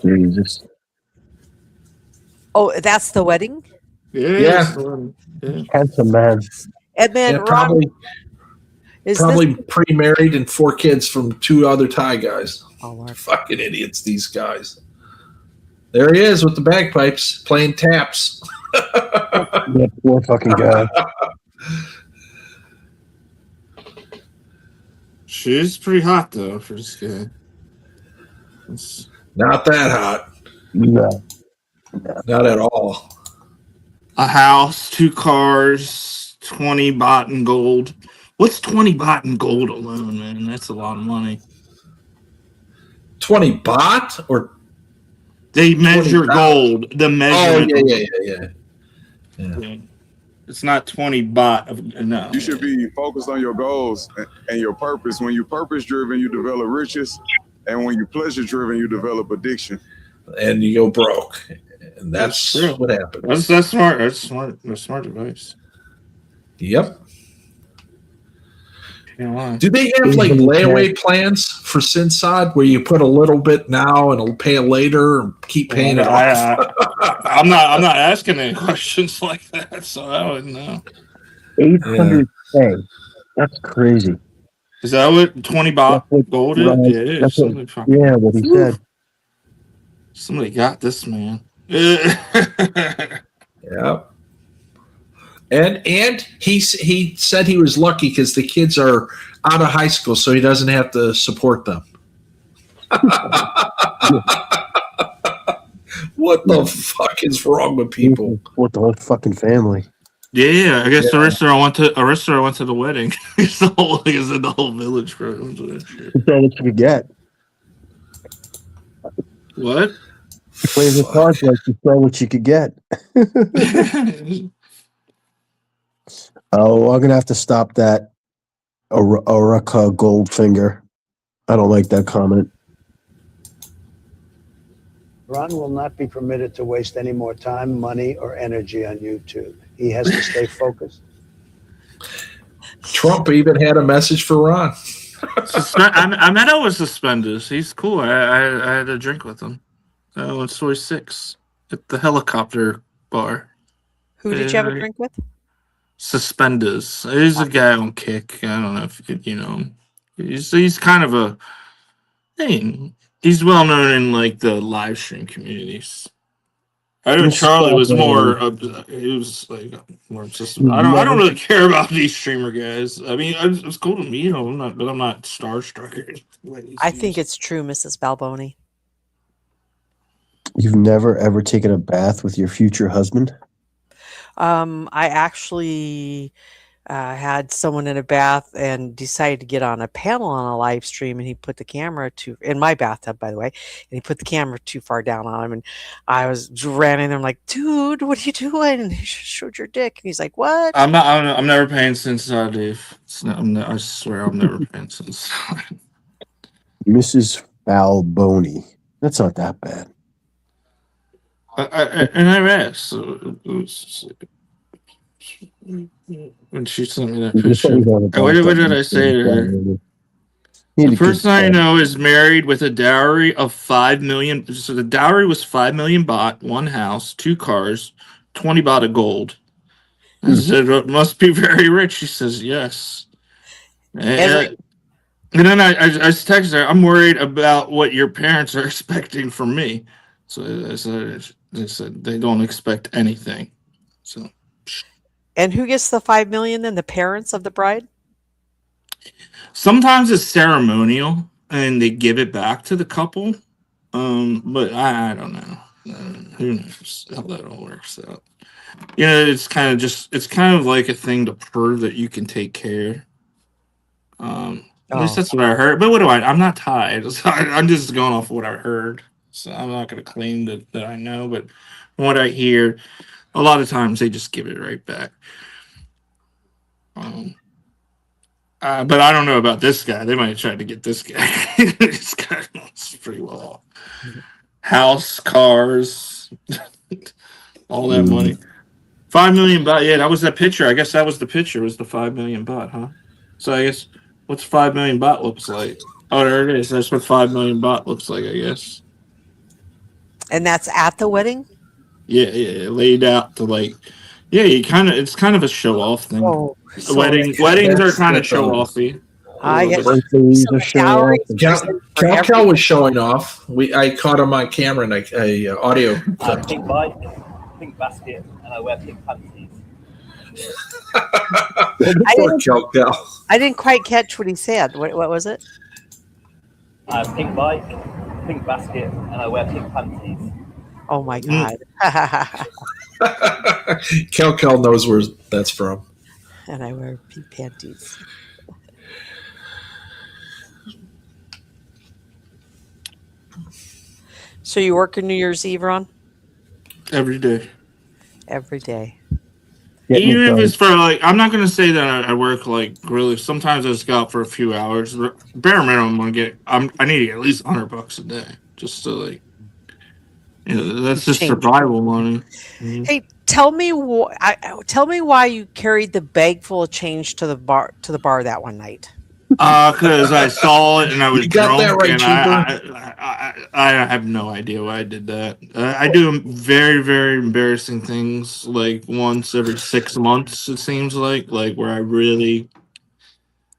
Jesus. Oh, that's the wedding? Yeah. Handsome man. And then Yeah, Ron, probably pre-married and 4 kids from 2 other Thai guys. Oh, Lord. Fucking idiots, these guys. There he is with the bagpipes playing taps. That poor fucking guy. She's pretty hot though for this guy. Not that hot. No. Not at all. A house, 2 cars, 20 baht in gold. What's 20 baht in gold alone, man? That's a lot of money. 20 baht or they measure gold. The measurement. Oh yeah. It's not 20 baht. No. You should be focused on your goals and your purpose. When you're purpose driven, you develop riches, and when you're pleasure driven, you develop addiction. And you go broke. And that's what happens. That's smart. That's smart advice. Yep. Yeah, do they have like layaway plans for Sinsod where you put a little bit now and it'll pay later and keep paying it off? I'm not asking any questions like that, so I wouldn't know. 800K. That's crazy. Is that what 20 gold is? Right. Yeah, it is. That's what, Somebody, fucking, yeah, what he said. somebody got this man. Yeah. And he said he was lucky because the kids are out of high school, so he doesn't have to support them. What the fuck is wrong with people? With the whole fucking family. Yeah, I guess Arista went to the wedding. It's the whole village for him. That's all what you could get. What? You play the cards like you saw what you could get. Oh, I'm gonna have to stop that. Oraka Goldfinger. I don't like that comment. Ron will not be permitted to waste any more time, money, or energy on YouTube. He has to stay focused. Trump even had a message for Ron. I met up with Suspenders. He's cool. I had a drink with him. On Soy 6 at the helicopter bar. Who did you have a drink with? Suspenders. He's a guy on Kick. I don't know if you know him. He's kind of a thing. He's well known in like the live stream communities. I know Charlie was more. He was like more obsessed. I don't really care about these streamer guys. I mean, it's cool to meet them, but I'm not starstruck. I think it's true, Mrs. Balboni. You've never ever taken a bath with your future husband? I actually had someone in a bath and decided to get on a panel on a live stream, and he put the camera in my bathtub, by the way, and he put the camera too far down on him, and I ran in there. I'm like, dude, what are you doing? And he showed your dick, and he's like, what? I'm never paying since Dave. I swear I'm never paying since. Mrs. Balboni. That's not that bad. And I asked when she sent me that picture. What did I say to her? The person I know is married with a dowry of 5 million. So the dowry was 5 million baht, one house, 2 cars, 20 baht of gold. I said, well, must be very rich. She says, yes. And then I texted her, I'm worried about what your parents are expecting from me. So they said they don't expect anything. So. And who gets the 5 million then? The parents of the bride? Sometimes it's ceremonial and they give it back to the couple. But I don't know. Who knows how that all works out. You know, it's kind of like a thing to prove that you can take care. At least that's what I heard. But what do I'm not tied. So I'm just going off what I heard. So I'm not going to claim that I know. But from what I hear, a lot of times they just give it right back. But I don't know about this guy. They might have tried to get this guy. This guy's pretty well off. House, cars, all that money. 5 million baht. Yeah, that was that picture. I guess that was the picture. Was the 5 million baht, huh? So I guess what's 5 million baht looks like? Oh, there it is. That's what 5 million baht looks like, I guess. And that's at the wedding? Yeah, laid out to like. Yeah, it's kind of a show off thing. Oh, weddings are kind of show offy. Cal was showing off. I caught him on camera in a audio clip. Pink bike, pink basket, and I wear pink panties. I didn't quite catch what he said. What was it? Pink bike, pink basket, and I wear pink panties. Oh my God. Cal knows where that's from. And I wear pink panties. So you work on New Year's Eve, Ron? Every day. Every day. Even if it's for like, I'm not gonna say that I work like really. Sometimes I just go out for a few hours. Bare minimum, I need to get at least $100 a day, just to like, you know, that's just survival money. Mm-hmm. Hey, tell me why you carried the bag full of change to the bar that one night. Because I saw it and I was drunk. That right, and I have no idea why I did that. I do very, very embarrassing things like once every 6 months. It seems like where I really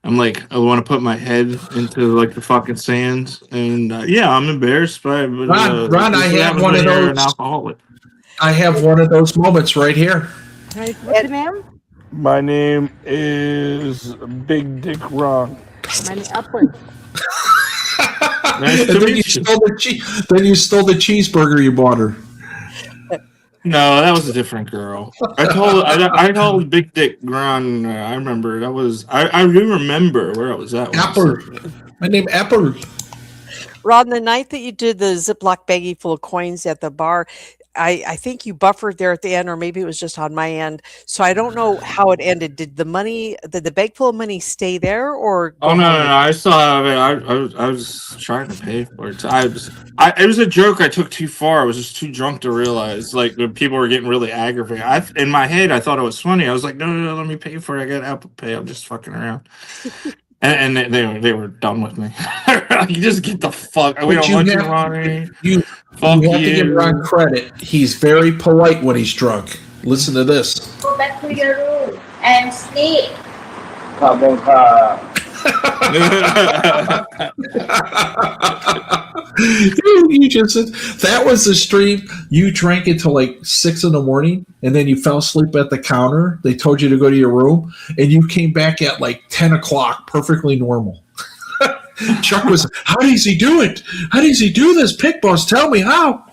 I'm like, I want to put my head into like the fucking sands, and yeah, I'm embarrassed by. But, Ron, I have one of those. An alcoholic. I have one of those moments right here. What's your name? My name is Big Dick Ron. My name Apple. Nice to then, meet you you. then you stole the cheeseburger you bought her. No, that was a different girl. I told Big Dick Ron. I remember that was. I do remember where I was at. Apple. My name Apple. Ron, the night that you did the Ziploc baggie full of coins at the bar, I think you buffered there at the end, or maybe it was just on my end. So I don't know how it ended. Did the bag full of money stay there, or? Oh no! I saw it. I was trying to pay for it. It was a joke I took too far. I was just too drunk to realize. Like when people were getting really aggravated. In my head, I thought it was funny. I was like, no, let me pay for it. I got Apple Pay. I'm just fucking around. And they were done with me. You just get the fuck. We don't want you, Ronnie. You have to give Ron credit. He's very polite when he's drunk. Listen to this. Go back to your room and sleep. You just that was the stream. You drank until like 6 a.m, and then you fell asleep at the counter. They told you to go to your room, and you came back at like 10 o'clock, perfectly normal. Chuck was, how does he do it? How does he do this? Pig Boss, tell me how.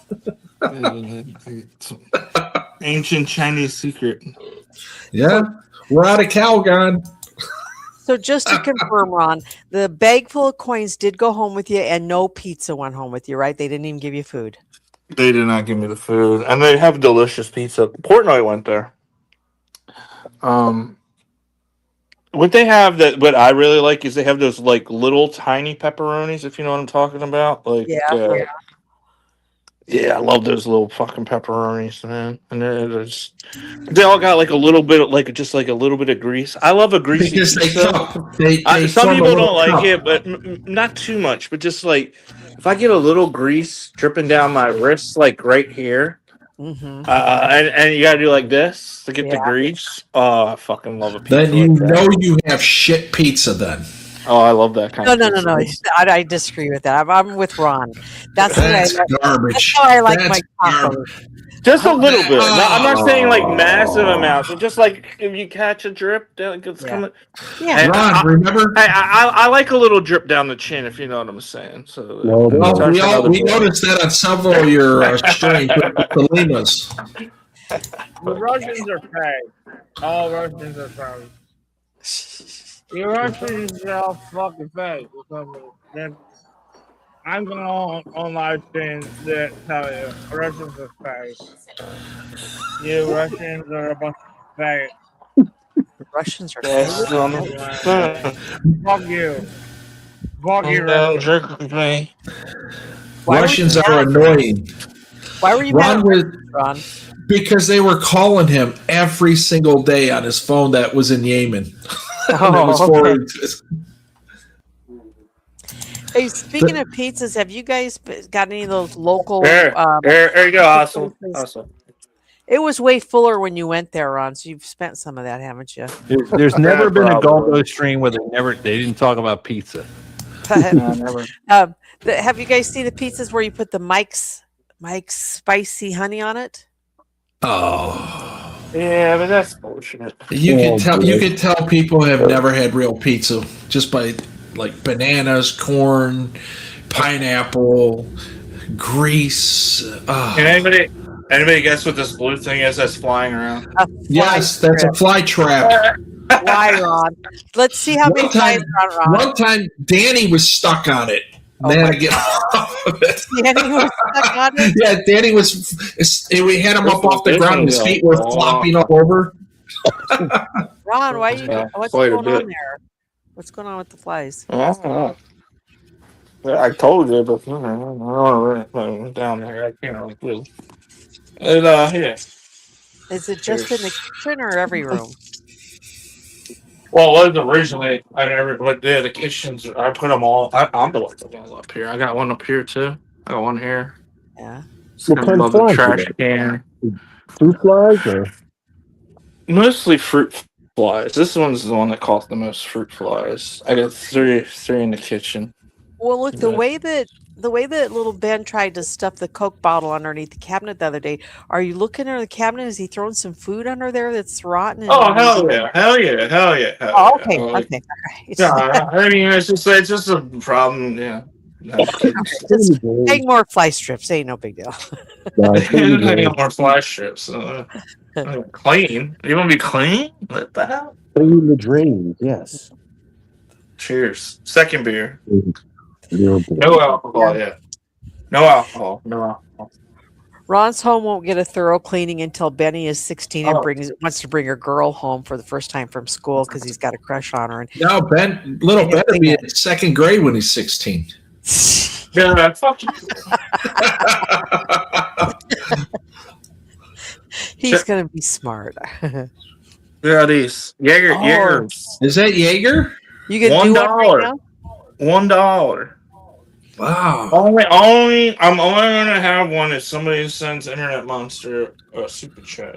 Ancient Chinese secret. Yeah, we're out of Calgon. So just to confirm, Ron, the bag full of coins did go home with you, and no pizza went home with you, right? They didn't even give you food. They did not give me the food, and they have delicious pizza. Portnoy went there. What they have what I really like is they have those like little tiny pepperonis, if you know what I'm talking about. Like, yeah, I love those little fucking pepperonis, man. And they all got like a little bit of just a little bit of grease. I love a greasy Because pizza. they Some form a people little don't like cup. it, but not too much. But just like if I get a little grease dripping down my wrist, like right here, and you gotta do like this to get the grease. Oh, I fucking love a pizza. Then you like that. know you have shit pizza then. Oh, I love that kind No, of no. pizza. I disagree with that. I'm with Ron. That's garbage. That's how I like That's my tacos. Just a little bit. I'm not saying like massive amounts, but just like if you catch a drip, it's coming. Yeah. And Ron, remember? I like a little drip down the chin, if you know what I'm saying. So Well, we noticed that on several of your streams with the Limas. The Russians are fake. All Russians are fake. The Russians are all fucking fake. I'm going on live stream to tell you, Russians are fake. You Russians are a bunch of fake. The Russians are Fuck you. Fuck you, Russians. Russians are annoying. Why were you Ron mad was, at Ron? because they were calling him every single day on his phone that was in Yemen. And it was forwarded to his- Hey, speaking of pizzas, have you guys got any of those local? There you go. Awesome. It was way fuller when you went there, Ron. So you've spent some of that, haven't you? There's never been a Probably. Goldo stream where they didn't talk about pizza. Never. Have you guys seen the pizzas where you put the Mike's spicy honey on it? Oh, Yeah, but that's bullshit. you can tell people have never had real pizza just by like bananas, corn, pineapple, grease. Can anybody guess what this blue thing is that's flying around? Yes, that's a fly trap. Why, Ron? Let's see how many times Ron. One time, Danny was stuck on it. Then I get off of it. Danny was stuck on it? Yeah, Danny was. We had him up off the ground. His feet were flopping all over. Ron, why you? Yeah, What's quite a going on bit. there? What's going on with the flies? I don't know. I told you, but I don't know down there. I can't really. And yeah. Is it just in the kitchen or every room? Well, it was originally. The kitchens. I put them all. I'm the one that put them all up here. I got one up here too. I got one here. Yeah. What kind of the flies? trash can. Fruit flies or? Mostly fruit flies. This one's the one that caught the most fruit flies. I got three in the kitchen. Well, look, the Yeah. way that little Ben tried to stuff the Coke bottle underneath the cabinet the other day. Are you looking under the cabinet? Is he throwing some food under there that's rotten? And Oh hell yeah, hell yeah, hell yeah. Hell Oh, yeah. okay, Like, okay, all right. no, I mean it's just a problem. Yeah. No, Just take more fly strips. Ain't no big deal. I got more fly strips. Clean. You want to be clean? What the hell? Clean the drains, yes. Cheers. Second beer. No No alcohol. Yeah. No alcohol. No alcohol. Ron's home won't get a thorough cleaning until Benny is 16 and Oh. wants to bring a girl home for the first time from school because he's got a crush on her. And No, little Ben will be in second grade when he's 16. Yeah, fuck you. he's gonna be smart. Yeah, these Jaeger. Oh. Jaeger. Is that Jaeger? You can do one right now? $1. Wow. I'm only gonna have one if somebody sends Internet Monster a super chat.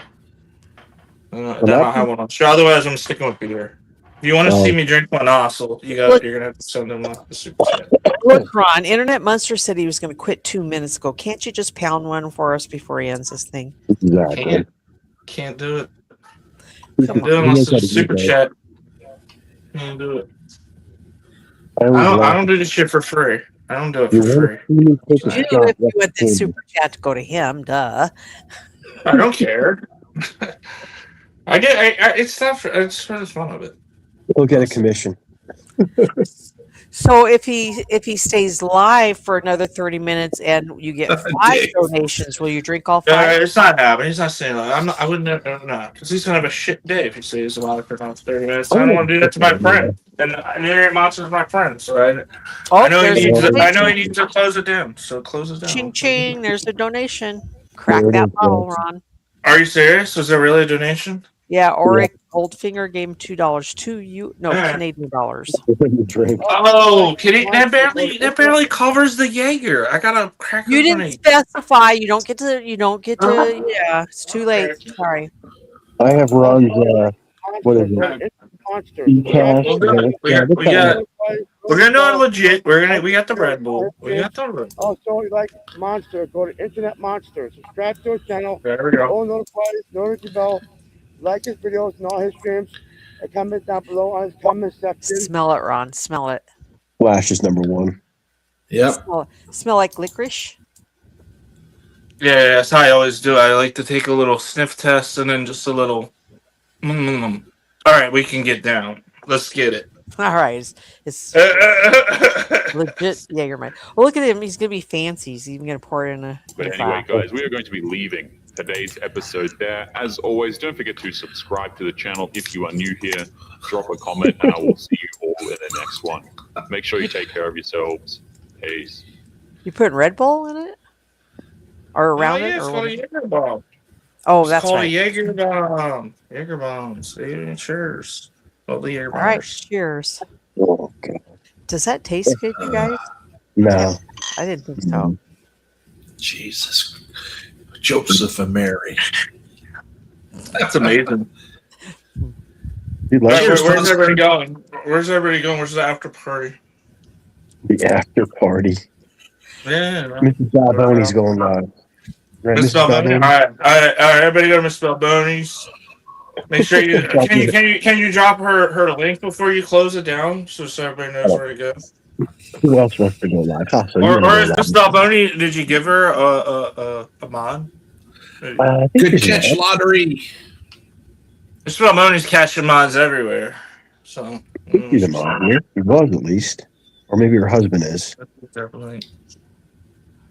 Then I'll have one on show. Otherwise, I'm sticking with beer. If you want to see me drink one Ossel, you're gonna have to send them a super chat. Look, Ron, Internet Monster said he was going to quit 2 minutes ago. Can't you just pound one for us before he ends this thing? Exactly. Can't do it. Come Do it on. on super chat. Can't do it. I I don't do this shit for free. I don't do it for free. You do if you want the super chat to go to him, duh. I don't care. It's not for. It's for the fun of it. We'll get a commission. So if he stays live for another 30 minutes and you get 5 donations, will you drink all 5? It's not happening. He's not saying that. I wouldn't have not because he's gonna have a shit day if he stays alive for another 30 minutes. I don't want to do that to my friend. And Internet Monster's my friend, so I know he needs to close it down. So close it down. Ching ching, there's a donation. Crack that bottle, Ron. Are you serious? Was there really a donation? Yeah, Oric Goldfinger gave him $2. Canadian dollars. Oh, kidding! That barely covers the Jaeger. I gotta crack. You didn't specify. You don't get to. Yeah, it's too late. Sorry. I have Ron's, what is it? E-cast. We're gonna do it legit. We got the Red Bull. We got the Red Bull. Also, you like Monster, go to Internet Monster. Subscribe to his channel. There we go. All notified bell. Like his videos and all his streams. And comment down below on his comment section. Smell it, Ron. Smell it. Flash is number 1. Yep. Smell like licorice. Yeah, that's how I always do. I like to take a little sniff test and then just a little. All right, we can get down. Let's get it. All right, it's legit. Yeah, you're right. Well, look at him. He's gonna be fancy. He's even gonna pour it in a. But anyway, guys, we are going to be leaving today's episode there. As always, don't forget to subscribe to the channel if you are new here. Drop a comment, and I will see you all in the next one. Make sure you take care of yourselves. Peace. You putting Red Bull in it, or around it? It's Or called a Jaeger bomb. oh, It's that's called right. a Jaeger bomb. Jaeger bombs. Cheers. Well, the Jaeger All right, bombs. cheers. Oh, God. Does that taste good, you guys? No. I didn't think so. Jesus. Joseph and Mary. That's amazing. You like Where's it? everybody going? Where's everybody going? Where's the after party? The after party. Yeah, man. Mrs. Balboni's going live. Right, Miss Mrs. Balboni. All Balboni? right. Everybody go to Miss Balboni's. Make sure you can you drop her link before you close it down so everybody knows where to go. Who else wants to go live? Also, Or is Miss Balboni? Did you give her a mod? Good catch, lottery. Miss Balboni's catching mods everywhere. So He's a mom here. He was at least. Or maybe her husband is. definitely.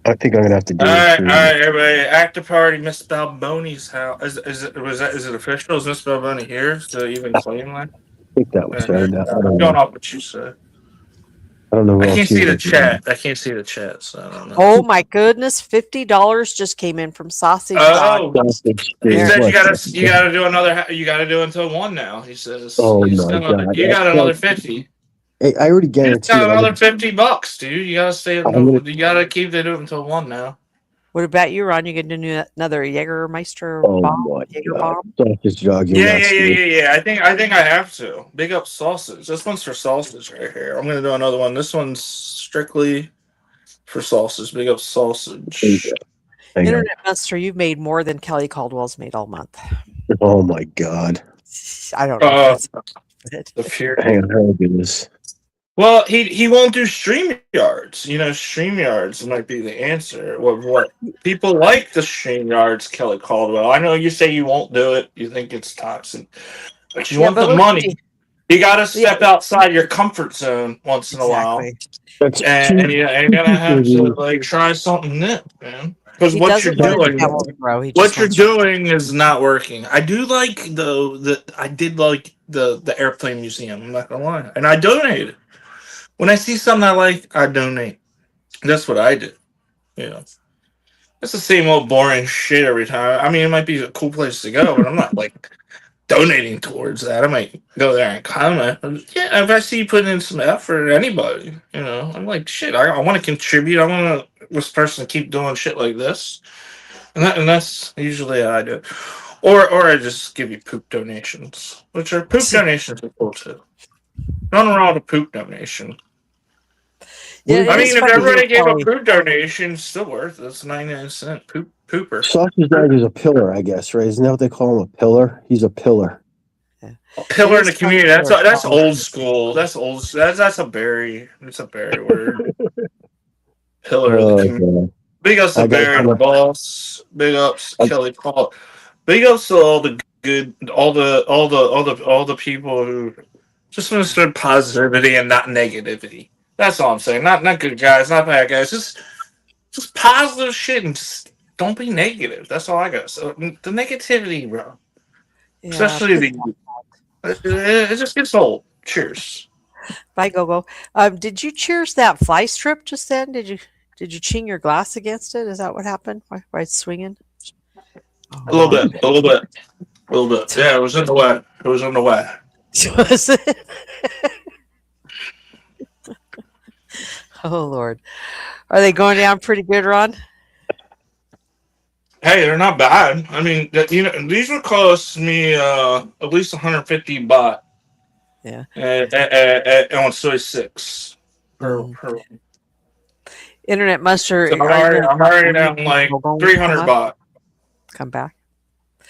I think I'm going to have to do All it. right, everybody. After party, Miss Balboni's house. Is it official? Is Miss Balboni here to even claim that? I think that was said. I I'm don't going know. off what you said. I don't know. who I else can't he see the is. chat. I can't see the chat, so I don't know. Oh my goodness, $50 just came in from Sausage Oh, Dog. he said you gotta do another. You gotta do until 1 now. He says. Oh, He's my got another- God. You got another 50. Hey, I already You guarantee got another you. $50, dude. You gotta stay. I'm gonna- You gotta keep it until 1 now. What about you, Ron? You going to do another Jägermeister Oh bomb? my Jaeger god. bomb? Sausage dog, you're Yeah, nuts, yeah, yeah, dude. yeah, yeah. I think I have to. Big up sausage. This one's for sausage right here. I'm gonna do another one. This one's strictly for sausage. Big up sausage. Hang on. Internet Monster, you've made more than Kelly Caldwell's made all month. Oh my god. I don't know. If that's The fear. Hang on, how do I do this? Well, he won't do StreamYards. You know, StreamYards might be the answer. What people like the StreamYards, Kelly Caldwell. I know you say you won't do it. You think it's toxic, but you want the money. You got to step outside your comfort zone once in a while, That's and you're gonna have to like try something new, man. Because He what you're doesn't want doing, to devil, bro. He what just you're wants doing is not working. I do like I did like the airplane museum. I'm not gonna lie, and I donated. When I see something I like, I donate. That's what I do. You know, it's the same old boring shit every time. I mean, it might be a cool place to go, but I'm not like donating towards that. I might go there and comment. Yeah, if I see you putting in some effort, anybody, you know, I'm like, shit. I want to contribute. I want this person to keep doing shit like this, and that's usually how I do it. Or I just give you poop donations, which are poop donations are cool too. Nothing wrong with a poop donation. Yeah, I it mean, is if funny everybody here, gave a Kelly. poop donation, it's still worth it. It's 99-cent pooper. Sausage dog is a pillar, I guess, right? Isn't that what they call him? A pillar? He's a pillar. Pillar in the is funny community. here, That's Kelly. old school. That's old. That's a Barry. It's a Barry word. Pillar in the Oh, community. God. Big ups I to got- Barry the boss. Big ups Kelly Paul. Big ups to all the good, all the people who just want to spread positivity and not negativity. That's all I'm saying. Not good guys, not bad guys. Just positive shit and just don't be negative. That's all I got. So the negativity, bro. Yeah, Especially piss it just gets old. Cheers. Bye, Gogo. Did you cheers that fly strip just then? Did you ching your glass against it? Is that what happened? Why it's swinging? A little bit. Yeah, it was in the way. It was in the way. Was it? Oh Lord, are they going down pretty good, Ron? Hey, they're not bad. I mean, these would cost me at least 150 baht. Yeah. On soy 6 per. Internet Monster. So I'm already down like 300 baht. Come back.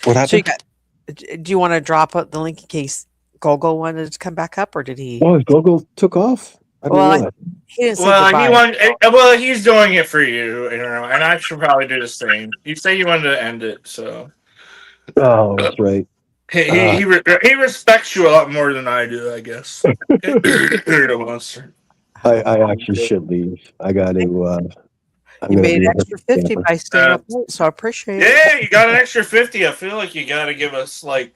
What So you happened? got? Do you want to drop up the link in case Gogo wanted to come back up, or did he? Oh, Gogo took off? I didn't know that. He didn't say Well, goodbye. he's doing it for you, and I should probably do the same. You say you wanted to end it, so Oh, that's right. he respects you a lot more than I do, I guess. The monster. I actually should leave. I got to. I'm You gonna made be an a extra 50 camper. by staying up late, so I appreciate it. Yeah, you got an extra 50. I feel like you got to give us like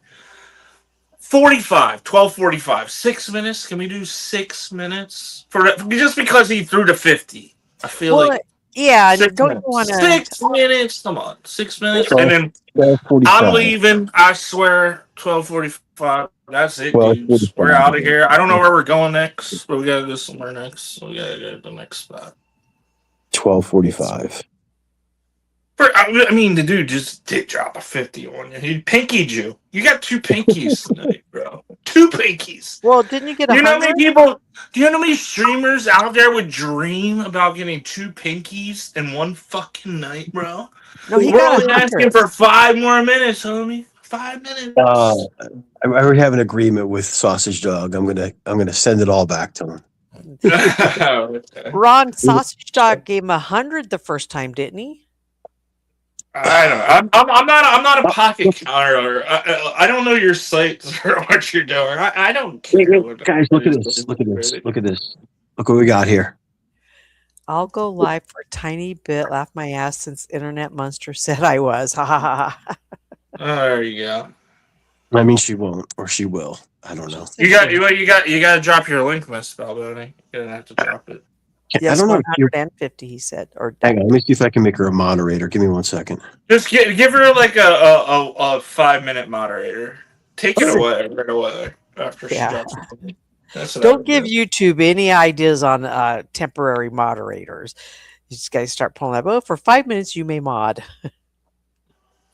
12:45, 6 minutes. Can we do 6 minutes just because he threw the 50? I feel Well, like yeah. 6 Don't you minutes. want to? 6 minutes. Come on, 6 minutes, So, and then 12:45. I'm leaving. I swear, 12:45. That's it, dudes. 12:45. We're out of here. I don't know where we're going next, but we gotta go somewhere next. We gotta go to the next spot. 12:45. I mean, the dude just did drop a 50 on you. He pinkied you. You got 2 pinkies tonight, bro. 2 pinkies. Well, didn't you get Do you know how 100? many people? Do you know how many streamers out there would dream about getting 2 pinkies in one fucking night, bro? No, he We're got only 100. asking for 5 more minutes, homie. 5 minutes. I already have an agreement with Sausage Dog. I'm gonna send it all back to him. Ron Sausage Dog gave him 100 the first time, didn't he? I don't know. I'm not a pocket counter. I don't know your sites or what you're doing. I don't care. Guys, look at this. Look at this. Look at this. Look what we got here. I'll go live for a tiny bit, laugh my ass since Internet Monster said I was. Ha ha ha ha. There you go. I mean, she won't, or she will. I don't know. You got to drop your link, Miss Balboni. You're gonna have to drop it. I Yes, don't know. if you're- 150, he said. Or Hang on. Let me see if I can make her a moderator. Give me 1 second. Just give her like a 5-minute moderator. Take it away right away after she Yeah. drops it. That's what I Don't would give do. YouTube any ideas on temporary moderators. You just guys start pulling up. Oh, for 5 minutes you may mod.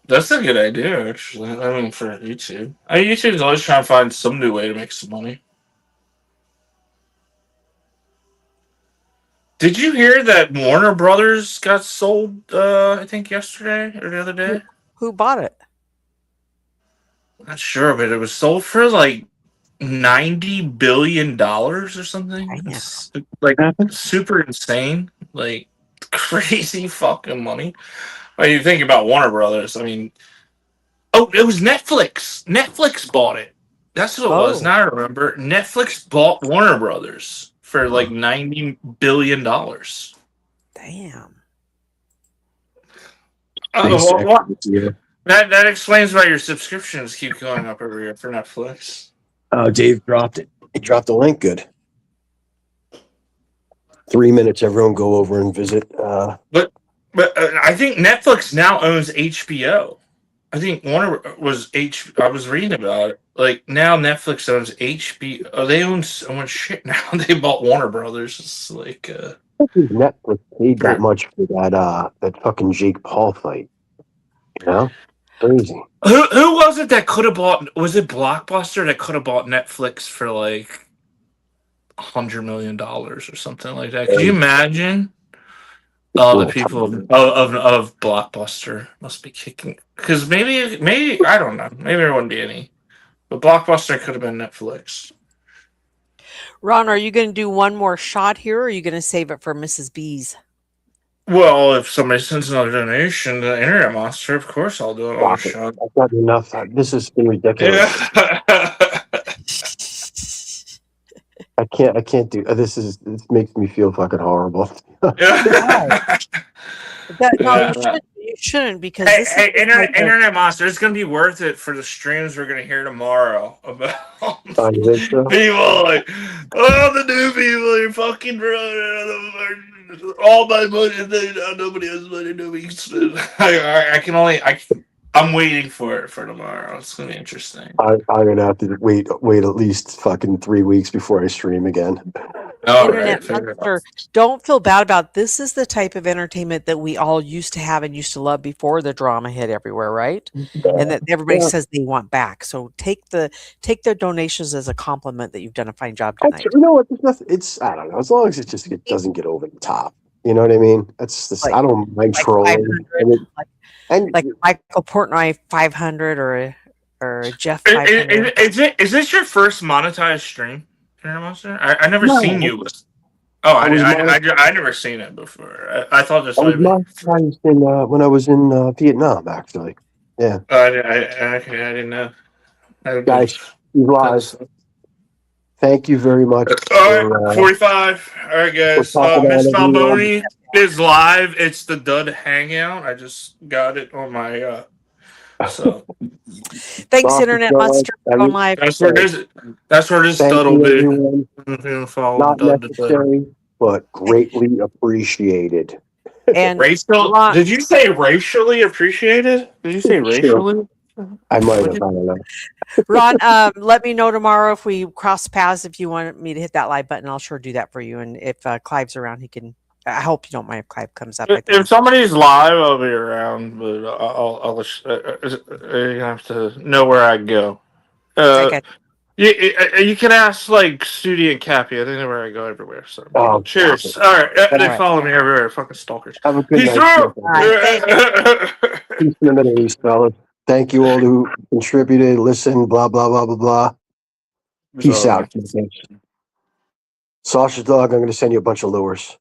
That's a good idea, actually. I mean, for YouTube. YouTube's always trying to find some new way to make some money. Did you hear that Warner Brothers got sold, I think yesterday or the other day? Who bought it? Not sure, but it was sold for like $90 billion or something. It's, like super insane. Like crazy fucking money. When you think about Warner Brothers, I mean, oh, it was Netflix. Netflix bought it. That's what it was. Now I remember. Netflix bought Warner Brothers for like $90 billion. Damn. That explains why your subscriptions keep going up every year for Netflix. Oh, Dave dropped it. He dropped the link. Good. 3 minutes. Everyone go over and visit. But I think Netflix now owns HBO. I think Warner was I was reading about it. Like now Netflix owns HBO. Oh, they own so much shit now. They bought Warner Brothers. It's like I think Netflix paid that much for that fucking Jake Paul fight. You know, crazy. Who was it that could have bought? Was it Blockbuster that could have bought Netflix for like $100 million or something like that? Could you imagine? The people of Blockbuster must be kicking because maybe I don't know. Maybe there wouldn't be any, but Blockbuster could have been Netflix. Ron, are you going to do one more shot here, or are you going to save it for Mrs. B's? Well, if somebody sends another donation to Internet Monster, of course I'll do another shot. I've got enough. This has been ridiculous. I can't do this. Makes me feel fucking horrible. You shouldn't because hey, Internet Monster, it's gonna be worth it for the streams we're gonna hear tomorrow about people like, the new people, you're fucking all my money, nobody has money, nobody spend. I'm waiting for it for tomorrow. It's gonna be interesting. I'm gonna have to wait at least fucking 3 weeks before I stream again. Monster, don't feel bad about it. This is the type of entertainment that we all used to have and used to love before the drama hit everywhere, right? And that everybody says they want back. So take the donations as a compliment that you've done a fine job tonight. You know what? It's I don't know. As long as it doesn't get over the top. You know what I mean? I don't mind trolling. And like Michael Portnoy 500 or Jeff 500. Is this your first monetized stream, Internet Monster? I never seen you. Oh, I never seen it before. I thought this. I was monetized when I was in Vietnam, actually. Yeah. I didn't know. Guys, you live. Thank you very much. All right, 45. All right, guys. Miss Falboni is live. It's the Dud Hangout. I just got it on my. So. Thanks, Internet Monster, for going live. That's where this Dud will be. Not necessary, but greatly appreciated. And did you say racially appreciated? Did you say racially? I might have. I don't know. Ron, let me know tomorrow if we cross paths. If you want me to hit that live button, I'll sure do that for you. And if Clive's around, he can. I hope you don't mind if Clive comes up. If somebody's live, I'll be around, but I'll you have to know where I go. Okay. You can ask like Studi and Cappy. I think they're where I go everywhere. So cheers. All right, they follow me everywhere. Fucking stalkers. Have a good night. Peace in the Middle East, fellas. Thank you all who contributed, listened, blah, blah, blah, blah, blah. Peace out. Sausage Dog, I'm going to send you a bunch of lures.